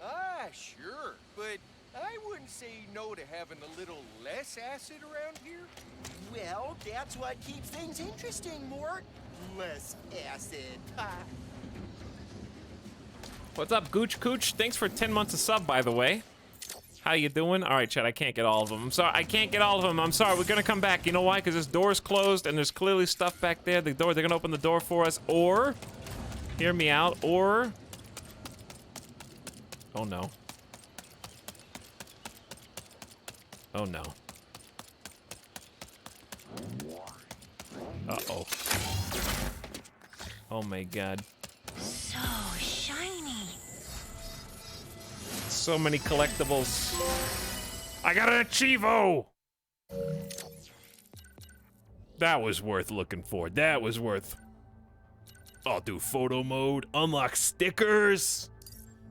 Ah, sure. But I wouldn't say no to having a little less acid around here. Well, that's what keeps things interesting, Mort. Less acid. What's up, Gooch Cooch? Thanks for 10 months of sub, by the way. How you doing? All right, Chad, I can't get all of them. I'm sorry, I can't get all of them. I'm sorry, we're gonna come back. You know why? Because this door's closed and there's clearly stuff back there. The door, they're gonna open the door for us, or, hear me out, or, oh no. Oh no. Uh-oh. Oh my god. So shiny. So many collectibles. I got an Achievo! That was worth looking for. That was worth. I'll do photo mode. Unlock stickers.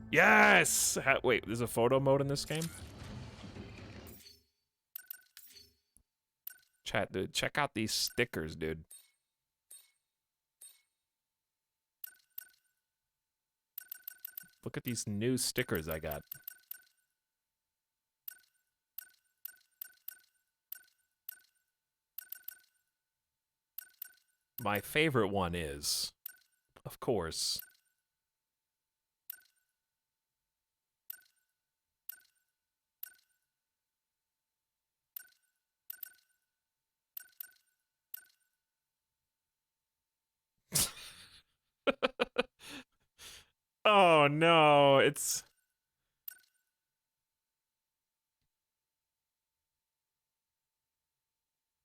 Yes! Wait, there's a photo mode in this game? Chat, dude, check out these stickers, dude. Look at these new stickers I got. My favorite one is, of course, oh no, it's...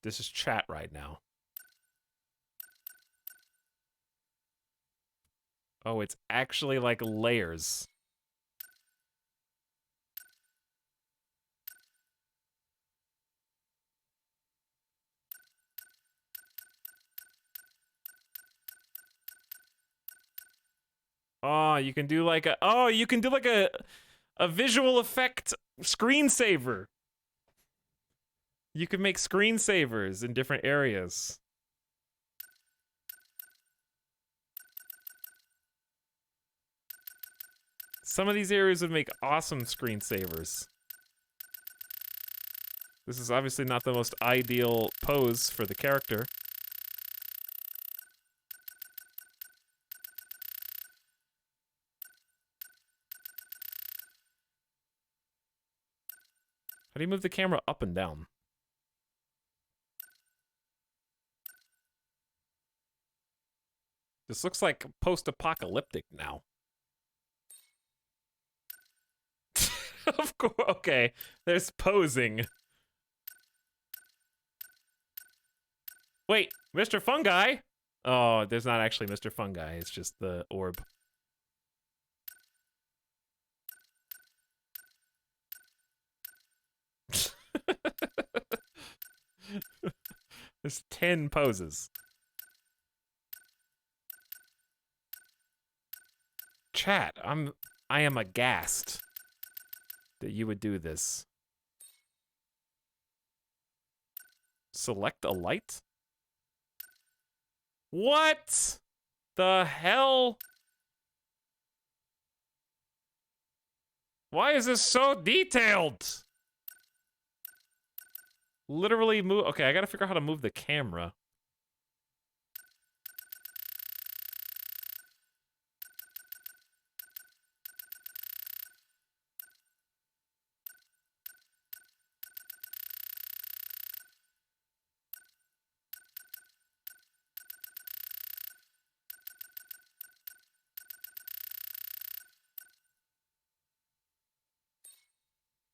This is chat right now. Oh, it's actually like layers. Oh, you can do like a... Oh, you can do like a visual effect screensaver. You can make screensavers in different areas. Some of these areas would make awesome screensavers. This is obviously not the most ideal pose for the character. How do you move the camera up and down? This looks like post-apocalyptic now. Of course, okay. There's posing. Wait, Mr. Fungi? Oh, there's not actually Mr. Fungi. It's just the orb. There's 10 poses. Chat, I am aghast that you would do this. Select a light? What the hell? Why is this so detailed? Literally move. Okay, I gotta figure out how to move the camera.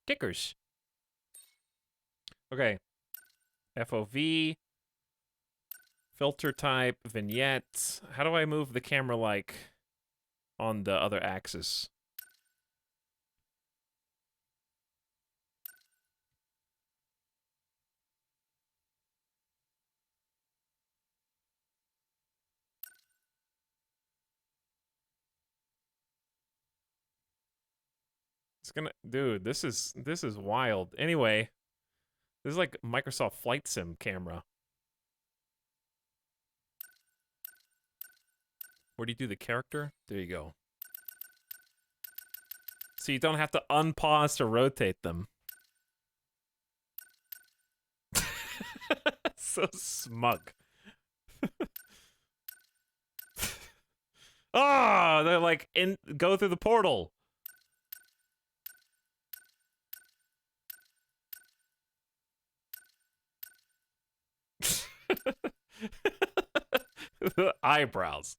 Kickers. Okay. FOV. Filter type. Vignette. How do I move the camera, like, on the other axis? It's gonna, dude, this is wild. Anyway, this is like Microsoft Flight Sim camera. Where do you do the character? There you go. So you don't have to unpause to rotate them. So smug. Oh, they're like go through the portal. Eyebrows.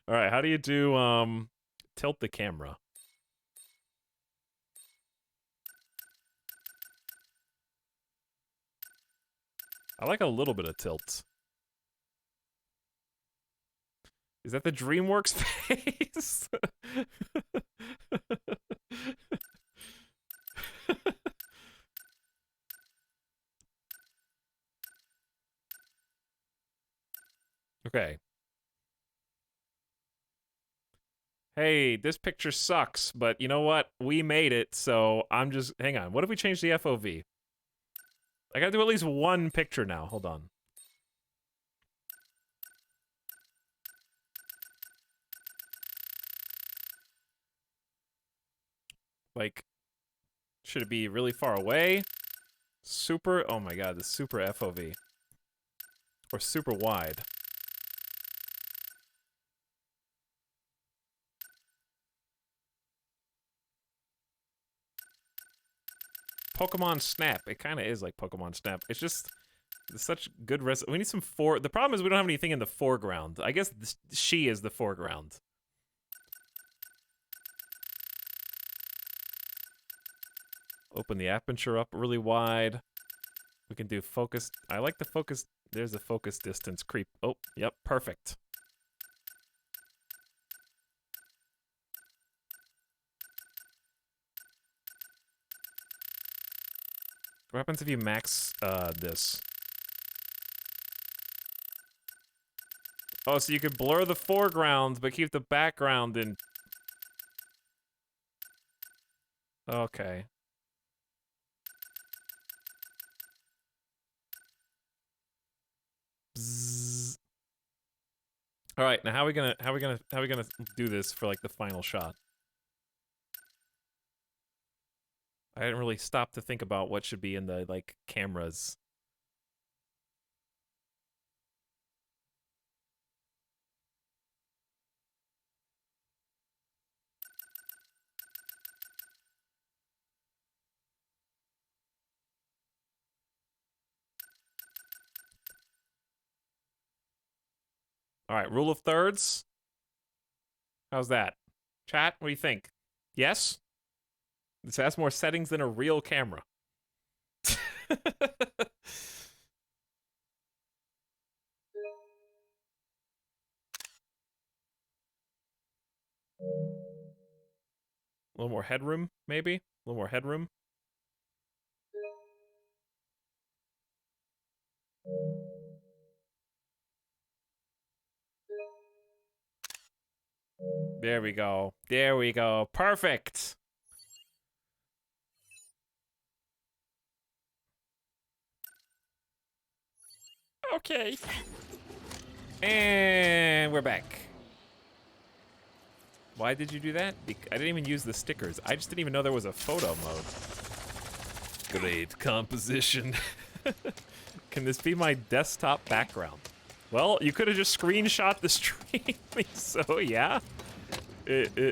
All right, how do you do tilt the camera? I like a little bit of tilt. Is that the DreamWorks face? Okay. Hey, this picture sucks, but you know what? We made it, so I'm just... Hang on. What if we change the FOV? I gotta do at least one picture now. Hold on. Like, should it be really far away? Super... Oh my god, the super FOV. Or super wide. Pokemon Snap. It kind of is like Pokemon Snap. It's just such good we need some the problem is we don't have anything in the foreground. I guess she is the foreground. Open the aperture up really wide. We can do focus. I like the focus. There's the focus distance creep. Oh, yep, perfect. What happens if you max this? Oh, so you could blur the foreground, but keep the background in. Okay. Bzzz. All right, now how are we gonna do this for like the final shot? I didn't really stop to think about what should be in the like cameras. All right, rule of thirds. How's that? Chat, what do you think? Yes? This has more settings than a real camera. A little more headroom, maybe? A little more headroom? There we go. There we go. Perfect! Okay. And we're back. Why did you do that? I didn't even use the stickers. I just didn't even know there was a photo mode. Great composition. Can this be my desktop background? Well, you could have just screenshot the stream. So, yeah.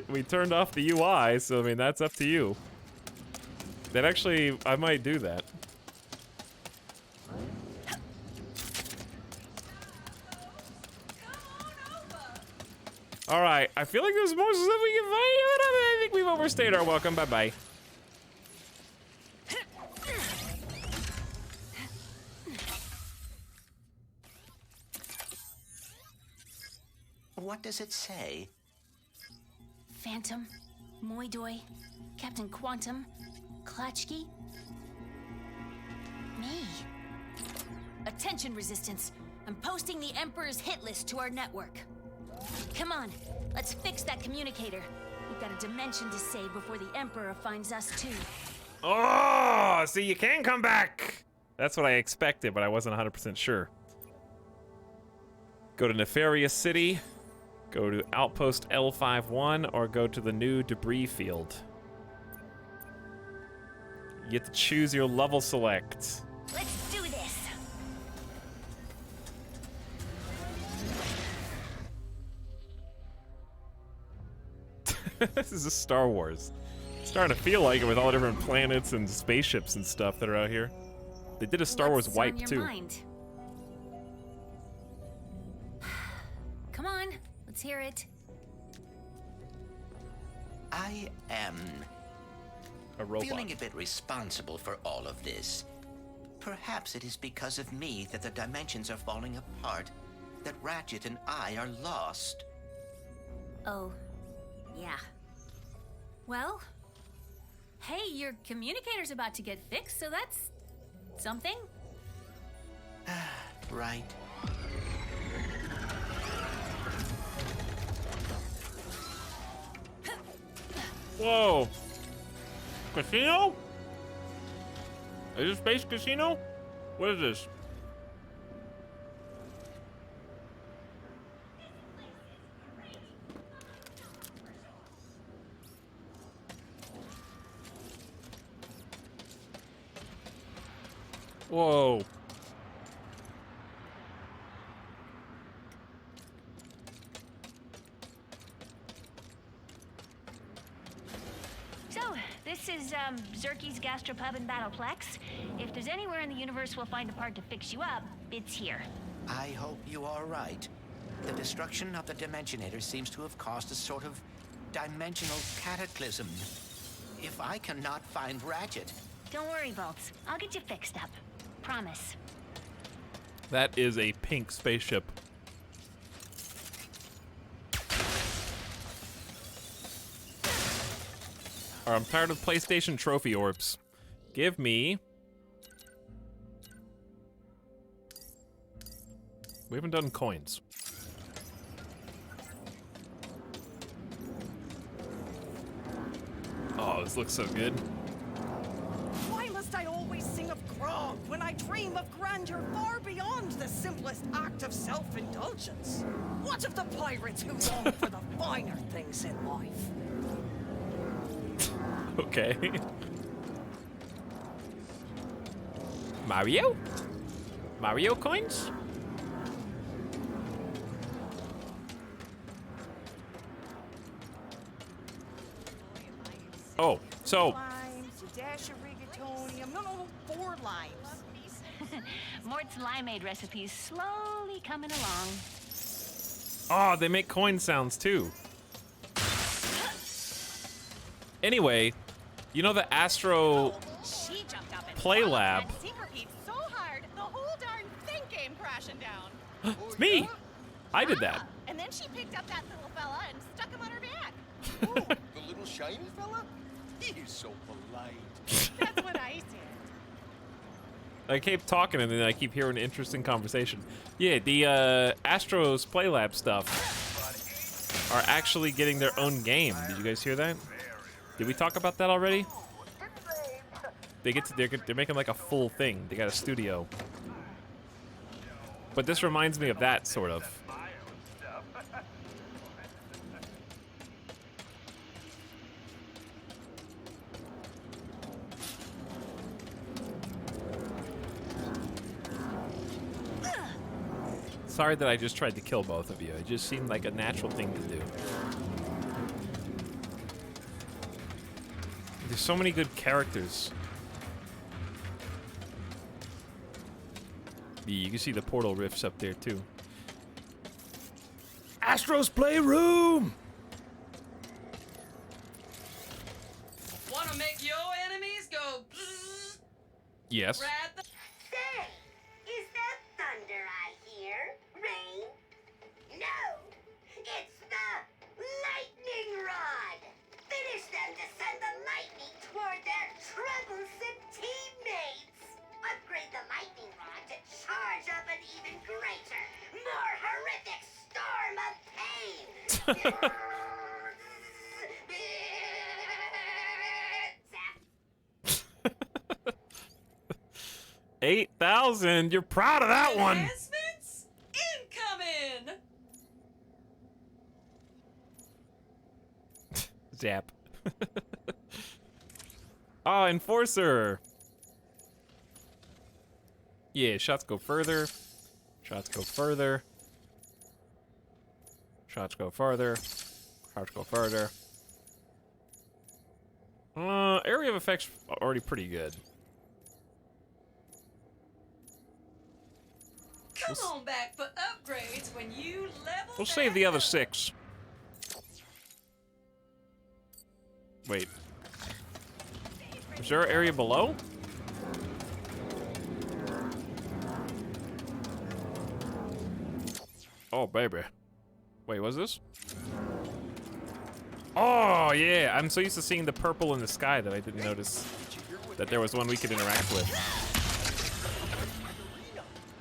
We turned off the UI, so, I mean, that's up to you. That actually, I might do that. All right, I feel like there's more stuff we can find. I think we've overstayed our welcome. Bye-bye. What does it say? Phantom, Moidoi, Captain Quantum, Klatchki. Me. Attention, Resistance. I'm posting the Emperor's hit list to our network. Come on, let's fix that communicator. We've got a dimension to save before the Emperor finds us too. Oh, so you can come back. That's what I expected, but I wasn't 100% sure. Go to Nefarious City, go to Outpost L51, or go to the new debris field. You get to choose your level select. Let's do this. This is a Star Wars. It's starting to feel like it with all the different planets and spaceships and stuff that are out here. They did a Star Wars What's wipe on your too. Mind? Come on, let's hear it. I am a robot. Feeling a bit responsible for all of this. Perhaps it is because of me that the dimensions are falling apart, that Ratchet and I are lost. Oh, yeah. Well, hey, your communicator's about to get fixed, so that's something. Right. Whoa. Casino? Is this Space Casino? What is this? Whoa. So, this is, Zerky's Gastropub and Battleplex. If there's anywhere in the universe we'll find a part to fix you up, it's here. I hope you are right. The destruction of the Dimensionator seems to have caused a sort of dimensional cataclysm. If I cannot find Ratchet... Don't worry, Bolts. I'll get you fixed up. Promise. That is a pink spaceship. Alright, I'm tired of PlayStation trophy orbs. Give me... We haven't done coins. Oh, this looks so good. Why must I always sing of grog when I dream of grandeur far beyond the simplest act of self-indulgence? What of the pirates who long for the finer things in life? Okay. Mario? Mario coins? Oh, so... Limes, a dash of rigatonium. No, 4 limes. Mort's limeade recipe's slowly coming along. Oh, they make coin sounds too. Anyway, you know the Astro She jumped up and Play Lab? and secret peeped so hard the whole darn thing came crashing down. It's me! I did that. And then she picked up that little fella and stuck him on her back. The little shiny fella? He's so polite. That's what I said. I keep talking and then I keep hearing interesting conversation. Yeah, the Astro's Play Lab stuff are actually getting their own game. Did you guys hear that? Did we talk about that already? They're making like a full thing. They got a studio. But this reminds me of that, sort of. Sorry that I just tried to kill both of you. It just seemed like a natural thing to do. There's so many good characters. Yeah, you can see the portal rifts up there too. Astro's Playroom! Wanna make your enemies go bzzz? Yes. Say, is that thunder I hear? Rain? No, $8,000. You're proud of that one. Enhancements incoming. Zap. Ah, Enforcer. Yeah, shots go further. Shots go further. Shots go farther. Shots go further. Area of effect's already pretty good. Come on back for upgrades when you level. We'll save the other 6. Wait. Is there an area below? Oh, baby. Wait, what's this? Oh, yeah. I'm so used to seeing the purple in the sky that I didn't notice that there was one we could interact with.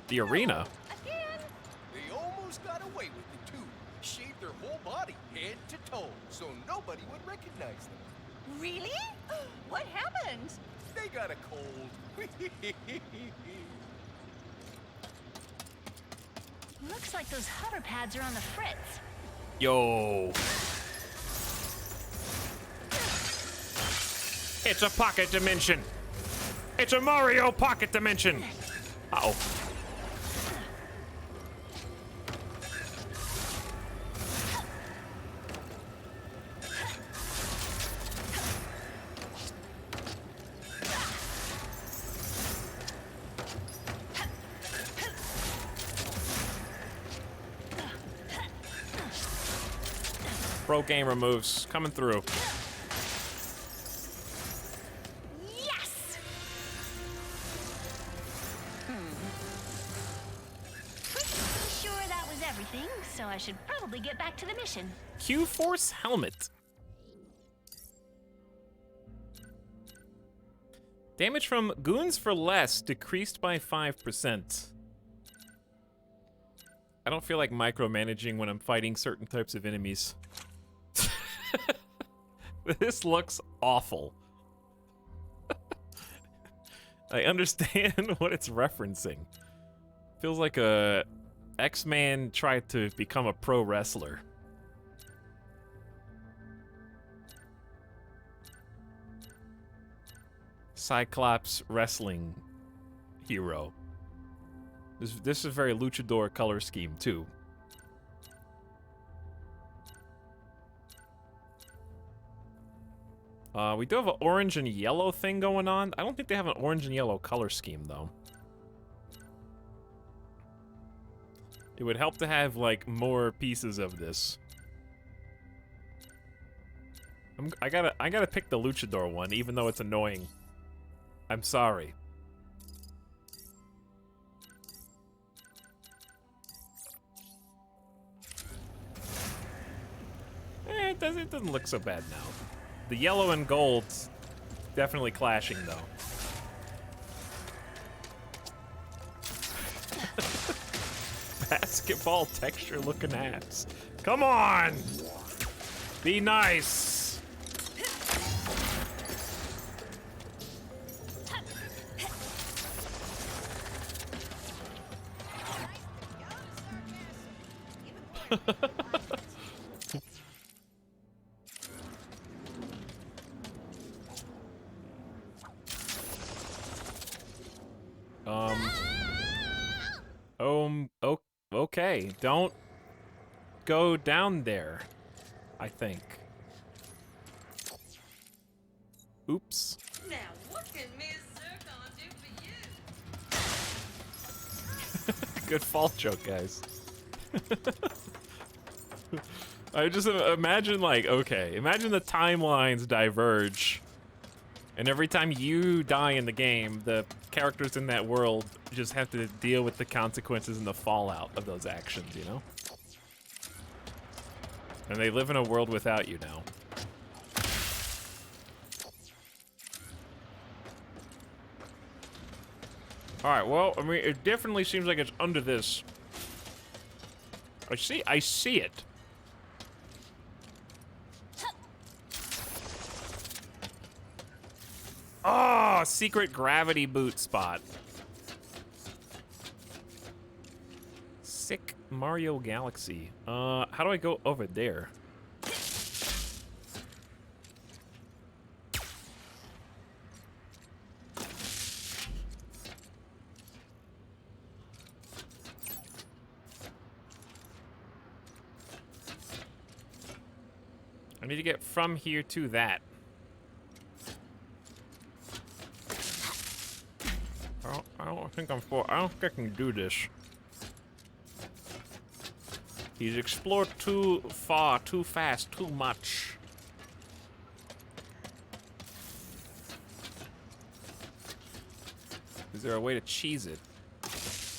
The arena? They almost got away with it, too. Shaved their whole body, head to toe, so nobody would recognize them. Really? What happened? They got a cold. Looks like those hover pads are on the fritz. Yo. It's a pocket dimension. It's a Mario pocket dimension. Uh-oh. Pro gamer moves coming through. Yes! Pretty sure that was everything, so I should probably get back to the mission. Q-Force helmet. Damage from goons for less decreased by 5%. I don't feel like micromanaging when I'm fighting certain types of enemies. This looks awful. I understand what it's referencing. Feels like a X-Man tried to become a pro wrestler. Cyclops wrestling hero. This is a very luchador color scheme too. We do have an orange and yellow thing going on. I don't think they have an orange and yellow color scheme though. It would help to have like more pieces of this. I gotta pick the luchador one, even though it's annoying. I'm sorry. It doesn't look so bad now. The yellow and gold's definitely clashing though. Basketball texture looking ass. Come on! Be nice! Okay, don't go down there, I think. Oops. Now, what can Ms. Zircon do for you? Good fall joke, guys. I just imagine, like, okay, imagine the timelines diverge, and every time you die in the game, the characters in that world just have to deal with the consequences and the fallout of those actions, you know? And they live in a world without you now. Alright, well, I mean, it definitely seems like it's under this. I see it. Oh, secret gravity boot spot. Sick Mario Galaxy. How do I go over there? I need to get from here to that. I don't think I can do this. He's explored too far, too fast, too much. Is there a way to cheese it?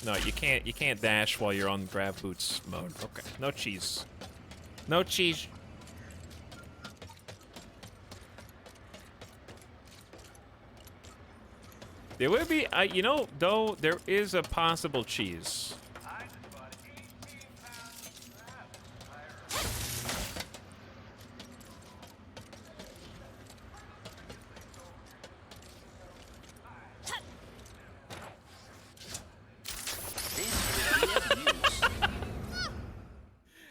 No, you can't dash while you're on grab boots mode. Okay, no cheese. No cheese. There would be, you know, though, there is a possible cheese.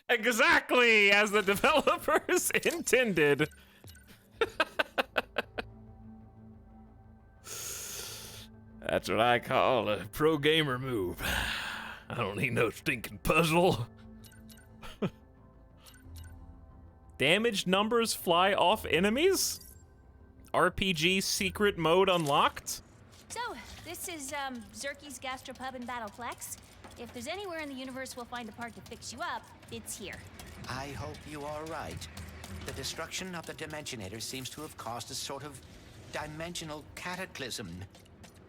Exactly as the developers intended. That's what I call a pro gamer move. I don't need no stinking puzzle. Damage numbers fly off enemies? RPG secret mode unlocked? So, this is Zerky's Gastropub in Battleplex. If there's anywhere in the universe we'll find a part to fix you up, it's here. I hope you are right. The destruction of the Dimensionator seems to have caused a sort of dimensional cataclysm.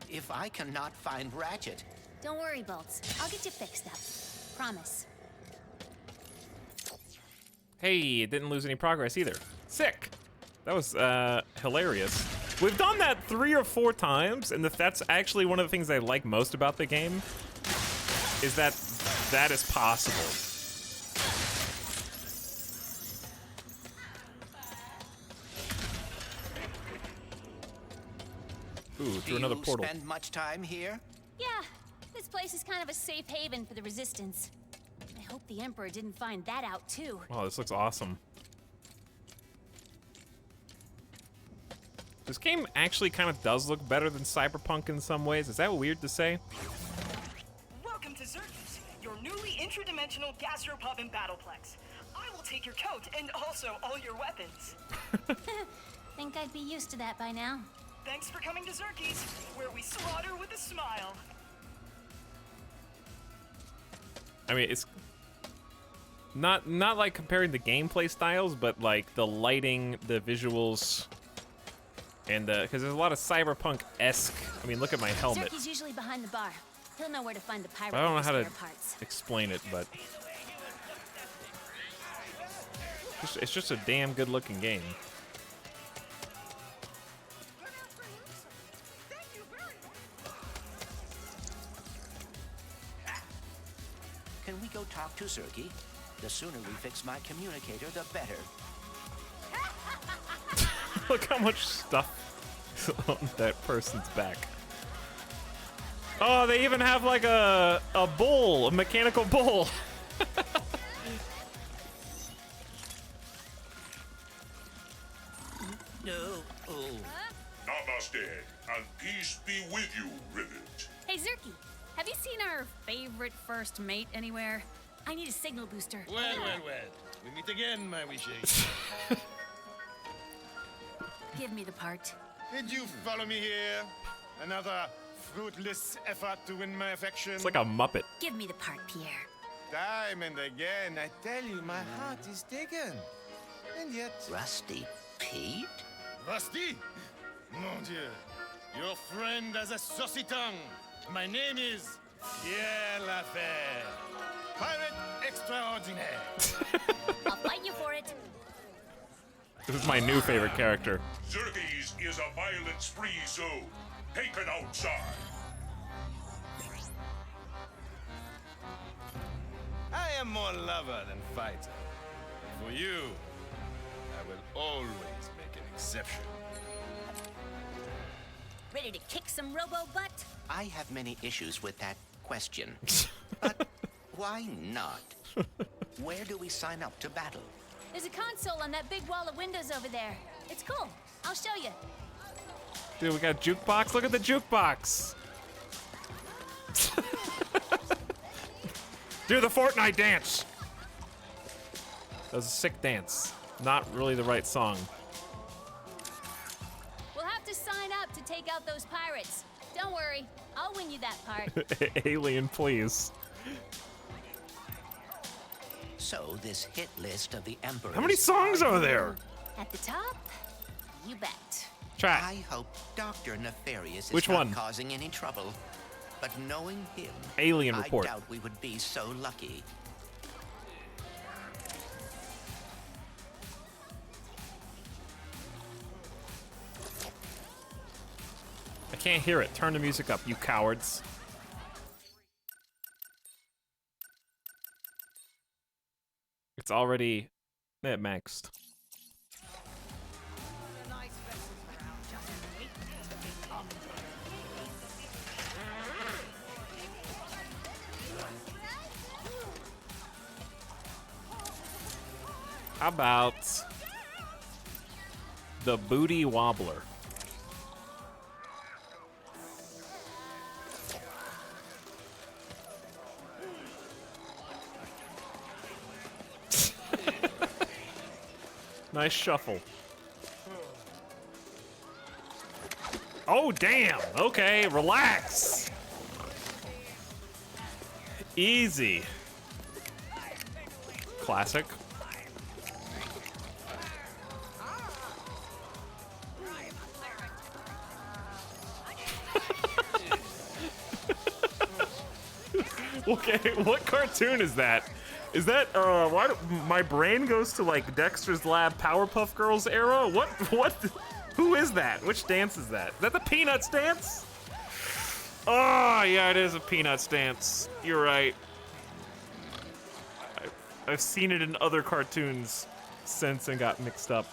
If I cannot find Ratchet... Don't worry, Bolts. I'll get you fixed up. Promise. Hey, it didn't lose any progress either. Sick. That was hilarious. We've done that 3 or 4 times, and that's actually one of the things I like most about the game, is that that is possible. Ooh, through another portal. Do you spend much time here? Yeah, this place is kind of a safe haven for the Resistance. I hope the Emperor didn't find that out too. Wow, this looks awesome. This game actually kind of does look better than Cyberpunk in some ways. Is that weird to say? Welcome to Zerky's, your newly interdimensional gastropub in Battleplex. I will take your coat and also all your weapons. Think I'd be used to that by now. Thanks for coming to Zerky's, where we slaughter with a smile. I mean, it's not like comparing the gameplay styles, but like the lighting, the visuals, and because there's a lot of Cyberpunk-esque. I mean, look at my helmet. Zerky's usually behind the bar. He'll know where to find the pirate. I don't know how to parts. explain it, but it's just a damn good-looking game. Can we go talk to Zerky? The sooner we fix my communicator, the better. Look how much stuff is on that person's back. Oh, they even have like a bull, a mechanical bull. No. Oh. Namaste, and peace be with you, Rivet. Hey, Zerky, have you seen our favorite first mate anywhere? I need a signal booster. Well. We meet again, my wishes. Give me the part. Did you follow me here? Another fruitless effort to win my affection? It's like a Muppet. Give me the part, Pierre. Time and again, I tell you, my heart is taken. And yet... Rusty Pete? Rusty? Mon Dieu. Your friend has a saucy tongue. My name is Pierre Lafayette. Pirate extraordinaire. I'll fight you for it. This is my new favorite character. Zerky's is a violence-free zone. Take it outside. I am more lover than fighter. For you, I will always make an exception. Ready to kick some robo butt? I have many issues with that question. But why not? Where do we sign up to battle? There's a console on that big wall of windows over there. It's cool. I'll show you. Dude, we got a jukebox. Look at the jukebox. Do the Fortnite dance. That was a sick dance. Not really the right song. We'll have to sign up to take out those pirates. Don't worry, I'll win you that part. Alien, please. So this hit list of the Emperor. How many songs are there? At the top, you bet. Chat. I hope Dr. Nefarious is Which not one? causing any trouble. But knowing him, Alien report. I doubt we would be so lucky. I can't hear it. Turn the music up, you cowards. It's already maxed. How about the Booty Wobbler? Nice shuffle. Oh, damn. Okay, relax. Easy. Classic. Okay, what cartoon is that? Is that, why my brain goes to, like, Dexter's Lab Powerpuff Girls era? What, who is that? Which dance is that? Is that the Peanuts dance? Oh, yeah, it is a Peanuts dance. You're right. I've seen it in other cartoons since and got mixed up.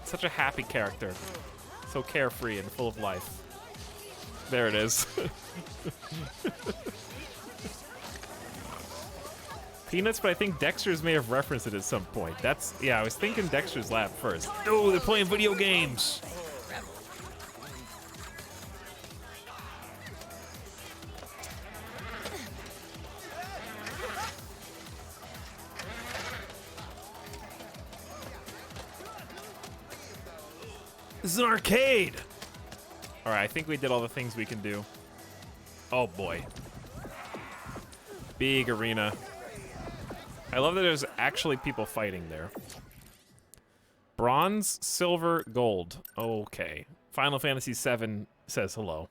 Such a happy character. So carefree and full of life. There it is. Peanuts, but I think Dexter's may have referenced it at some point. That's, yeah, I was thinking Dexter's Lab first. Oh, they're playing video games. This is an arcade. All right, I think we did all the things we can do. Oh boy. Big arena. I love that there's actually people fighting there. Bronze, silver, gold. Okay. Final Fantasy VII says hello.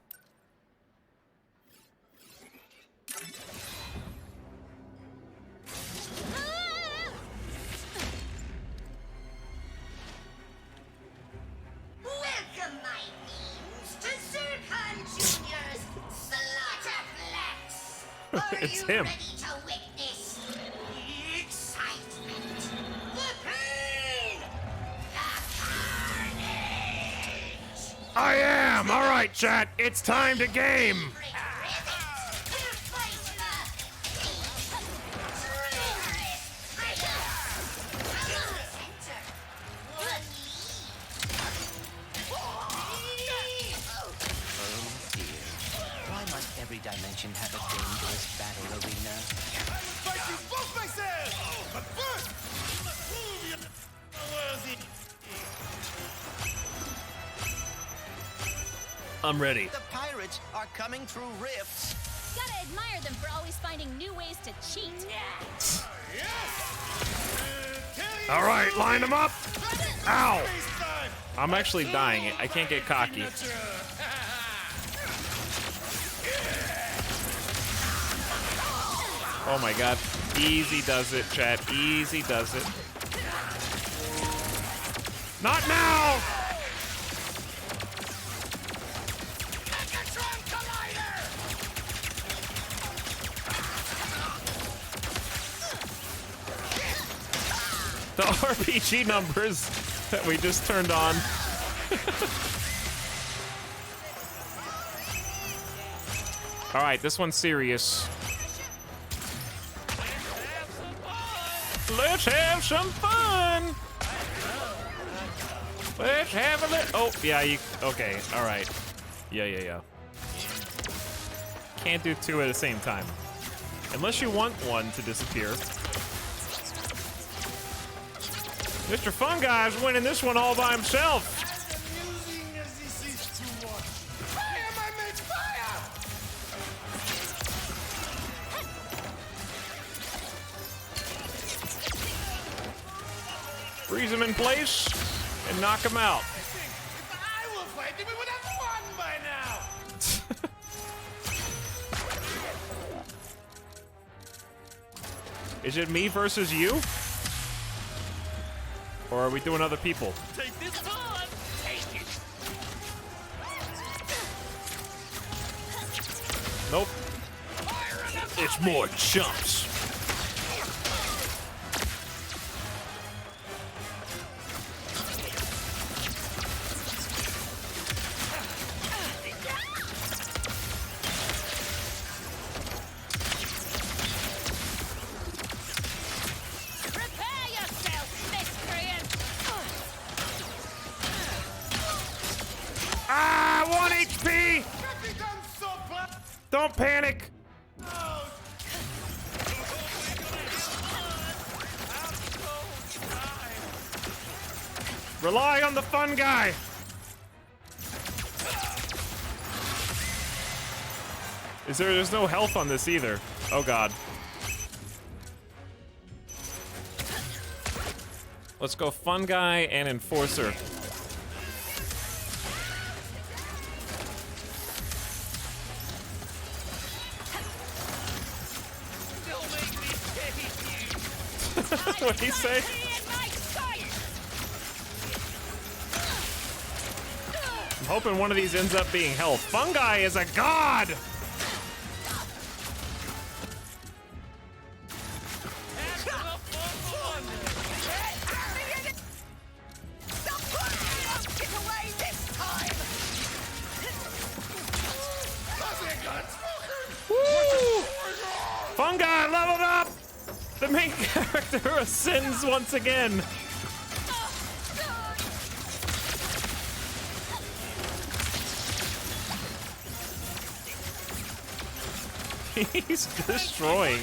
Welcome, my beings, to Zircon Jr.'s Slaughterplex. Are It's you him. ready to witness the excitement, the pain, the carnage? I am. All right, chat. It's time to game. Why must every dimension have a dangerous battle arena? Fight you both myself! But first, you must prove you're worthy. I'm ready. The pirates are coming through rifts. Gotta admire them for always finding new ways to cheat. All right, line them up. Ow. I'm actually dying. I can't get cocky. Oh my god. Easy does it, chat. Easy does it. Not now! The RPG numbers that we just turned on. All right, this one's serious. Let's have some fun. Let's have a little. Oh, yeah, you. Okay, all right. Yeah. Can't do two at the same time. Unless you want one to disappear. Mr. Fun Guy's winning this one all by himself. Freeze him in place and knock him out. I will fight him, we would have won by now. Is it me versus you? Or are we doing other people? Take this on. Take it. Nope. It's more chumps. Ah, 1 HP! Don't panic! Rely on the Fun Guy! There's no health on this either. Oh god. Let's go Fun Guy and Enforcer. What'd he say? I'm hoping one of these ends up being health. Fungi is a god! Woo! Fungi leveled up! The main character ascends once again. He's destroying.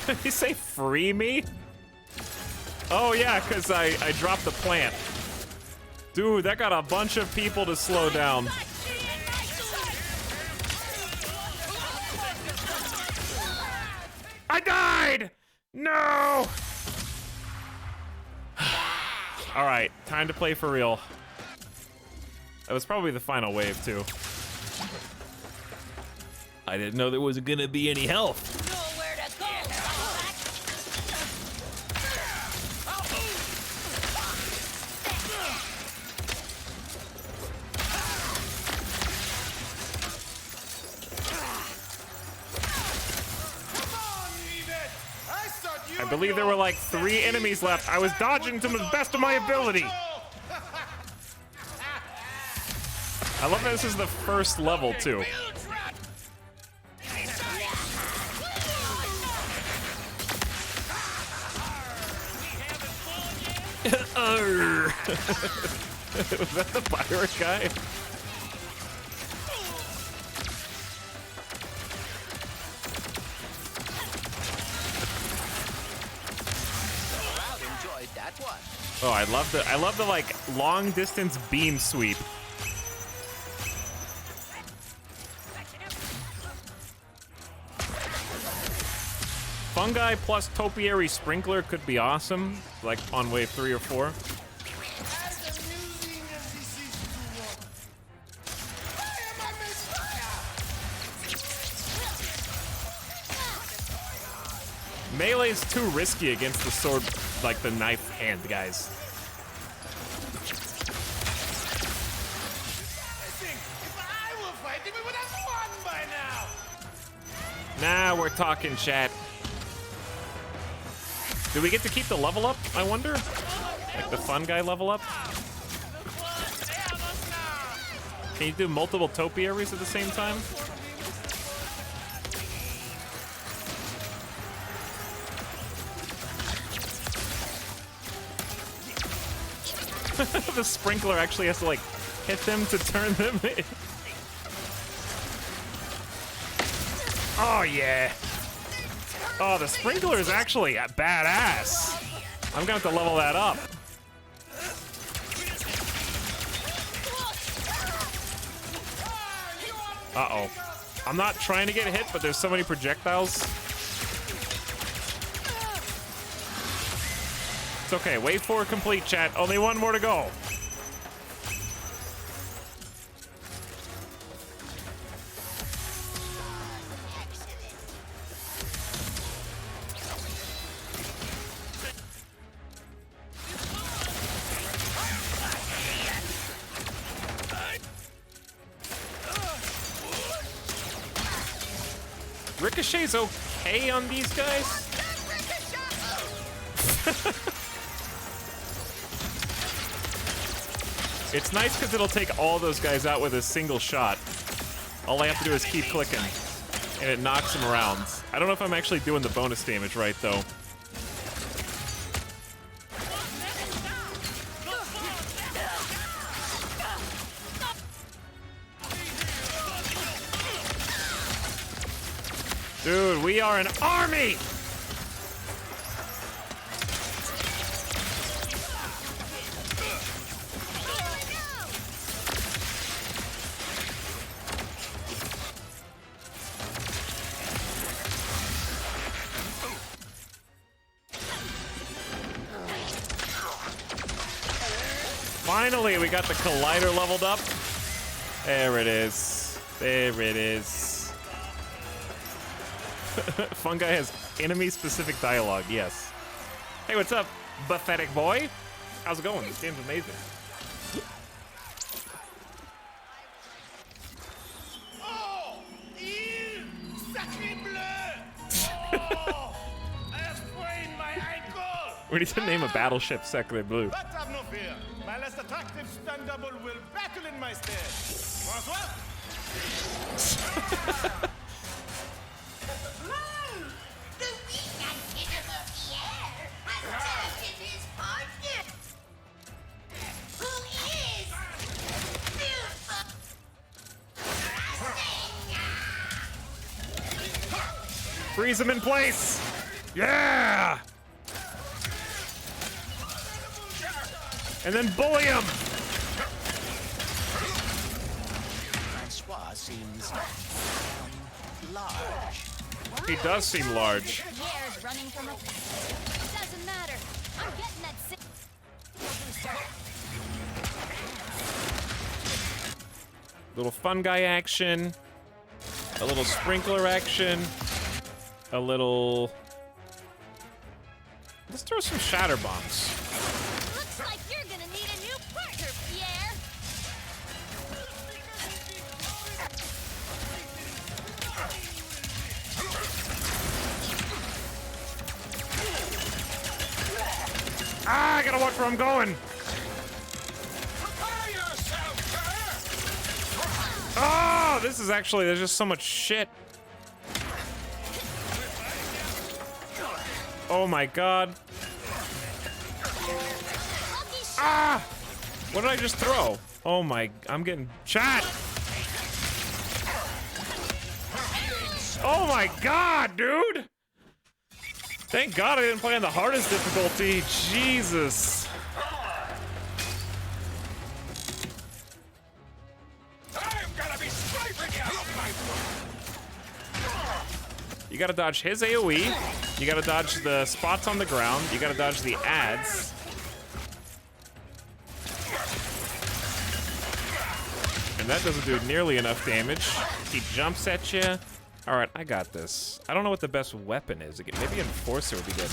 Did he say free me? Oh yeah, because I dropped the plant. Dude, that got a bunch of people to slow down. I died! No! All right, time to play for real. That was probably the final wave too. I didn't know there wasn't gonna be any health. I believe there were like 3 enemies left. I was dodging to the best of my ability. I love that this is the first level too. Was that the pirate guy? Oh, I love the like long distance beam sweep. Fungi plus topiary sprinkler could be awesome, like on wave 3 or 4. Melee's too risky against the sword, like the knife hand guys. expecting we would have won by now. Now we're talking, chat. Do we get to keep the level up, I wonder? Like the fun guy level up? Can you do multiple topiaries at the same time? The sprinkler actually has to like hit them to turn them in. Oh yeah. Oh, the sprinkler is actually a badass. I'm gonna have to level that up. Uh-oh. I'm not trying to get hit, but there's so many projectiles. It's okay. Wave 4 complete, chat. Only one more to go. Ricochet's okay on these guys. It's nice because it'll take all those guys out with a single shot. All I have to do is keep clicking, and it knocks them around. I don't know if I'm actually doing the bonus damage right, though. Dude, we are an army! Finally, we got the collider leveled up. There it is. There it is. Fungi has enemy-specific dialogue, yes. Hey, what's up, Buffetic Boy? How's it going? This game's amazing. Oh, il sacré bleu! Oh, I have sprained my ankle. We need to name a battleship Sacre Bleu. But have no fear. My less attractive stun double will battle in my stead. François? The weak unhittable Pierre has turned in his partner, who is beautiful. Freeze him in place! Yeah! And then bully him! Francois seems large. He does seem large. Pierre's running from a... Doesn't matter. I'm getting that Little fun guy action. A little sprinkler action. A little... Let's throw some shatter bombs. Looks like you're gonna need a new partner, Pierre. Ah, I gotta watch where I'm going. Oh, this is actually, there's just so much shit. Oh my god. Ah! What did I just throw? Oh my, I'm getting shot. Oh my god, dude! Thank god I didn't play on the hardest difficulty. Jesus. I'm gonna be striping you out my You gotta dodge his AoE. You gotta dodge the spots on the ground. You gotta dodge the ads. And that doesn't do nearly enough damage. He jumps at you. All right, I got this. I don't know what the best weapon is. Maybe Enforcer would be good.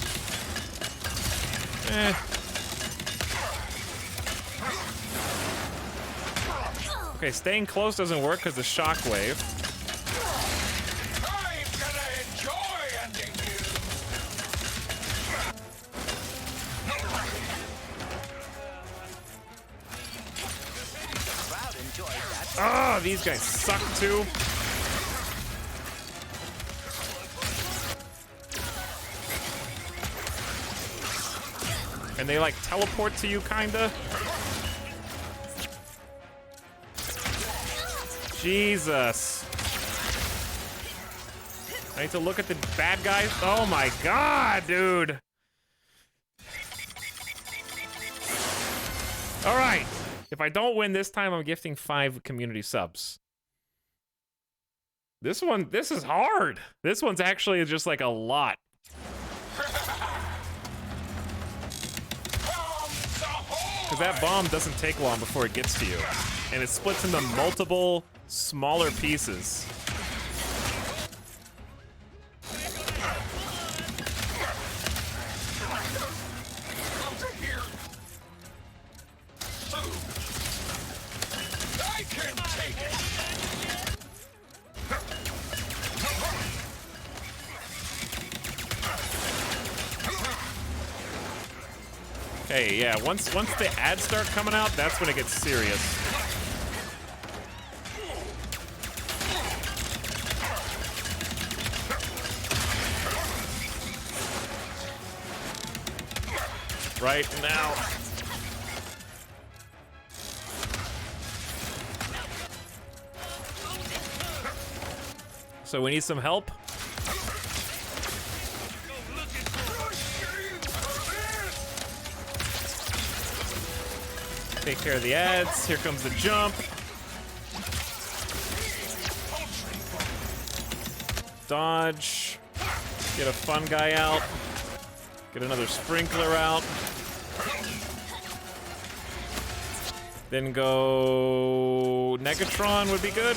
Okay, staying close doesn't work because of shockwave. I'm gonna enjoy ending you. Crowd enjoyed that. Oh, these guys suck too. And they like teleport to you, kinda. Jesus. I need to look at the bad guys. Oh my god, dude. All right. If I don't win this time, I'm gifting 5 community subs. This is hard. This one's actually just like a lot. Because that bomb doesn't take long before it gets to you. And it splits into multiple smaller pieces. I can take it. Hey, yeah, once the ads start coming out, that's when it gets serious. Right now. So we need some help. Take care of the ads. Here comes the jump. Dodge. Get a fun guy out. Get another sprinkler out. Then go Negatron would be good.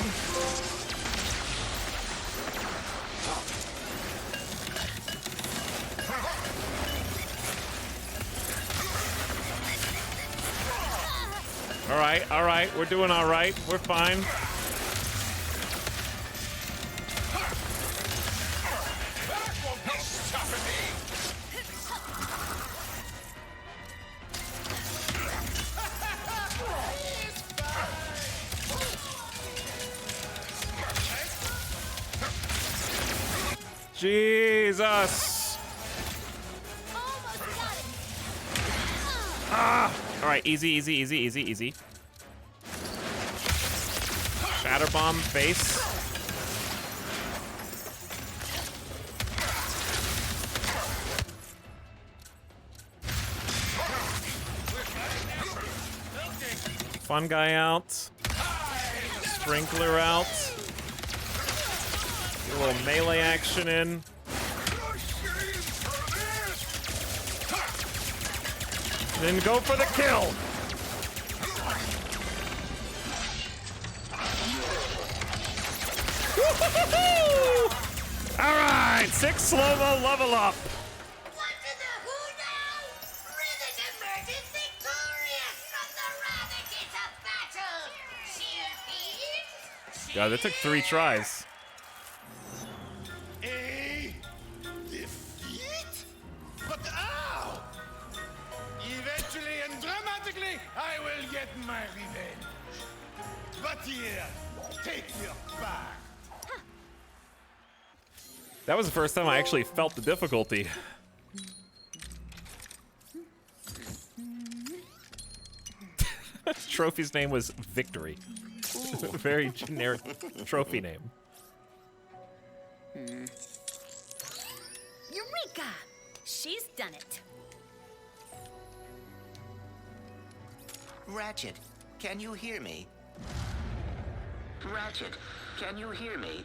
All right, we're doing all right. We're fine. Jesus. Ah! All right, easy, easy, easy, easy, easy. Shatter bomb, face. Fun guy out. Sprinkler out. Get a little melee action in. Then go for the kill. All right, 6 slow-mo level up. What to the who now? Rivet emerges victorious from the ravages of battle. Cheer, God, that took 3 tries. A defeat? But ow! Eventually and dramatically, I will get my revenge. But here, take your back. That was the first time I actually felt the difficulty. Trophy's name was Victory. Very generic trophy name. Eureka! She's done it. Ratchet, can you hear me? Ratchet, can you hear me?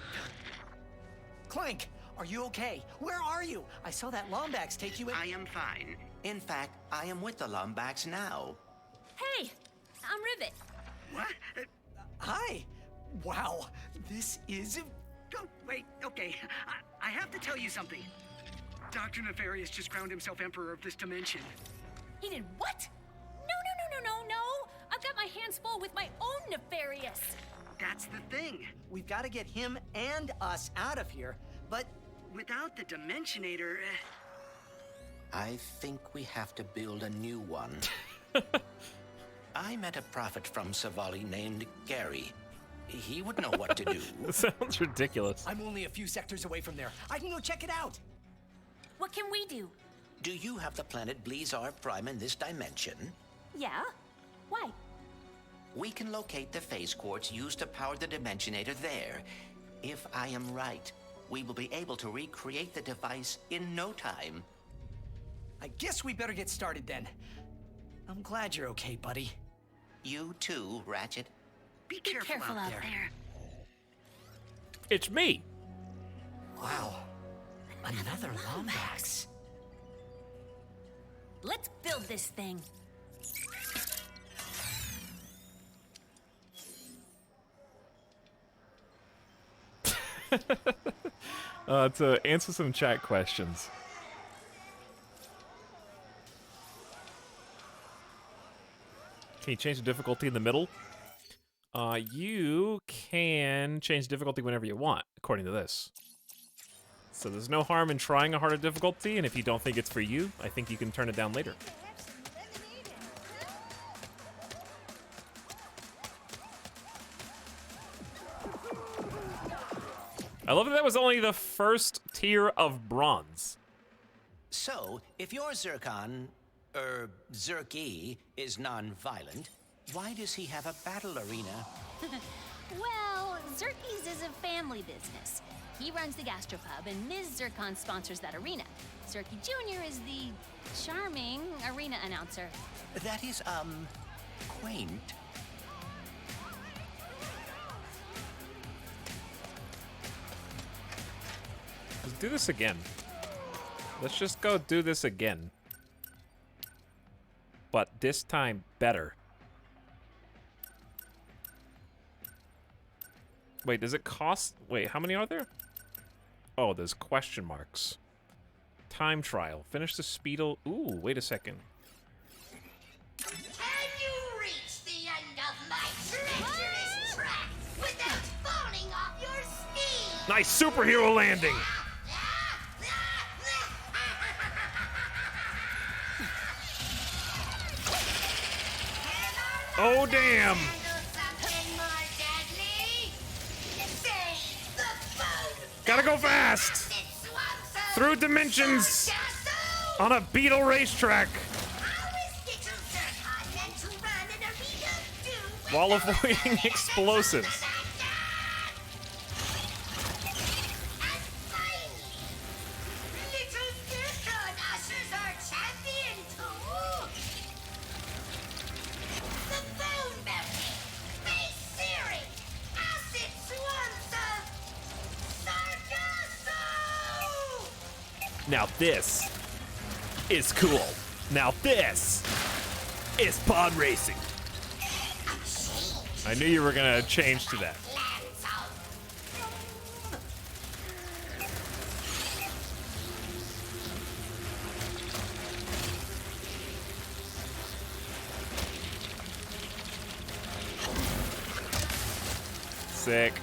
Clank, are you okay? Where are you? I saw that Lombax take you in. I am fine. In fact, I am with the Lombax now. Hey, I'm Rivet. What? Hi. Wow, this is... Oh, wait, okay. I have to tell you something. Dr. Nefarious just crowned himself Emperor of this dimension. He did what? No. I've got my hands full with my own Nefarious. this. That's the thing. We've got to get him and us out of here, but without the Dimensionator... I think we have to build a new one. I met a prophet from Savali named Gary. He would know what to do. This sounds ridiculous. I'm only a few sectors away from there. I can go check it out. What can we do? Do you have the planet Blizar Prime in this dimension? Yeah? Why? We can locate the phase quartz used to power the Dimensionator there. If I am right, we will be able to recreate the device in no time. I guess we better get started then. I'm glad you're okay, buddy. You too, Ratchet. Be careful out there. It's me. Wow. Another Lombax. Let's build this thing. To answer some chat questions. Can you change the difficulty in the middle? You can change difficulty whenever you want, according to this. So there's no harm in trying a harder difficulty, and if you don't think it's for you, I think you can turn it down later. I love that was only the first tier of bronze. So, if your Zircon, Zerky, is non-violent, why does he have a battle arena? Well, Zerky's is a family business. He runs the gastropub, and Ms. Zircon sponsors that arena. Zerky Jr. is the charming arena announcer. That is, quaint. Let's do this again. Let's just go do this again. But this time better. Wait, does it cost... Wait, how many are there? Oh, there's question marks. Time trial. Finish the speedle... Ooh, wait a second. Can you reach the end of my treacherous track without falling off your steed? Nice superhero landing! Oh, damn! Gotta go fast! Through dimensions! On a beetle racetrack! While avoiding explosives. Now this is cool. Now this is pod racing. I knew you were gonna change to that. Sick.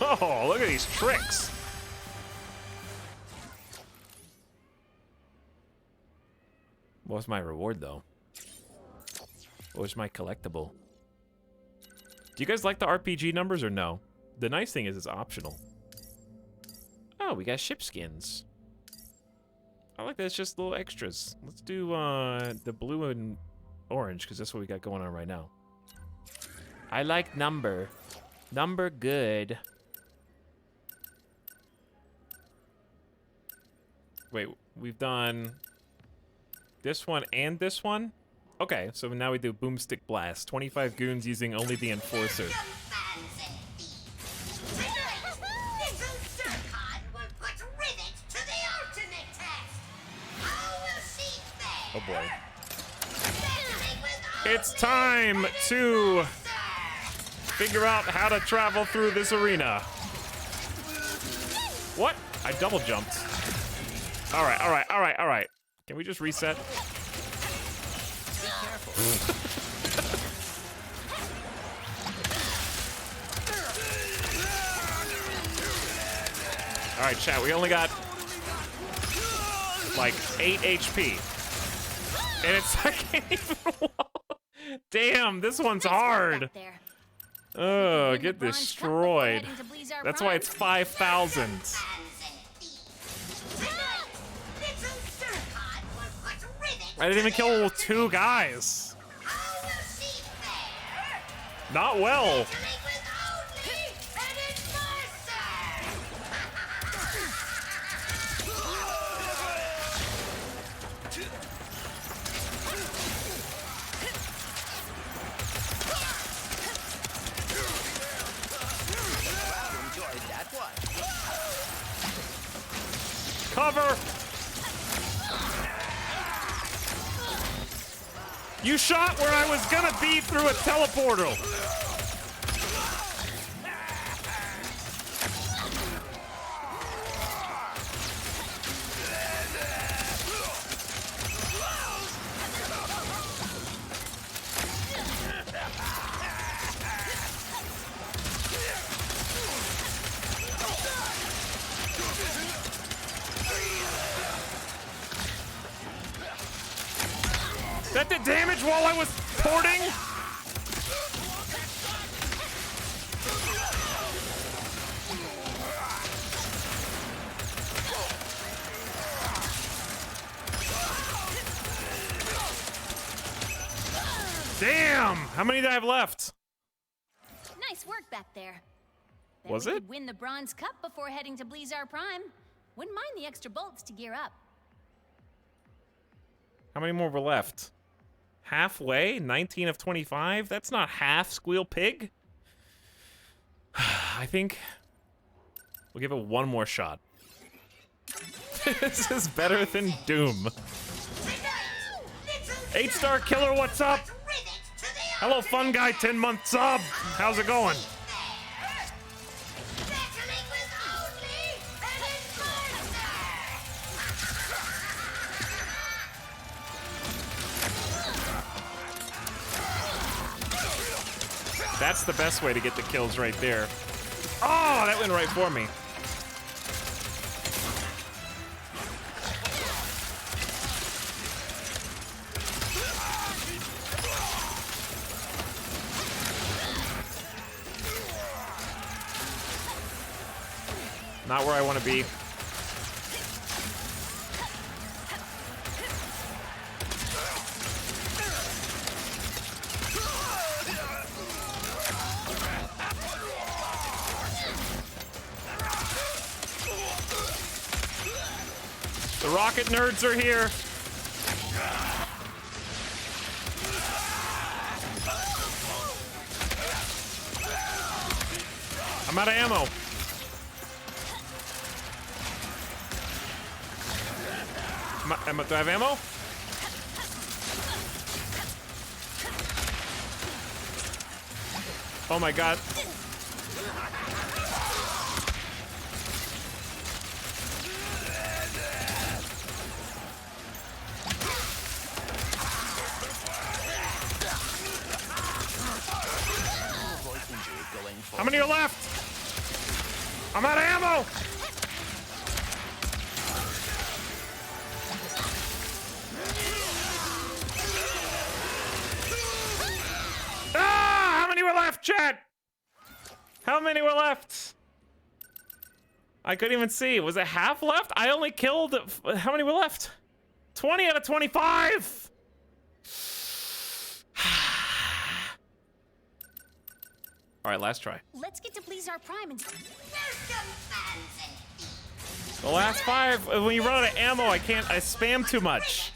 Oh, look at these tricks. What was my reward, though? What was my collectible? Do you guys like the RPG numbers or no? The nice thing is it's optional. Oh, we got ship skins. I like that it's just little extras. Let's do the blue and orange, because that's what we got going on right now. I like number. Number good. Wait, we've done this one and this one? Okay, so now we do Boomstick Blast. 25 goons using only the Enforcer. Oh boy. It's time to figure out how to travel through this arena. What? I double jumped. All right. Can we just reset? All right, chat. We only got like 8 HP, and it's I can't even. Damn, this one's hard. Oh, get destroyed. That's why it's 5,000. I didn't even kill 2 guys. Not well. Cover! You shot where I was gonna be through a teleportal. That did damage while I was porting? Damn! How many do I have left? Nice work back there. Bet Was we it? could win the Bronze Cup before heading to Bleezar Prime. Wouldn't mind the extra bolts to gear up. How many more were left? Halfway? 19 of 25? That's not half, Squeal Pig. I think we'll give it one more shot. This is better than Doom. 8-star killer, what's up? Hello, fun guy, 10-month sub. How's it going? That's the best way to get the kills right there. Oh, that went right for me. Not where I want to be. The rocket nerds are here. I'm out of ammo. Do I have ammo? Oh my god. How many are left? I'm out of ammo! Ah! How many were left, chat? How many were left? I couldn't even see. Was it half left? I only killed... How many were left? 20 out of 25! All right, last try. Let's get to Bleezar Prime and... The last 5, when you run out of ammo, I spam too much.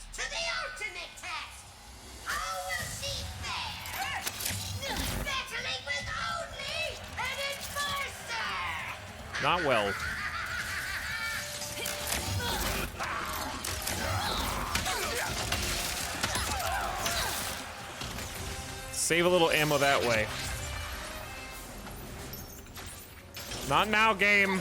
Not well. Save a little ammo that way. Not now, game.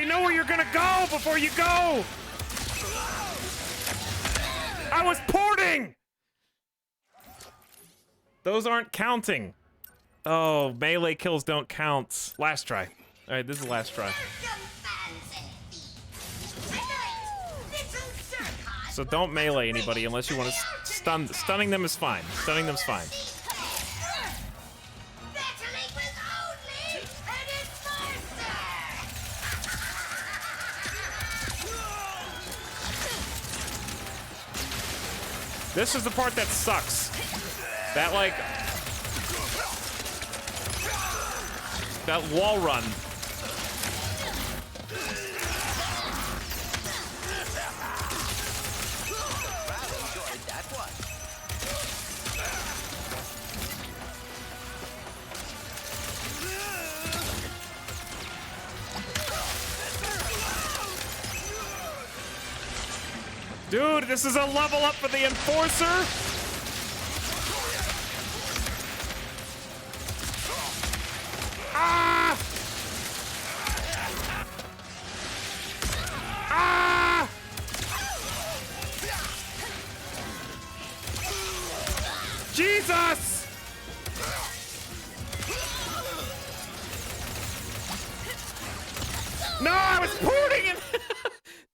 They know where you're gonna go before you go! I was porting! Those aren't counting. Oh, melee kills don't count. Last try. Alright, this is the last try. So don't melee anybody unless you want to stun. Stunning them is fine. Stunning them's fine. This is the part that sucks. That, like... that wall run. Dude, this is a level up for the Enforcer! Ah! Ah! Jesus! No, I was porting it!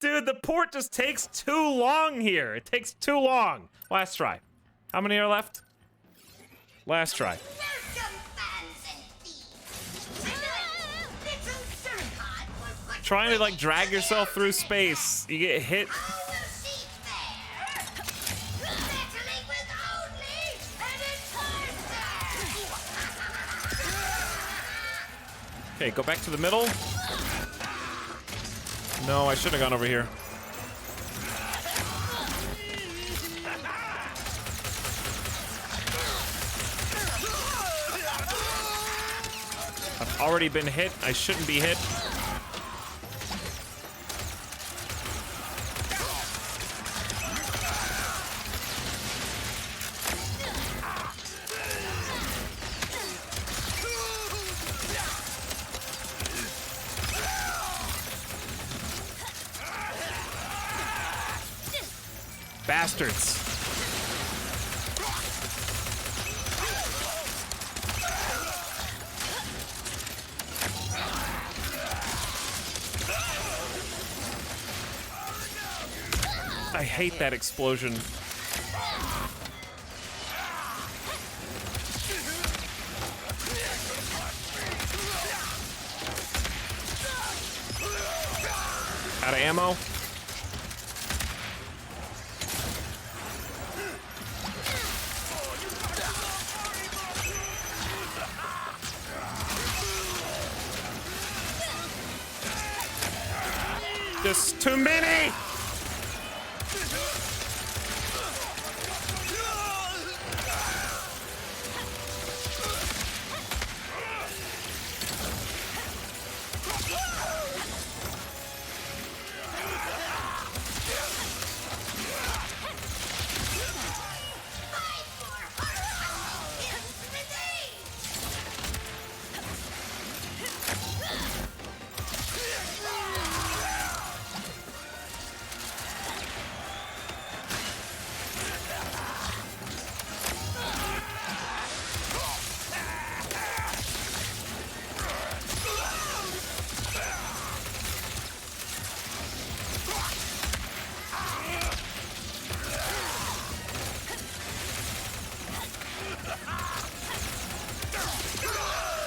Dude, the port just takes too long here. It takes too long. Last try. How many are left? Last try. Trying to, like, drag yourself through space. You get hit. Okay, go back to the middle. No, I should have gone over here. I've already been hit. I shouldn't be hit. Bastards. I hate that explosion. Out of ammo. Just too many!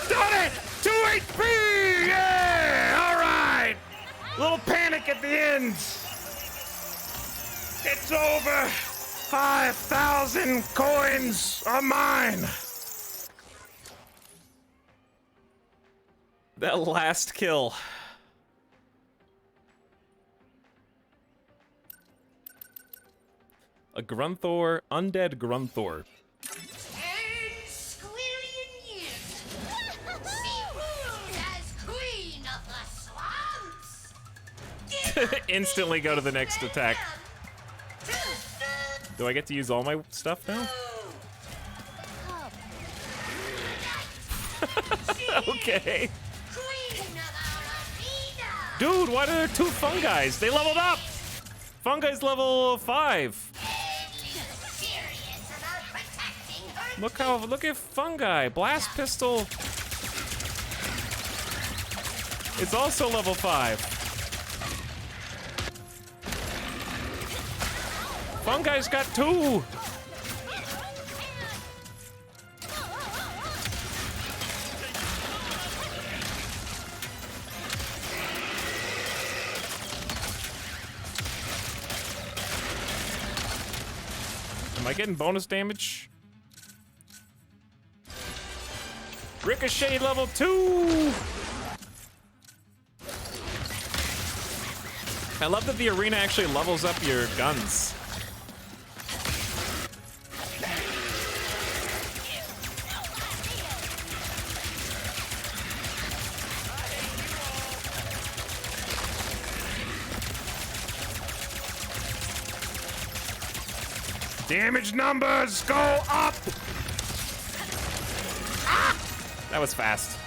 Done it! 2 HP! Yeah! All right! Little panic at the end. It's over. 5,000 coins are mine. That last kill. A Grunthor, undead Grunthor. Instantly go to the next attack. Do I get to use all my stuff now? Okay. Dude, why are there 2 fungi? They leveled up! Fungi's level 5. Look at fungi. Blast pistol. It's also level 5. Fungi's got 2. Am I getting bonus damage? Ricochet level 2! I love that the arena actually levels up your guns. Damage numbers go up! Ah! That was fast.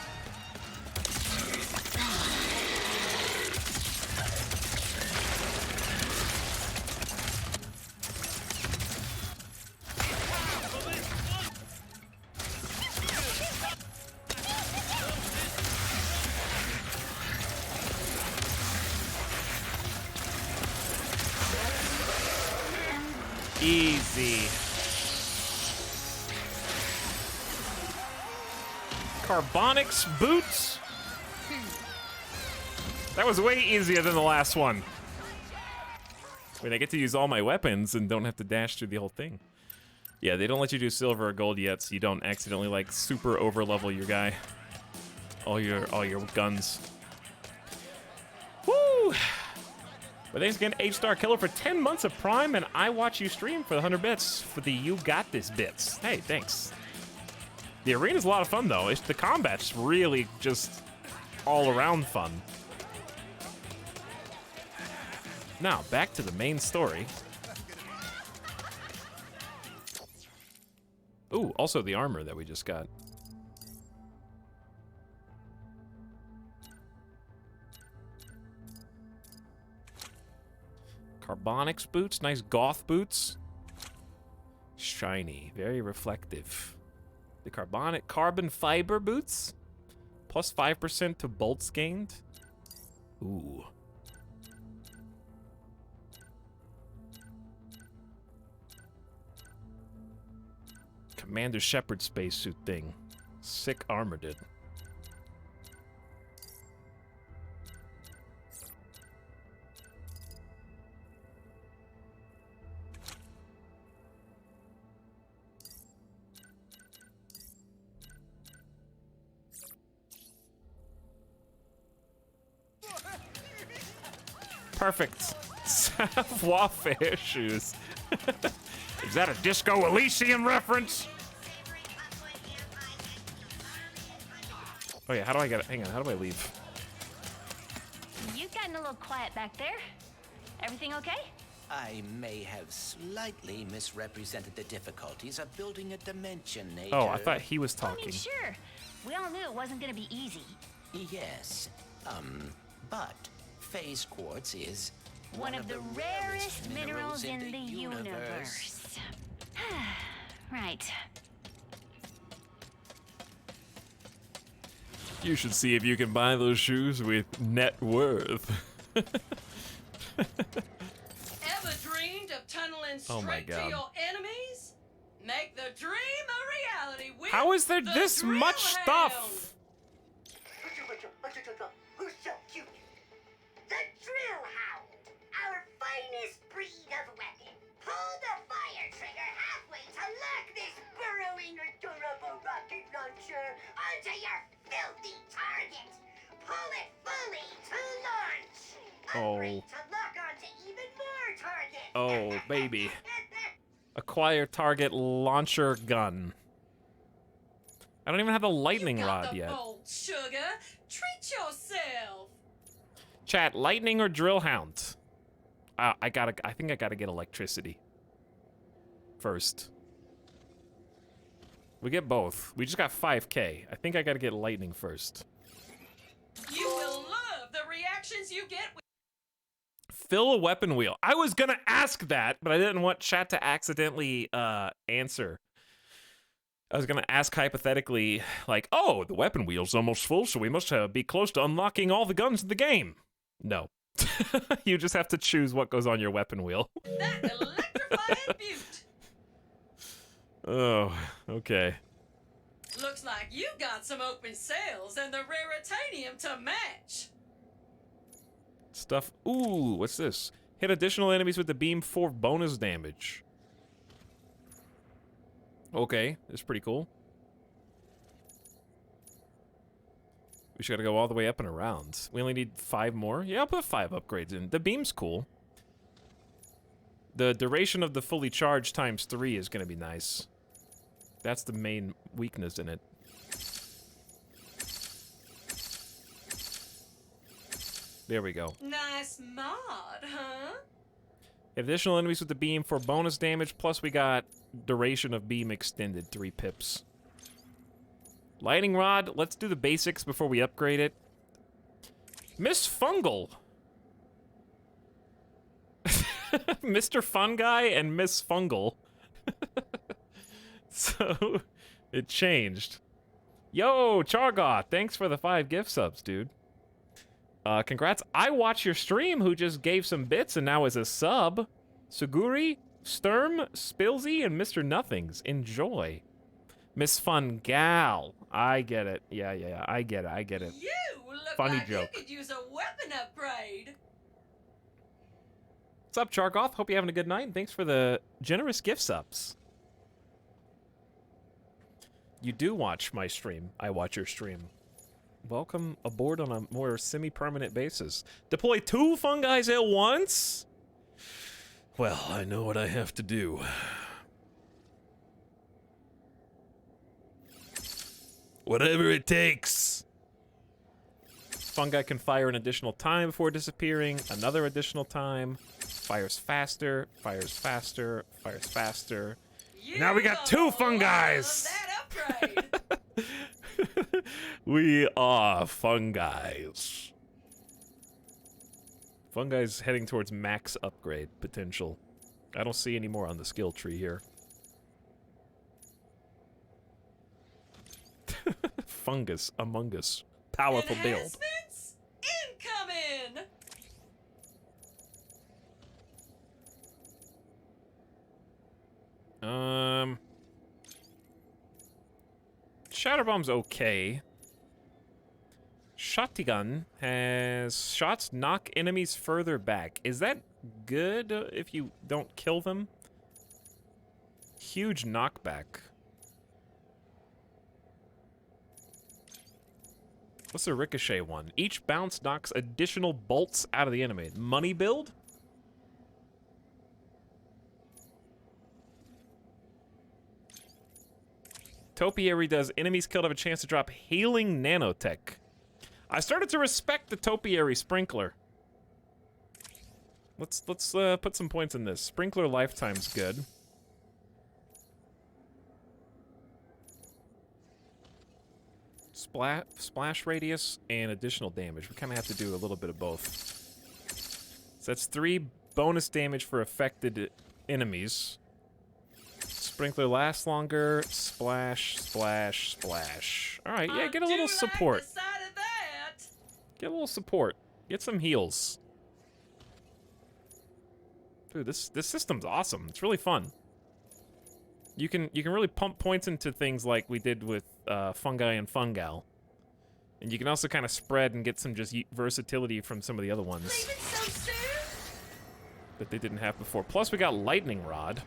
Easy. Carbonics boots. That was way easier than the last one. Wait, I get to use all my weapons and don't have to dash through the whole thing. Yeah, they don't let you do silver or gold yet, so you don't accidentally like super overlevel your guy. All your guns. Woo! But thanks again, H-Star Killer, for 10 months of Prime, and I watch you stream for the 100 bits for the You Got This bits. Hey, thanks. The arena's a lot of fun, though. The combat's really just all around fun. Now, back to the main story. Ooh, also the armor that we just got. Carbonics boots, nice goth boots. Shiny, very reflective. The carbon fiber boots, plus 5% to bolts gained. Ooh. Commander Shepard spacesuit thing. Sick armor, dude. Perfect. Savoir faire shoes. Is that a Disco Elysium reference? Oh yeah, how do I get it? Hang on, how do I leave? You've gotten a little quiet back there. Everything okay? I may have slightly misrepresented the difficulties of building a dimensionator. Oh, I thought he was I mean, talking. sure. We all knew it wasn't gonna be easy. Yes, but phase quartz is One of the rarest minerals in the universe. Right. You should see if you can buy those shoes with net worth. Ever dreamed of tunneling Oh my straight to God. your enemies? Make the dream a reality with How is there the this Drill much Hound. stuff? Who's so cute? The Drill Hound, our finest breed of weapon. Pull the fire trigger halfway to lock this burrowing or durable rocket launcher onto your filthy target. Pull it fully to launch. Upgrade to lock onto even more targets. Oh, baby. Acquire target launcher gun. I don't even have the lightning rod yet. Bold sugar, treat yourself. Chat, lightning or drill hound? I think I gotta get electricity first. We get both. We just got 5K. I think I gotta get lightning first. You will love the reaction reactions you get with Fill a weapon wheel. I was gonna ask that, but I didn't want chat to accidentally answer. I was gonna ask hypothetically, like, oh, the weapon wheel's almost full, so we must be close to unlocking all the guns in the game. No. You just have to choose what goes on your weapon wheel. that electrifying beaut. Oh, okay. Looks like you got some open sales and the raritanium to match. Stuff. Ooh, what's this? Hit additional enemies with the beam for bonus damage. Okay, that's pretty cool. We just gotta go all the way up and around. We only need 5 more? Yeah, I'll put 5 upgrades in. The beam's cool. The duration of the fully charged times 3 is gonna be nice. That's the main weakness in it. There we go. Nice mod, huh? Additional enemies with the beam for bonus damage, plus we got duration of beam extended, 3 pips. Lightning rod, let's do the basics before we upgrade it. Miss Fungal. Mr. Fun Guy and Miss Fungal. So, it changed. Yo, Chargoth, thanks for the 5 gift subs, dude. Congrats. I watch your stream, who just gave some bits and now is a sub. Suguri, Sturm, Spilzy, and Mr. Nothings. Enjoy. Miss Fun Gal. I get it. Yeah, I get it. You look Funny like joke. you could use a weapon upgrade. What's up, Chargoth? Hope you're having a good night, and thanks for the generous gift subs. You do watch my stream. I watch your stream. Welcome aboard on a more semi-permanent basis. Deploy 2 fungi at once? Well, I know what I have to do. Whatever it takes. Fungi can fire an additional time before disappearing, another additional time, fires faster, fires faster, fires faster. Now we got 2 fungi! We are fungi. Fungi's heading towards max upgrade potential. I don't see any more on the skill tree here. Fungus among us. Powerful build. Enhancements incoming. Shatterbomb's okay. Shotgun has shots knock enemies further back. Is that good if you don't kill them? Huge knockback. What's the ricochet one? Each bounce knocks additional bolts out of the enemy. Money build? Topiary does enemies killed have a chance to drop healing nanotech. I started to respect the Topiary sprinkler. Let's put some points in this. Sprinkler lifetime's good. Splash radius and additional damage. We kind of have to do a little bit of both. So that's 3 bonus damage for affected enemies. Sprinkler lasts longer. Splash, splash, splash. All right, yeah, get a little support. Get a little support. Get some heals. Dude, this system's awesome. It's really fun. You can really pump points into things like we did with fungi and fungal. And you can also kind of spread and get some just versatility from some of the other ones that they didn't have before. Plus, we got lightning rod.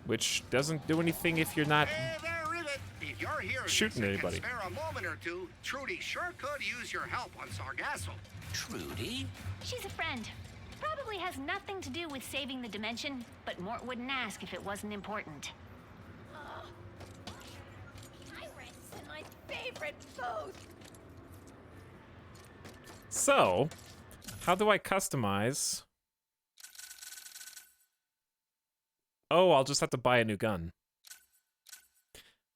Which doesn't do anything if you're not If you're here shooting anybody. Spare a moment or two, Trudy sure could use your help on Sargasso. Trudy? She's a friend. Probably has nothing to do with saving the dimension, but Mort wouldn't ask if it wasn't important. Pirates and my favorite food. So, how do I customize? Oh, I'll just have to buy a new gun.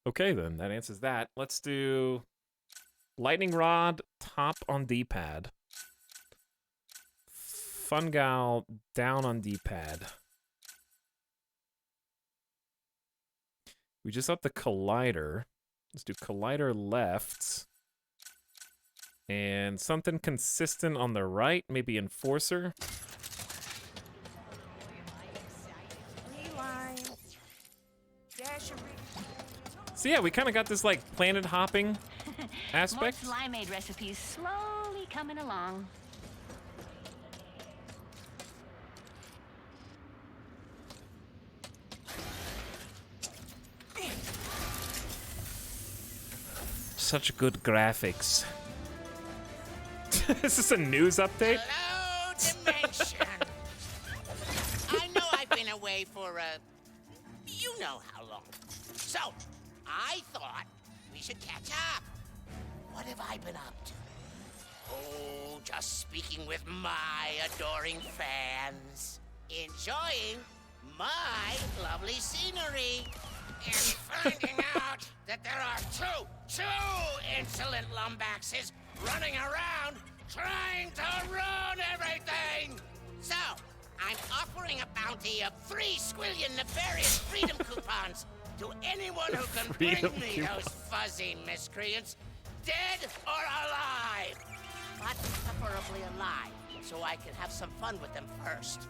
Okay, then. That answers that. Let's do lightning rod, top on D-pad. Fungal, down on D-pad. We just upped the collider. Let's do collider left. And something consistent on the right, maybe enforcer. So yeah, we kind of got this like planet hopping aspect. More Limeade recipes slowly coming along. Such good graphics. Is this a news update? Hello, Dimension. I know I've been away for you know how long. So, I thought we should catch up. What have I been up to? Oh, just speaking with my adoring fans. Enjoying my lovely scenery. And finding out that there are two insolent lumbaxes running around trying to ruin everything. So, I'm offering a bounty of 3 squillion nefarious freedom coupons to anyone who can bring me those fuzzy miscreants, dead or alive. But preferably alive, so I can have some fun with them first.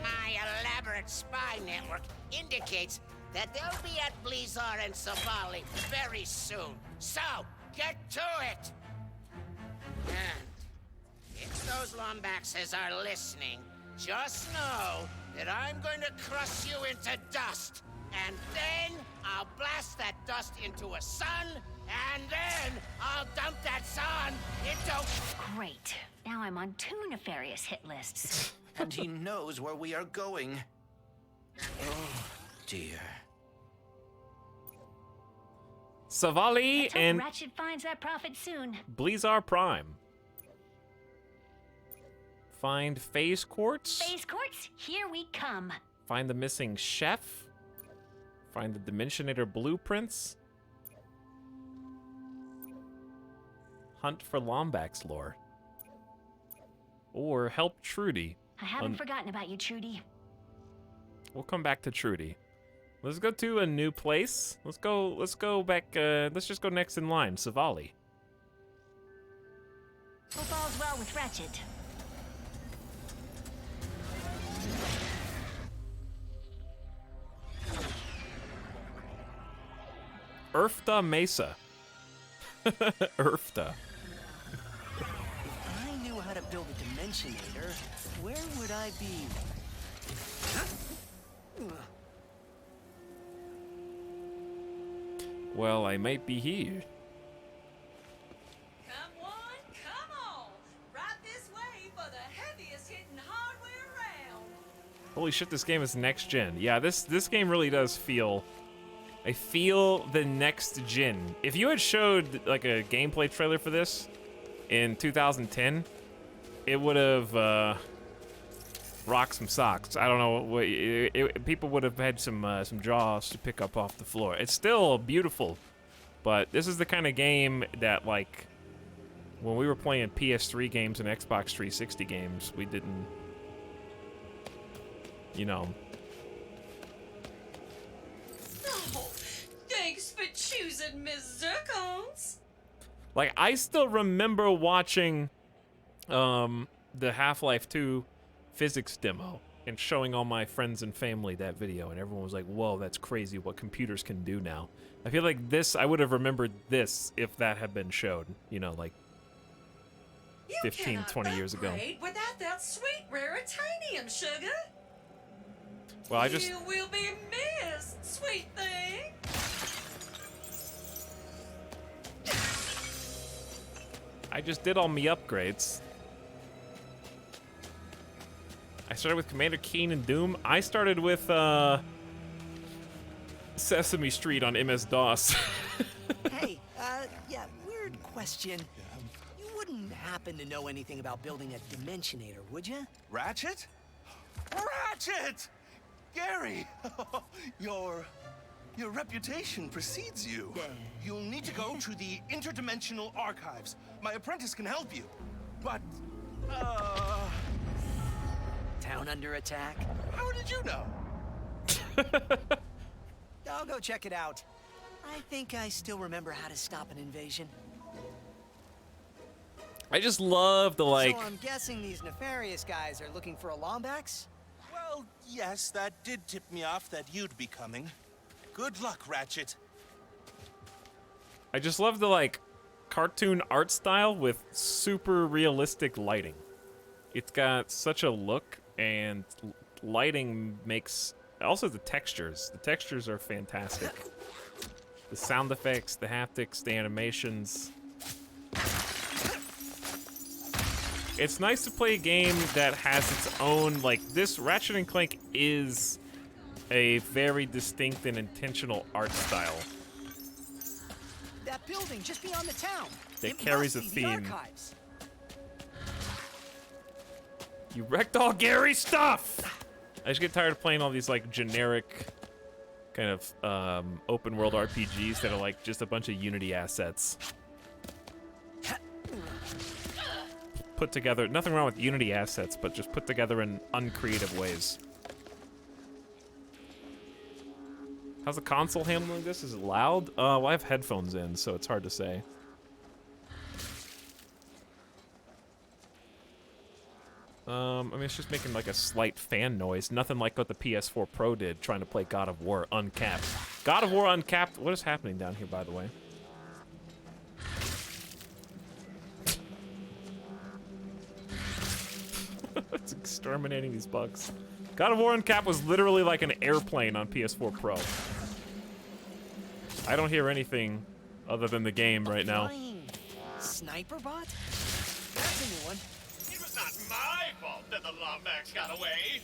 My elaborate spy network indicates that they'll be at Blizzard and Savali very soon. So, get to it! And if those Lombaxes are listening, just know that I'm going to crush you into dust. And then I'll blast that dust into a sun, and then I'll dump that sun into... Great. Now I'm on 2 nefarious hit lists. And he knows where we are going. Oh, dear. Savali Let's hope and Ratchet finds that prophet soon. Blizzard Prime. Find phase quartz. Phase quartz, here we come. Find the missing chef. Find the Dimensionator blueprints. Hunt for Lombax lore. Or help Trudy. I haven't forgotten about you, Trudy. We'll come back to Trudy. Let's go to a new place. Let's go back, let's just go next in line, Savali. Hope all's well with Ratchet. Urfta Mesa. Urfta. If I knew how to build a Dimensionator, where would I be? Well, I might be here. Come on, come on. Right this way for the heaviest hitting hardware around. Holy shit, this game is next gen. Yeah, this game really does feel... I feel the next gen. If you had showed like a gameplay trailer for this in 2010, it would have rocked some socks. I don't know, people would have had some jaws to pick up off the floor. It's still beautiful, but this is the kind of game that, like, when we were playing PS3 games and Xbox 360 games, we didn't, you know. Thanks for choosing Miss Zircons. Like, I still remember watching the Half-Life 2 physics demo and showing all my friends and family that video, and everyone was like, whoa, that's crazy what computers can do now. I feel like this, I would have remembered this if that had been shown, you know, like 15, 20 years ago. Without that sweet raritanium, sugar. Well, I just... You will be missed, sweet thing. I just did all me upgrades. I started with Commander Keen and Doom. I started with Sesame Street on MS-DOS. Hey, yeah, weird question. You wouldn't happen to know anything about building a Dimensionator, would you? Ratchet? Ratchet! Gary! You're Your reputation precedes you. You'll need to go to the interdimensional archives. My apprentice can help you. But, Town under attack? how did you know? I'll go check it out. I think I still remember how to stop an invasion. I just love the, like... So I'm guessing these nefarious guys are looking for Alombaks? Well, yes, that did tip me off that you'd be coming. Good luck, Ratchet. I just love the, like, cartoon art style with super realistic lighting. It's got such a look, and lighting makes... Also, the textures. The textures are fantastic. The sound effects, the haptics, the animations. It's nice to play a game that has its own, like, this Ratchet & Clank is a very distinct and intentional art style. That building just beyond the town. That It carries must a be the theme. archives. You wrecked all Gary's stuff! I just get tired of playing all these, like, generic kind of open world RPGs that are, like, just a bunch of Unity assets. Put together, nothing wrong with Unity assets, but just put together in uncreative ways. How's the console handling this? Is it loud? Well, I have headphones in, so it's hard to say. I mean, it's just making like a slight fan noise. Nothing like what the PS4 Pro did trying to play God of War uncapped. God of War uncapped. What is happening down here, by the way? It's exterminating these bugs. God of War uncapped was literally like an airplane on PS4 Pro. I don't hear anything other than the game right now. Sniper bot? That's a new one. It was not my fault that the Lombax got away.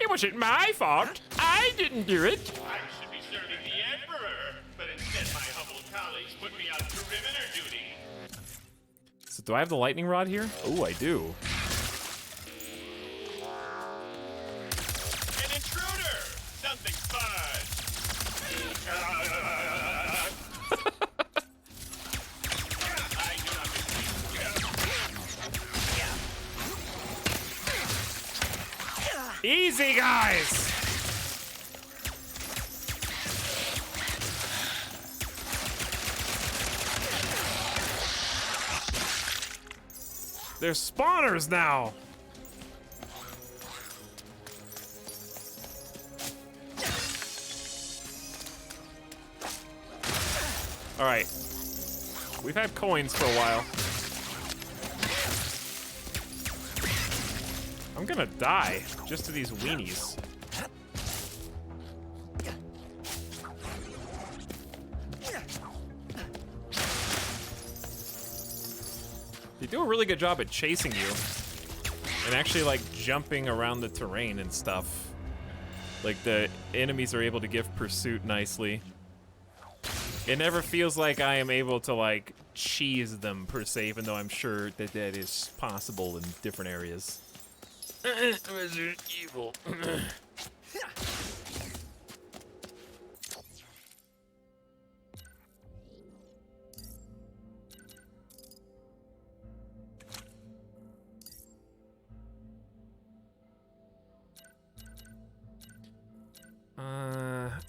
It wasn't my fault. I didn't do it. I should be serving the Emperor, but instead my humble colleagues put me on perimeter duty. So do I have the lightning rod here? Oh, I do. An intruder! Something fun! Easy, guys! There's spawners now! Alright. We've had coins for a while. I'm gonna die just to these weenies. They do a really good job at chasing you and actually like jumping around the terrain and stuff. Like the enemies are able to give pursuit nicely. It never feels like I am able to like cheese them per se, even though I'm sure that that is possible in different areas. Resident Evil.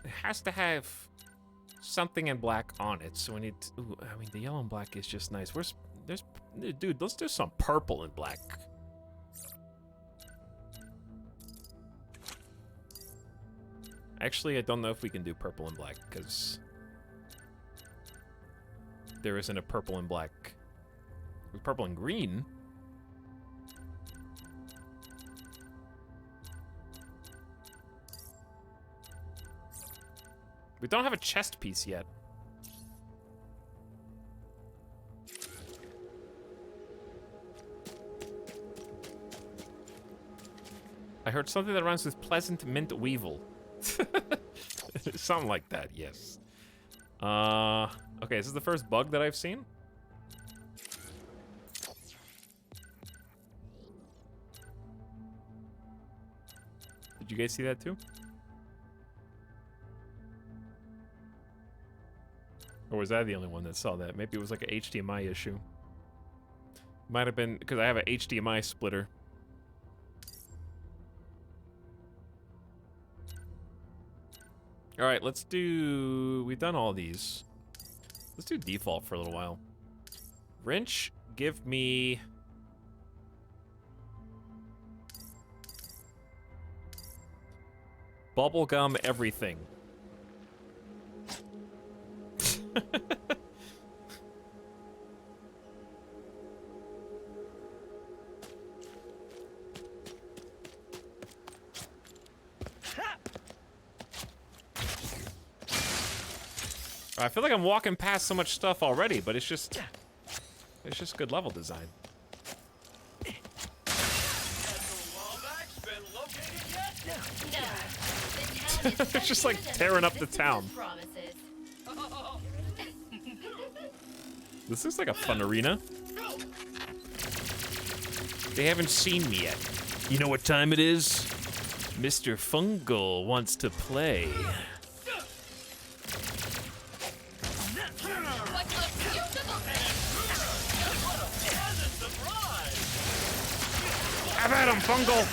It has to have something in black on it, so we need to, ooh, I mean, the yellow and black is just nice. Dude, let's do some purple and black. Actually, I don't know if we can do purple and black, because there isn't a purple and black. With purple and green. We don't have a chest piece yet. I heard something that rhymes with pleasant mint weevil. Something like that, yes. Okay, this is the first bug that I've seen. Did you guys see that too? Or was I the only one that saw that? Maybe it was like an HDMI issue. Might have been because I have an HDMI splitter. All right, let's do... We've done all these. Let's do default for a little while. Wrench, give me... Bubblegum everything. I feel like I'm walking past so much stuff already, but it's just good level design. It's just like tearing up the town. This looks like a fun arena. They haven't seen me yet. You know what time it is? Mr. Fungal wants to play. Have at him, Fungal!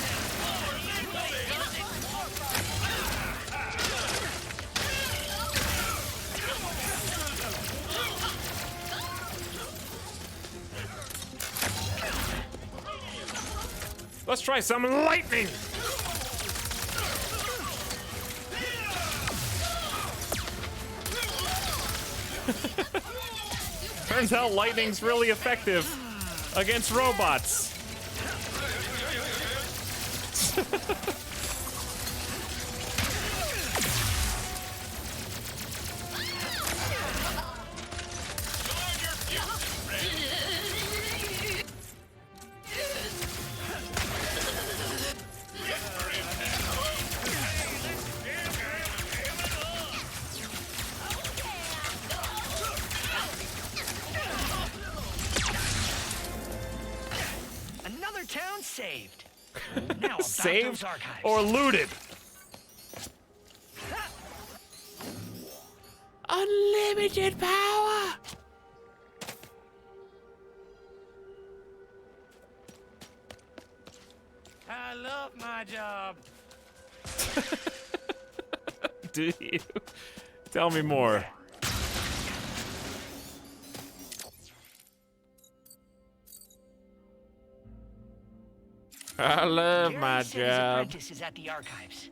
Let's try some lightning! Turns out lightning's really effective against robots. Another town saved. Now about Saved those archives. or looted? Unlimited power! I love my job. Do you? Tell me more. I love my Gary said his job. apprentice is at the archives.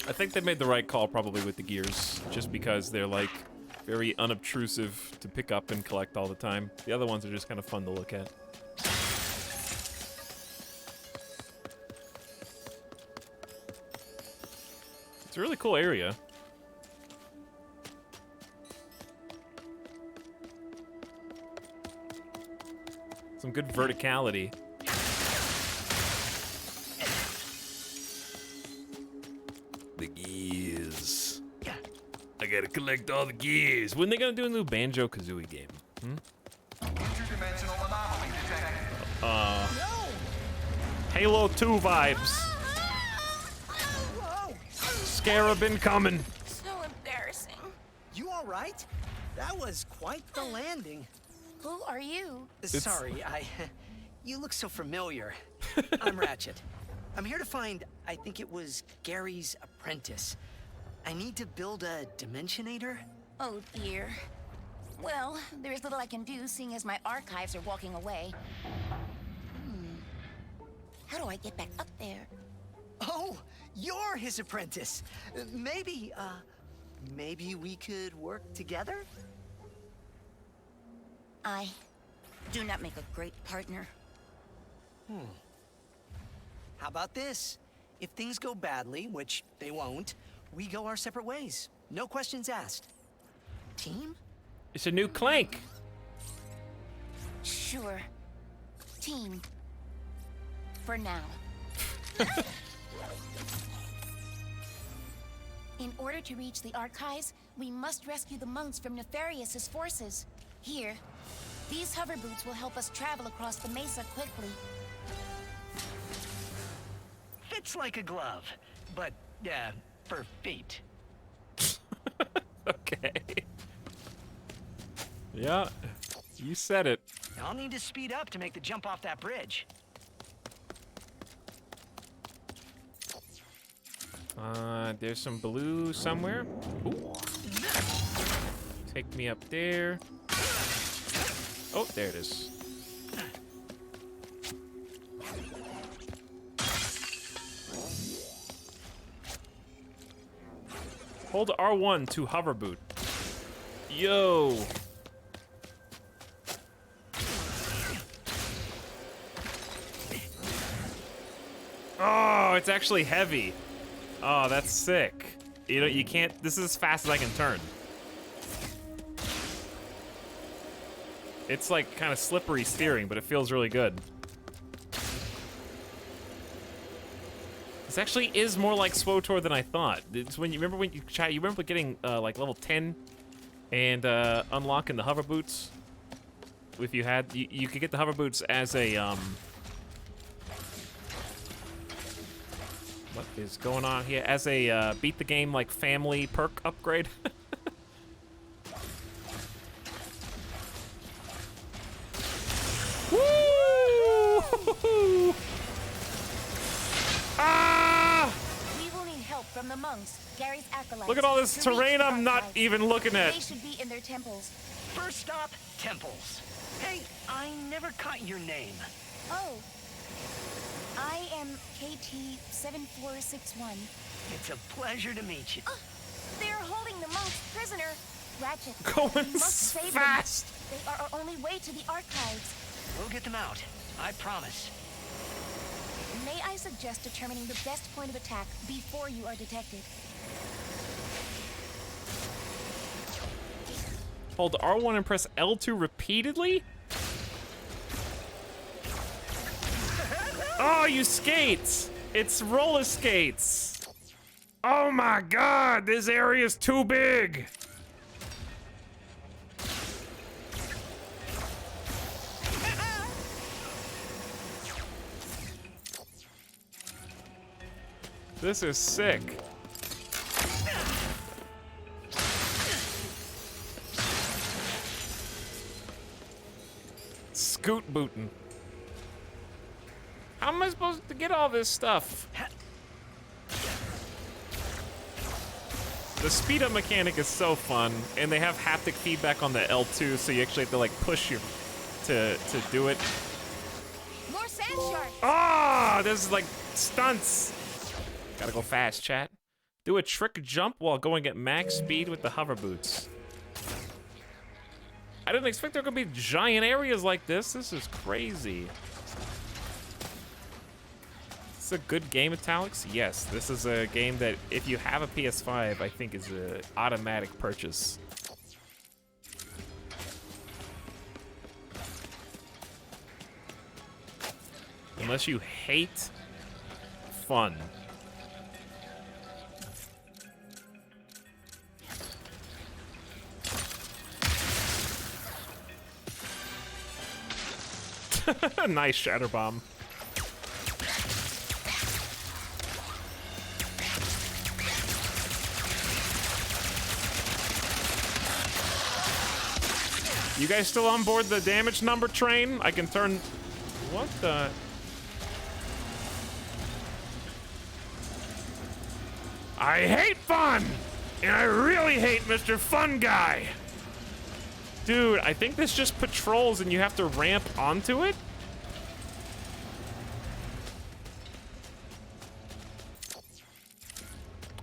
I think they made the right call probably with the gears, just because they're like very unobtrusive to pick up and collect all the time. The other ones are just kind of fun to look at. It's a really cool area. Some good verticality. The gears. I gotta collect all the gears. When are they gonna do a new Banjo-Kazooie game? Interdimensional anomaly detected. Halo 2 vibes. Scarab incoming. So embarrassing. You all right? That was quite the landing. Who are you? Sorry, you look so familiar. I'm Ratchet. I'm here to find, I think it was Gary's apprentice. I need to build a Dimensionator. Oh dear. Well, there's little I can do, seeing as my archives are walking away. How do I get back up there? Oh, you're his apprentice. Maybe we could work together? I do not make a great partner. How about this? If things go badly, which they won't, we go our separate ways. No questions asked. Team? It's a new Clank. Sure. Team. For now. In order to reach the archives, we must rescue the monks from Nefarious's forces. Here, These hover boots will help us travel across the mesa quickly. Fits like a glove, but, for feet. Okay. Yeah, you said it. I'll need to speed up to make the jump off that bridge. There's some blue somewhere. Ooh. Take me up there. Oh, there it is. Hold R1 to hover boot. Yo. Oh, it's actually heavy. Oh, that's sick. You know, you can't. This is as fast as I can turn. It's like kind of slippery steering, but it feels really good. This actually is more like SWTOR than I thought. It's when you remember getting like level 10 and unlocking the hover boots. If you had, you could get the hover boots as a what is going on here? As a beat the game like family perk upgrade. Woo! Ah! We will need help from the monks, Gary's acolytes. Look at all this terrain I'm not even looking at. They should be in their temples. First stop, temples. Hey, I never caught your name. Oh. I am KT-7461. It's a pleasure to meet you. They're holding the monks prisoner. Ratchet. Going we must save fast. them. They are our only way to the archives. We'll get them out. I promise. May I suggest determining the best point of attack before you are detected? Hold R1 and press L2 repeatedly? Oh, you skate! It's roller skates! Oh my god, this area's too big! This is sick. Scoot bootin'. How am I supposed to get all this stuff? The speed up mechanic is so fun, and they have haptic feedback on the L2, so you actually have to like push you to do it. More sand sharks. Ah, this is like stunts. Gotta go fast, chat. Do a trick jump while going at max speed with the hover boots. I didn't expect there were gonna be giant areas like this. This is crazy. Is this a good game, Etalyx? Yes, this is a game that if you have a PS5, I think is an automatic purchase. Unless you hate fun. Nice shatter bomb. You guys still on board the damage number train? I can turn... What the... I hate fun! And I really hate Mr. Fun Guy! Dude, I think this just patrols and you have to ramp onto it?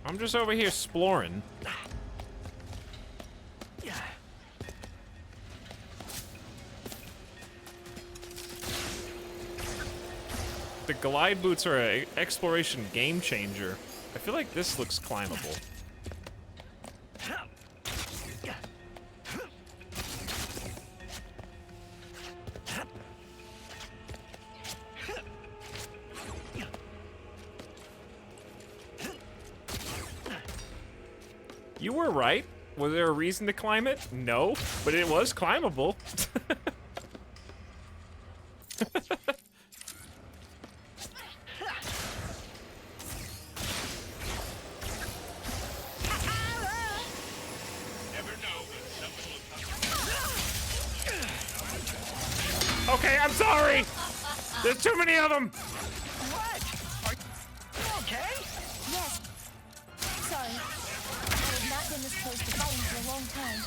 I'm just over here exploring. The glide boots are an exploration game changer. I feel like this looks climbable. You were right. Was there a reason to climb it? No, but it was climbable. I'm sorry. There's too many of them. What? Are you okay? Yes. Sorry. I have not been this close to fighting for a long time.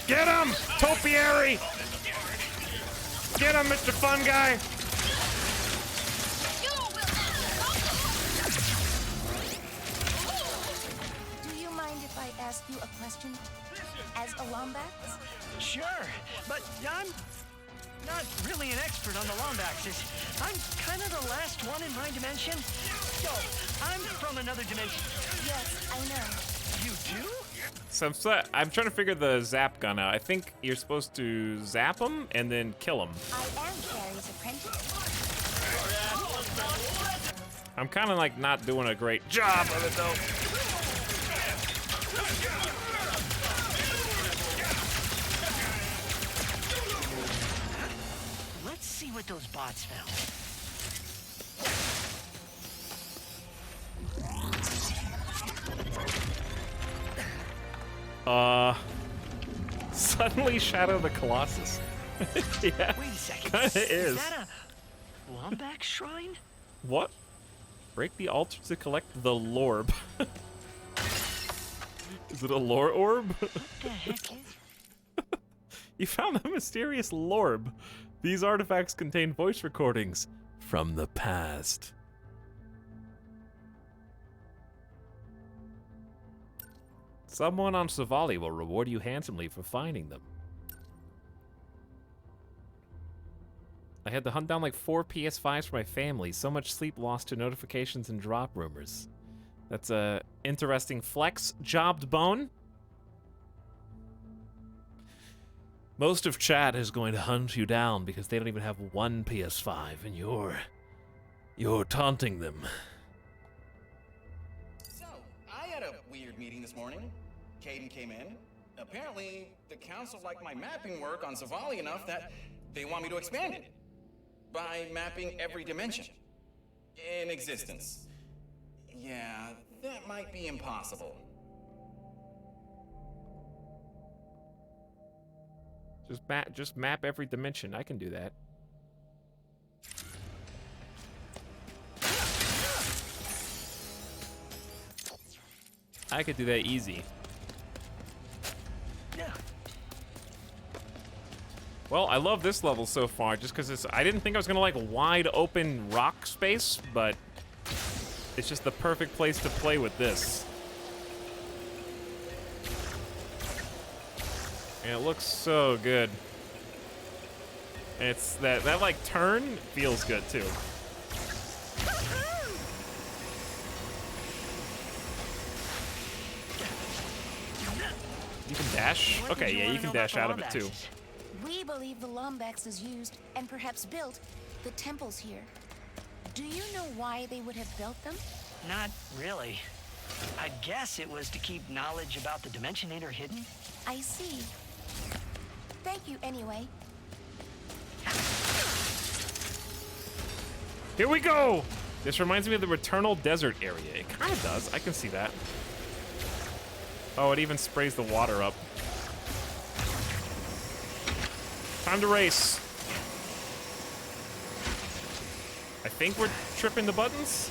Get him, Topiary. Get him, Mr. Fun Guy. Do you mind if I ask you a question? As a Lombax? Sure, but I'm not really an expert on the Lombaxes. I'm kind of the last one in my dimension. So, I'm from another dimension. Yes, I know. You do? So I'm trying to figure the zap gun out. I think you're supposed to zap him and then kill him. I am Carrie's apprentice. I'm kind of like not doing a great job of it though. Let's see what those bots found. Suddenly Shadow the Colossus. Yeah. Wait a second. Kinda is. that a Lombax shrine? What? Break the altar to collect the lorb. Is it a lore orb? What the heck is... You found a mysterious lorb. These artifacts contain voice recordings from the past. Someone on Savali will reward you handsomely for finding them. I had to hunt down like 4 PS5s for my family. So much sleep lost to notifications and drop rumors. That's a interesting flex. Jobbed bone. Most of chat is going to hunt you down because they don't even have one PS5 and you're taunting them. So, I had a weird meeting this morning. Caden came in. Apparently, the council liked my mapping work on Savali enough that they want me to expand it by mapping every dimension in existence. Yeah, that might be impossible. Just map every dimension. I can do that. I could do that easy. Yeah. Well, I love this level so far just because I didn't think I was gonna like wide open rock space, but it's just the perfect place to play with this. And it looks so good. And it's that like turn feels good too. You can dash? Okay, yeah, you can dash out of it too. We believe the Lombaxes used, and perhaps built, the temples here. Do you know why they would have built them? Not really. I guess it was to keep knowledge about the Dimensionator hidden. I see. Thank you anyway. Here we go! This reminds me of the Returnal Desert area. It kind of does. I can see that. Oh, it even sprays the water up. Time to race. I think we're tripping the buttons.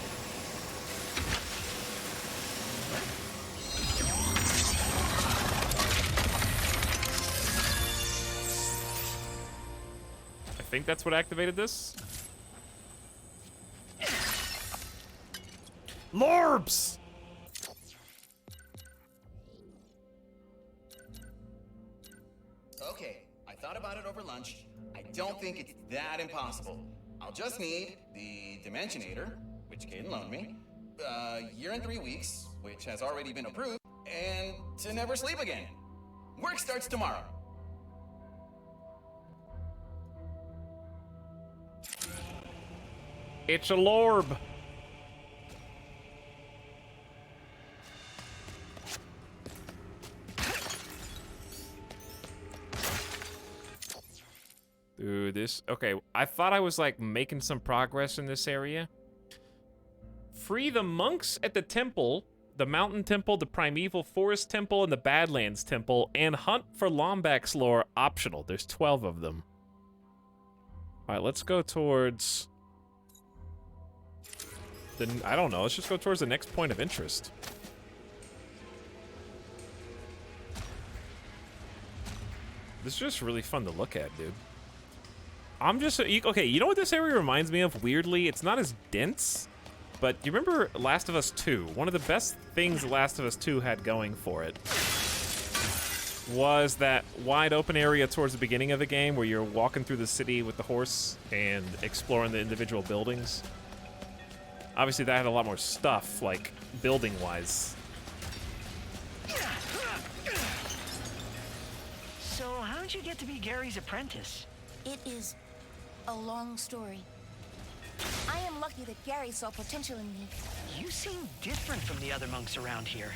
I think that's what activated this. Lorbs! Okay, I thought about it over lunch. I don't think it's that impossible. I'll just need the Dimensionator, which Caden loaned me, a year and 3 weeks, which has already been approved, and to never sleep again. Work starts tomorrow. It's a lorb. Dude, this... Okay, I thought I was, like, making some progress in this area. Free the monks at the temple, the mountain temple, the primeval forest temple, and the Badlands temple, and hunt for Lombax lore optional. There's 12 of them. All right, let's go towards the. I don't know. Let's just go towards the next point of interest. This is just really fun to look at, dude. I'm just okay. You know what this area reminds me of? Weirdly, it's not as dense, but you remember Last of Us 2? One of the best things Last of Us 2 had going for it was that wide open area towards the beginning of the game where you're walking through the city with the horse and exploring the individual buildings. Obviously, that had a lot more stuff, like building-wise. So, how'd you get to be Gary's apprentice? It is a long story. I am lucky that Gary saw potential in me. You seem different from the other monks around here.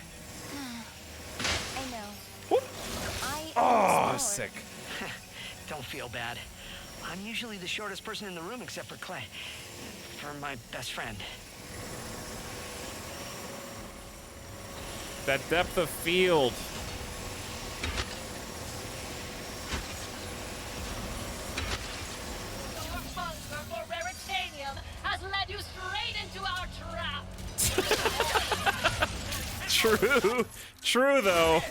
I know. Oh, sick. Don't feel bad. I'm usually the shortest person in the room except for Clay. For my best friend. That depth of field. Your hunger for Veritanium has led you straight into our trap. True. True, though.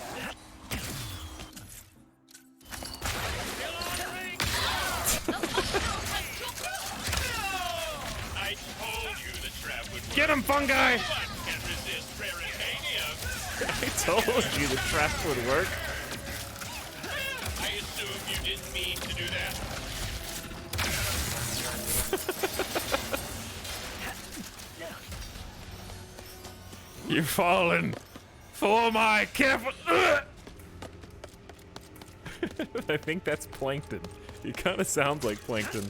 I told you the trap would work. Get him, fungi! No one can resist Veritanium. I told you the trap would work. I assume you didn't mean to do that. You're falling for my careful. I think that's Plankton. He kind of sounds like Plankton.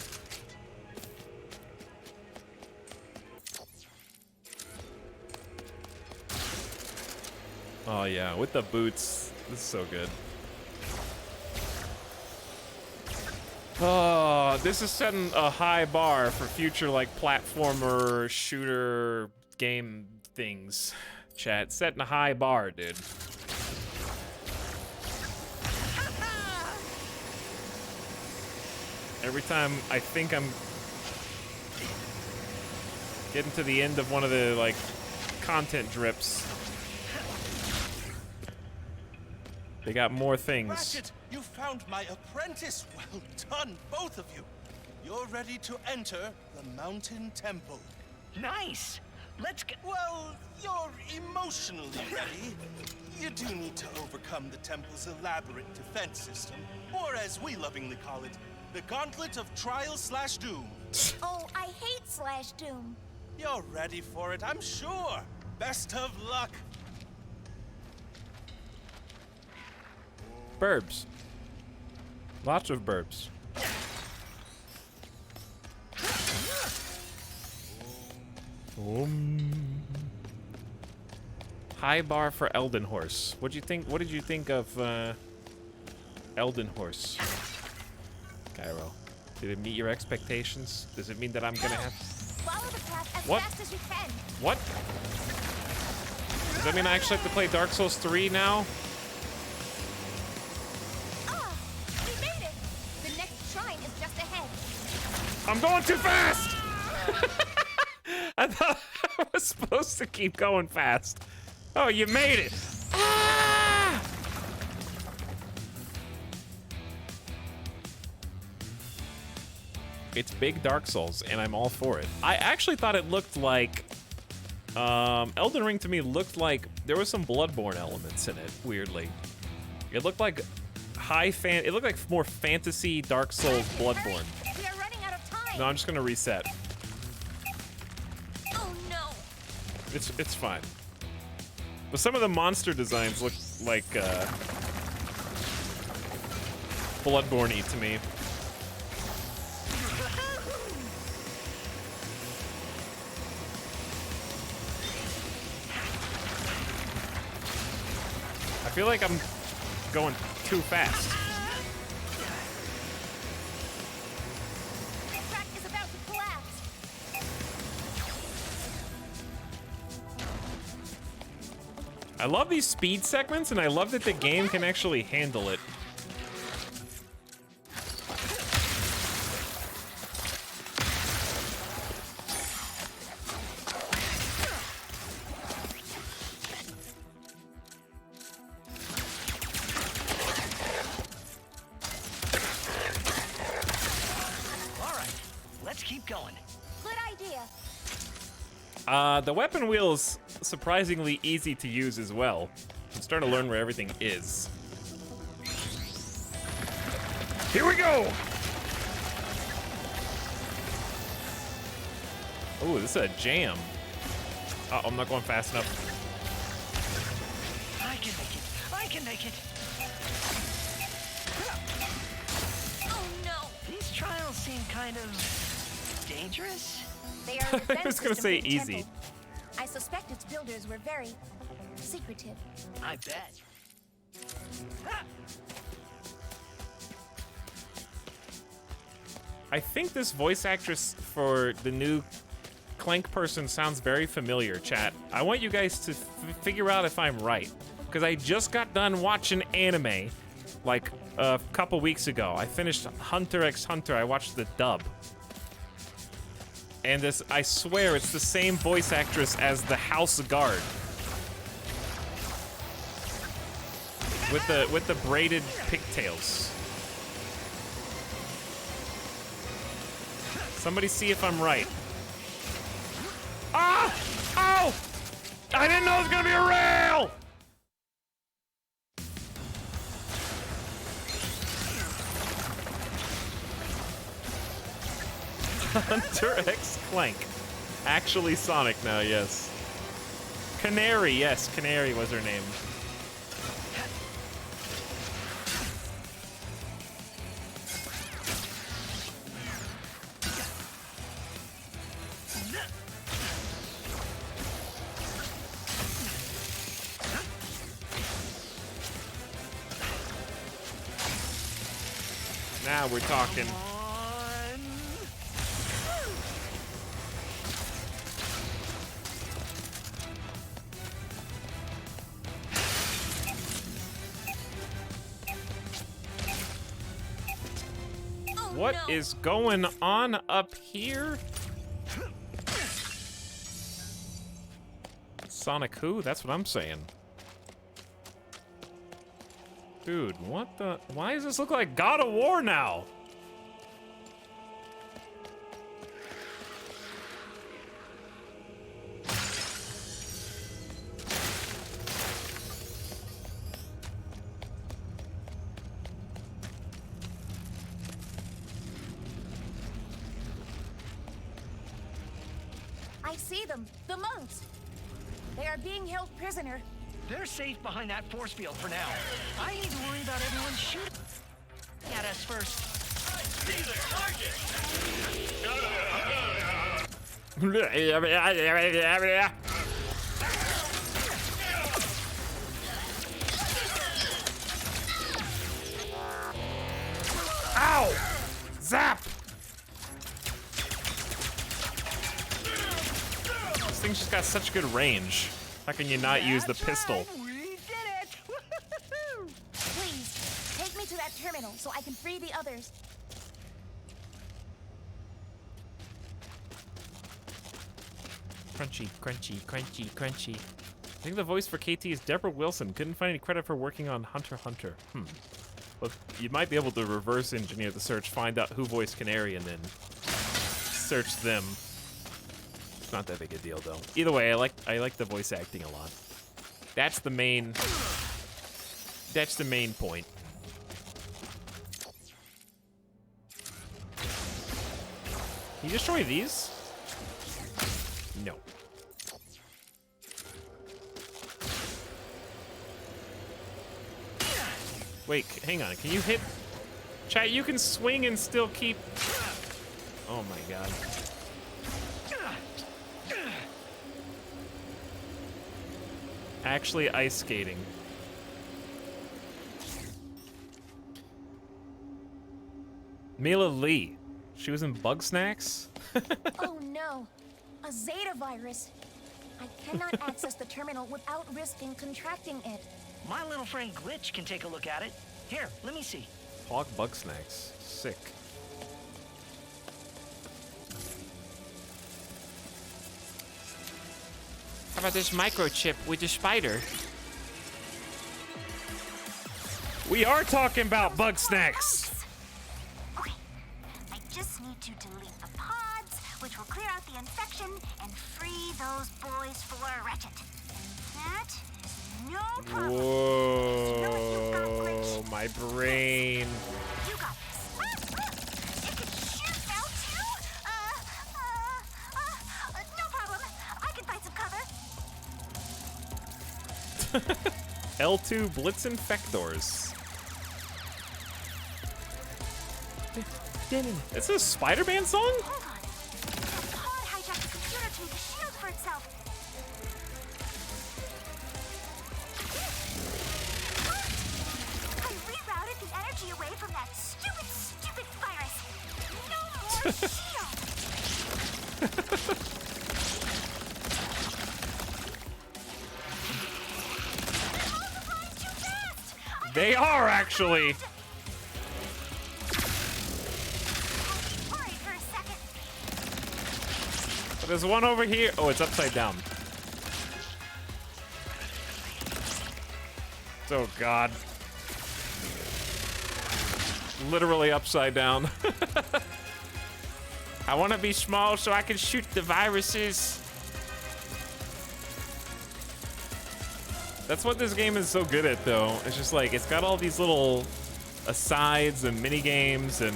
Oh yeah, with the boots. This is so good. Oh, this is setting a high bar for future like platformer shooter game things. Chat, setting a high bar, dude. Every time I think I'm getting to the end of one of the like content drips, they got more things. Ratchet, you found my apprentice. Well done, both of you. You're ready to enter the Mountain Temple. Nice. Let's go. Well, you're emotionally ready. You do need to overcome the temple's elaborate defense system, or as we lovingly call it, the Gauntlet of Trial/Doom. Oh, I hate /Doom. You're ready for it, I'm sure. Best of luck. Burbs. Lots of burbs. High bar for Elden Horse. What did you think of Elden Horse? Cairo. Did it meet your expectations? Does it mean that I'm gonna have Follow the path as What? fast as you can. What? Does that mean I actually have to play Dark Souls 3 now? Ah, we made it. The next shrine is just ahead. I'm going too fast! I thought I was supposed to keep going fast. Oh, you made it! Ah! It's big Dark Souls, and I'm all for it. I actually thought it looked like... Elden Ring to me looked like there was some Bloodborne elements in it, weirdly. It looked like it looked like more fantasy Dark Souls Bloodborne. We are running out of time. No, I'm just gonna reset. Oh no. It's fine. But some of the monster designs look like Bloodborne-y to me. I feel like I'm going too fast. The track is about to collapse. I love these speed segments, and I love that the game can actually handle it. The weapon wheel is surprisingly easy to use as well. I'm starting to learn where everything is. Here we go! Oh, this is a jam. Uh-oh, I'm not going fast enough. I can make it. I can make it. Oh no! These trials seem kind of dangerous. They are a defense I was gonna system say for the easy. temple. I suspect its builders were very secretive. I bet. I think this voice actress for the new Clank person sounds very familiar, chat. I want you guys to figure out if I'm right. Because I just got done watching anime like a couple weeks ago. I finished Hunter x Hunter. I watched the dub. And this, I swear, it's the same voice actress as the House Guard. With the braided pigtails. Somebody see if I'm right. Ah! Ow! I didn't know it was gonna be a rail! Hunter x Clank. Actually Sonic now, yes. Canary, yes, Canary was her name. Now we're talking. What is going on up here? Sonic who? That's what I'm saying. Dude, what the? Why does this look like God of War now? I see them. The monks. They are being held prisoner. They're safe behind that force field for now. I need to worry about everyone shooting at us first. See the target! Ow! Zap! This thing's just got such good range. How can you not use the pistol? We did it! Please, take me to that terminal so I can free the others. Crunchy, crunchy, crunchy, crunchy. I think the voice for KT is Deborah Wilson. Couldn't find any credit for working on Hunter x Hunter. Well, you might be able to reverse engineer the search, find out who voiced Canary, and then search them. It's not that big a deal, though. Either way, I like the voice acting a lot. That's the main point. Can you destroy these? No. Wait, hang on. Can you hit? Chat, you can swing and still keep. Oh my god. Actually ice skating. Mila Lee. She was in Bug Snacks? Oh no, a Zeta virus. I cannot access the terminal without risking contracting it. My little friend Glitch can take a look at it. Here, let me see. Hog Bug Snacks. Sick. How about this microchip with the spider? We are talking about Bug Snacks. Okay, I just need to delete the pods which will clear out the infection and free those boys for Ratchet. And that is no problem. Whoa, my brain. You got this. It can shoot now too. No problem. I can find some cover. L2 Blitz Infectors. It's a Spider-Man song? Hold on. That pod hijacked the computer to make a shield for itself. I rerouted the energy away from that stupid virus. No more shield. They're multiplying too fast. They are actually. There's one over here. Oh, it's upside down. Oh, God. Literally upside down. I want to be small so I can shoot the viruses. That's what this game is so good at, though. It's just like, it's got all these little asides and mini games and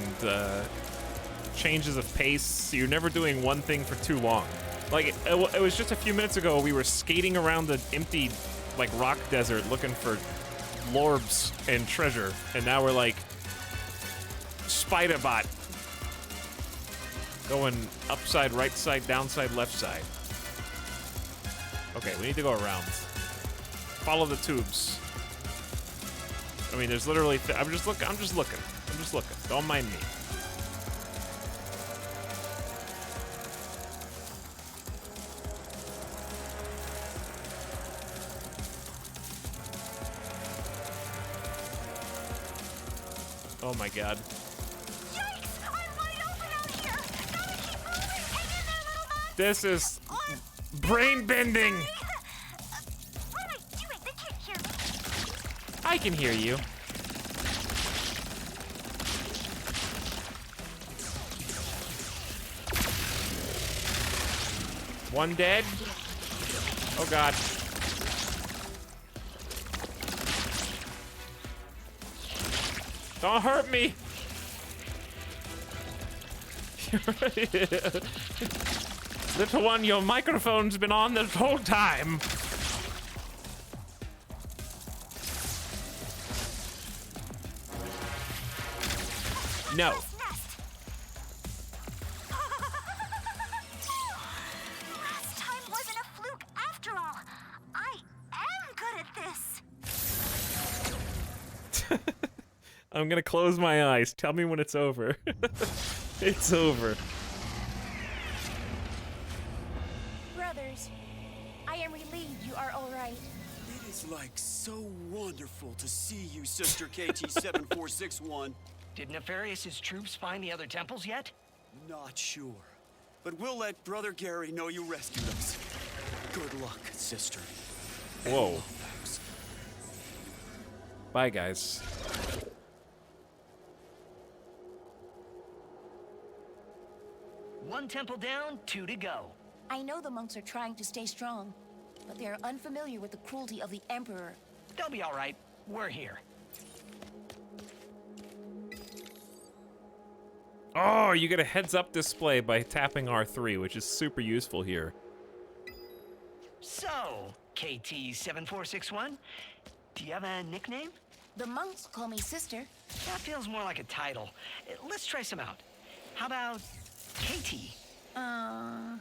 changes of pace, so you're never doing one thing for too long. Like, it was just a few minutes ago we were skating around the empty, like, rock desert looking for lorbs and treasure, and now we're like Spider-Bot going upside, right side, downside, left side. Okay, we need to go around. Follow the tubes. I mean, there's literally I'm just looking. Don't mind me. Oh my God. Yikes! I'm wide open out here. Gotta keep moving. Hang in there, little man. This is brain bending. What am I doing? They can't hear me. I can hear you. One dead. Oh God. Don't hurt me. Little one, your microphone's been on this whole time. No. Last time wasn't a fluke after all. I am good at this. I'm gonna close my eyes. Tell me when it's over. It's over. Brothers, I am relieved you are all right. It is like so wonderful to see you, Sister KT-7461. Did Nefarious' troops find the other temples yet? Not sure. But we'll let Brother Gary know you rescued us. Good luck, sister. Whoa. Bye, guys. One temple down, 2 to go. I know the monks are trying to stay strong, but they are unfamiliar with the cruelty of the Emperor. They'll be all right. We're here. Oh, you get a heads-up display by tapping R3, which is super useful here. So, KT-7461, do you have a nickname? The monks call me Sister. That feels more like a title. Let's try some out. How about KT? I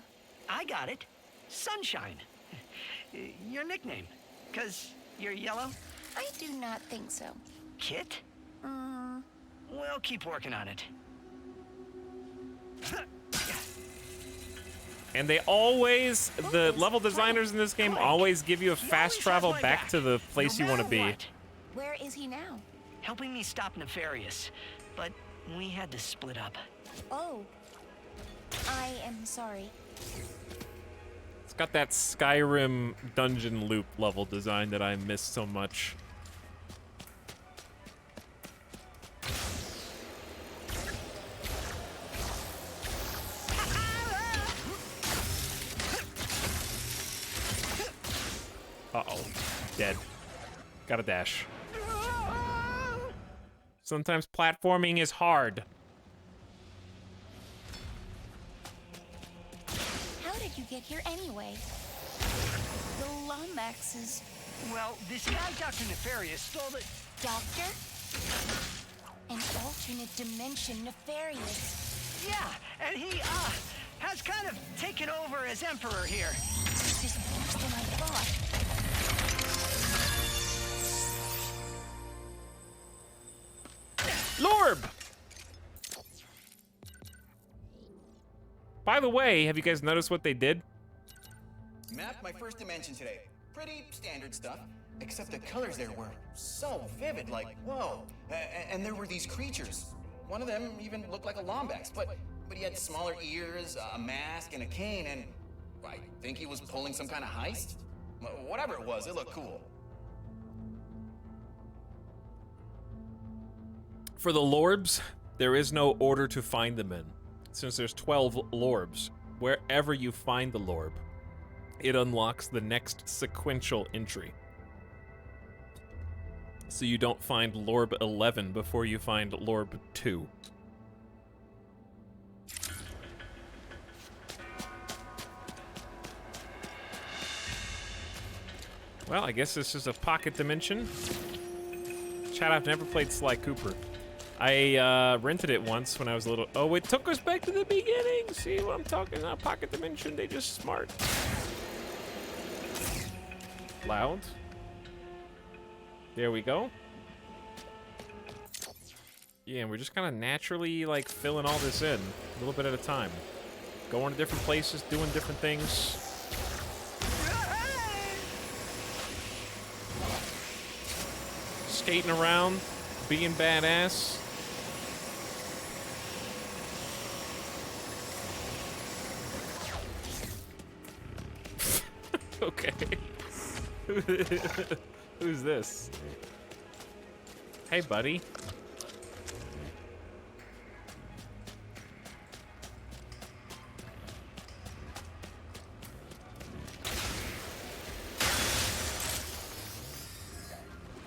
got it. Sunshine. Your nickname. 'Cause you're yellow? I do not think so. Kit? We'll keep working on it. And they always, the level designers in this game always give you a fast travel back to the place you want to be. Where is he now? Helping me stop Nefarious, but we had to split up. Oh, I am sorry. It's got that Skyrim dungeon loop level design that I miss so much. Uh-oh. Dead. Gotta dash. Sometimes platforming is hard. How did you get here anyway? The Lombaxes. Well, this guy, Dr. Nefarious, stole the... Doctor? An alternate dimension Nefarious. Yeah, and he, has kind of taken over as Emperor here. This is worse than I thought. Lorb! By the way, have you guys noticed what they did? Mapped my first dimension today. Pretty standard stuff, except the colors there were so vivid, like, whoa. And there were these creatures. One of them even looked like a Lombax, but he had smaller ears, a mask, and a cane, and I think he was pulling some kind of heist? Whatever it was, it looked cool. For the Lorbs, there is no order to find them in. Since there's 12 Lorbs, wherever you find the Lorb, it unlocks the next sequential entry. So you don't find Lorb 11 before you find Lorb 2. Well, I guess this is a pocket dimension. Chad, I've never played Sly Cooper. I rented it once when I was a little... Oh, it took us back to the beginning! See what I'm talking about? Pocket dimension, they just smart. Loud. There we go. Yeah, and we're just kind of naturally, like, filling all this in. A little bit at a time. Going to different places, doing different things. Skating around, being badass. Okay. Who's this? Hey, buddy.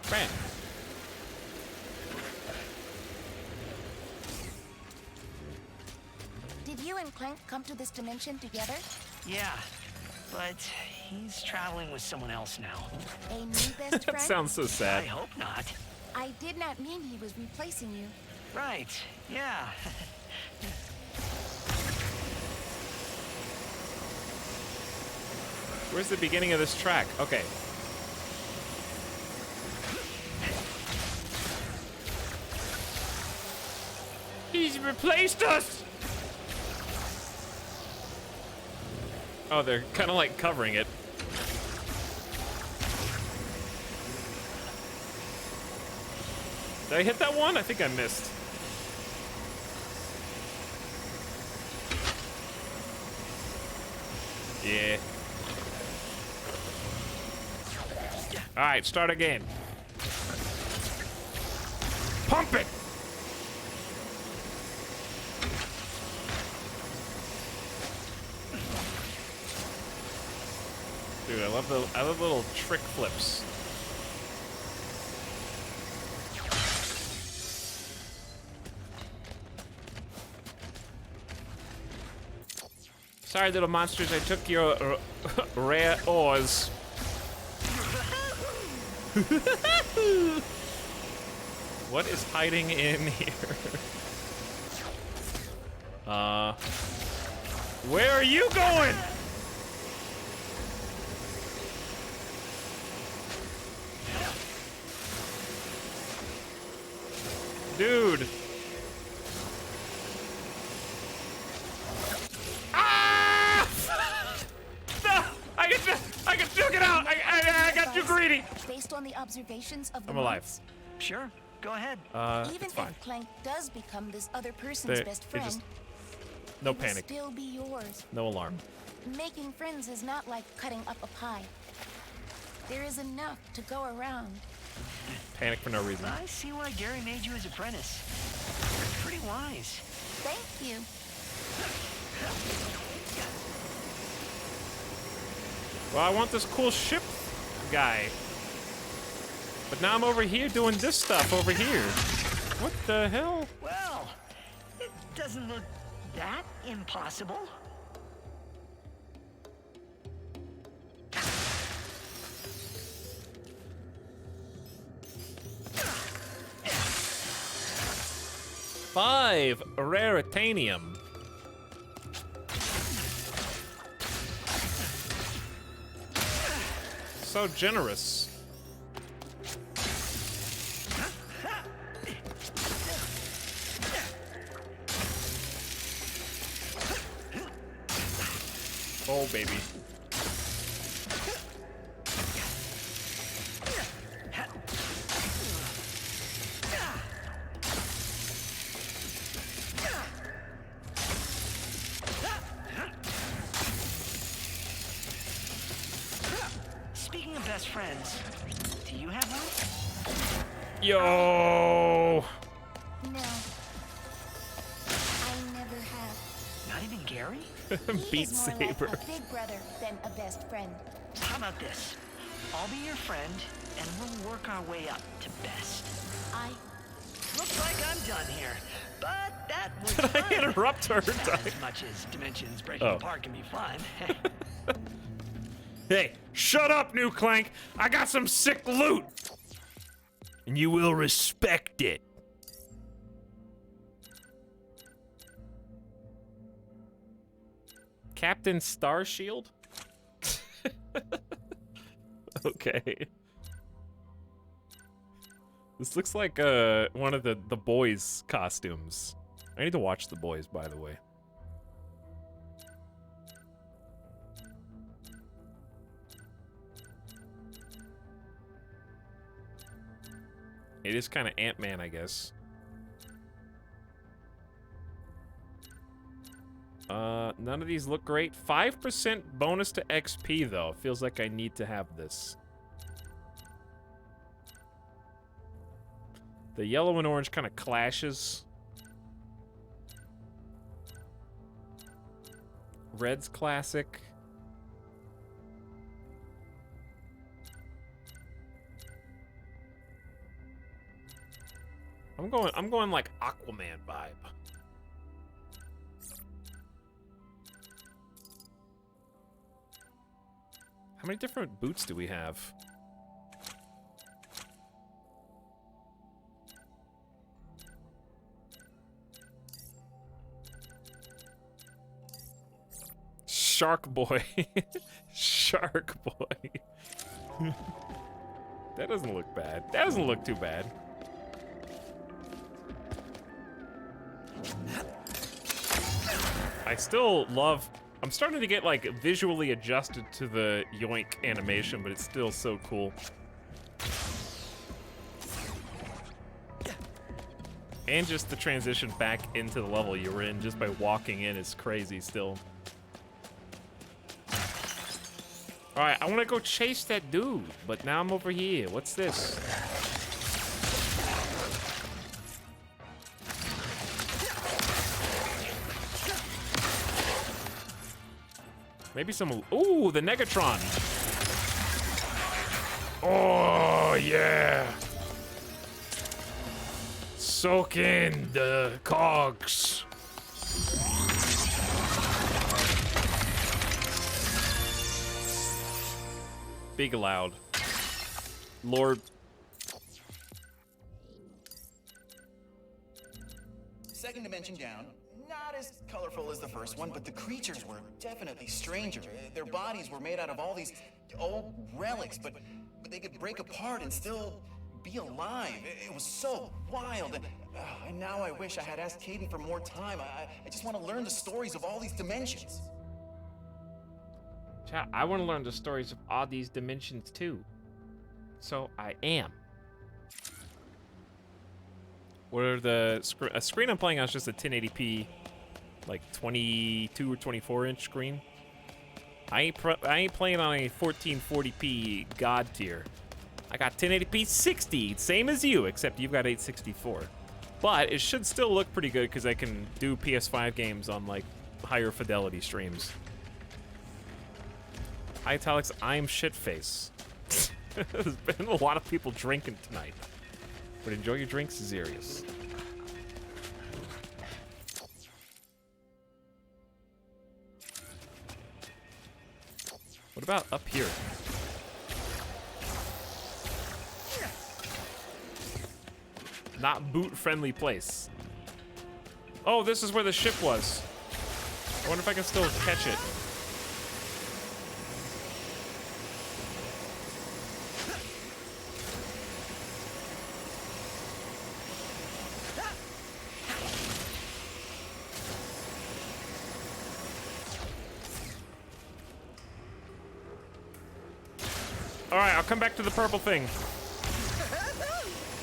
Bam. Did you and Clank come to this dimension together? Yeah, but he's traveling with someone else now. A new best friend? That sounds so sad. I hope not. I did not mean he was replacing you. Right, yeah. Where's the beginning of this track? Okay. He's replaced us! Oh, they're kind of like covering it. Did I hit that one? I think I missed. Yeah. Alright, start again. Pump it! Dude, I love the little trick flips. Sorry, little monsters, I took your rare ores. What is hiding in here? Where are you going? Dude. Ah! No! I can still get out! I got too greedy! Based on the observations of the I'm alive. monks, Sure, go ahead. even it's fine. if Clank does become this other person's best They friend, just... No he will panic. still be yours. No alarm. Making friends is not like cutting up a pie. There is enough to go around. Panic for no reason. I see why Gary made you his apprentice. Pretty wise. Thank you. Well, I want this cool ship guy. But now I'm over here doing this stuff over here. What the hell? Well, it doesn't look that impossible. Five raritanium. So generous. Oh, baby. Speaking of best friends, do you have one? Yo. No. I never have. Not even Gary? Beat He's more like Saber. a big brother than a best friend. How about this? I'll be your friend, and we'll work our way up to best. Looks like I'm done here, but that was Did I fun. interrupt her? Not as much as dimensions breaking Oh. apart can be fun. Hey, shut up, New Clank. I got some sick loot. And you will respect it. Captain Starshield? Okay. This looks like one of the boys' costumes. I need to watch The Boys, by the way. It is kind of Ant-Man, I guess. None of these look great. 5% bonus to XP, though. Feels like I need to have this. The yellow and orange kind of clashes. Red's classic. I'm going like Aquaman vibe. How many different boots do we have? Shark Boy. Shark Boy. That doesn't look bad. That doesn't look too bad. I still love... I'm starting to get, like, visually adjusted to the yoink animation, but it's still so cool. And just the transition back into the level you were in just by walking in is crazy still. Alright, I want to go chase that dude, but now I'm over here. What's this? Maybe some... Ooh, the Negatron. Oh, yeah. Soak in the cogs. Big loud. Lord. Second dimension down. Not as colorful as the first one, but the creatures were definitely stranger. Their bodies were made out of all these old relics, but they could break apart and still be alive. It was so wild. And now I wish I had asked Caden for more time. I just want to learn the stories of all these dimensions. Chat, I want to learn the stories of all these dimensions too. So I am. What are the screen I'm playing on? Is just a 1080p, like 22 or 24-inch screen. I ain't playing on a 1440p god tier. I got 1080p 60, same as you, except you've got 864. But it should still look pretty good because I can do PS5 games on like higher fidelity streams. Hi, Etalyx, I'm shitface. There's been a lot of people drinking tonight. But enjoy your drinks, Zerius. What about up here? Not boot-friendly place. Oh, this is where the ship was. I wonder if I can still catch it. All right, I'll come back to the purple thing.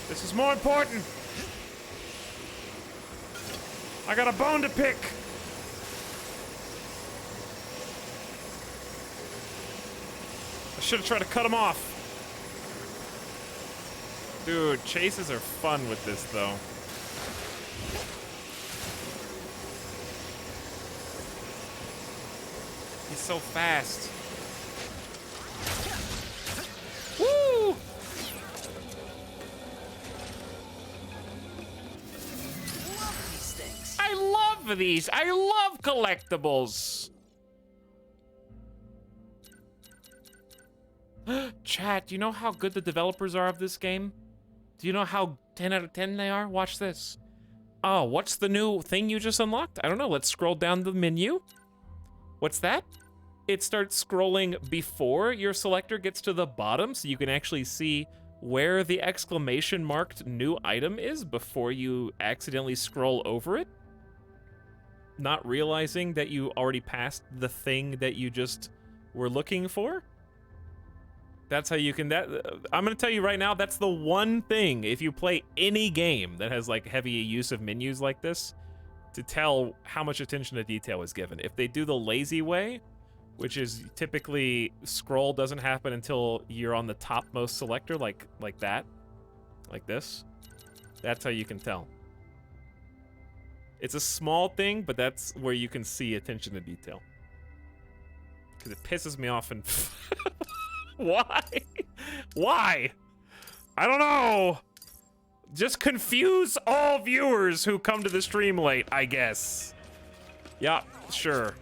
This is more important. I got a bone to pick. I should have tried to cut him off. Dude, chases are fun with this, though. He's so fast. Woo! I love these. I love collectibles. Chat, do you know how good the developers are of this game? Do you know how 10 out of 10 they are? Watch this. Oh, what's the new thing you just unlocked? I don't know. Let's scroll down the menu. What's that? It starts scrolling before your selector gets to the bottom, so you can actually see where the exclamation marked new item is before you accidentally scroll over it. Not realizing that you already passed the thing that you just were looking for. That's how you can, I'm gonna tell you right now, that's the one thing, if you play any game that has like heavy use of menus like this, to tell how much attention to detail is given. If they do the lazy way, which is typically scroll doesn't happen until you're on the topmost selector, like that, like this, that's how you can tell. It's a small thing, but that's where you can see attention to detail. Because it pisses me off and... Why? Why? I don't know. Just confuse all viewers who come to the stream late, I guess. Yeah, sure.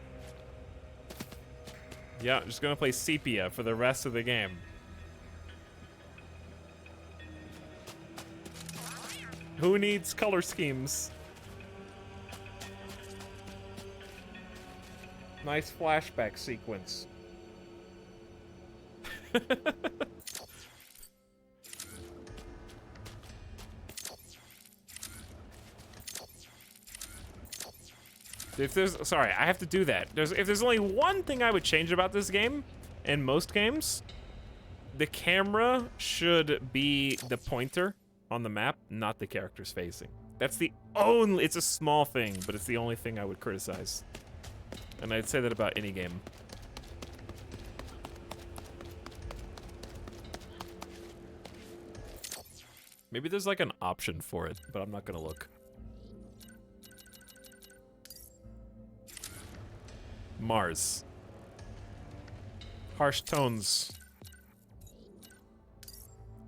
Yeah, just gonna play Sepia for the rest of the game. Who needs color schemes? Nice flashback sequence. If there's, sorry, I have to do that. If there's only one thing I would change about this game, in most games, the camera should be the pointer on the map, not the characters facing. That's the only, it's a small thing, but it's the only thing I would criticize. And I'd say that about any game. Maybe there's like an option for it, but I'm not gonna look. Mars. Harsh tones.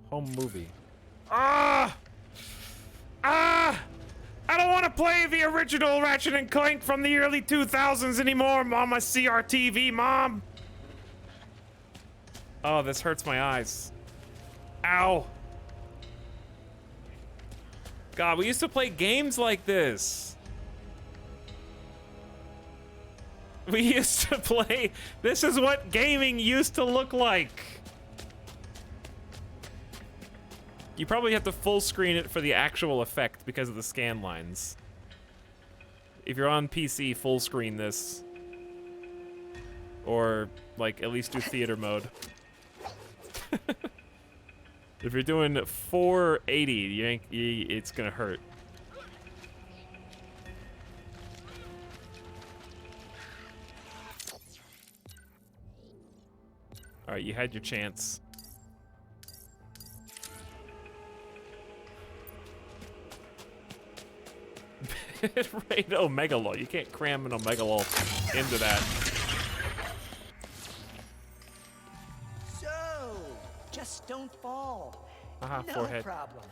Home movie. Ah! Ah! I don't want to play the original Ratchet and Clank from the early 2000s anymore, Mama CRTV, Mom! Oh, this hurts my eyes. Ow. God, we used to play games like this. We used to play... This is what gaming used to look like. You probably have to full screen it for the actual effect because of the scan lines. If you're on PC, full screen this. Or, like, at least do theater mode. If you're doing 480, it's gonna hurt. Alright, you had your chance. Right, Omega Law. You can't cram an Omega Law into that. So, Just don't fall. Haha, No forehead. problem.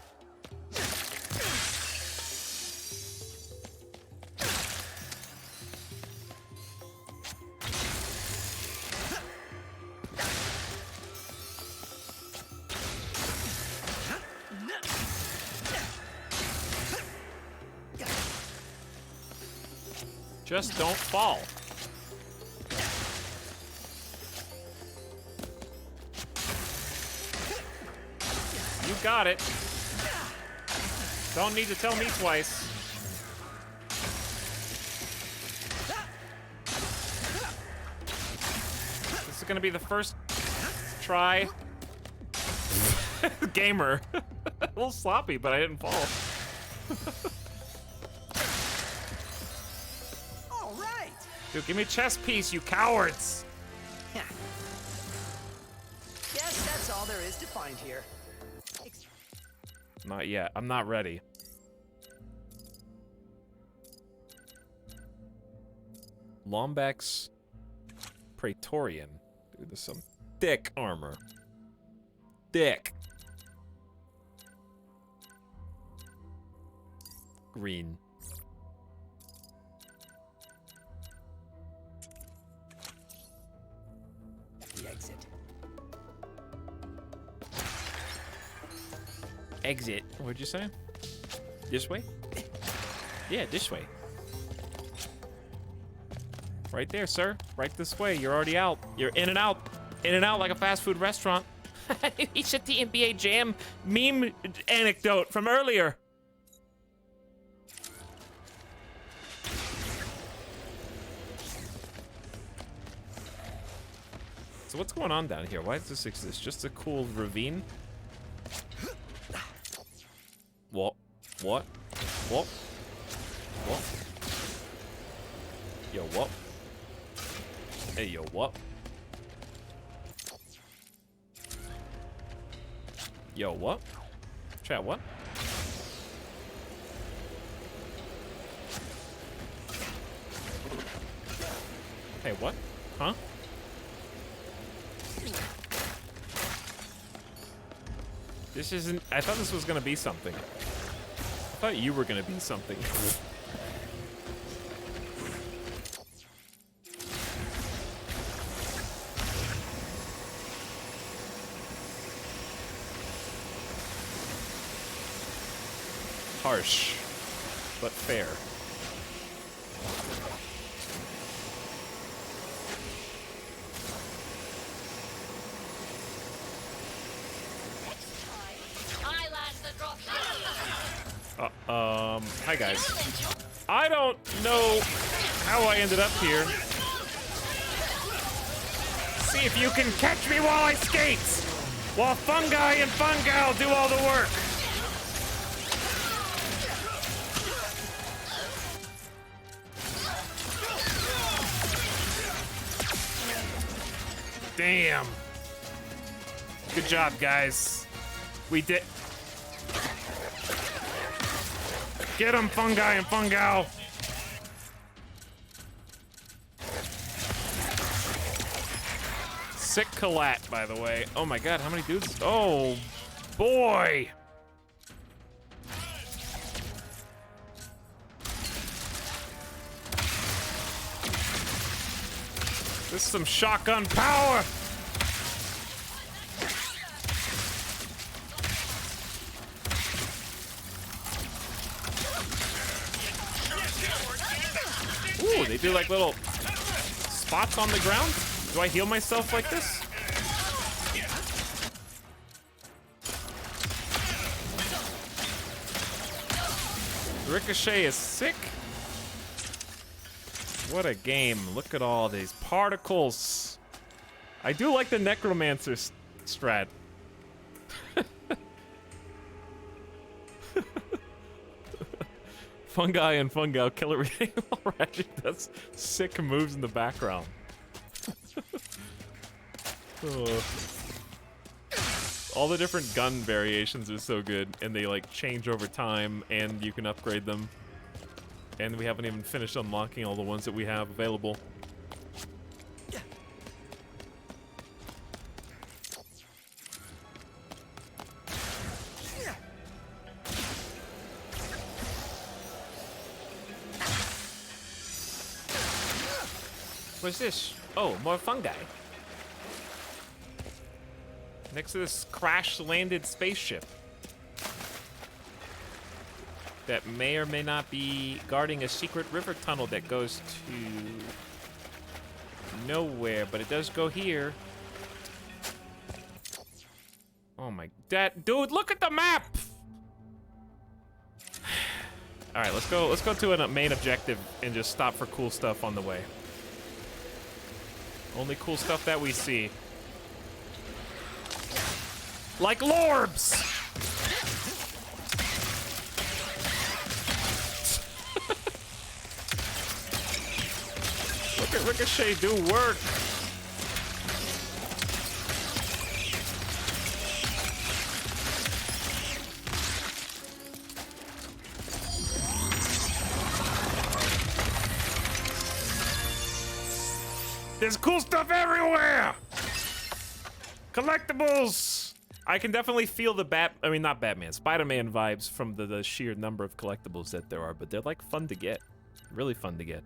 Just don't fall. You got it. Don't need to tell me twice. This is gonna be the first try. Gamer. A little sloppy, but I didn't fall. All right. Dude, give me a chess piece, you cowards! Guess that's all there is to find here. Not yet. I'm not ready. Lombax Praetorian. Dude, there's some thick armor. Thick. Green. The exit. Exit. What'd you say? This way? Yeah, this way. Right there, sir. Right this way. You're already out. You're in and out. In and out like a fast food restaurant. He said the NBA Jam meme anecdote from earlier. So what's going on down here? Why does this exist? Just a cool ravine? What? What? What? What? Yo, what? Hey, yo, what? Yo, what? Chat, what? Hey, what? Huh? This isn't... I thought this was gonna be something. I thought you were gonna be something. Harsh, but fair. Hi guys. I don't know how I ended up here. See if you can catch me while I skate! While Fungi and Fungal do all the work! Damn. Good job, guys. We did... Get him, Fungi and Fungal! Sick collat, by the way. Oh my god, how many dudes? Oh, boy! This is some shotgun power! Ooh, they do like little spots on the ground? Do I heal myself like this? Ricochet is sick. What a game. Look at all these particles. I do like the Necromancer strat. Fungi and Fungal kill everything while Ratchet does sick moves in the background. Oh. All the different gun variations are so good, and they like change over time, and you can upgrade them. And we haven't even finished unlocking all the ones that we have available. What's this? Oh, more fungi. Next to this crash-landed spaceship that may or may not be guarding a secret river tunnel that goes to nowhere, but it does go here. Oh my, dude, look at the map! All right, let's go to a main objective and just stop for cool stuff on the way. Only cool stuff that we see. Like lorbs! Look at Ricochet do work. There's cool stuff everywhere! Collectibles! I can definitely feel the not Batman, Spider-Man vibes from the sheer number of collectibles that there are, but they're like fun to get. Really fun to get.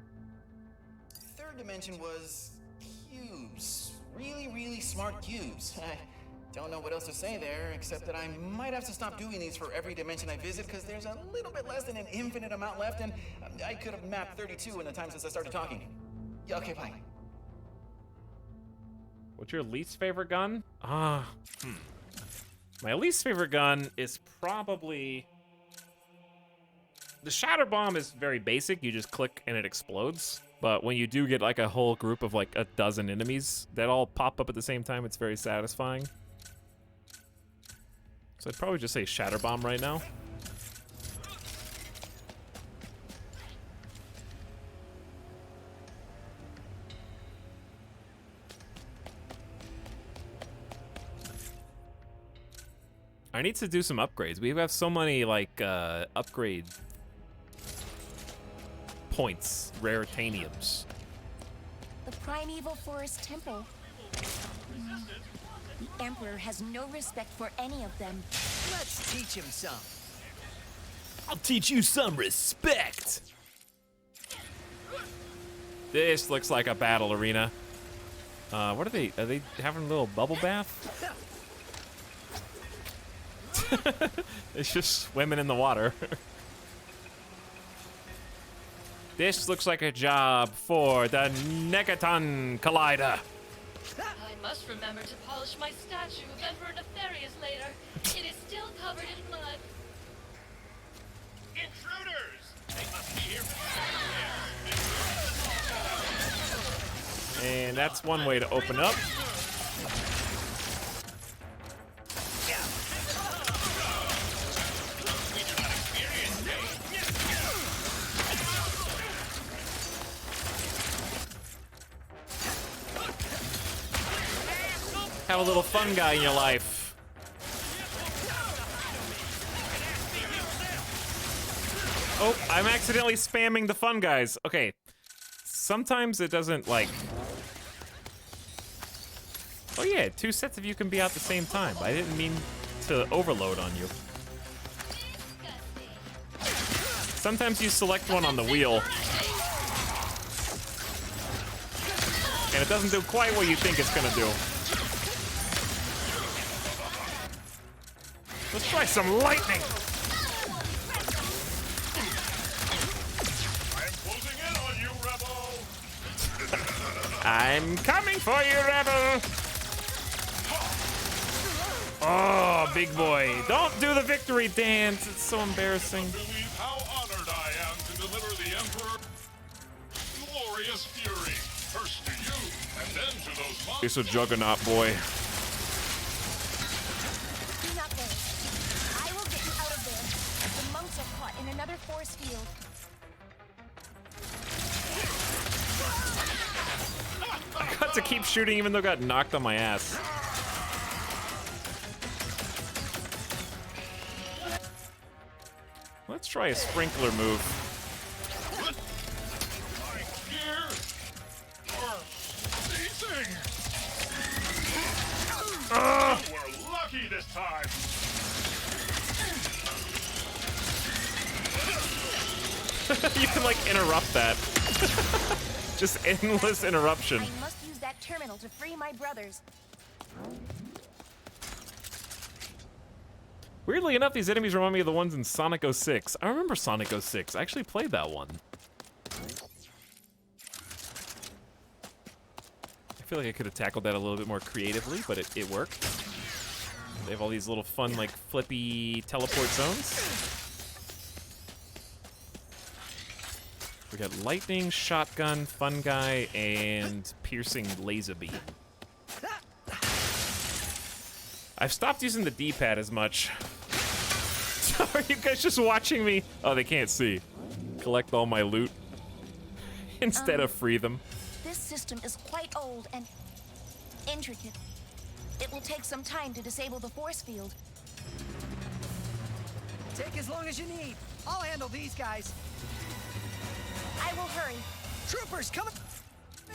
Third dimension was cubes. Really, really smart cubes. I don't know what else to say there, except that I might have to stop doing these for every dimension I visit, because there's a little bit less than an infinite amount left, and I could have mapped 32 in the time since I started talking. Yeah, okay, bye. What's your least favorite gun? My least favorite gun is probably... The Shatter Bomb is very basic. You just click and it explodes. But when you do get like a whole group of like a dozen enemies that all pop up at the same time, it's very satisfying. So I'd probably just say Shatter Bomb right now. I need to do some upgrades. We have so many like upgrade points, raritaniums. The Primeval Forest Temple. The Emperor has no respect for any of them. Let's teach him some. I'll teach you some respect. This looks like a battle arena. What are they? Are they having a little bubble bath? It's just swimming in the water. This looks like a job for the Negaton Collider. I must remember to polish my statue of Emperor Nefarious later. It is still covered in mud. Intruders! They must be here. And that's one way to open up. Have a little fun guy in your life. Oh, I'm accidentally spamming the fun guys. Okay. Sometimes it doesn't like... Oh yeah, 2 sets of you can be out at the same time. I didn't mean to overload on you. Sometimes you select one on the wheel. And it doesn't do quite what you think it's gonna do. Let's try some lightning. I'm closing in on you, Rebel. I'm coming for you, Rebel. Oh, big boy. Don't do the victory dance. It's so embarrassing. Believe how honored I am to deliver the Emperor glorious fury. First to you, and then to those monsters. It's a juggernaut, boy. Do not worry. I will get you out of there. The monks are caught in another force field. I got to keep shooting even though I got knocked on my ass. Let's try a sprinkler move. You were lucky this time. You can like interrupt that. Just endless interruption. I must use that terminal to free my brothers. Weirdly enough, these enemies remind me of the ones in Sonic 06. I remember Sonic 06. I actually played that one. I feel like I could have tackled that a little bit more creatively, but it worked. They have all these little fun, like, flippy teleport zones. We got lightning, shotgun, fun guy, and piercing laser beam. I've stopped using the D-pad as much. So are you guys just watching me? Oh, they can't see. Collect all my loot instead of free them. This system is quite old and intricate. It will take some time to disable the force field. Take as long as you need. I'll handle these guys. I will hurry. Troopers coming.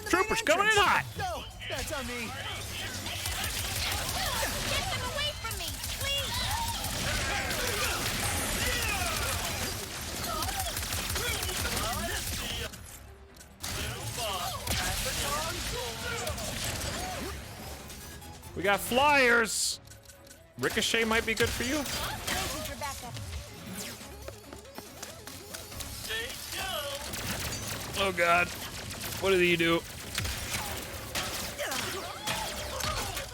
Troopers coming in hot. No, that's on me. Get them away from me, We got flyers. Ricochet might be good for you. Oh God, what did you do?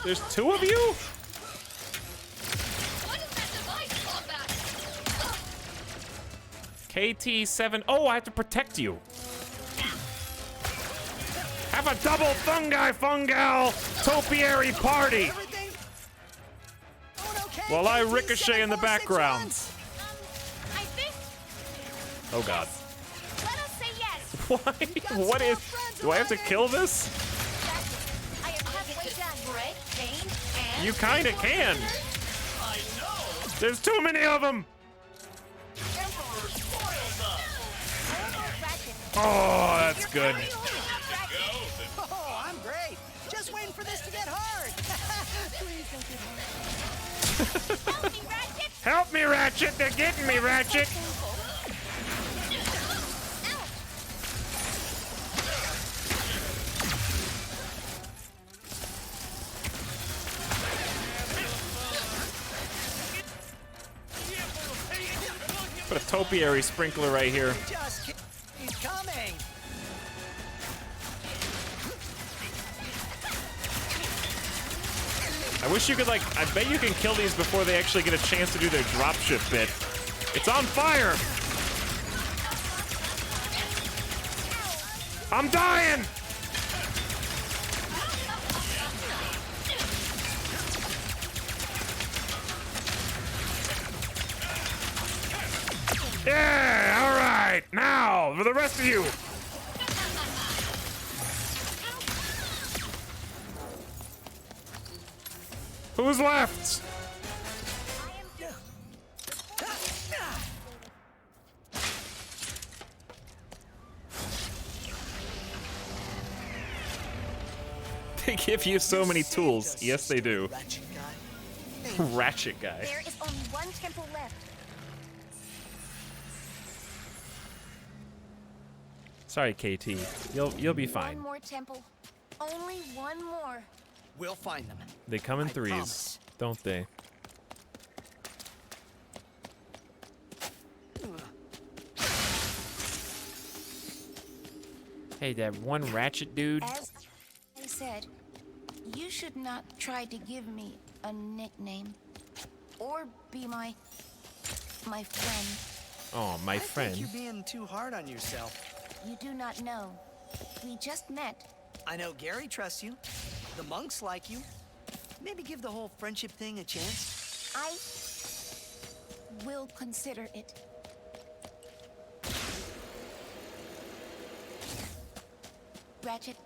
There's two of you? KT7. Oh, I have to protect you. Have a double fungi fungal topiary party. While I ricochet in the background. Oh God. Let us say yes. Why? What is? Do I have to kill this? I am halfway done. Bread, Bane, and You kinda can. There's too many of them. Oh, that's good. Oh, I'm great. Just waiting for this to get hard. Please don't get hard. Help me, Ratchet. They're getting me, Ratchet. Put a topiary sprinkler right here. Just keep coming. I wish you could, like, I bet you can kill these before they actually get a chance to do their dropship bit. It's on fire! I'm dying! Yeah, all right. Now, for the rest of you. Who's left? They give you so many tools. Yes, they do. Ratchet guy. There is only one temple left. Sorry, KT. You'll be fine. One more temple. Only one more. We'll find them. They come in I threes, promise. don't they? Hey, that one Ratchet dude. As I said, you should not try to give me a nickname or be my friend. Oh, my I friend. think you're being too hard on yourself. You do not know. We just met. I know Gary trusts you. The monks like you. Maybe give the whole friendship thing a chance. I will consider it. Ratchet,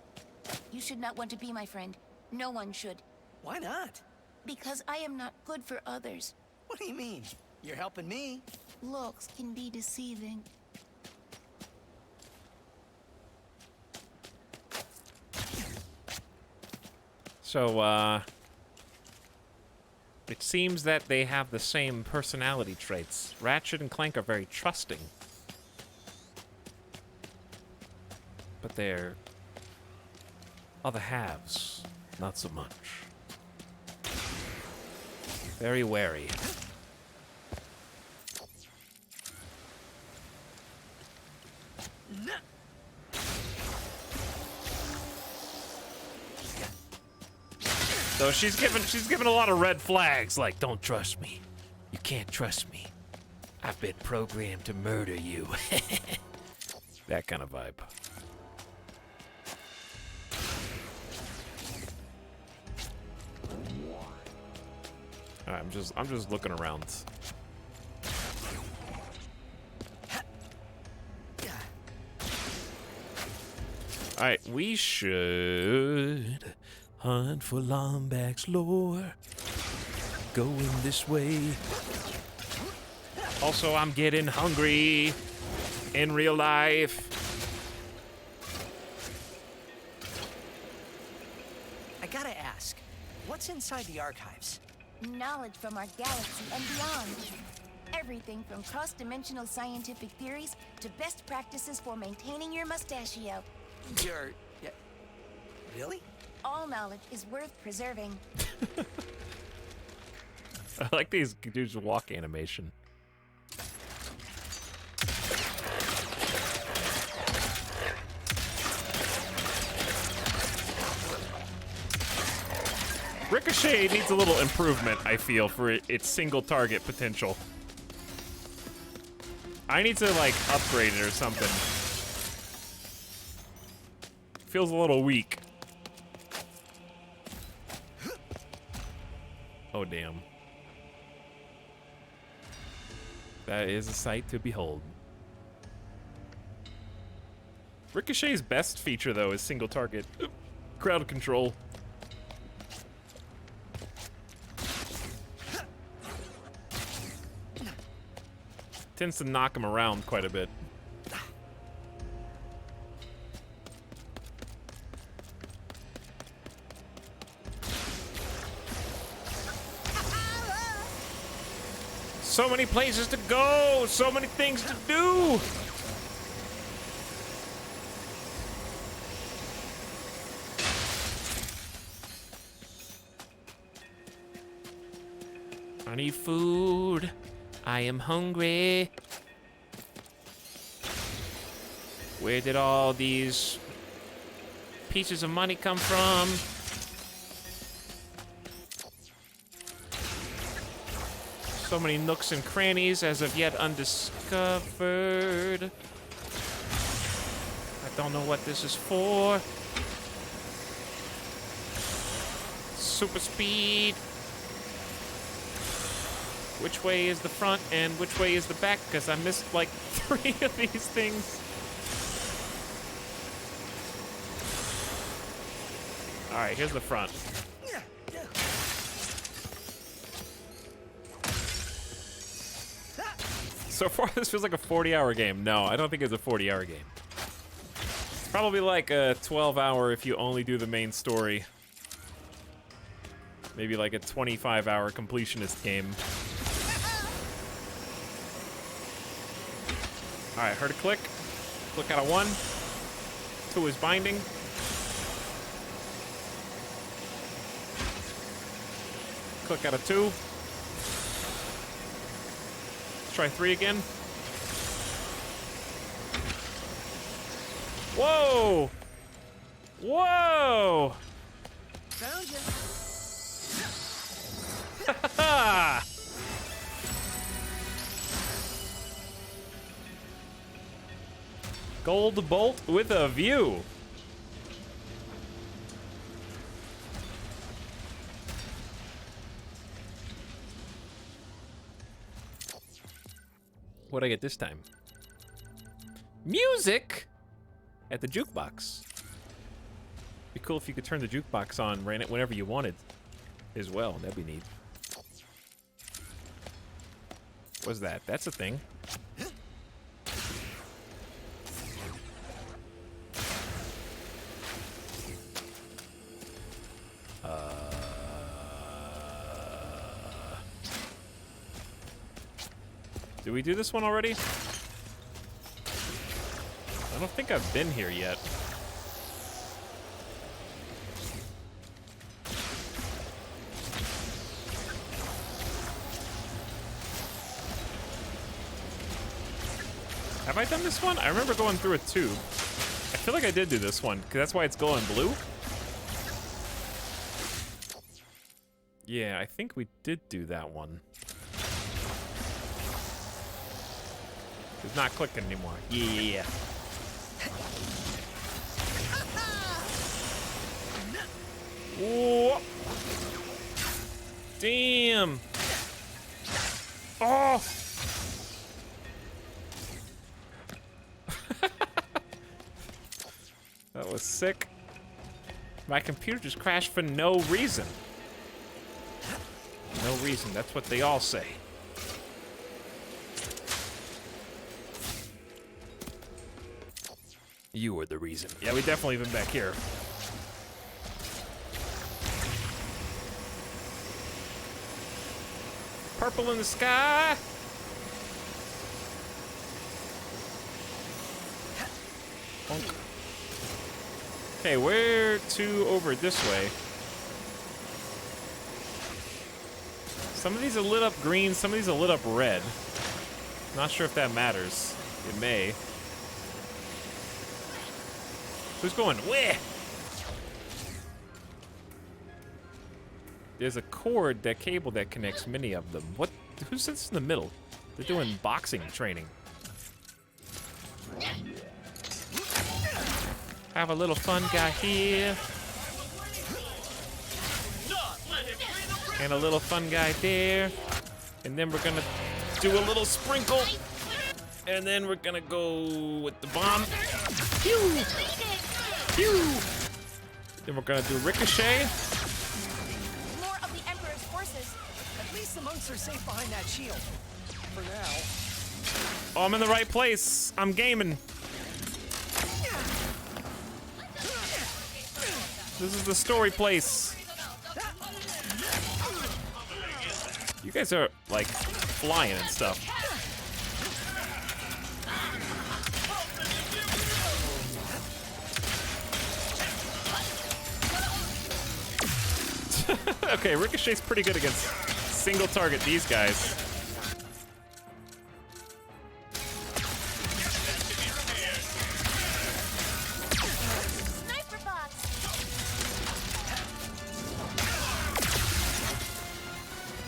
you should not want to be my friend. No one should. Why not? Because I am not good for others. What do you mean? You're helping me. Looks can be deceiving. So, it seems that they have the same personality traits. Ratchet and Clank are very trusting. But they're Other halves, not so much. Very wary. So she's given a lot of red flags, like, don't trust me. You can't trust me. I've been programmed to murder you. That kind of vibe. All right, I'm just looking around. All right, we should hunt for Lombax's lore. Going this way. Also, I'm getting hungry in real life. I gotta ask, what's inside the archives? Knowledge from our galaxy and beyond. Everything from cross-dimensional scientific theories to best practices for maintaining your mustachio. Yeah, really? All knowledge is worth preserving. I like these dudes' walk animation. Ricochet needs a little improvement, I feel, for its single target potential. I need to, like, upgrade it or something. Feels a little weak. Oh, damn. That is a sight to behold. Ricochet's best feature, though, is single target. Crowd control. Tends to knock him around quite a bit. So many places to go, so many things to do. I need food. I am hungry. Where did all these pieces of money come from? So many nooks and crannies as of yet undiscovered. I don't know what this is for. Super speed. Which way is the front and which way is the back? Because I missed like 3 of these things. All right, here's the front. So far, this feels like a 40-hour game. No, I don't think it's a 40-hour game. It's probably like a 12-hour if you only do the main story. Maybe like a 25-hour completionist game. All right, heard a click. Click out of 1. 2 is binding. Click out of 2. Let's try 3 again. Whoa! Whoa! Found you. Gold bolt with a view. What'd I get this time? Music at the jukebox. Be cool if you could turn the jukebox on whenever you wanted as well. That'd be neat. What's that? That's a thing. Did we do this one already? I don't think I've been here yet. Have I done this one? I remember going through a tube. I feel like I did do this one, because that's why it's glowing blue. Yeah, I think we did do that one. It's not clicking anymore. Yeah. Whoa. Damn. Oh. That was sick. My computer just crashed for no reason. No reason. That's what they all say. You were the reason. Yeah, we definitely been back here. Purple in the sky. Bonk. Okay, where to over this way? Some of these are lit up green, some of these are lit up red. Not sure if that matters. It may. Who's going where? There's a cord, that cable that connects many of them. What? Who sits in the middle? They're doing boxing training. Have a little fun guy here. And a little fun guy there. And then we're gonna do a little sprinkle. And then we're gonna go with the bomb. Pew! Pew! Then we're gonna do ricochet. More of the Emperor's forces. At least the monks are safe behind that shield. For now. Oh, I'm in the right place. I'm gaming. This is the story place. You guys are, like, flying and stuff. Okay, Ricochet's pretty good against single target these guys. Sniper box.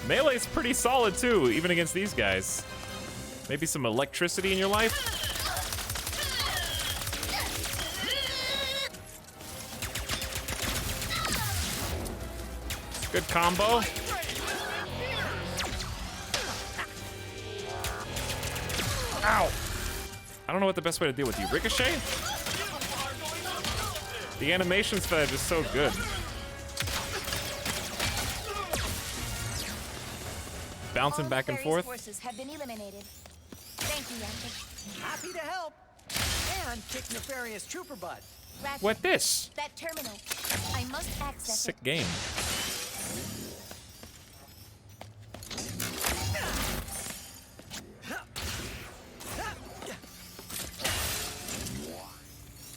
Melee's pretty solid too, even against these guys. Maybe some electricity in your life? Good combo. Ow! I don't know what the best way to deal with you. Ricochet? The animations for that are just so good. Bouncing back and forth. Forces have been eliminated. Thank you, Ratchet. Happy to help. And kick nefarious trooper butt. Ratchet, What this? that terminal. I must access Sick it. game.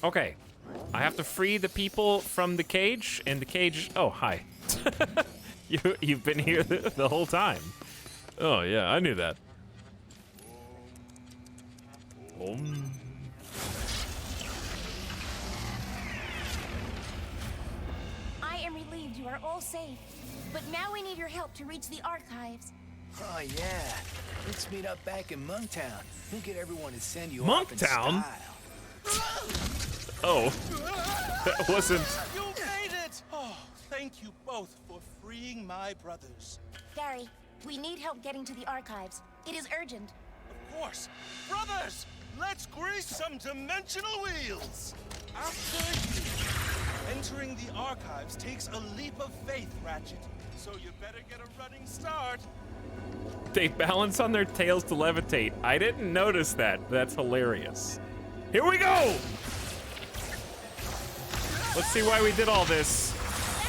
Okay. I have to free the people from the cage, and the cage... Oh, hi. You've been here the whole time. Oh, yeah, I knew that. I am relieved you are all safe. But now we need your help to reach the archives. Oh, yeah. Let's meet up back in Monktown. We'll get everyone to send you off in Monktown? style. Oh. That wasn't... You made it! Oh, thank you both for freeing my brothers. Gary, we need help getting to the archives. It is urgent. Of course. Brothers, let's grease some dimensional wheels! After you, entering the archives takes a leap of faith, Ratchet. So you better get a running start. They balance on their tails to levitate. I didn't notice that. That's hilarious. Here we go! Let's see why we did all this.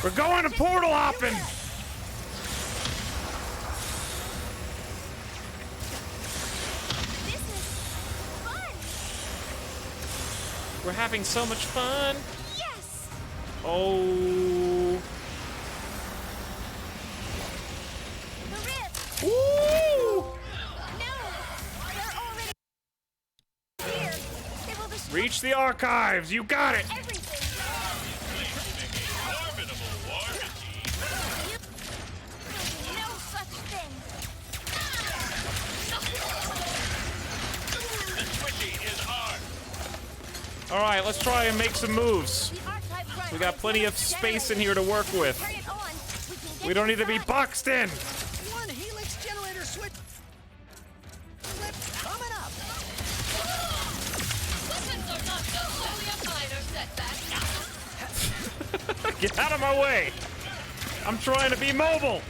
We're going to portal hopping! This is fun! We're having so much fun. Yes! Oh. The rip! Woo! No! They're already... Reach the archives. You got it. No such thing. The Twitchy is ours. All right, let's try and make some moves. We got plenty of space in here to work with. We don't need to be boxed in. One helix generator switch. Flip coming up. Weapons are not only a minor setback. Get out of my way. I'm trying to be mobile.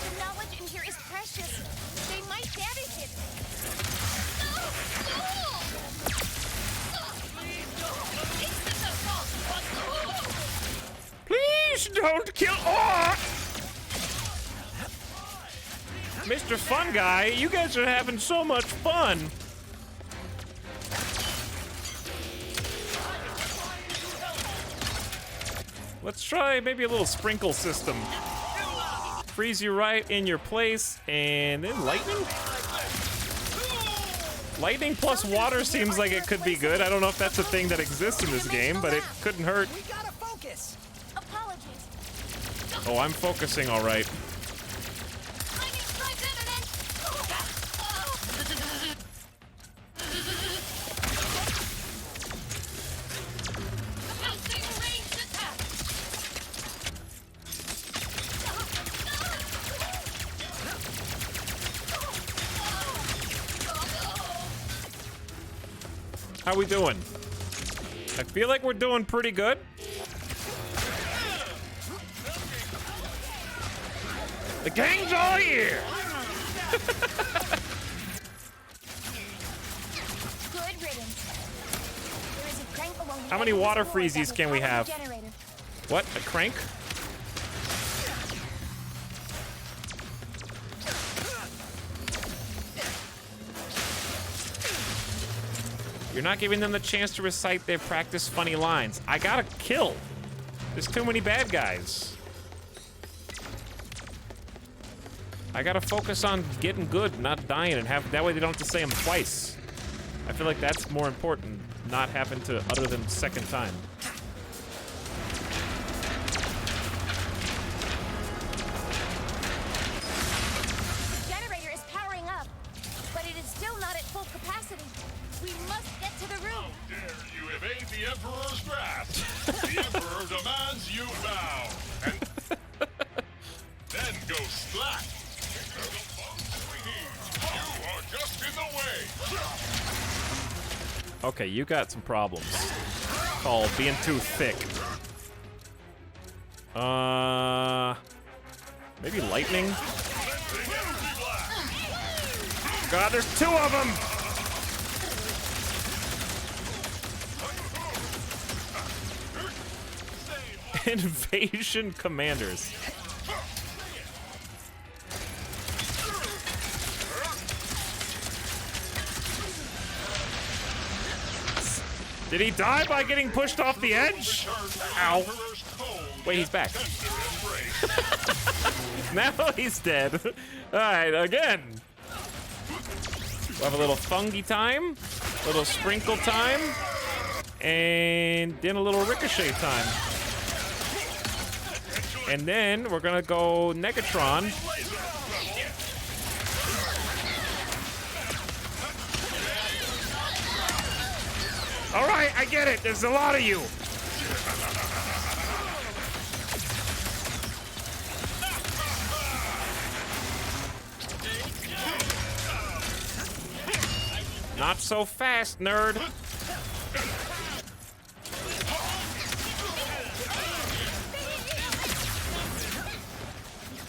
The knowledge in here is precious. They might damage it. Please don't kill. Oh! Mr. Fun Guy, you guys are having so much fun. Let's try maybe a little sprinkle system. Freeze you right in your place, and then lightning? Lightning plus water seems like it could be good. I don't know if that's a thing that exists in this game, but it couldn't hurt. We gotta focus. Apologies. Oh, I'm focusing all right. How we doing? I feel like we're doing pretty good. The gang's all here. Good riddance. There is a crank along the How many edge of water this floor that freezies will can we power the have? generator. What? A crank? You're not giving them the chance to recite their practice funny lines. I gotta kill. There's too many bad guys. I gotta focus on getting good, not dying, and have that way they don't have to say them twice. I feel like that's more important, not having to utter them second time. The generator is powering up, but it is still not at full capacity. We must get to the room. Dare you evade the Emperor's grasp? The Emperor demands you bow. And then go slack. You are just in the way. Okay, you got some problems. Called being too thick. Maybe lightning? God, there's two of them! Invasion commanders. Did he die by getting pushed off the edge? Ow. Wait, he's back. Now he's dead. Alright, again. We'll have a little fungi time, a little sprinkle time, and then a little ricochet time. And then we're gonna go Negatron. All right, I get it. There's a lot of you. Not so fast, nerd.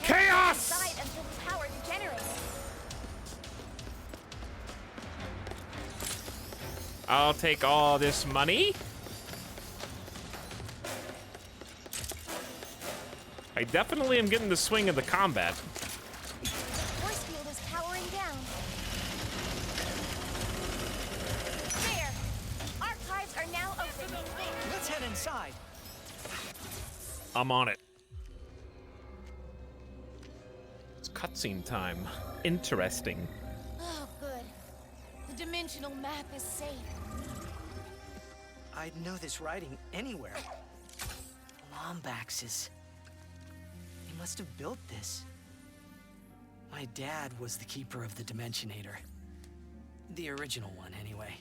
Chaos! Inside until we power the generator. I'll take all this money. I definitely am getting the swing of the combat. Force field is powering down. There. Archives are now open. Let's head inside. I'm on it. cutscene time. Interesting. Oh, good. The dimensional map is safe. I'd know this writing anywhere. Lombaxes. They must have built this. My dad was the keeper of the Dimensionator. The original one, anyway.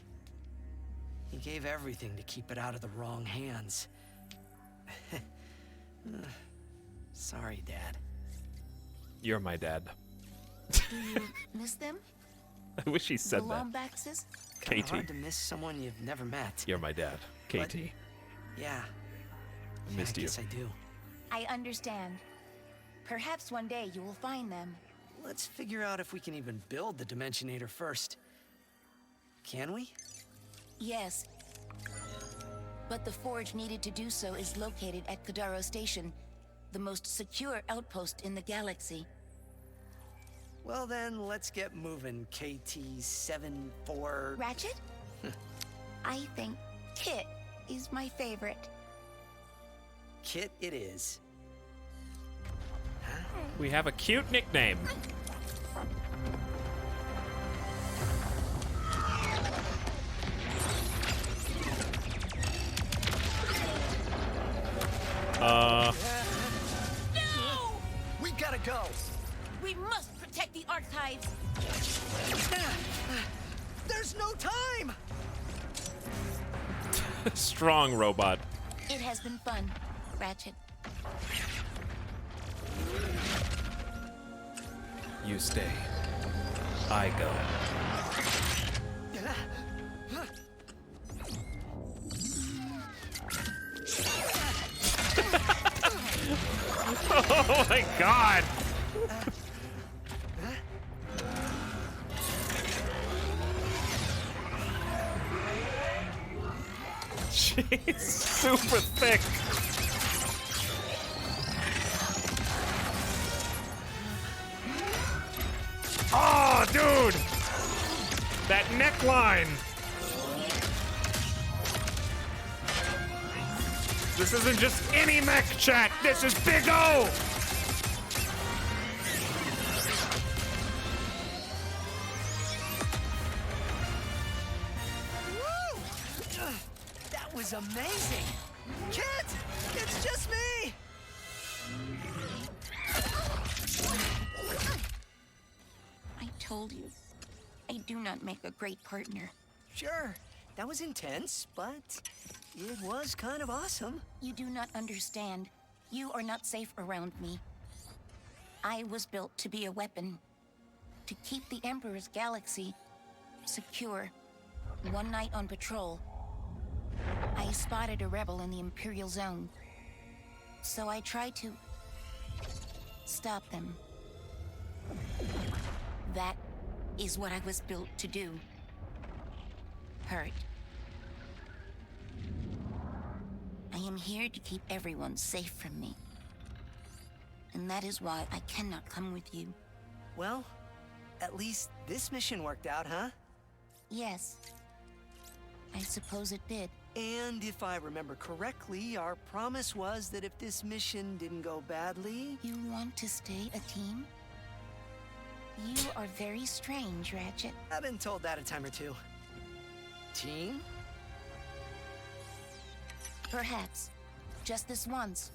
He gave everything to keep it out of the wrong hands. Sorry, Dad. You're my dad. Do you miss them? I wish he said the that. Lombaxes? Kinda KT. hard to miss someone you've never met. You're my dad. KT. But, yeah. I missed I you. guess I do. I understand. Perhaps one day you will find them. Let's figure out if we can even build the Dimensionator first. Can we? Yes. But the forge needed to do so is located at Kadaro Station, the most secure outpost in the galaxy. Well then, let's get moving, KT-74... Ratchet? I think Kit is my favorite. Kit it is. We have a cute nickname. No! We gotta go! We must protect the archives! There's no time! Strong robot. It has been fun, Ratchet. You stay. I go. Oh my god! She's super thick. Oh, dude! That neckline! This isn't just any mech, chat. This is Big O! Woo! That was amazing! Kit! It's just me! I told you, I do not make a great partner. Sure, that was intense, but it was kind of awesome. You do not understand. You are not safe around me. I was built to be a weapon, to keep the Emperor's galaxy secure. One night on patrol, I spotted a rebel in the Imperial Zone. So I tried to stop them. That is what I was built to do. Hurt. I am here to keep everyone safe from me. And that is why I cannot come with you. Well, at least this mission worked out, huh? Yes. I suppose it did. And if I remember correctly, our promise was that if this mission didn't go badly... You want to stay a team? You are very strange, Ratchet. I've been told that a time or two. Team? Perhaps. Just this once.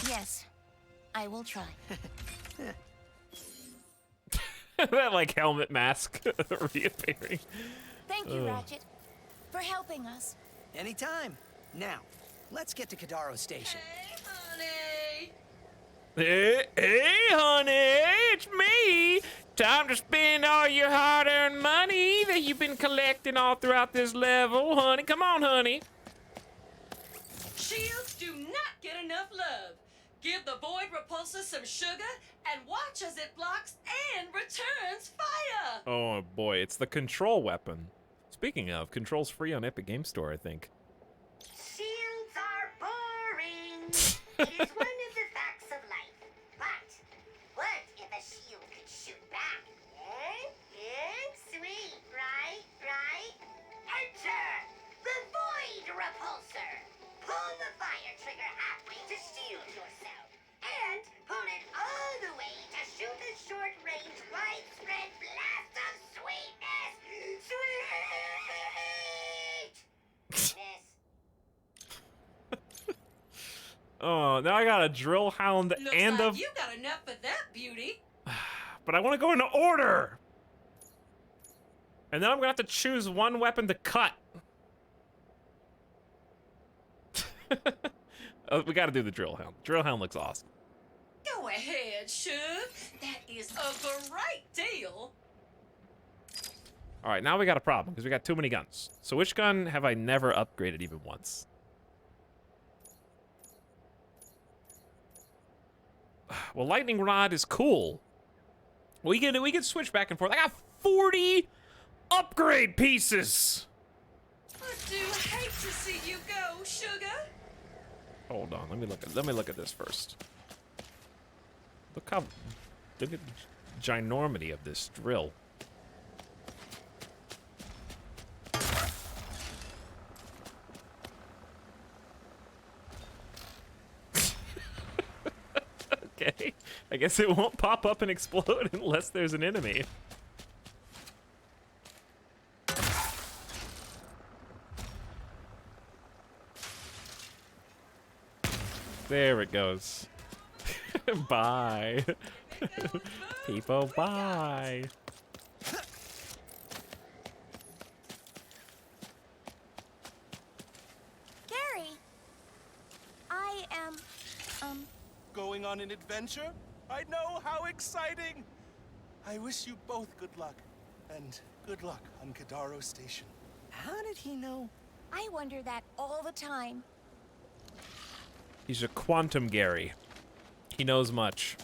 Yes, I will try. That, like, helmet mask reappearing. Thank you, Ratchet, for helping us. Anytime. Now, let's get to Kadaro Station. Hey, honey, it's me. Time to spend all your hard-earned money that you've been collecting all throughout this level, honey. Come on, honey. Shields do not get enough love. Give the Void Repulsor some sugar and watch as it blocks and returns fire. Oh boy, it's the control weapon. Speaking of, control's free on Epic Game Store, I think. Shields are boring. It is one of the facts of life. But what if a shield could shoot back? Sweet, right? Enter the Void Repulsor. Pull the fire trigger halfway to shield yourself. And pull it all the way to shoot the Oh, now I got a drill hound Looks and like a... you got enough of that beauty. But I want to go into order! And then I'm gonna have to choose one weapon to cut. We gotta do the drill hound. Drill hound looks awesome. Go ahead, Shug. That is a great deal. All right, now we got a problem because we got too many guns. So which gun have I never upgraded even once? Well, lightning rod is cool. We can switch back and forth. I got 40 upgrade pieces. I do hate to see you go, Sugar. Hold on, let me look at this first. Look at the ginormity of this drill. Okay, I guess it won't pop up and explode unless there's an enemy. There it goes. Bye. People, bye. Gary, I am, Going on an adventure? I know, how exciting! I wish you both good luck. And good luck on Kadaro Station. How did he know? I wonder that all the time. He's a quantum Gary. He knows much.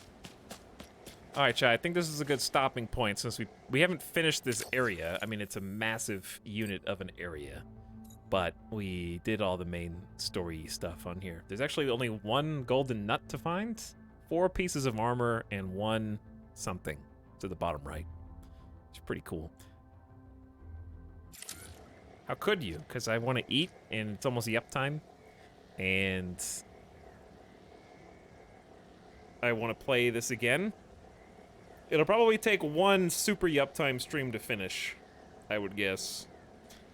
All right, Chad, I think this is a good stopping point since we haven't finished this area. I mean, it's a massive unit of an area, but we did all the main story stuff on here. There's actually only one golden nut to find, 4 pieces of armor, and 1 something to the bottom right. It's pretty cool. How could you? Because I want to eat, and it's almost yup time, and I want to play this again. It'll probably take 1 super yup time stream to finish, I would guess.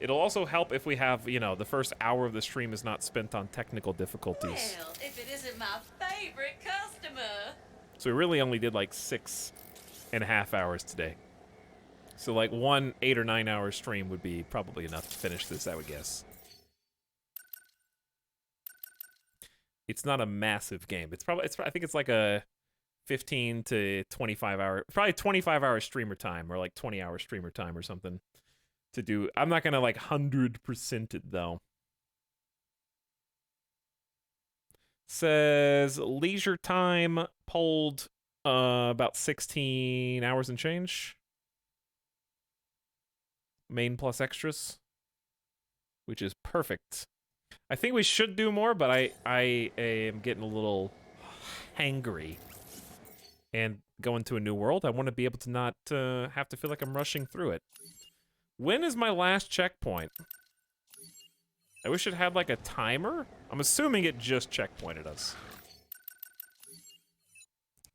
It'll also help if we have, you know, the first hour of the stream is not spent on technical difficulties. Well, if it isn't my favorite customer. So we really only did like 6.5 hours today. So like 1 8 or 9 hour stream would be probably enough to finish this, I would guess. It's not a massive game. I think it's like a 15 to 25 hour, probably 25 hour streamer time or like 20 hour streamer time or something to do. I'm not gonna like 100% it though. Says leisure time polled about 16 hours and change. Main plus extras, which is perfect. I think we should do more, but I am getting a little hangry. And going to a new world, I want to be able to not have to feel like I'm rushing through it. When is my last checkpoint? I wish it had like a timer. I'm assuming it just checkpointed us.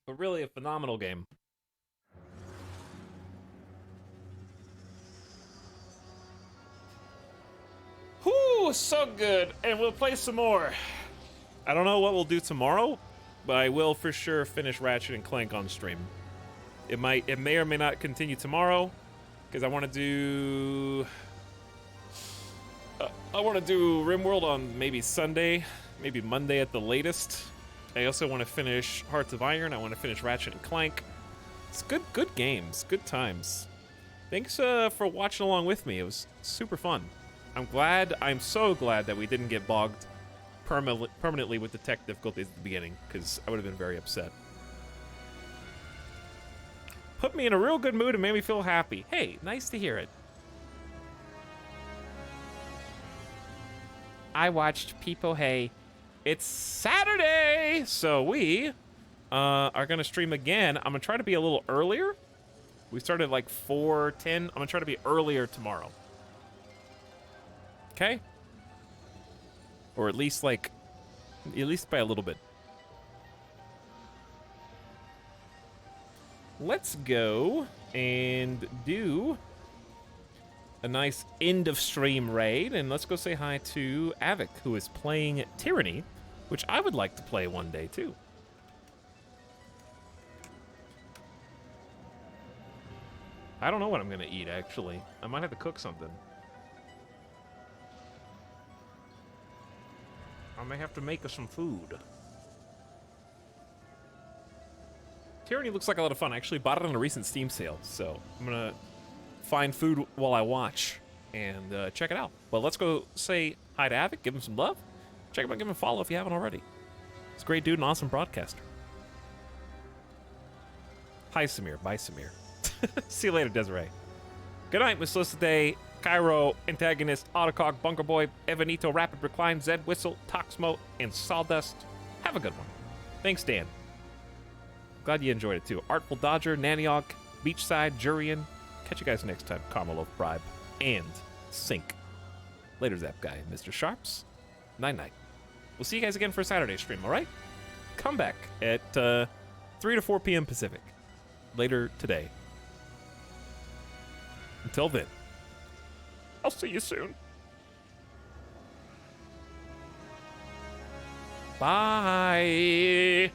But really a phenomenal game. Whew, so good. And we'll play some more. I don't know what we'll do tomorrow, but I will for sure finish Ratchet and Clank on stream. It may or may not continue tomorrow, because I want to do RimWorld on maybe Sunday, maybe Monday at the latest. I also want to finish Hearts of Iron. I want to finish Ratchet and Clank. It's good games, good times. Thanks for watching along with me. It was super fun. I'm so glad that we didn't get bogged permanently with the tech difficulties at the beginning, because I would have been very upset. Put me in a real good mood and made me feel happy. Hey, nice to hear it. I watched People Hey. It's Saturday, so we are gonna stream again. I'm gonna try to be a little earlier. We started like 4:10. I'm gonna try to be earlier tomorrow. Okay? Or at least by a little bit. Let's go and do a nice end of stream raid, and let's go say hi to Avic, who is playing Tyranny which I would like to play one day too. I don't know what I'm gonna eat, actually. I might have to cook something. I may have to make us some food. Tyranny looks like a lot of fun. I actually bought it on a recent Steam sale, so I'm gonna find food while I watch and check it out. But let's go say hi to Avic, give him some love. Check him out, give him a follow if you haven't already. He's a great dude and awesome broadcaster. Hi, Samir. Bye, Samir. See you later, Desiree. Good night, Miss Day, Cairo, Antagonist, Autocog, Bunker Boy, Evanito, Rapid Recline, Zed Whistle, Toxmo, and Sawdust. Have a good one. Thanks, Dan. Glad you enjoyed it, too. Artful Dodger, Naniok, Beachside, Jurian. Catch you guys next time. Carmelo Bribe and Sync. Later, Zap Guy, Mr. Sharps. Night-night. We'll see you guys again for a Saturday stream, all right? Come back at 3 to 4 p.m. Pacific. Later today. Until then, I'll see you soon. Bye.